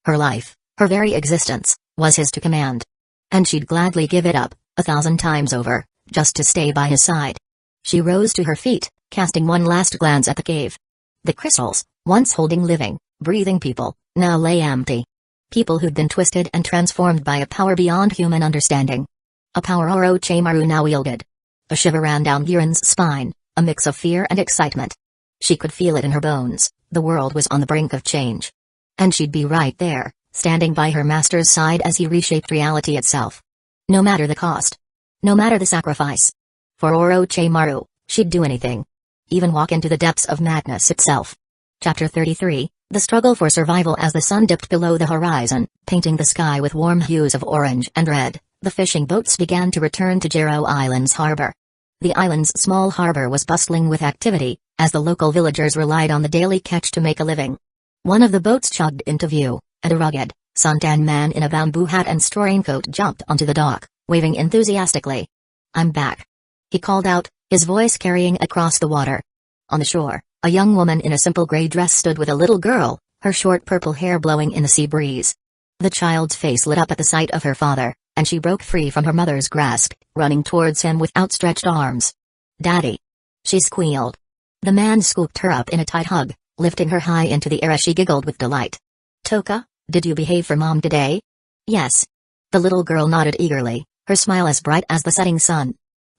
Her life, her very existence, was his to command. And she'd gladly give it up, 1,000 times over, just to stay by his side. She rose to her feet, casting one last glance at the cave. The crystals, once holding living, breathing people, now lay empty. People who'd been twisted and transformed by a power beyond human understanding. A power Orochimaru now wielded. A shiver ran down Giran's spine, a mix of fear and excitement. She could feel it in her bones, the world was on the brink of change. And she'd be right there, standing by her master's side as he reshaped reality itself. No matter the cost. No matter the sacrifice. For Orochimaru, she'd do anything. Even walk into the depths of madness itself. Chapter 33, The Struggle for Survival. As the sun dipped below the horizon, painting the sky with warm hues of orange and red, the fishing boats began to return to Jero Island's harbor. The island's small harbor was bustling with activity, as the local villagers relied on the daily catch to make a living. One of the boats chugged into view, and a rugged, suntan man in a bamboo hat and straw raincoat jumped onto the dock, waving enthusiastically. I'm back. He called out, his voice carrying across the water. On the shore, a young woman in a simple gray dress stood with a little girl, her short purple hair blowing in the sea breeze. The child's face lit up at the sight of her father, and she broke free from her mother's grasp, running towards him with outstretched arms. Daddy! She squealed. The man scooped her up in a tight hug, lifting her high into the air as she giggled with delight. Toka, did you behave for Mom today? Yes. The little girl nodded eagerly, her smile as bright as the setting sun.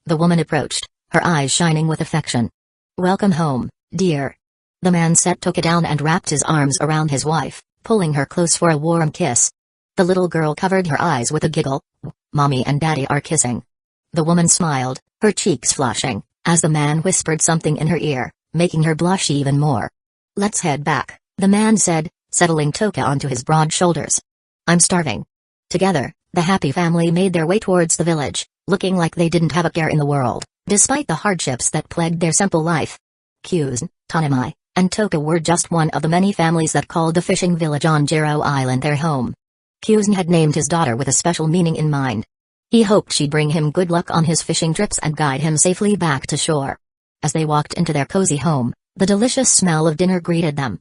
The woman approached, her eyes shining with affection. Welcome home, dear. The man set Toka down and wrapped his arms around his wife, pulling her close for a warm kiss. The little girl covered her eyes with a giggle. Mommy and Daddy are kissing. The woman smiled, her cheeks flushing, as the man whispered something in her ear, making her blush even more. Let's head back, the man said, settling Toka onto his broad shoulders. I'm starving. Together, the happy family made their way towards the village, looking like they didn't have a care in the world, despite the hardships that plagued their simple life. Kyuzen, Tanimai, and Toka were just one of the many families that called the fishing village on Jero Island their home. Kyuzen had named his daughter with a special meaning in mind. He hoped she'd bring him good luck on his fishing trips and guide him safely back to shore. As they walked into their cozy home, the delicious smell of dinner greeted them.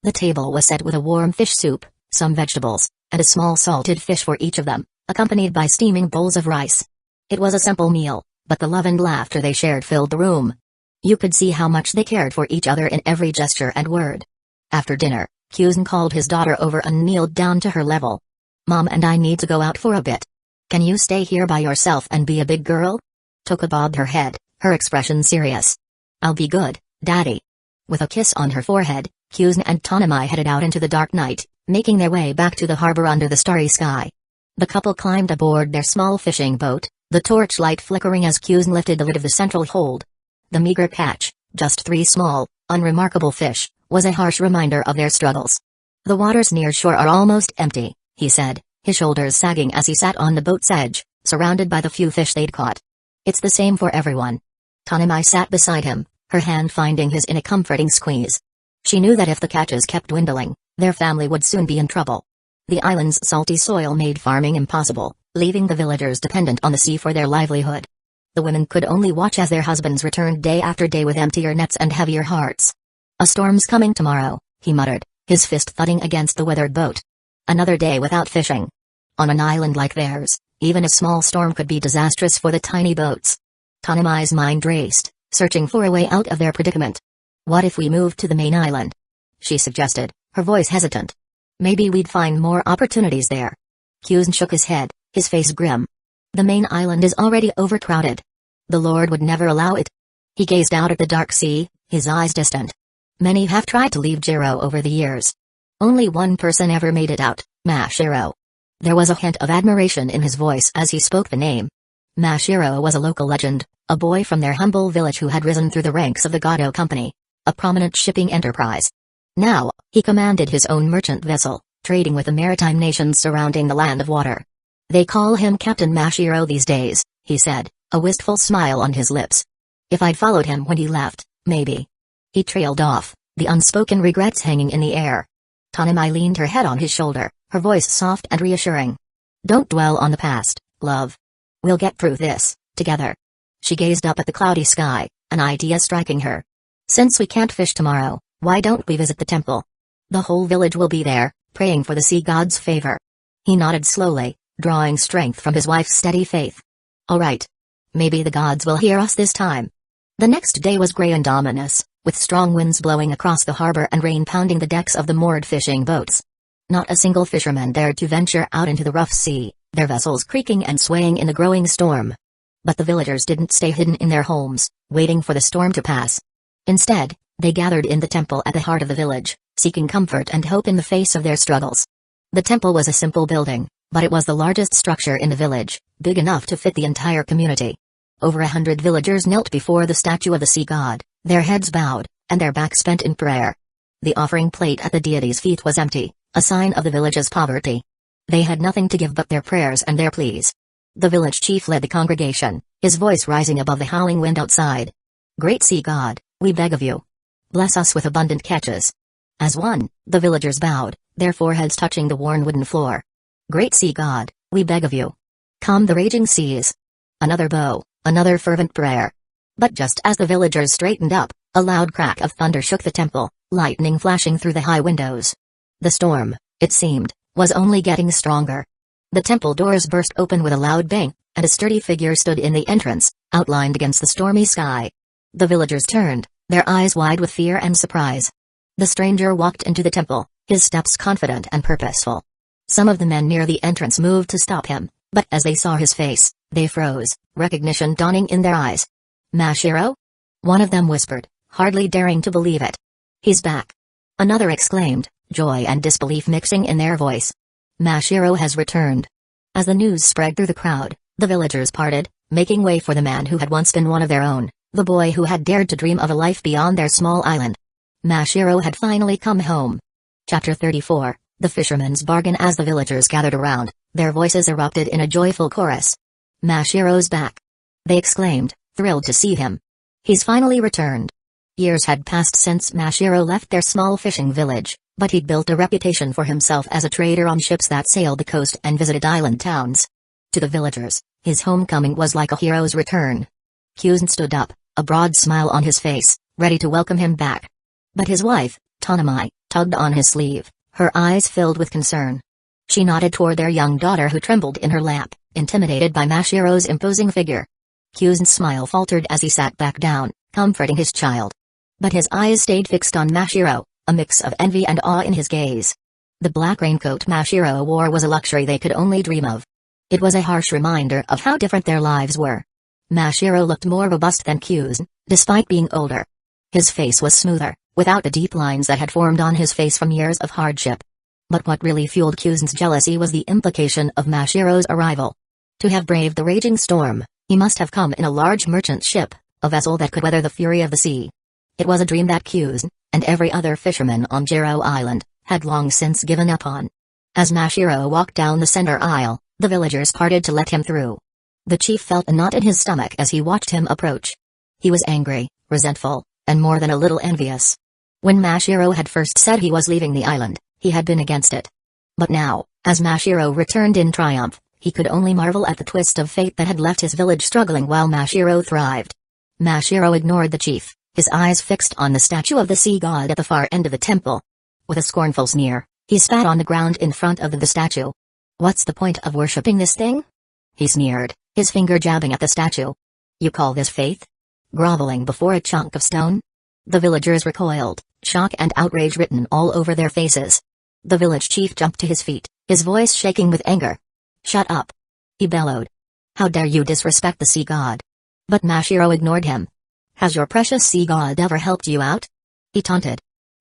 The table was set with a warm fish soup, some vegetables, and a small salted fish for each of them, accompanied by steaming bowls of rice. It was a simple meal, but the love and laughter they shared filled the room. You could see how much they cared for each other in every gesture and word. After dinner, Kyuzen called his daughter over and kneeled down to her level. Mom and I need to go out for a bit. Can you stay here by yourself and be a big girl? Toka bobbed her head, her expression serious. I'll be good, Daddy. With a kiss on her forehead, Kyuzen and Tanimai headed out into the dark night, making their way back to the harbor under the starry sky. The couple climbed aboard their small fishing boat, the torchlight flickering as Kyuzen lifted the lid of the central hold. The meager catch, just 3 small, unremarkable fish, was a harsh reminder of their struggles. The waters near shore are almost empty, he said, his shoulders sagging as he sat on the boat's edge, surrounded by the few fish they'd caught. It's the same for everyone. Tanimai sat beside him, her hand finding his in a comforting squeeze. She knew that if the catches kept dwindling, their family would soon be in trouble. The island's salty soil made farming impossible, leaving the villagers dependent on the sea for their livelihood. The women could only watch as their husbands returned day after day with emptier nets and heavier hearts. A storm's coming tomorrow, he muttered, his fist thudding against the weathered boat. Another day without fishing. On an island like theirs, even a small storm could be disastrous for the tiny boats. Tanimai's mind raced, searching for a way out of their predicament. What if we moved to the main island? She suggested, her voice hesitant. Maybe we'd find more opportunities there. Kyuzn shook his head, his face grim. The main island is already overcrowded. The Lord would never allow it. He gazed out at the dark sea, his eyes distant. Many have tried to leave Jiro over the years. Only one person ever made it out, Mashiro. There was a hint of admiration in his voice as he spoke the name. Mashiro was a local legend, a boy from their humble village who had risen through the ranks of the Gado Company, a prominent shipping enterprise. Now, he commanded his own merchant vessel, trading with the maritime nations surrounding the land of water. They call him Captain Mashiro these days, he said, a wistful smile on his lips. If I'd followed him when he left, maybe. He trailed off, the unspoken regrets hanging in the air. Tanami leaned her head on his shoulder, her voice soft and reassuring. Don't dwell on the past, love. We'll get through this, together. She gazed up at the cloudy sky, an idea striking her. Since we can't fish tomorrow, why don't we visit the temple? The whole village will be there, praying for the sea god's favor. He nodded slowly, drawing strength from his wife's steady faith. All right. Maybe the gods will hear us this time. The next day was gray and ominous, with strong winds blowing across the harbor and rain pounding the decks of the moored fishing boats. Not a single fisherman dared to venture out into the rough sea, their vessels creaking and swaying in the growing storm. But the villagers didn't stay hidden in their homes, waiting for the storm to pass. Instead, they gathered in the temple at the heart of the village, seeking comfort and hope in the face of their struggles. The temple was a simple building, but it was the largest structure in the village, big enough to fit the entire community. Over 100 villagers knelt before the statue of the sea god, their heads bowed, and their backs bent in prayer. The offering plate at the deity's feet was empty, a sign of the village's poverty. They had nothing to give but their prayers and their pleas. The village chief led the congregation, his voice rising above the howling wind outside. Great sea god, we beg of you. Bless us with abundant catches. As one, the villagers bowed, their foreheads touching the worn wooden floor. Great sea god, we beg of you. Calm the raging seas. Another bow, another fervent prayer. But just as the villagers straightened up, a loud crack of thunder shook the temple, lightning flashing through the high windows. The storm, it seemed, was only getting stronger. The temple doors burst open with a loud bang, and a sturdy figure stood in the entrance, outlined against the stormy sky. The villagers turned, their eyes wide with fear and surprise. The stranger walked into the temple, his steps confident and purposeful. Some of the men near the entrance moved to stop him, but as they saw his face, they froze, recognition dawning in their eyes. Mashiro? One of them whispered, hardly daring to believe it. He's back. Another exclaimed, joy and disbelief mixing in their voice. Mashiro has returned. As the news spread through the crowd, the villagers parted, making way for the man who had once been one of their own, the boy who had dared to dream of a life beyond their small island. Mashiro had finally come home. Chapter 34, The Fisherman's Bargain. As the villagers gathered around, their voices erupted in a joyful chorus. Mashiro's back! They exclaimed, thrilled to see him. He's finally returned. Years had passed since Mashiro left their small fishing village, but he'd built a reputation for himself as a trader on ships that sailed the coast and visited island towns. To the villagers, his homecoming was like a hero's return. Kyuzn stood up, a broad smile on his face, ready to welcome him back. But his wife, Tanami, tugged on his sleeve, her eyes filled with concern. She nodded toward their young daughter who trembled in her lap, intimidated by Mashiro's imposing figure. Kyuzn's smile faltered as he sat back down, comforting his child. But his eyes stayed fixed on Mashiro, a mix of envy and awe in his gaze. The black raincoat Mashiro wore was a luxury they could only dream of. It was a harsh reminder of how different their lives were. Mashiro looked more robust than Kyuzn, despite being older. His face was smoother, without the deep lines that had formed on his face from years of hardship. But what really fueled Kyuzn's jealousy was the implication of Mashiro's arrival. To have braved the raging storm, he must have come in a large merchant ship, a vessel that could weather the fury of the sea. It was a dream that Kyuzn, and every other fisherman on Jiro Island, had long since given up on. As Mashiro walked down the center aisle, the villagers parted to let him through. The chief felt a knot in his stomach as he watched him approach. He was angry, resentful, and more than a little envious. When Mashiro had first said he was leaving the island, he had been against it. But now, as Mashiro returned in triumph, he could only marvel at the twist of fate that had left his village struggling while Mashiro thrived. Mashiro ignored the chief, his eyes fixed on the statue of the sea god at the far end of the temple. With a scornful sneer, he spat on the ground in front of the statue. "What's the point of worshipping this thing?" he sneered, his finger jabbing at the statue. "You call this faith? Groveling before a chunk of stone?" The villagers recoiled, shock and outrage written all over their faces. The village chief jumped to his feet, his voice shaking with anger. "Shut up!" he bellowed. "How dare you disrespect the sea god?" But Mashiro ignored him. "Has your precious sea god ever helped you out?" he taunted.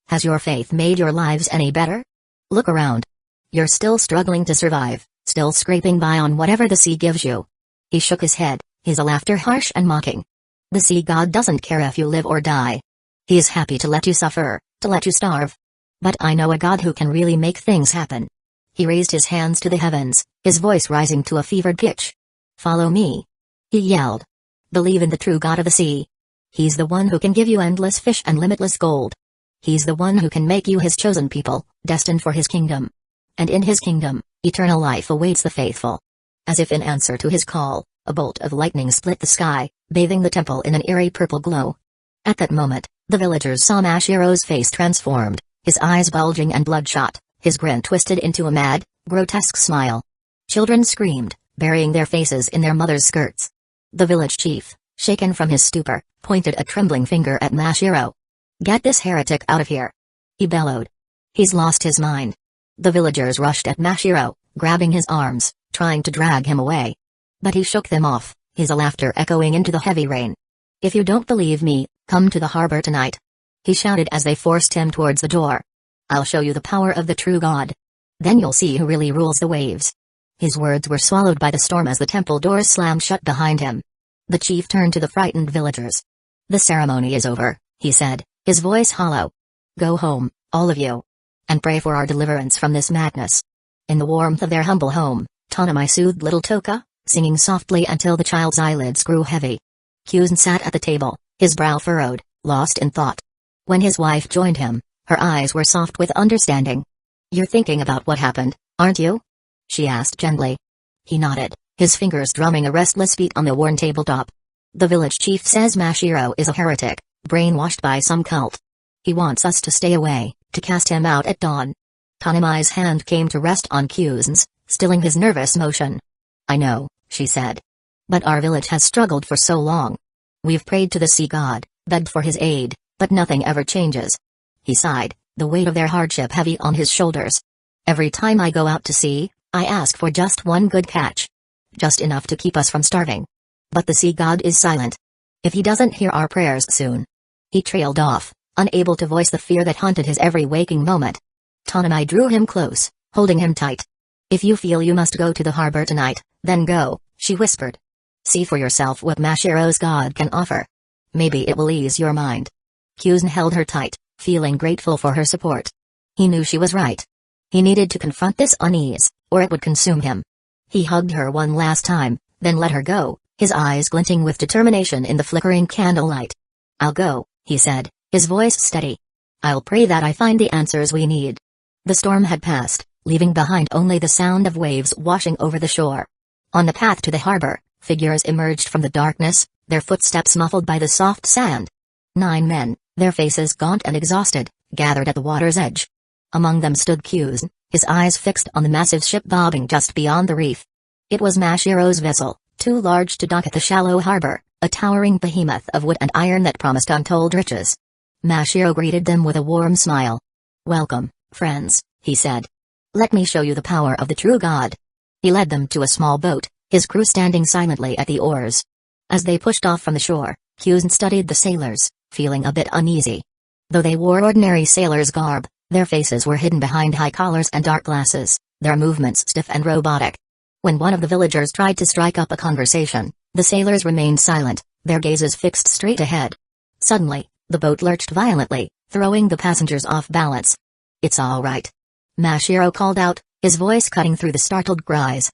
"Has your faith made your lives any better? Look around. You're still struggling to survive, still scraping by on whatever the sea gives you." He shook his head, his laughter harsh and mocking. "The sea god doesn't care if you live or die. He is happy to let you suffer, to let you starve. But I know a god who can really make things happen." He raised his hands to the heavens, his voice rising to a fevered pitch. "Follow me," he yelled. "Believe in the true god of the sea. He's the one who can give you endless fish and limitless gold. He's the one who can make you his chosen people, destined for his kingdom. And in his kingdom, eternal life awaits the faithful." As if in answer to his call, a bolt of lightning split the sky, bathing the temple in an eerie purple glow. At that moment, the villagers saw Mashiro's face transformed, his eyes bulging and bloodshot, his grin twisted into a mad, grotesque smile. Children screamed, burying their faces in their mother's skirts. The village chief, shaken from his stupor, pointed a trembling finger at Mashiro. "Get this heretic out of here!" he bellowed. "He's lost his mind." The villagers rushed at Mashiro, grabbing his arms, trying to drag him away. But he shook them off, his laughter echoing into the heavy rain. "If you don't believe me, come to the harbor tonight," he shouted as they forced him towards the door. "I'll show you the power of the true god. Then you'll see who really rules the waves." His words were swallowed by the storm as the temple doors slammed shut behind him. The chief turned to the frightened villagers. "The ceremony is over," he said, his voice hollow. "Go home, all of you. And pray for our deliverance from this madness." In the warmth of their humble home, Tanami soothed little Toka, singing softly until the child's eyelids grew heavy. Kyuzen sat at the table, his brow furrowed, lost in thought. When his wife joined him, her eyes were soft with understanding. "You're thinking about what happened, aren't you?" she asked gently. He nodded, his fingers drumming a restless beat on the worn tabletop. "The village chief says Mashiro is a heretic, brainwashed by some cult. He wants us to stay away, to cast him out at dawn." Tanami's hand came to rest on Kyuzen's, stilling his nervous motion. "I know," she said. "But our village has struggled for so long. We've prayed to the sea god, begged for his aid, but nothing ever changes." He sighed, the weight of their hardship heavy on his shoulders. "Every time I go out to sea, I ask for just one good catch. Just enough to keep us from starving. But the sea god is silent. If he doesn't hear our prayers soon." He trailed off, unable to voice the fear that haunted his every waking moment. Tanami drew him close, holding him tight. "If you feel you must go to the harbor tonight, then go," she whispered. "See for yourself what Mashiro's god can offer. Maybe it will ease your mind." Kyuzen held her tight, feeling grateful for her support. He knew she was right. He needed to confront this unease, or it would consume him. He hugged her one last time, then let her go, his eyes glinting with determination in the flickering candlelight. "I'll go," he said, his voice steady. "I'll pray that I find the answers we need." The storm had passed, leaving behind only the sound of waves washing over the shore. On the path to the harbor, figures emerged from the darkness, their footsteps muffled by the soft sand. 9 men, their faces gaunt and exhausted, gathered at the water's edge. Among them stood Kyuzen, his eyes fixed on the massive ship bobbing just beyond the reef. It was Mashiro's vessel, too large to dock at the shallow harbor, a towering behemoth of wood and iron that promised untold riches. Mashiro greeted them with a warm smile. "Welcome, friends," he said. "Let me show you the power of the true god." He led them to a small boat, his crew standing silently at the oars. As they pushed off from the shore, Kyuzen studied the sailors, feeling a bit uneasy. Though they wore ordinary sailors' garb, their faces were hidden behind high collars and dark glasses, their movements stiff and robotic. When one of the villagers tried to strike up a conversation, the sailors remained silent, their gazes fixed straight ahead. Suddenly, the boat lurched violently, throwing the passengers off balance. "It's all right," Mashiro called out, his voice cutting through the startled cries.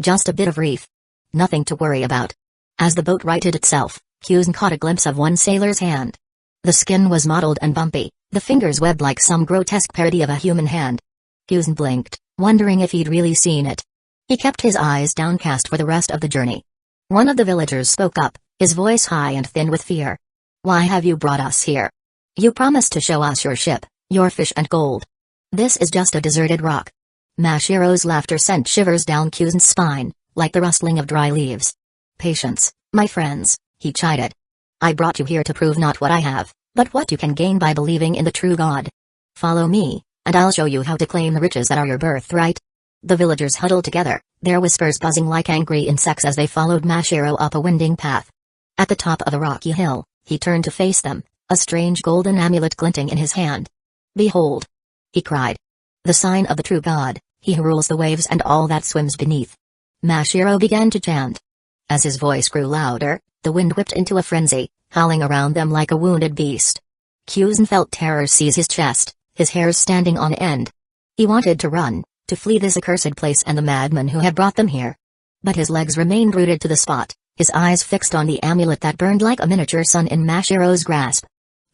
"Just a bit of reef. Nothing to worry about." As the boat righted itself, Kyuzen caught a glimpse of one sailor's hand. The skin was mottled and bumpy, the fingers webbed like some grotesque parody of a human hand. Kyuzen blinked, wondering if he'd really seen it. He kept his eyes downcast for the rest of the journey. One of the villagers spoke up, his voice high and thin with fear. "Why have you brought us here? You promised to show us your ship, your fish and gold. This is just a deserted rock." Mashiro's laughter sent shivers down Kyuzen's spine, like the rustling of dry leaves. "Patience, my friends," he chided. "I brought you here to prove not what I have, but what you can gain by believing in the true God. Follow me, and I'll show you how to claim the riches that are your birthright." The villagers huddled together, their whispers buzzing like angry insects as they followed Mashiro up a winding path. At the top of a rocky hill, he turned to face them, a strange golden amulet glinting in his hand. "Behold!" he cried. "The sign of the true god, he who rules the waves and all that swims beneath." Mashiro began to chant. As his voice grew louder, the wind whipped into a frenzy, howling around them like a wounded beast. Kyuzen felt terror seize his chest, his hairs standing on end. He wanted to run, to flee this accursed place and the madman who had brought them here. But his legs remained rooted to the spot, his eyes fixed on the amulet that burned like a miniature sun in Mashiro's grasp.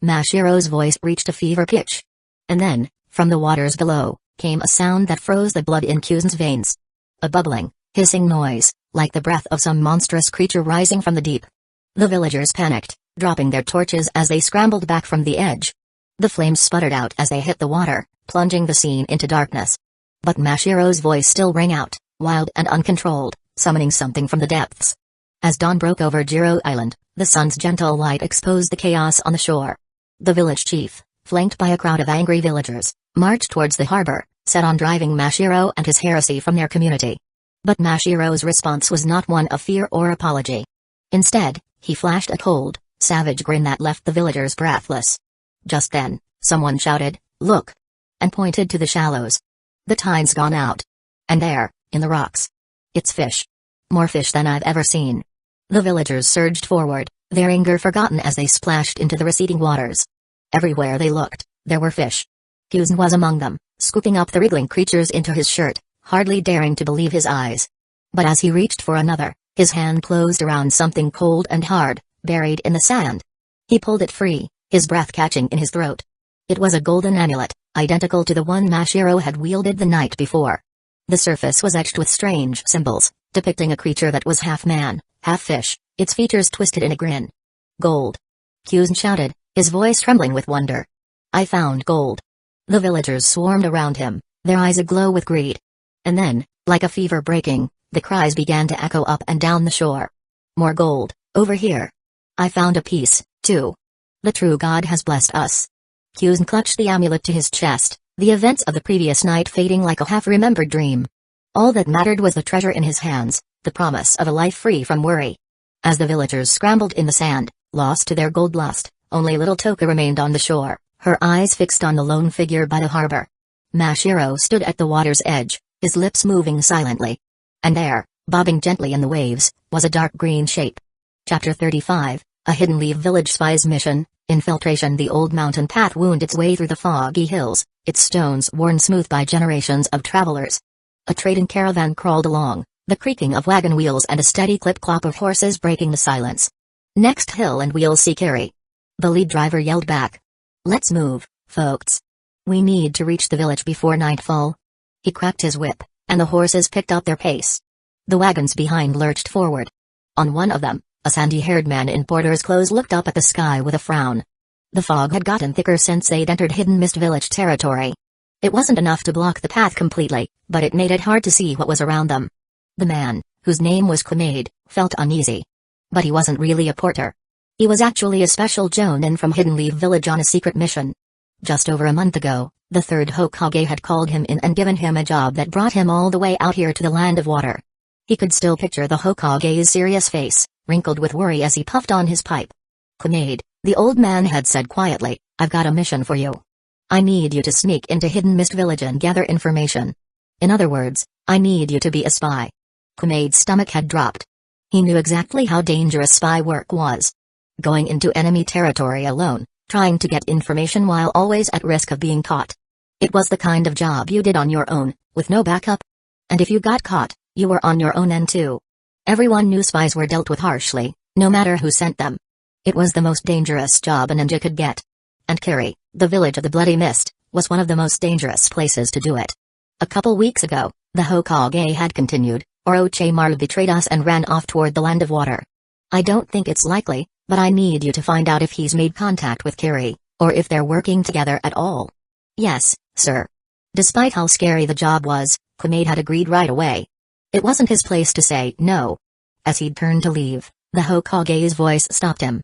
Mashiro's voice reached a fever pitch. And then, from the waters below, came a sound that froze the blood in Kyuzen's veins. A bubbling, hissing noise, like the breath of some monstrous creature rising from the deep. The villagers panicked, dropping their torches as they scrambled back from the edge. The flames sputtered out as they hit the water, plunging the scene into darkness. But Mashiro's voice still rang out, wild and uncontrolled, summoning something from the depths. As dawn broke over Jiro Island, the sun's gentle light exposed the chaos on the shore. The village chief, flanked by a crowd of angry villagers, marched towards the harbor, set on driving Mashiro and his heresy from their community. But Mashiro's response was not one of fear or apology. Instead, he flashed a cold, savage grin that left the villagers breathless. Just then, someone shouted, "Look!" and pointed to the shallows. "The tide's gone out. And there, in the rocks. It's fish. More fish than I've ever seen." The villagers surged forward, their anger forgotten as they splashed into the receding waters. Everywhere they looked, there were fish. Kyuzen was among them, scooping up the wriggling creatures into his shirt, hardly daring to believe his eyes. But as he reached for another, his hand closed around something cold and hard, buried in the sand. He pulled it free, his breath catching in his throat. It was a golden amulet, identical to the one Mashiro had wielded the night before. The surface was etched with strange symbols, depicting a creature that was half man, half fish, its features twisted in a grin. "Gold!" Kyuzen shouted, his voice trembling with wonder. "I found gold!" The villagers swarmed around him, their eyes aglow with greed. And then, like a fever breaking, the cries began to echo up and down the shore. "More gold, over here! I found a piece, too! The true god has blessed us!" Kyuzen clutched the amulet to his chest, the events of the previous night fading like a half-remembered dream. All that mattered was the treasure in his hands, the promise of a life free from worry. As the villagers scrambled in the sand, lost to their gold lust, only little Toka remained on the shore, her eyes fixed on the lone figure by the harbor. Mashiro stood at the water's edge, his lips moving silently. And there, bobbing gently in the waves, was a dark green shape. Chapter 35, A Hidden Leaf Village Spy's Mission, Infiltration. The old mountain path wound its way through the foggy hills, its stones worn smooth by generations of travelers. A trading caravan crawled along, the creaking of wagon wheels and a steady clip-clop of horses breaking the silence. "Next hill and we'll see Kiri." The lead driver yelled back. "Let's move, folks. We need to reach the village before nightfall." He cracked his whip, and the horses picked up their pace. The wagons behind lurched forward. On one of them, a sandy-haired man in porter's clothes looked up at the sky with a frown. The fog had gotten thicker since they'd entered Hidden Mist Village territory. It wasn't enough to block the path completely, but it made it hard to see what was around them. The man, whose name was Kamade, felt uneasy. But he wasn't really a porter. He was actually a special jonin from Hidden Leaf Village on a secret mission. Just over a month ago, the third Hokage had called him in and given him a job that brought him all the way out here to the Land of Water. He could still picture the Hokage's serious face, wrinkled with worry as he puffed on his pipe. "Kamade," the old man had said quietly, "I've got a mission for you. I need you to sneak into Hidden Mist Village and gather information. In other words, I need you to be a spy." Kamade's stomach had dropped. He knew exactly how dangerous spy work was. Going into enemy territory alone, trying to get information while always at risk of being caught. It was the kind of job you did on your own, with no backup. And if you got caught, you were on your own end too. Everyone knew spies were dealt with harshly, no matter who sent them. It was the most dangerous job a ninja could get. And Kiri, the village of the Bloody Mist, was one of the most dangerous places to do it. A couple weeks ago, the Hokage had continued, "Orochimaru betrayed us and ran off toward the Land of Water. I don't think it's likely, but I need you to find out if he's made contact with Kiri, or if they're working together at all." "Yes, sir." Despite how scary the job was, Kamade had agreed right away. It wasn't his place to say no. As he'd turned to leave, the Hokage's voice stopped him.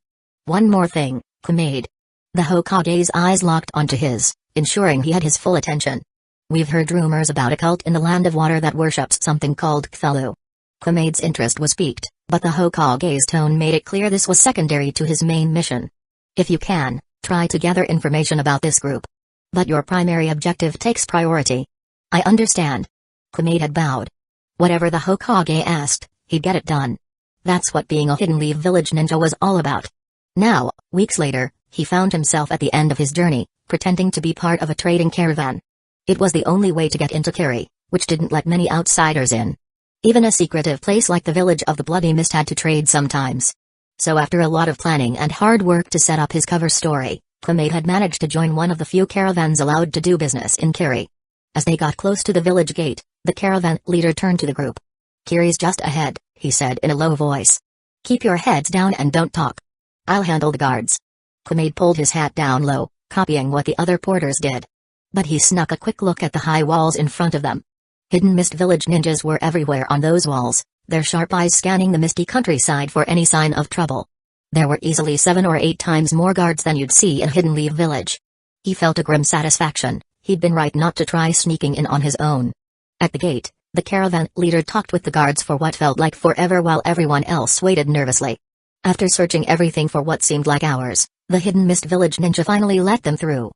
"One more thing, Kamade." The Hokage's eyes locked onto his, ensuring he had his full attention. We've heard rumors about a cult in the land of water that worships something called Cthulhu. Kumaid's interest was piqued, but the Hokage's tone made it clear this was secondary to his main mission. If you can, try to gather information about this group. But your primary objective takes priority. I understand. Kumaid had bowed. Whatever the Hokage asked, he'd get it done. That's what being a Hidden Leaf Village ninja was all about. Now, weeks later, he found himself at the end of his journey, pretending to be part of a trading caravan. It was the only way to get into Kiri, which didn't let many outsiders in. Even a secretive place like the village of the Bloody Mist had to trade sometimes. So after a lot of planning and hard work to set up his cover story, Kumaid had managed to join one of the few caravans allowed to do business in Kiri. As they got close to the village gate, the caravan leader turned to the group. "Kiri's just ahead," he said in a low voice. "Keep your heads down and don't talk. I'll handle the guards." Kumaid pulled his hat down low, copying what the other porters did. But he snuck a quick look at the high walls in front of them. Hidden Mist Village ninjas were everywhere on those walls, their sharp eyes scanning the misty countryside for any sign of trouble. There were easily 7 or 8 times more guards than you'd see in Hidden Leaf Village. He felt a grim satisfaction. He'd been right not to try sneaking in on his own. At the gate, the caravan leader talked with the guards for what felt like forever while everyone else waited nervously. After searching everything for what seemed like hours, the Hidden Mist Village ninja finally let them through.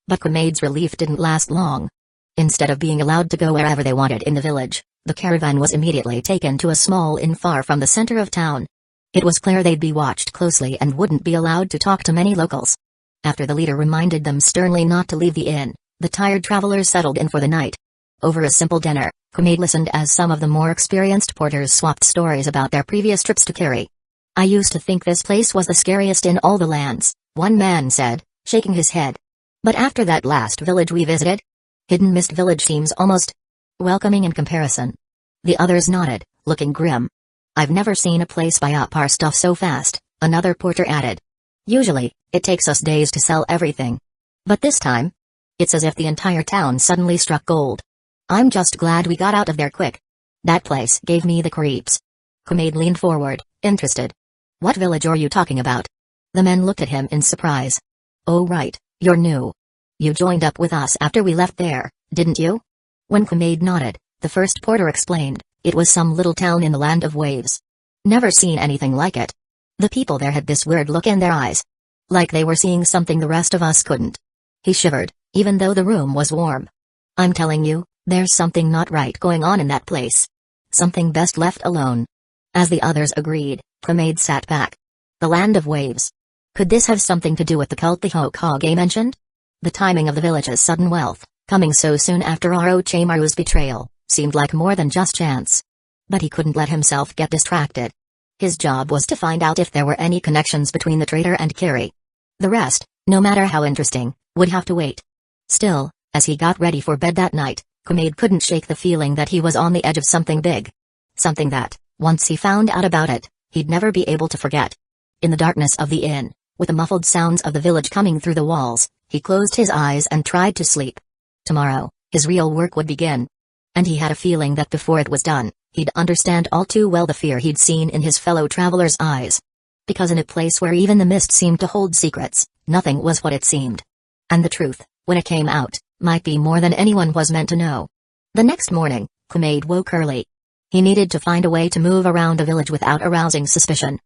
But Kumaid's relief didn't last long. Instead of being allowed to go wherever they wanted in the village, the caravan was immediately taken to a small inn far from the center of town. It was clear they'd be watched closely and wouldn't be allowed to talk to many locals. After the leader reminded them sternly not to leave the inn, the tired travelers settled in for the night. Over a simple dinner, Kumaid listened as some of the more experienced porters swapped stories about their previous trips to Kiri. "I used to think this place was the scariest in all the lands," one man said, shaking his head. "But after that last village we visited, Hidden Mist Village seems almost welcoming in comparison." The others nodded, looking grim. "I've never seen a place buy up our stuff so fast," another porter added. "Usually, it takes us days to sell everything. But this time, it's as if the entire town suddenly struck gold. I'm just glad we got out of there quick. That place gave me the creeps." Kumaid leaned forward, interested. "What village are you talking about?" The men looked at him in surprise. "Oh right, you're new. You joined up with us after we left there, didn't you?" When Kumaid nodded, the first porter explained, it was some little town in the land of waves. Never seen anything like it. The people there had this weird look in their eyes. Like they were seeing something the rest of us couldn't. He shivered, even though the room was warm. "I'm telling you, there's something not right going on in that place. Something best left alone." As the others agreed, Kumaid sat back. The land of waves. Could this have something to do with the cult the Hokage mentioned? The timing of the village's sudden wealth, coming so soon after Orochimaru's betrayal, seemed like more than just chance. But he couldn't let himself get distracted. His job was to find out if there were any connections between the traitor and Kiri. The rest, no matter how interesting, would have to wait. Still, as he got ready for bed that night, Kumaid couldn't shake the feeling that he was on the edge of something big. Something that, once he found out about it, he'd never be able to forget. In the darkness of the inn, with the muffled sounds of the village coming through the walls, he closed his eyes and tried to sleep. Tomorrow, his real work would begin. And he had a feeling that before it was done, he'd understand all too well the fear he'd seen in his fellow travelers' eyes. Because in a place where even the mist seemed to hold secrets, nothing was what it seemed. And the truth, when it came out, might be more than anyone was meant to know. The next morning, Kumaid woke early. He needed to find a way to move around the village without arousing suspicion.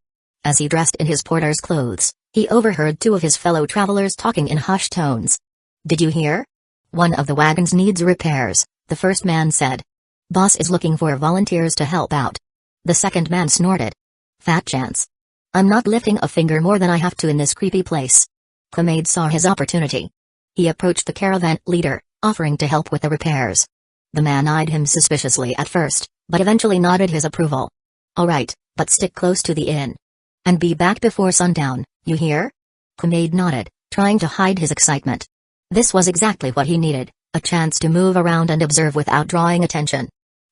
As he dressed in his porter's clothes, he overheard 2 of his fellow travelers talking in hushed tones. "Did you hear? One of the wagons needs repairs," the first man said. "Boss is looking for volunteers to help out." The second man snorted. "Fat chance. I'm not lifting a finger more than I have to in this creepy place." Kumaid saw his opportunity. He approached the caravan leader, offering to help with the repairs. The man eyed him suspiciously at first, but eventually nodded his approval. "All right, but stick close to the inn. And be back before sundown, you hear?" Kumaid nodded, trying to hide his excitement. This was exactly what he needed, a chance to move around and observe without drawing attention.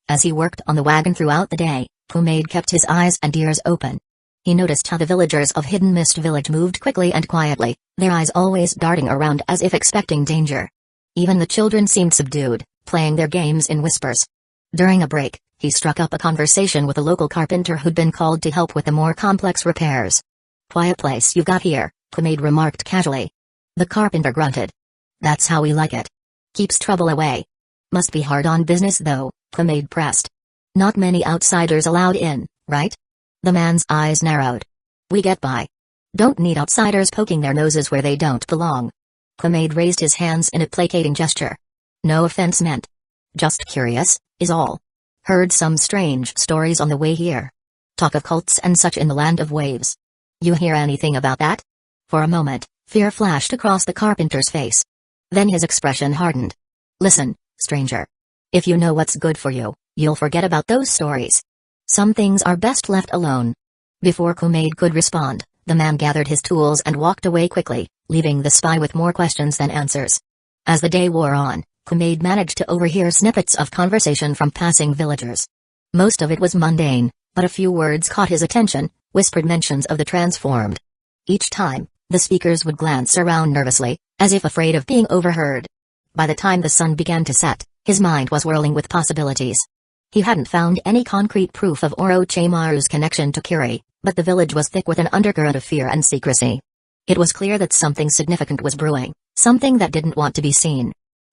As he worked on the wagon throughout the day, Kumaid kept his eyes and ears open. He noticed how the villagers of Hidden Mist Village moved quickly and quietly, their eyes always darting around as if expecting danger. Even the children seemed subdued, playing their games in whispers. During a break, he struck up a conversation with a local carpenter who'd been called to help with the more complex repairs. "Quiet place you've got here," Kumaid remarked casually. The carpenter grunted. "That's how we like it. Keeps trouble away." Must be hard on business though, Clemade pressed. Not many outsiders allowed in, right? The man's eyes narrowed. We get by. Don't need outsiders poking their noses where they don't belong. Clemade raised his hands in a placating gesture. No offense meant. Just curious, is all. Heard some strange stories on the way here. Talk of cults and such in the land of waves. You hear anything about that? For a moment, fear flashed across the carpenter's face. Then his expression hardened. Listen, stranger. If you know what's good for you, you'll forget about those stories. Some things are best left alone. Before Clemade could respond, the man gathered his tools and walked away quickly, leaving the spy with more questions than answers. As the day wore on, Clemade managed to overhear snippets of conversation from passing villagers. Most of it was mundane, but a few words caught his attention, whispered mentions of the transformed. Each time, the speakers would glance around nervously, as if afraid of being overheard. By the time the sun began to set, his mind was whirling with possibilities. He hadn't found any concrete proof of Orochimaru's connection to Kiri, but the village was thick with an undercurrent of fear and secrecy. It was clear that something significant was brewing, something that didn't want to be seen.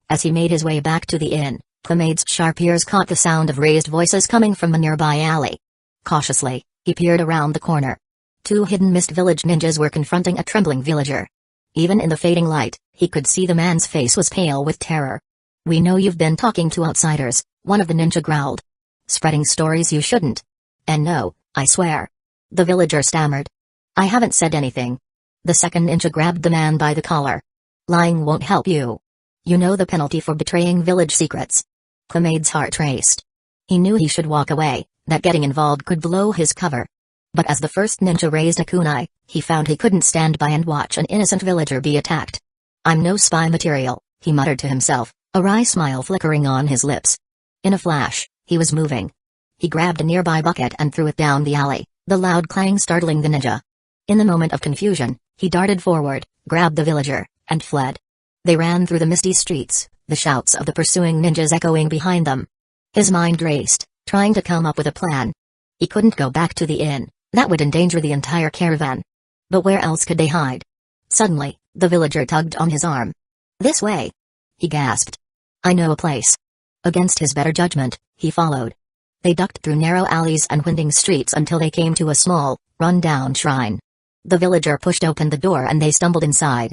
As he made his way back to the inn, Clemade's sharp ears caught the sound of raised voices coming from a nearby alley. Cautiously, he peered around the corner. 2 hidden mist village ninjas were confronting a trembling villager. Even in the fading light, he could see the man's face was pale with terror. We know you've been talking to outsiders, one of the ninja growled. Spreading stories you shouldn't. And no, I swear. The villager stammered. I haven't said anything. The second ninja grabbed the man by the collar. Lying won't help you. You know the penalty for betraying village secrets. Clemade's heart raced. He knew he should walk away, that getting involved could blow his cover. But as the first ninja raised a kunai, he found he couldn't stand by and watch an innocent villager be attacked. I'm no spy material, he muttered to himself, a wry smile flickering on his lips. In a flash, he was moving. He grabbed a nearby bucket and threw it down the alley, the loud clang startling the ninja. In the moment of confusion, he darted forward, grabbed the villager, and fled. They ran through the misty streets, the shouts of the pursuing ninjas echoing behind them. His mind raced, trying to come up with a plan. He couldn't go back to the inn, that would endanger the entire caravan. But where else could they hide? Suddenly, the villager tugged on his arm. This way! He gasped. I know a place. Against his better judgment, he followed. They ducked through narrow alleys and winding streets until they came to a small, run-down shrine. The villager pushed open the door and they stumbled inside.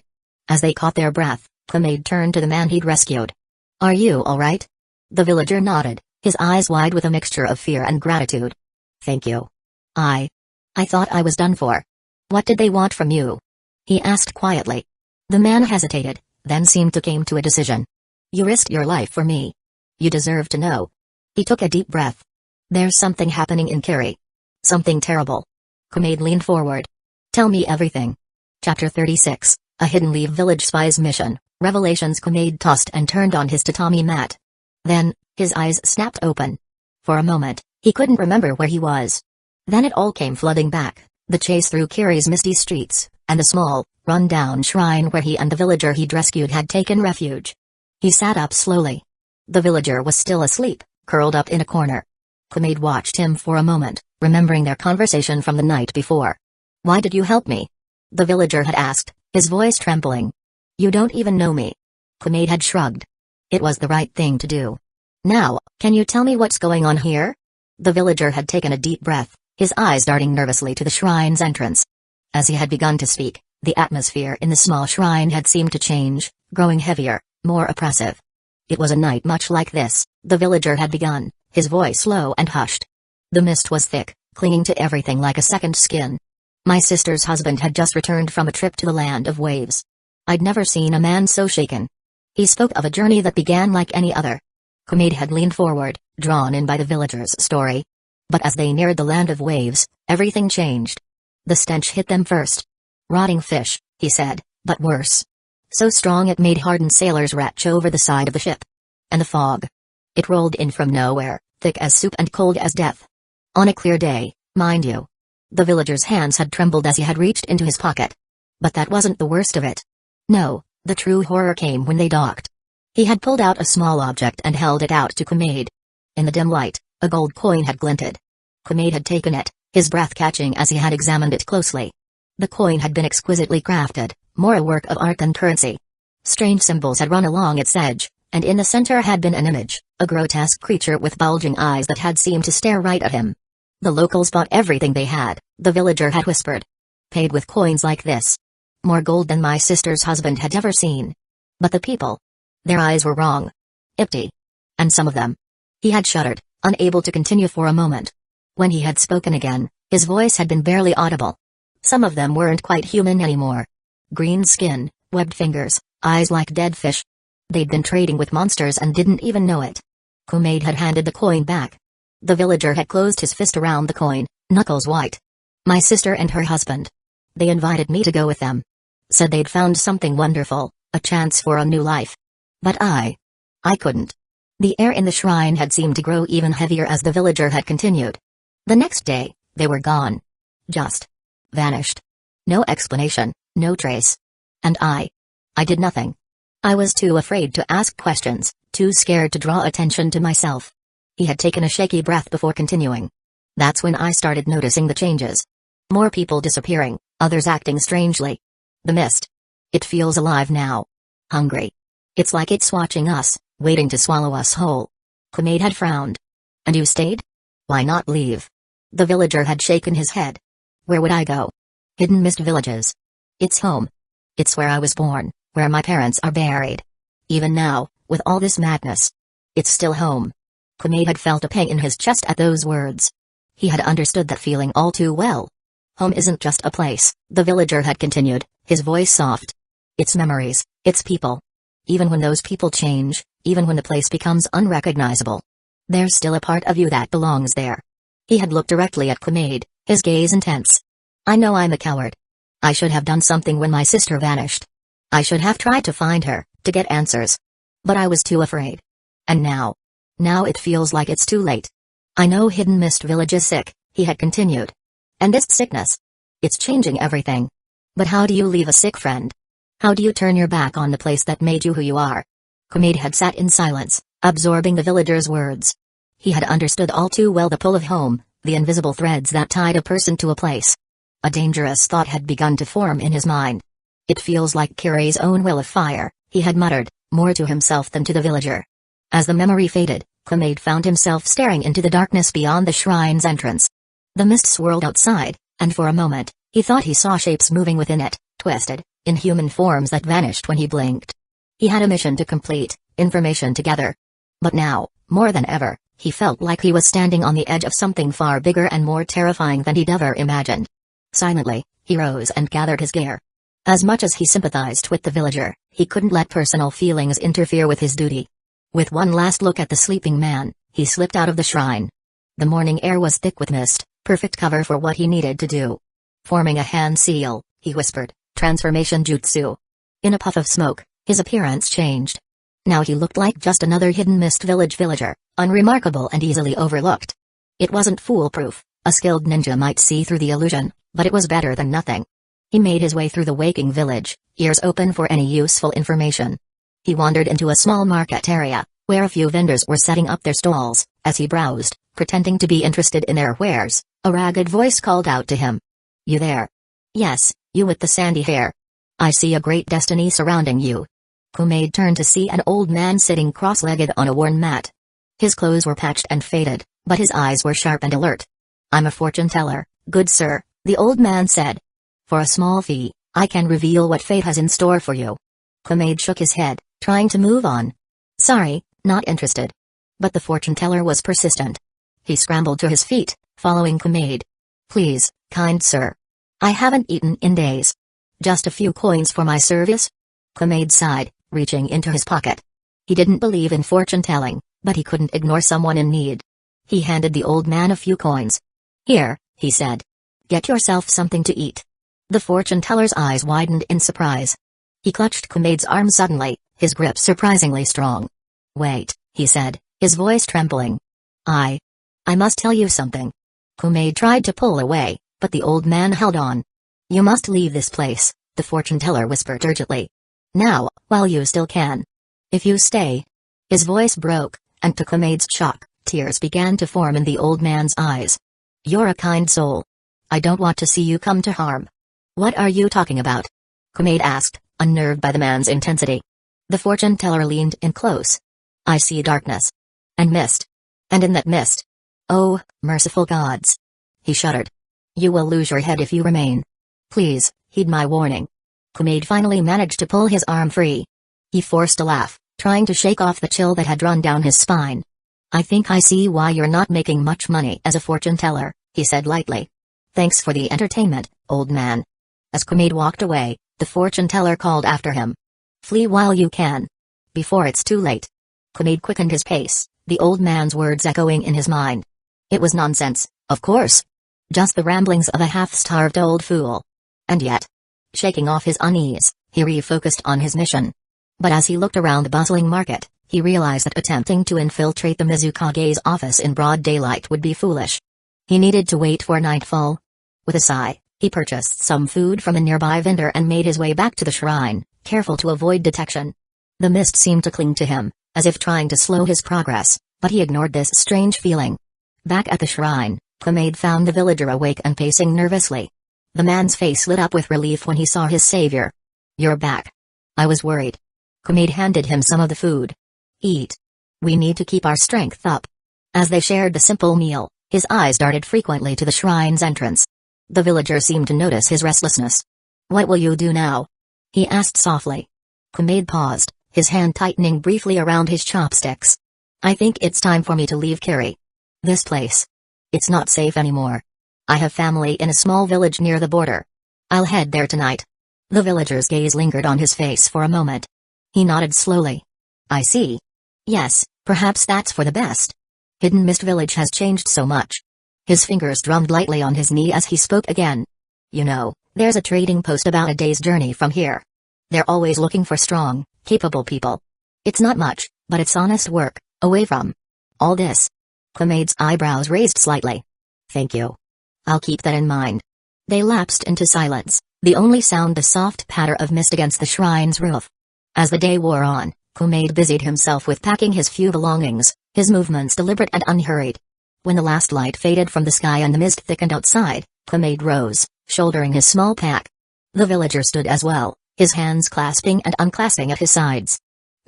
As they caught their breath, Clemade turned to the man he'd rescued. Are you all right? The villager nodded, his eyes wide with a mixture of fear and gratitude. Thank you. I thought I was done for. What did they want from you? He asked quietly. The man hesitated, then seemed to come to a decision. You risked your life for me. You deserve to know. He took a deep breath. There's something happening in Kiri. Something terrible. Clemade leaned forward. Tell me everything. Chapter 36, A Hidden Leave Village Spy's Mission, Revelations. Clemade tossed and turned on his tatami mat. Then, his eyes snapped open. For a moment, he couldn't remember where he was. Then it all came flooding back, the chase through Kiri's misty streets, and the small, run-down shrine where he and the villager he'd rescued had taken refuge. He sat up slowly. The villager was still asleep, curled up in a corner. Clemade watched him for a moment, remembering their conversation from the night before. Why did you help me? The villager had asked, his voice trembling. You don't even know me. Clemade had shrugged. It was the right thing to do. Now, can you tell me what's going on here? The villager had taken a deep breath, his eyes darting nervously to the shrine's entrance. As he had begun to speak, the atmosphere in the small shrine had seemed to change, growing heavier, more oppressive. It was a night much like this, the villager had begun, his voice low and hushed. The mist was thick, clinging to everything like a second skin. My sister's husband had just returned from a trip to the land of waves. I'd never seen a man so shaken. He spoke of a journey that began like any other. Clemade had leaned forward, drawn in by the villager's story. But as they neared the land of waves, everything changed. The stench hit them first. Rotting fish, he said, but worse. So strong it made hardened sailors retch over the side of the ship. And the fog. It rolled in from nowhere, thick as soup and cold as death. On a clear day, mind you. The villager's hands had trembled as he had reached into his pocket. But that wasn't the worst of it. No, the true horror came when they docked. He had pulled out a small object and held it out to Clemade. In the dim light, a gold coin had glinted. Clemade had taken it, his breath catching as he had examined it closely. The coin had been exquisitely crafted, more a work of art than currency. Strange symbols had run along its edge, and in the center had been an image, a grotesque creature with bulging eyes that had seemed to stare right at him. The locals bought everything they had, the villager had whispered. Paid with coins like this. More gold than my sister's husband had ever seen. But the people. Their eyes were wrong. Empty. And some of them. He had shuddered, unable to continue for a moment. When he had spoken again, his voice had been barely audible. Some of them weren't quite human anymore. Green skin, webbed fingers, eyes like dead fish. They'd been trading with monsters and didn't even know it. Kumaid had handed the coin back. The villager had closed his fist around the coin, knuckles white. My sister and her husband. They invited me to go with them. Said they'd found something wonderful, a chance for a new life. But I couldn't. The air in the shrine had seemed to grow even heavier as the villager had continued. The next day, they were gone. Just vanished. No explanation, no trace. And I did nothing. I was too afraid to ask questions, too scared to draw attention to myself. He had taken a shaky breath before continuing. That's when I started noticing the changes. More people disappearing, others acting strangely. The mist. It feels alive now. Hungry. It's like it's watching us, waiting to swallow us whole. Kumaid had frowned. And you stayed? Why not leave? The villager had shaken his head. Where would I go? Hidden Mist Villages. It's home. It's where I was born, where my parents are buried. Even now, with all this madness. It's still home. Kumaid had felt a pang in his chest at those words. He had understood that feeling all too well. Home isn't just a place, the villager had continued, his voice soft. It's memories, it's people. Even when those people change, even when the place becomes unrecognizable. There's still a part of you that belongs there. He had looked directly at Kumaid, his gaze intense. I know I'm a coward. I should have done something when my sister vanished. I should have tried to find her, to get answers. But I was too afraid. And now it feels like it's too late. I know Hidden Mist Village is sick, he had continued. And this sickness. It's changing everything. But how do you leave a sick friend? How do you turn your back on the place that made you who you are? Kumaid had sat in silence, absorbing the villager's words. He had understood all too well the pull of home, the invisible threads that tied a person to a place. A dangerous thought had begun to form in his mind. It feels like Kirai's own will of fire, he had muttered, more to himself than to the villager. As the memory faded, Kumaid found himself staring into the darkness beyond the shrine's entrance. The mist swirled outside, and for a moment, he thought he saw shapes moving within it, twisted, inhuman forms that vanished when he blinked. He had a mission to complete, information to gather. But now, more than ever, he felt like he was standing on the edge of something far bigger and more terrifying than he'd ever imagined. Silently, he rose and gathered his gear. As much as he sympathized with the villager, he couldn't let personal feelings interfere with his duty. With one last look at the sleeping man, he slipped out of the shrine. The morning air was thick with mist, perfect cover for what he needed to do. Forming a hand seal, he whispered, transformation jutsu. In a puff of smoke, his appearance changed. Now he looked like just another Hidden Mist Village villager, unremarkable and easily overlooked. It wasn't foolproof, a skilled ninja might see through the illusion, but it was better than nothing. He made his way through the waking village, ears open for any useful information. He wandered into a small market area, where a few vendors were setting up their stalls. As he browsed, pretending to be interested in their wares, a ragged voice called out to him. You there? Yes, you with the sandy hair. I see a great destiny surrounding you. Kumaid turned to see an old man sitting cross-legged on a worn mat. His clothes were patched and faded, but his eyes were sharp and alert. I'm a fortune teller, good sir, the old man said. For a small fee, I can reveal what fate has in store for you. Kumaid shook his head, trying to move on. Sorry, not interested. But the fortune teller was persistent. He scrambled to his feet, following Kumaid. Please, kind sir. I haven't eaten in days. Just a few coins for my service? Kumaid sighed, reaching into his pocket. He didn't believe in fortune telling, but he couldn't ignore someone in need. He handed the old man a few coins. Here, he said. Get yourself something to eat. The fortune teller's eyes widened in surprise. He clutched Kumaid's arm suddenly, his grip surprisingly strong. Wait, he said, his voice trembling. I must tell you something. Kumaid tried to pull away, but the old man held on. You must leave this place, the fortune teller whispered urgently. Now, while you still can. If you stay. His voice broke, and to Kumaid's shock, tears began to form in the old man's eyes. You're a kind soul. I don't want to see you come to harm. What are you talking about? Kumaid asked, unnerved by the man's intensity. The fortune teller leaned in close, I see darkness. And mist. And in that mist. Oh, merciful gods. He shuddered. You will lose your head if you remain. Please, heed my warning. Kumail finally managed to pull his arm free. He forced a laugh, trying to shake off the chill that had run down his spine. I think I see why you're not making much money as a fortune teller, he said lightly. Thanks for the entertainment, old man. As Kumail walked away, the fortune teller called after him. Flee while you can. Before it's too late. Kumail quickened his pace, the old man's words echoing in his mind. It was nonsense, of course. Just the ramblings of a half-starved old fool. And yet, shaking off his unease, he refocused on his mission. But as he looked around the bustling market, he realized that attempting to infiltrate the Mizukage's office in broad daylight would be foolish. He needed to wait for nightfall. With a sigh, he purchased some food from a nearby vendor and made his way back to the shrine, careful to avoid detection. The mist seemed to cling to him, as if trying to slow his progress, but he ignored this strange feeling. Back at the shrine, Kumail found the villager awake and pacing nervously. The man's face lit up with relief when he saw his savior. You're back. I was worried. Kumail handed him some of the food. Eat. We need to keep our strength up. As they shared the simple meal, his eyes darted frequently to the shrine's entrance. The villager seemed to notice his restlessness. What will you do now? He asked softly. Kumail paused, his hand tightening briefly around his chopsticks. I think it's time for me to leave Kiri. This place. It's not safe anymore. I have family in a small village near the border. I'll head there tonight. The villager's gaze lingered on his face for a moment. He nodded slowly. I see. Yes, perhaps that's for the best. Hidden Mist Village has changed so much. His fingers drummed lightly on his knee as he spoke again. You know, there's a trading post about a day's journey from here. They're always looking for strong, capable people. It's not much, but it's honest work, away from all this. Kumail's eyebrows raised slightly. Thank you. I'll keep that in mind. They lapsed into silence, the only sound the soft patter of mist against the shrine's roof. As the day wore on, Kumail busied himself with packing his few belongings, his movements deliberate and unhurried. When the last light faded from the sky and the mist thickened outside, Kumail rose, shouldering his small pack. The villager stood as well, his hands clasping and unclasping at his sides.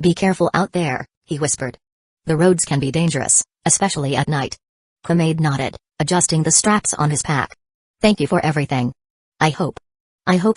Be careful out there, he whispered. The roads can be dangerous, especially at night. Kumail nodded, adjusting the straps on his pack. Thank you for everything. I hope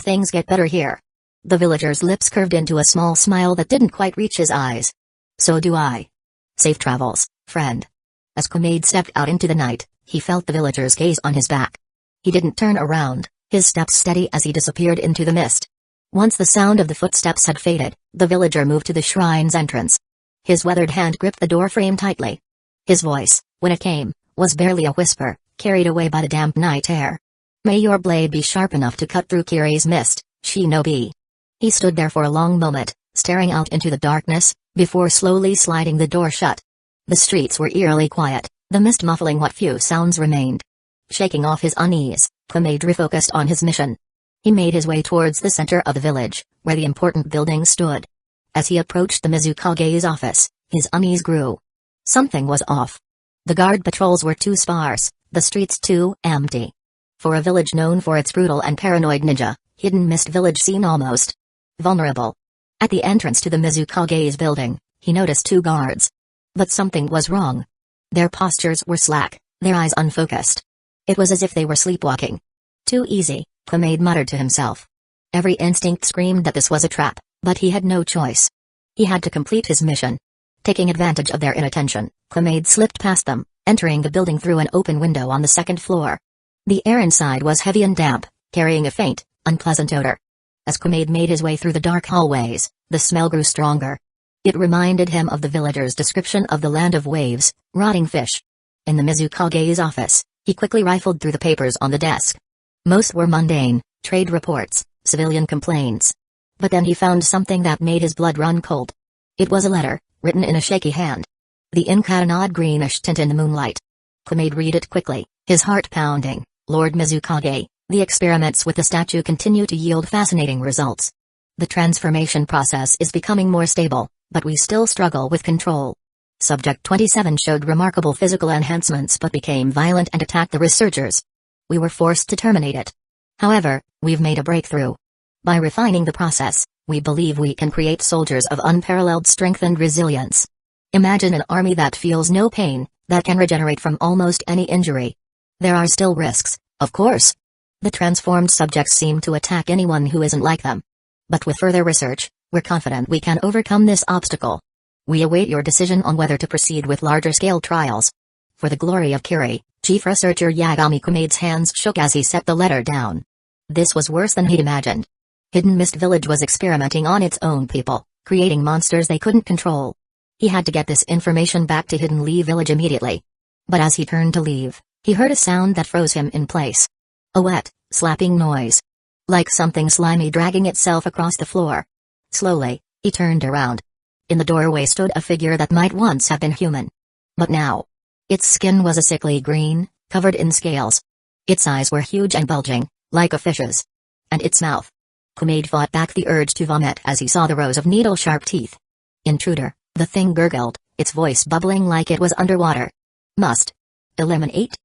things get better here. The villager's lips curved into a small smile that didn't quite reach his eyes. So do I. Safe travels, friend. As Kumail stepped out into the night, he felt the villager's gaze on his back. He didn't turn around, his steps steady as he disappeared into the mist. Once the sound of the footsteps had faded, the villager moved to the shrine's entrance. His weathered hand gripped the door frame tightly. His voice, when it came, was barely a whisper, carried away by the damp night air. May your blade be sharp enough to cut through Kiri's mist, shinobi. He stood there for a long moment, staring out into the darkness, before slowly sliding the door shut. The streets were eerily quiet, the mist muffling what few sounds remained. Shaking off his unease, Kumail refocused on his mission. He made his way towards the center of the village, where the important building stood. As he approached the Mizukage's office, his unease grew. Something was off. The guard patrols were too sparse, the streets too empty. For a village known for its brutal and paranoid ninja, Hidden Mist Village seemed almost vulnerable. At the entrance to the Mizukage's building, he noticed two guards. But something was wrong. Their postures were slack, their eyes unfocused. It was as if they were sleepwalking. Too easy, Kumail muttered to himself. Every instinct screamed that this was a trap, but he had no choice. He had to complete his mission. Taking advantage of their inattention, Kumail slipped past them, entering the building through an open window on the second floor. The air inside was heavy and damp, carrying a faint, unpleasant odor. As Kumail made his way through the dark hallways, the smell grew stronger. It reminded him of the villager's description of the land of waves, rotting fish. In the Mizukage's office, he quickly rifled through the papers on the desk. Most were mundane, trade reports, civilian complaints. But then he found something that made his blood run cold. It was a letter, written in a shaky hand. The ink had an odd greenish tint in the moonlight. Kumail read it quickly, his heart pounding. Lord Mizukage, the experiments with the statue continue to yield fascinating results. The transformation process is becoming more stable, but we still struggle with control. Subject 27 showed remarkable physical enhancements but became violent and attacked the researchers. We were forced to terminate it. However, we've made a breakthrough. By refining the process, we believe we can create soldiers of unparalleled strength and resilience. Imagine an army that feels no pain, that can regenerate from almost any injury. There are still risks, of course. The transformed subjects seem to attack anyone who isn't like them. But with further research, we're confident we can overcome this obstacle. We await your decision on whether to proceed with larger-scale trials. For the glory of Kiri, Chief Researcher Yagami Kumade's hands shook as he set the letter down. This was worse than he'd imagined. Hidden Mist Village was experimenting on its own people, creating monsters they couldn't control. He had to get this information back to Hidden Lee Village immediately. But as he turned to leave, he heard a sound that froze him in place. A wet, slapping noise. Like something slimy dragging itself across the floor. Slowly, he turned around. In the doorway stood a figure that might once have been human. But now, its skin was a sickly green, covered in scales. Its eyes were huge and bulging, like a fish's. And its mouth. Kumade fought back the urge to vomit as he saw the rows of needle-sharp teeth. Intruder, the thing gurgled, its voice bubbling like it was underwater. Must eliminate?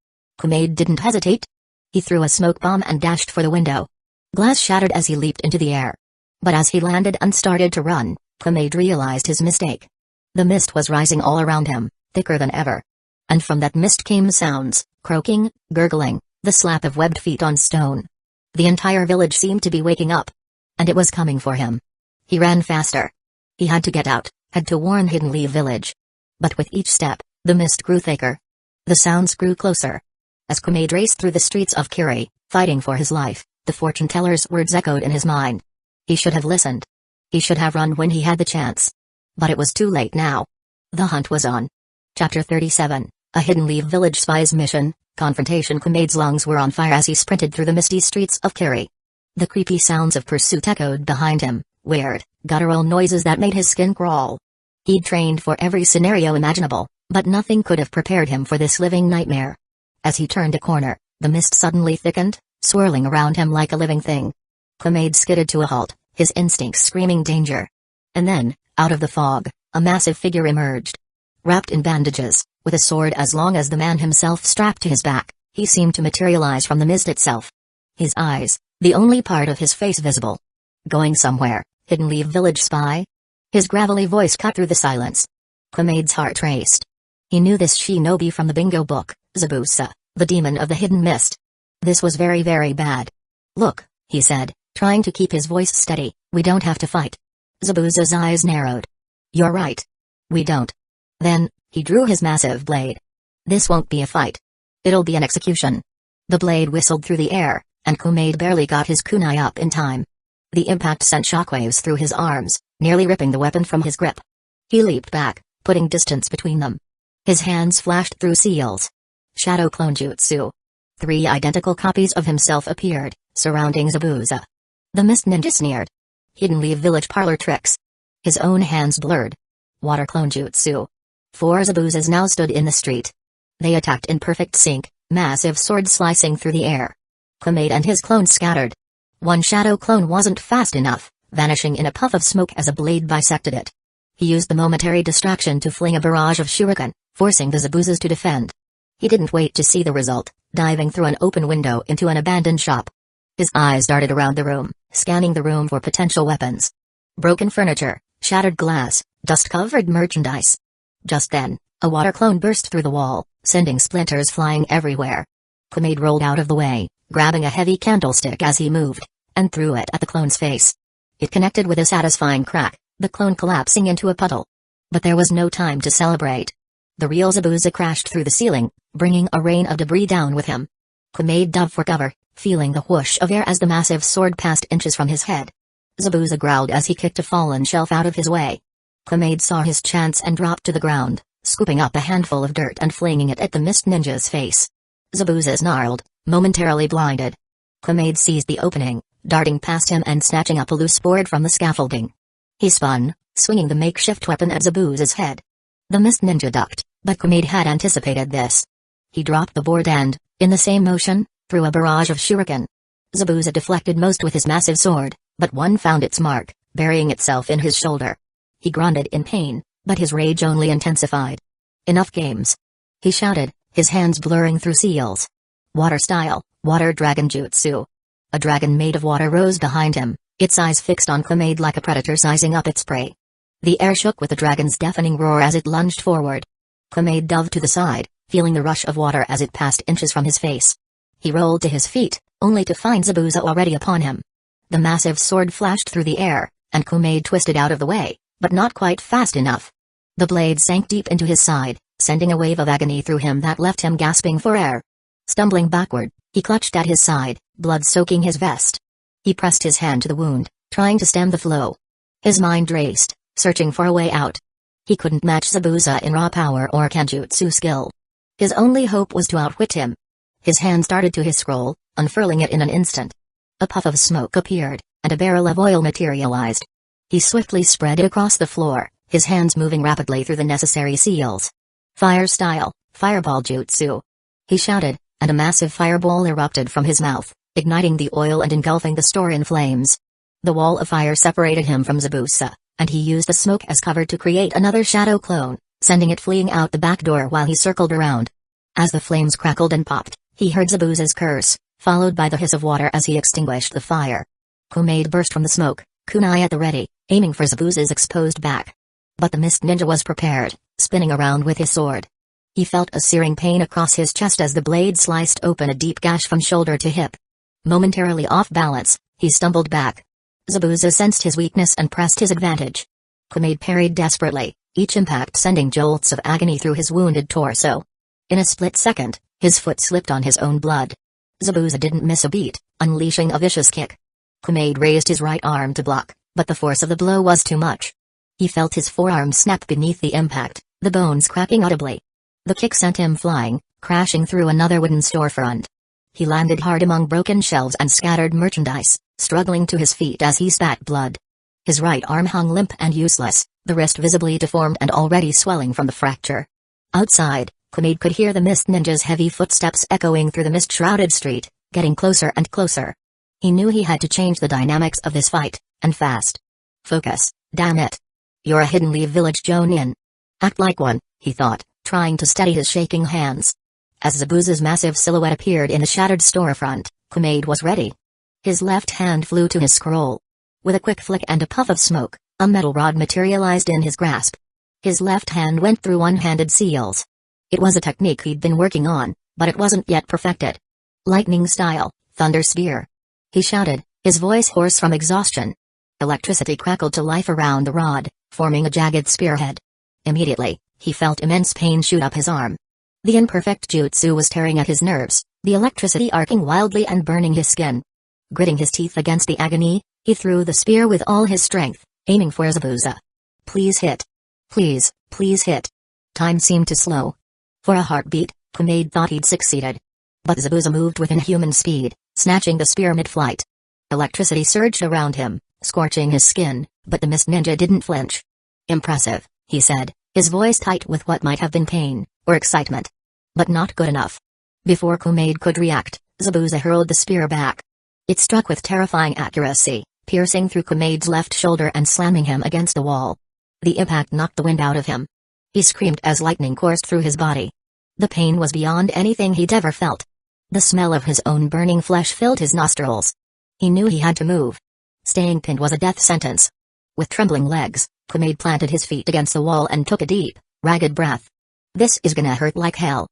Kumade didn't hesitate. He threw a smoke bomb and dashed for the window. Glass shattered as he leaped into the air. But as he landed and started to run, Kumade realized his mistake. The mist was rising all around him, thicker than ever. And from that mist came sounds, croaking, gurgling, the slap of webbed feet on stone. The entire village seemed to be waking up. And it was coming for him. He ran faster. He had to get out, had to warn Hidden Lee Village. But with each step, the mist grew thicker. The sounds grew closer. As Kumade raced through the streets of Kiri, fighting for his life, the fortune-teller's words echoed in his mind. He should have listened. He should have run when he had the chance. But it was too late now. The hunt was on. Chapter 37, A Hidden Lee Village Spy's Mission, Confrontation. Kumade's lungs were on fire as he sprinted through the misty streets of Kiri. The creepy sounds of pursuit echoed behind him, weird, guttural noises that made his skin crawl. He'd trained for every scenario imaginable, but nothing could have prepared him for this living nightmare. As he turned a corner, the mist suddenly thickened, swirling around him like a living thing. Kumade skidded to a halt, his instincts screaming danger. And then, out of the fog, a massive figure emerged. Wrapped in bandages, with a sword as long as the man himself strapped to his back, he seemed to materialize from the mist itself. His eyes, the only part of his face visible. Going somewhere, Hidden Lee Village spy? His gravelly voice cut through the silence. Kumade's heart raced. He knew this shinobi from the bingo book, Zabuza, the demon of the hidden mist. This was very, very bad. Look, he said, trying to keep his voice steady, we don't have to fight. Zabuza's eyes narrowed. You're right. We don't. Then, he drew his massive blade. This won't be a fight. It'll be an execution. The blade whistled through the air, and Kumade barely got his kunai up in time. The impact sent shockwaves through his arms, nearly ripping the weapon from his grip. He leaped back, putting distance between them. His hands flashed through seals. Shadow clone jutsu. 3 identical copies of himself appeared, surrounding Zabuza. The mist ninja sneered. Hidden Lee Village parlor tricks. His own hands blurred. Water clone jutsu. 4 Zabuzas now stood in the street. They attacked in perfect sync, massive swords slicing through the air. Kumade and his clones scattered. One shadow clone wasn't fast enough, vanishing in a puff of smoke as a blade bisected it. He used the momentary distraction to fling a barrage of shuriken, forcing the Zabuzas to defend. He didn't wait to see the result, diving through an open window into an abandoned shop. His eyes darted around the room, scanning the room for potential weapons. Broken furniture, shattered glass, dust-covered merchandise. Just then, a water clone burst through the wall, sending splinters flying everywhere. Kumade rolled out of the way, grabbing a heavy candlestick as he moved, and threw it at the clone's face. It connected with a satisfying crack, the clone collapsing into a puddle. But there was no time to celebrate. The real Zabuza crashed through the ceiling, bringing a rain of debris down with him. Kumade dove for cover, feeling the whoosh of air as the massive sword passed inches from his head. Zabuza growled as he kicked a fallen shelf out of his way. Kumade saw his chance and dropped to the ground, scooping up a handful of dirt and flinging it at the mist ninja's face. Zabuza snarled, momentarily blinded. Kumade seized the opening, darting past him and snatching up a loose board from the scaffolding. He spun, swinging the makeshift weapon at Zabuza's head. The mist ninja ducked, but Kumade had anticipated this. He dropped the board and, in the same motion, threw a barrage of shuriken. Zabuza deflected most with his massive sword, but one found its mark, burying itself in his shoulder. He grunted in pain, but his rage only intensified. Enough games. He shouted, his hands blurring through seals. Water style, water dragon jutsu. A dragon made of water rose behind him, its eyes fixed on Kumade like a predator sizing up its prey. The air shook with the dragon's deafening roar as it lunged forward. Kumail dove to the side, feeling the rush of water as it passed inches from his face. He rolled to his feet, only to find Zabuza already upon him. The massive sword flashed through the air, and Kumail twisted out of the way, but not quite fast enough. The blade sank deep into his side, sending a wave of agony through him that left him gasping for air. Stumbling backward, he clutched at his side, blood soaking his vest. He pressed his hand to the wound, trying to stem the flow. His mind raced, searching for a way out. He couldn't match Zabuza in raw power or Kenjutsu skill. His only hope was to outwit him. His hand started to his scroll, unfurling it in an instant. A puff of smoke appeared, and a barrel of oil materialized. He swiftly spread it across the floor, his hands moving rapidly through the necessary seals. Fire style, fireball jutsu. He shouted, and a massive fireball erupted from his mouth, igniting the oil and engulfing the store in flames. The wall of fire separated him from Zabuza, and he used the smoke as cover to create another shadow clone, sending it fleeing out the back door while he circled around. As the flames crackled and popped, he heard Zabuza's curse, followed by the hiss of water as he extinguished the fire. Kumail burst from the smoke, kunai at the ready, aiming for Zabuza's exposed back. But the mist ninja was prepared, spinning around with his sword. He felt a searing pain across his chest as the blade sliced open a deep gash from shoulder to hip. Momentarily off balance, he stumbled back. Zabuza sensed his weakness and pressed his advantage. Kumail parried desperately, each impact sending jolts of agony through his wounded torso. In a split second, his foot slipped on his own blood. Zabuza didn't miss a beat, unleashing a vicious kick. Kumail raised his right arm to block, but the force of the blow was too much. He felt his forearm snap beneath the impact, the bones cracking audibly. The kick sent him flying, crashing through another wooden storefront. He landed hard among broken shelves and scattered merchandise, struggling to his feet as he spat blood. His right arm hung limp and useless, the wrist visibly deformed and already swelling from the fracture. Outside, Kumail could hear the mist ninja's heavy footsteps echoing through the mist-shrouded street, getting closer and closer. He knew he had to change the dynamics of this fight, and fast. Focus, damn it. You're a hidden Leave Village Jonin. Act like one, he thought, trying to steady his shaking hands. As Zabuza's massive silhouette appeared in the shattered storefront, Kumail was ready. His left hand flew to his scroll. With a quick flick and a puff of smoke, a metal rod materialized in his grasp. His left hand went through one-handed seals. It was a technique he'd been working on, but it wasn't yet perfected. Lightning style, thunder sphere. He shouted, his voice hoarse from exhaustion. Electricity crackled to life around the rod, forming a jagged spearhead. Immediately, he felt immense pain shoot up his arm. The imperfect jutsu was tearing at his nerves, the electricity arcing wildly and burning his skin. Gritting his teeth against the agony, he threw the spear with all his strength, aiming for Zabuza. Please hit. Please, please hit. Time seemed to slow. For a heartbeat, Kumail thought he'd succeeded. But Zabuza moved with inhuman speed, snatching the spear mid-flight. Electricity surged around him, scorching his skin, but the mist ninja didn't flinch. Impressive, he said, his voice tight with what might have been pain, or excitement. But not good enough. Before Kumail could react, Zabuza hurled the spear back. It struck with terrifying accuracy, piercing through Kumail's left shoulder and slamming him against the wall. The impact knocked the wind out of him. He screamed as lightning coursed through his body. The pain was beyond anything he'd ever felt. The smell of his own burning flesh filled his nostrils. He knew he had to move. Staying pinned was a death sentence. With trembling legs, Kumail planted his feet against the wall and took a deep, ragged breath. This is gonna hurt like hell.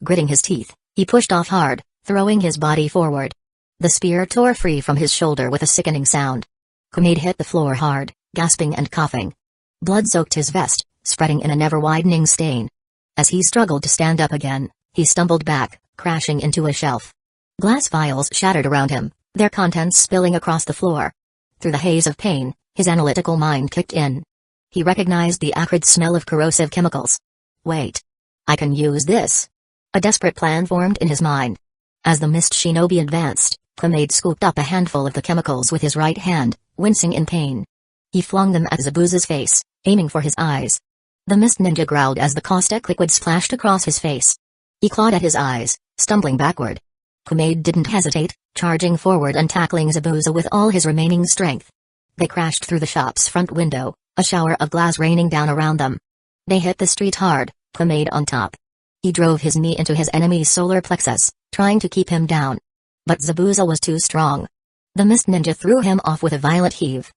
Gritting his teeth, he pushed off hard, throwing his body forward. The spear tore free from his shoulder with a sickening sound. Kumail hit the floor hard, gasping and coughing. Blood soaked his vest, spreading in a never-widening stain. As he struggled to stand up again, he stumbled back, crashing into a shelf. Glass vials shattered around him, their contents spilling across the floor. Through the haze of pain, his analytical mind kicked in. He recognized the acrid smell of corrosive chemicals. Wait. I can use this. A desperate plan formed in his mind. As the mist shinobi advanced, Kumail scooped up a handful of the chemicals with his right hand, wincing in pain. He flung them at Zabuza's face, aiming for his eyes. The mist ninja growled as the caustic liquid splashed across his face. He clawed at his eyes, stumbling backward. Kumail didn't hesitate, charging forward and tackling Zabuza with all his remaining strength. They crashed through the shop's front window, a shower of glass raining down around them. They hit the street hard, Kumail on top. He drove his knee into his enemy's solar plexus, trying to keep him down. But Zabuza was too strong. The mist ninja threw him off with a violent heave.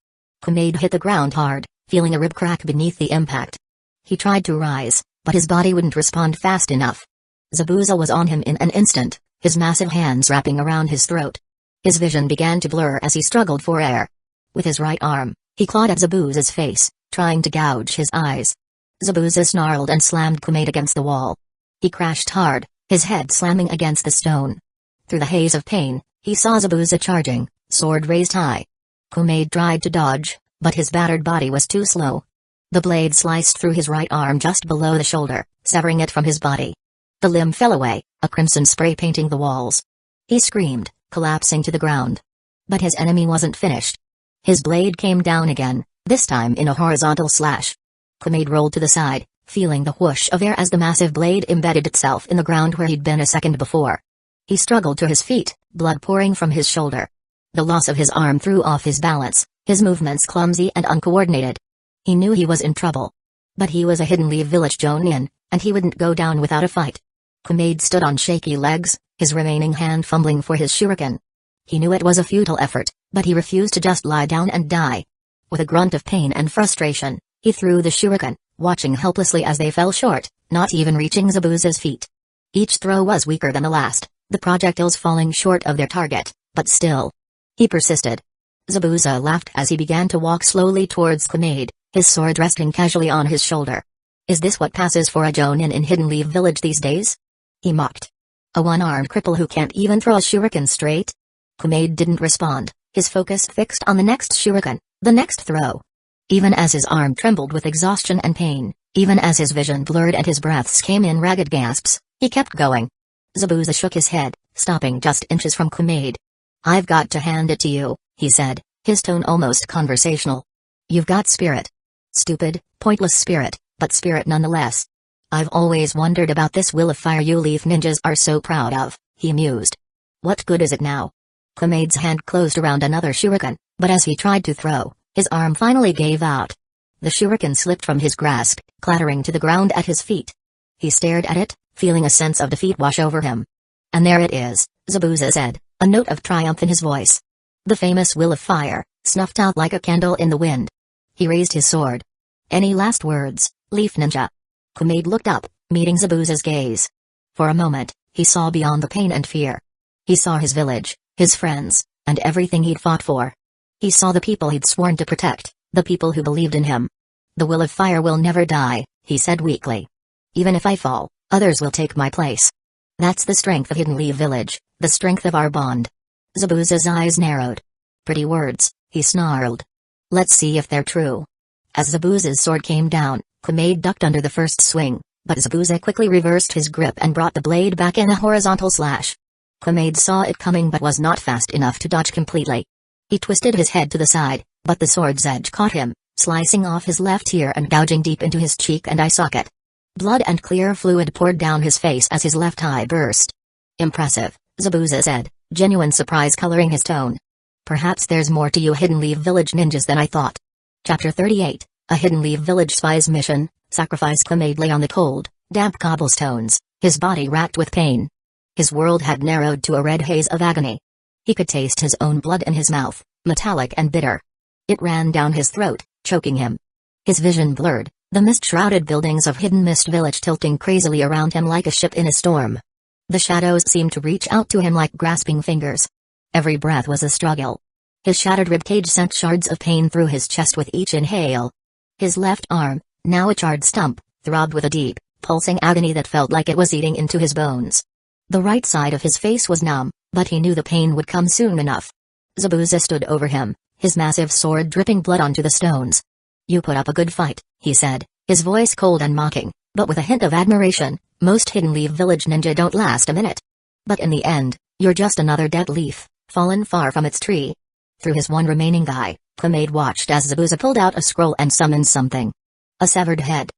Kumail hit the ground hard, feeling a rib crack beneath the impact. He tried to rise, but his body wouldn't respond fast enough. Zabuza was on him in an instant, his massive hands wrapping around his throat. His vision began to blur as he struggled for air. With his right arm, he clawed at Zabuza's face, trying to gouge his eyes. Zabuza snarled and slammed Kumail against the wall. He crashed hard, his head slamming against the stone. Through the haze of pain, he saw Zabuza charging, sword raised high. Kumail tried to dodge, but his battered body was too slow. The blade sliced through his right arm just below the shoulder, severing it from his body. The limb fell away, a crimson spray painting the walls. He screamed, collapsing to the ground. But his enemy wasn't finished. His blade came down again, this time in a horizontal slash. Kumail rolled to the side, feeling the whoosh of air as the massive blade embedded itself in the ground where he'd been a second before. He struggled to his feet, blood pouring from his shoulder. The loss of his arm threw off his balance, his movements clumsy and uncoordinated. He knew he was in trouble. But he was a Hidden Leaf Village Jonin, and he wouldn't go down without a fight. Kumail stood on shaky legs, his remaining hand fumbling for his shuriken. He knew it was a futile effort, but he refused to just lie down and die. With a grunt of pain and frustration, he threw the shuriken, watching helplessly as they fell short, not even reaching Zabuza's feet. Each throw was weaker than the last, the projectiles falling short of their target, but still. He persisted. Zabuza laughed as he began to walk slowly towards Kumail, his sword resting casually on his shoulder. Is this what passes for a Jonin in Hidden Leaf Village these days? He mocked. A one-armed cripple who can't even throw a shuriken straight? Kumail didn't respond, his focus fixed on the next shuriken, the next throw. Even as his arm trembled with exhaustion and pain, even as his vision blurred and his breaths came in ragged gasps, he kept going. Zabuza shook his head, stopping just inches from Kumail. I've got to hand it to you, he said, his tone almost conversational. You've got spirit. Stupid, pointless spirit, but spirit nonetheless. I've always wondered about this will of fire you leaf ninjas are so proud of, he mused. What good is it now? Kumail's hand closed around another shuriken, but as he tried to throw, his arm finally gave out. The shuriken slipped from his grasp, clattering to the ground at his feet. He stared at it, feeling a sense of defeat wash over him. And there it is, Zabuza said, a note of triumph in his voice. The famous will of fire, snuffed out like a candle in the wind. He raised his sword. Any last words, Leaf Ninja? Kumail looked up, meeting Zabuza's gaze. For a moment, he saw beyond the pain and fear. He saw his village, his friends, and everything he'd fought for. He saw the people he'd sworn to protect, the people who believed in him. The will of fire will never die, he said weakly. Even if I fall, others will take my place. That's the strength of Hidden Leaf Village, the strength of our bond. Zabuza's eyes narrowed. Pretty words, he snarled. Let's see if they're true. As Zabuza's sword came down, Kumail ducked under the first swing, but Zabuza quickly reversed his grip and brought the blade back in a horizontal slash. Kumail saw it coming but was not fast enough to dodge completely. He twisted his head to the side, but the sword's edge caught him, slicing off his left ear and gouging deep into his cheek and eye socket. Blood and clear fluid poured down his face as his left eye burst. Impressive, Zabuza said, genuine surprise coloring his tone. Perhaps there's more to you Hidden Leaf Village ninjas than I thought. Chapter 38, A Hidden Leaf Village Spy's Mission. Sacrifice. Kumail lay on the cold, damp cobblestones, his body racked with pain. His world had narrowed to a red haze of agony. He could taste his own blood in his mouth, metallic and bitter. It ran down his throat, choking him. His vision blurred, the mist-shrouded buildings of Hidden Mist Village tilting crazily around him like a ship in a storm. The shadows seemed to reach out to him like grasping fingers. Every breath was a struggle. His shattered ribcage sent shards of pain through his chest with each inhale. His left arm, now a charred stump, throbbed with a deep, pulsing agony that felt like it was eating into his bones. The right side of his face was numb, but he knew the pain would come soon enough. Zabuza stood over him, his massive sword dripping blood onto the stones. You put up a good fight, he said, his voice cold and mocking, but with a hint of admiration. Most Hidden Leaf Village ninja don't last a minute. But in the end, you're just another dead leaf, fallen far from its tree. Through his one remaining eye, Kumail watched as Zabuza pulled out a scroll and summoned something. A severed head.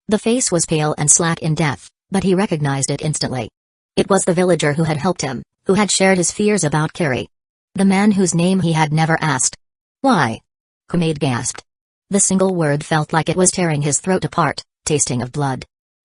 The face was pale and slack in death, but he recognized it instantly. It was the villager who had helped him, who had shared his fears about Carrie. The man whose name he had never asked. Why? Kumail gasped. The single word felt like it was tearing his throat apart, tasting of blood.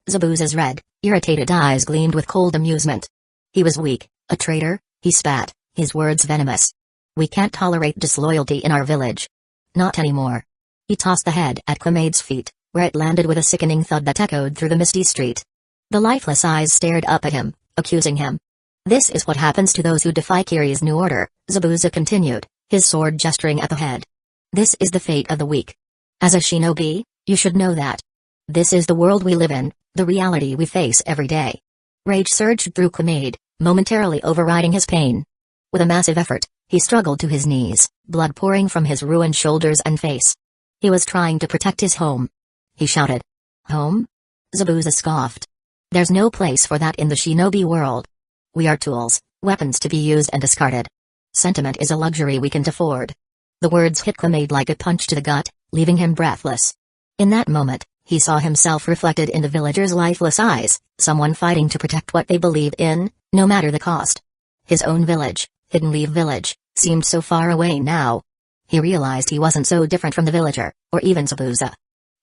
Zabuza's red, irritated eyes gleamed with cold amusement. He was weak, a traitor, he spat, his words venomous. We can't tolerate disloyalty in our village. Not anymore. He tossed the head at Quamade's feet, where it landed with a sickening thud that echoed through the misty street. The lifeless eyes stared up at him, accusing him. This is what happens to those who defy Kiri's new order, Zabuza continued, his sword gesturing at the head. This is the fate of the weak. As a shinobi, you should know that. This is the world we live in, the reality we face every day. Rage surged through Quamade, momentarily overriding his pain. With a massive effort, he struggled to his knees, blood pouring from his ruined shoulders and face. He was trying to protect his home. He shouted. Home? Zabuza scoffed. There's no place for that in the shinobi world. We are tools, weapons to be used and discarded. Sentiment is a luxury we can't afford. The words hit Quamade like a punch to the gut, leaving him breathless. In that moment, he saw himself reflected in the villagers' lifeless eyes, someone fighting to protect what they believe in, no matter the cost. His own village, Hidden Leaf Village, seemed so far away now. He realized he wasn't so different from the villager, or even Zabuza.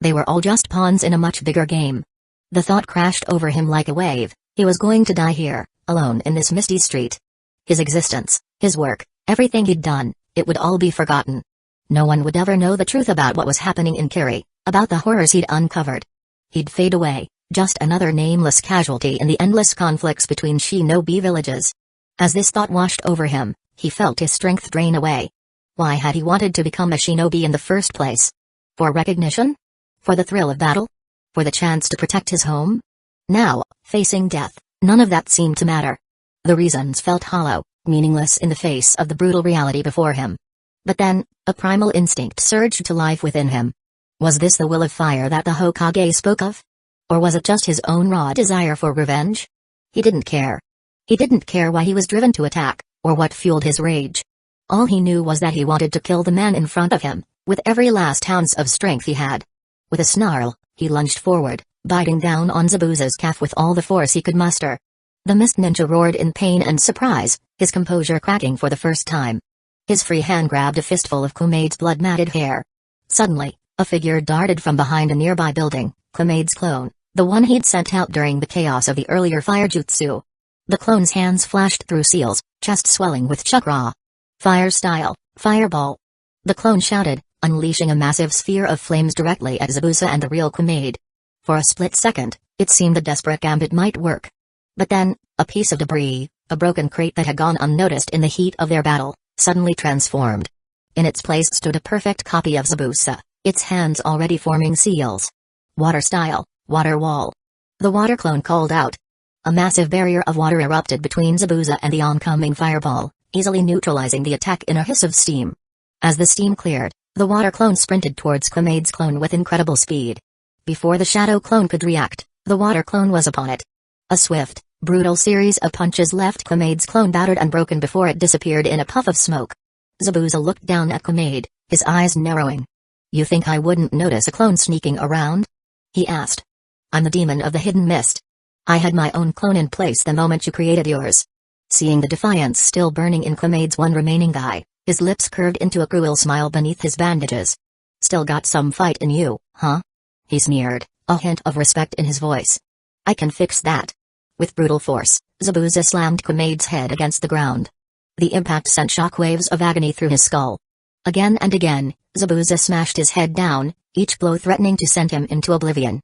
They were all just pawns in a much bigger game. The thought crashed over him like a wave. He was going to die here, alone in this misty street. His existence, his work, everything he'd done, it would all be forgotten. No one would ever know the truth about what was happening in Kiri, about the horrors he'd uncovered. He'd fade away, just another nameless casualty in the endless conflicts between shinobi villages. As this thought washed over him, he felt his strength drain away. Why had he wanted to become a shinobi in the first place? For recognition? For the thrill of battle? For the chance to protect his home? Now, facing death, none of that seemed to matter. The reasons felt hollow, meaningless in the face of the brutal reality before him. But then, a primal instinct surged to life within him. Was this the will of fire that the Hokage spoke of? Or was it just his own raw desire for revenge? He didn't care. He didn't care why he was driven to attack, or what fueled his rage. All he knew was that he wanted to kill the man in front of him, with every last ounce of strength he had. With a snarl, he lunged forward, biting down on Zabuza's calf with all the force he could muster. The Mist Ninja roared in pain and surprise, his composure cracking for the first time. His free hand grabbed a fistful of Quamade's blood-matted hair. Suddenly, a figure darted from behind a nearby building, Quamade's clone, the one he'd sent out during the chaos of the earlier fire jutsu. The clone's hands flashed through seals, chest swelling with chakra. Fire style, fireball. The clone shouted, unleashing a massive sphere of flames directly at Zabuza and the real Quamade. For a split second, it seemed the desperate gambit might work. But then, a piece of debris, a broken crate that had gone unnoticed in the heat of their battle, suddenly transformed. In its place stood a perfect copy of Zabuza, its hands already forming seals. Water style, water wall. The water clone called out. A massive barrier of water erupted between Zabuza and the oncoming fireball, easily neutralizing the attack in a hiss of steam. As the steam cleared, the water clone sprinted towards Quamade's clone with incredible speed. Before the shadow clone could react, the water clone was upon it. A swift, brutal series of punches left Quamade's clone battered and broken before it disappeared in a puff of smoke. Zabuza looked down at Quamade, his eyes narrowing. You think I wouldn't notice a clone sneaking around? He asked. I'm the demon of the hidden mist. I had my own clone in place the moment you created yours. Seeing the defiance still burning in Quamade's one remaining eye, his lips curved into a cruel smile beneath his bandages. Still got some fight in you, huh? He sneered, a hint of respect in his voice. I can fix that. With brutal force, Zabuza slammed Quamade's head against the ground. The impact sent shockwaves of agony through his skull. Again and again, Zabuza smashed his head down, each blow threatening to send him into oblivion.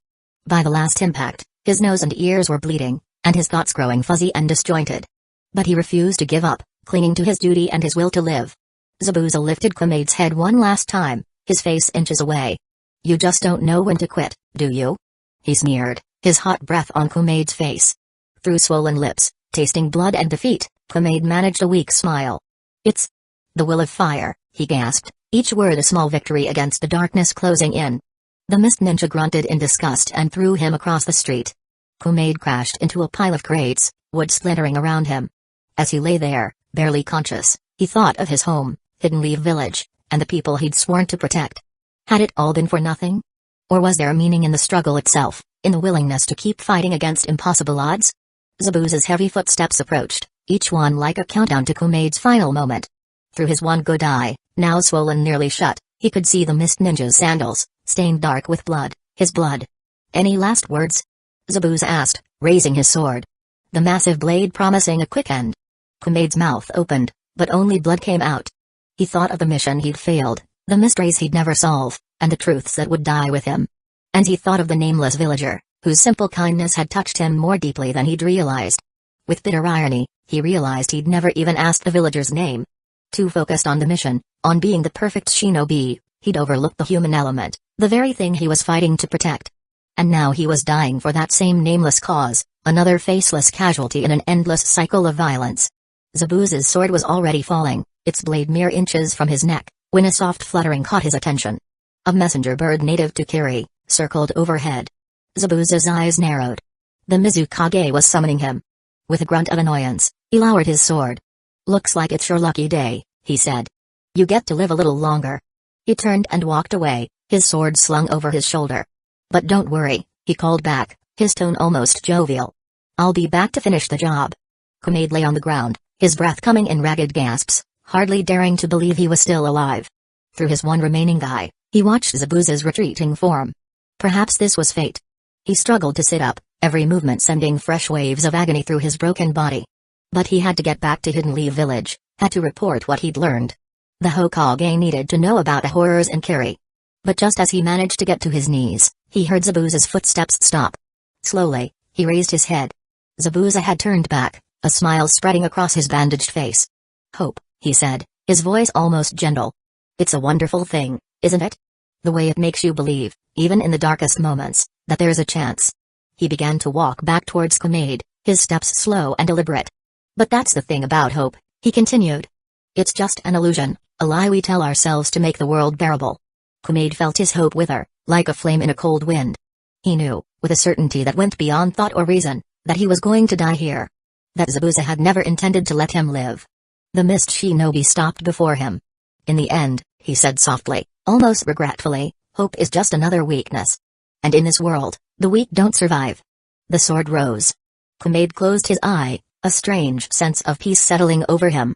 By the last impact, his nose and ears were bleeding, and his thoughts growing fuzzy and disjointed. But he refused to give up, clinging to his duty and his will to live. Zabuza lifted Quamade's head one last time, his face inches away. You just don't know when to quit, do you? He sneered, his hot breath on Quamade's face. Through swollen lips, tasting blood and defeat, Quamade managed a weak smile. It's the will of fire, he gasped, each word a small victory against the darkness closing in. The Mist Ninja grunted in disgust and threw him across the street. Quamade crashed into a pile of crates, wood splintering around him. As he lay there, barely conscious, he thought of his home, Hidden Leaf Village, and the people he'd sworn to protect. Had it all been for nothing? Or was there a meaning in the struggle itself, in the willingness to keep fighting against impossible odds? Zabuza's heavy footsteps approached, each one like a countdown to Quamade's final moment. Through his one good eye, now swollen nearly shut, he could see the Mist Ninja's sandals, stained dark with blood, his blood. Any last words? Zabuza asked, raising his sword. The massive blade promising a quick end. Quamade's mouth opened, but only blood came out. He thought of the mission he'd failed, the mysteries he'd never solve, and the truths that would die with him. And he thought of the nameless villager, whose simple kindness had touched him more deeply than he'd realized. With bitter irony, he realized he'd never even asked the villager's name. Too focused on the mission, on being the perfect shinobi, he'd overlooked the human element, the very thing he was fighting to protect. And now he was dying for that same nameless cause, another faceless casualty in an endless cycle of violence. Zabuza's sword was already falling, its blade mere inches from his neck, when a soft fluttering caught his attention. A messenger bird native to Kiri circled overhead. Zabuza's eyes narrowed. The Mizukage was summoning him. With a grunt of annoyance, he lowered his sword. "Looks like it's your lucky day," he said. "You get to live a little longer." He turned and walked away, his sword slung over his shoulder. "But don't worry," he called back, his tone almost jovial. "I'll be back to finish the job." Kumail lay on the ground, his breath coming in ragged gasps, hardly daring to believe he was still alive. Through his one remaining eye, he watched Zabuza's retreating form. Perhaps this was fate. He struggled to sit up, every movement sending fresh waves of agony through his broken body. But he had to get back to Hidden Leaf Village, had to report what he'd learned. The Hokage needed to know about the horrors in Kiri. But just as he managed to get to his knees, he heard Zabuza's footsteps stop. Slowly, he raised his head. Zabuza had turned back, a smile spreading across his bandaged face. "Hope," he said, his voice almost gentle. "It's a wonderful thing, isn't it? The way it makes you believe, even in the darkest moments, that there's a chance." He began to walk back towards Kumail, his steps slow and deliberate. "But that's the thing about hope," he continued. "It's just an illusion, a lie we tell ourselves to make the world bearable." Kumail felt his hope wither, like a flame in a cold wind. He knew, with a certainty that went beyond thought or reason, that he was going to die here. That Zabuza had never intended to let him live. The mist shinobi stopped before him. "In the end," he said softly, almost regretfully, "hope is just another weakness. And in this world, the weak don't survive." The sword rose. Kumail closed his eye, a strange sense of peace settling over him.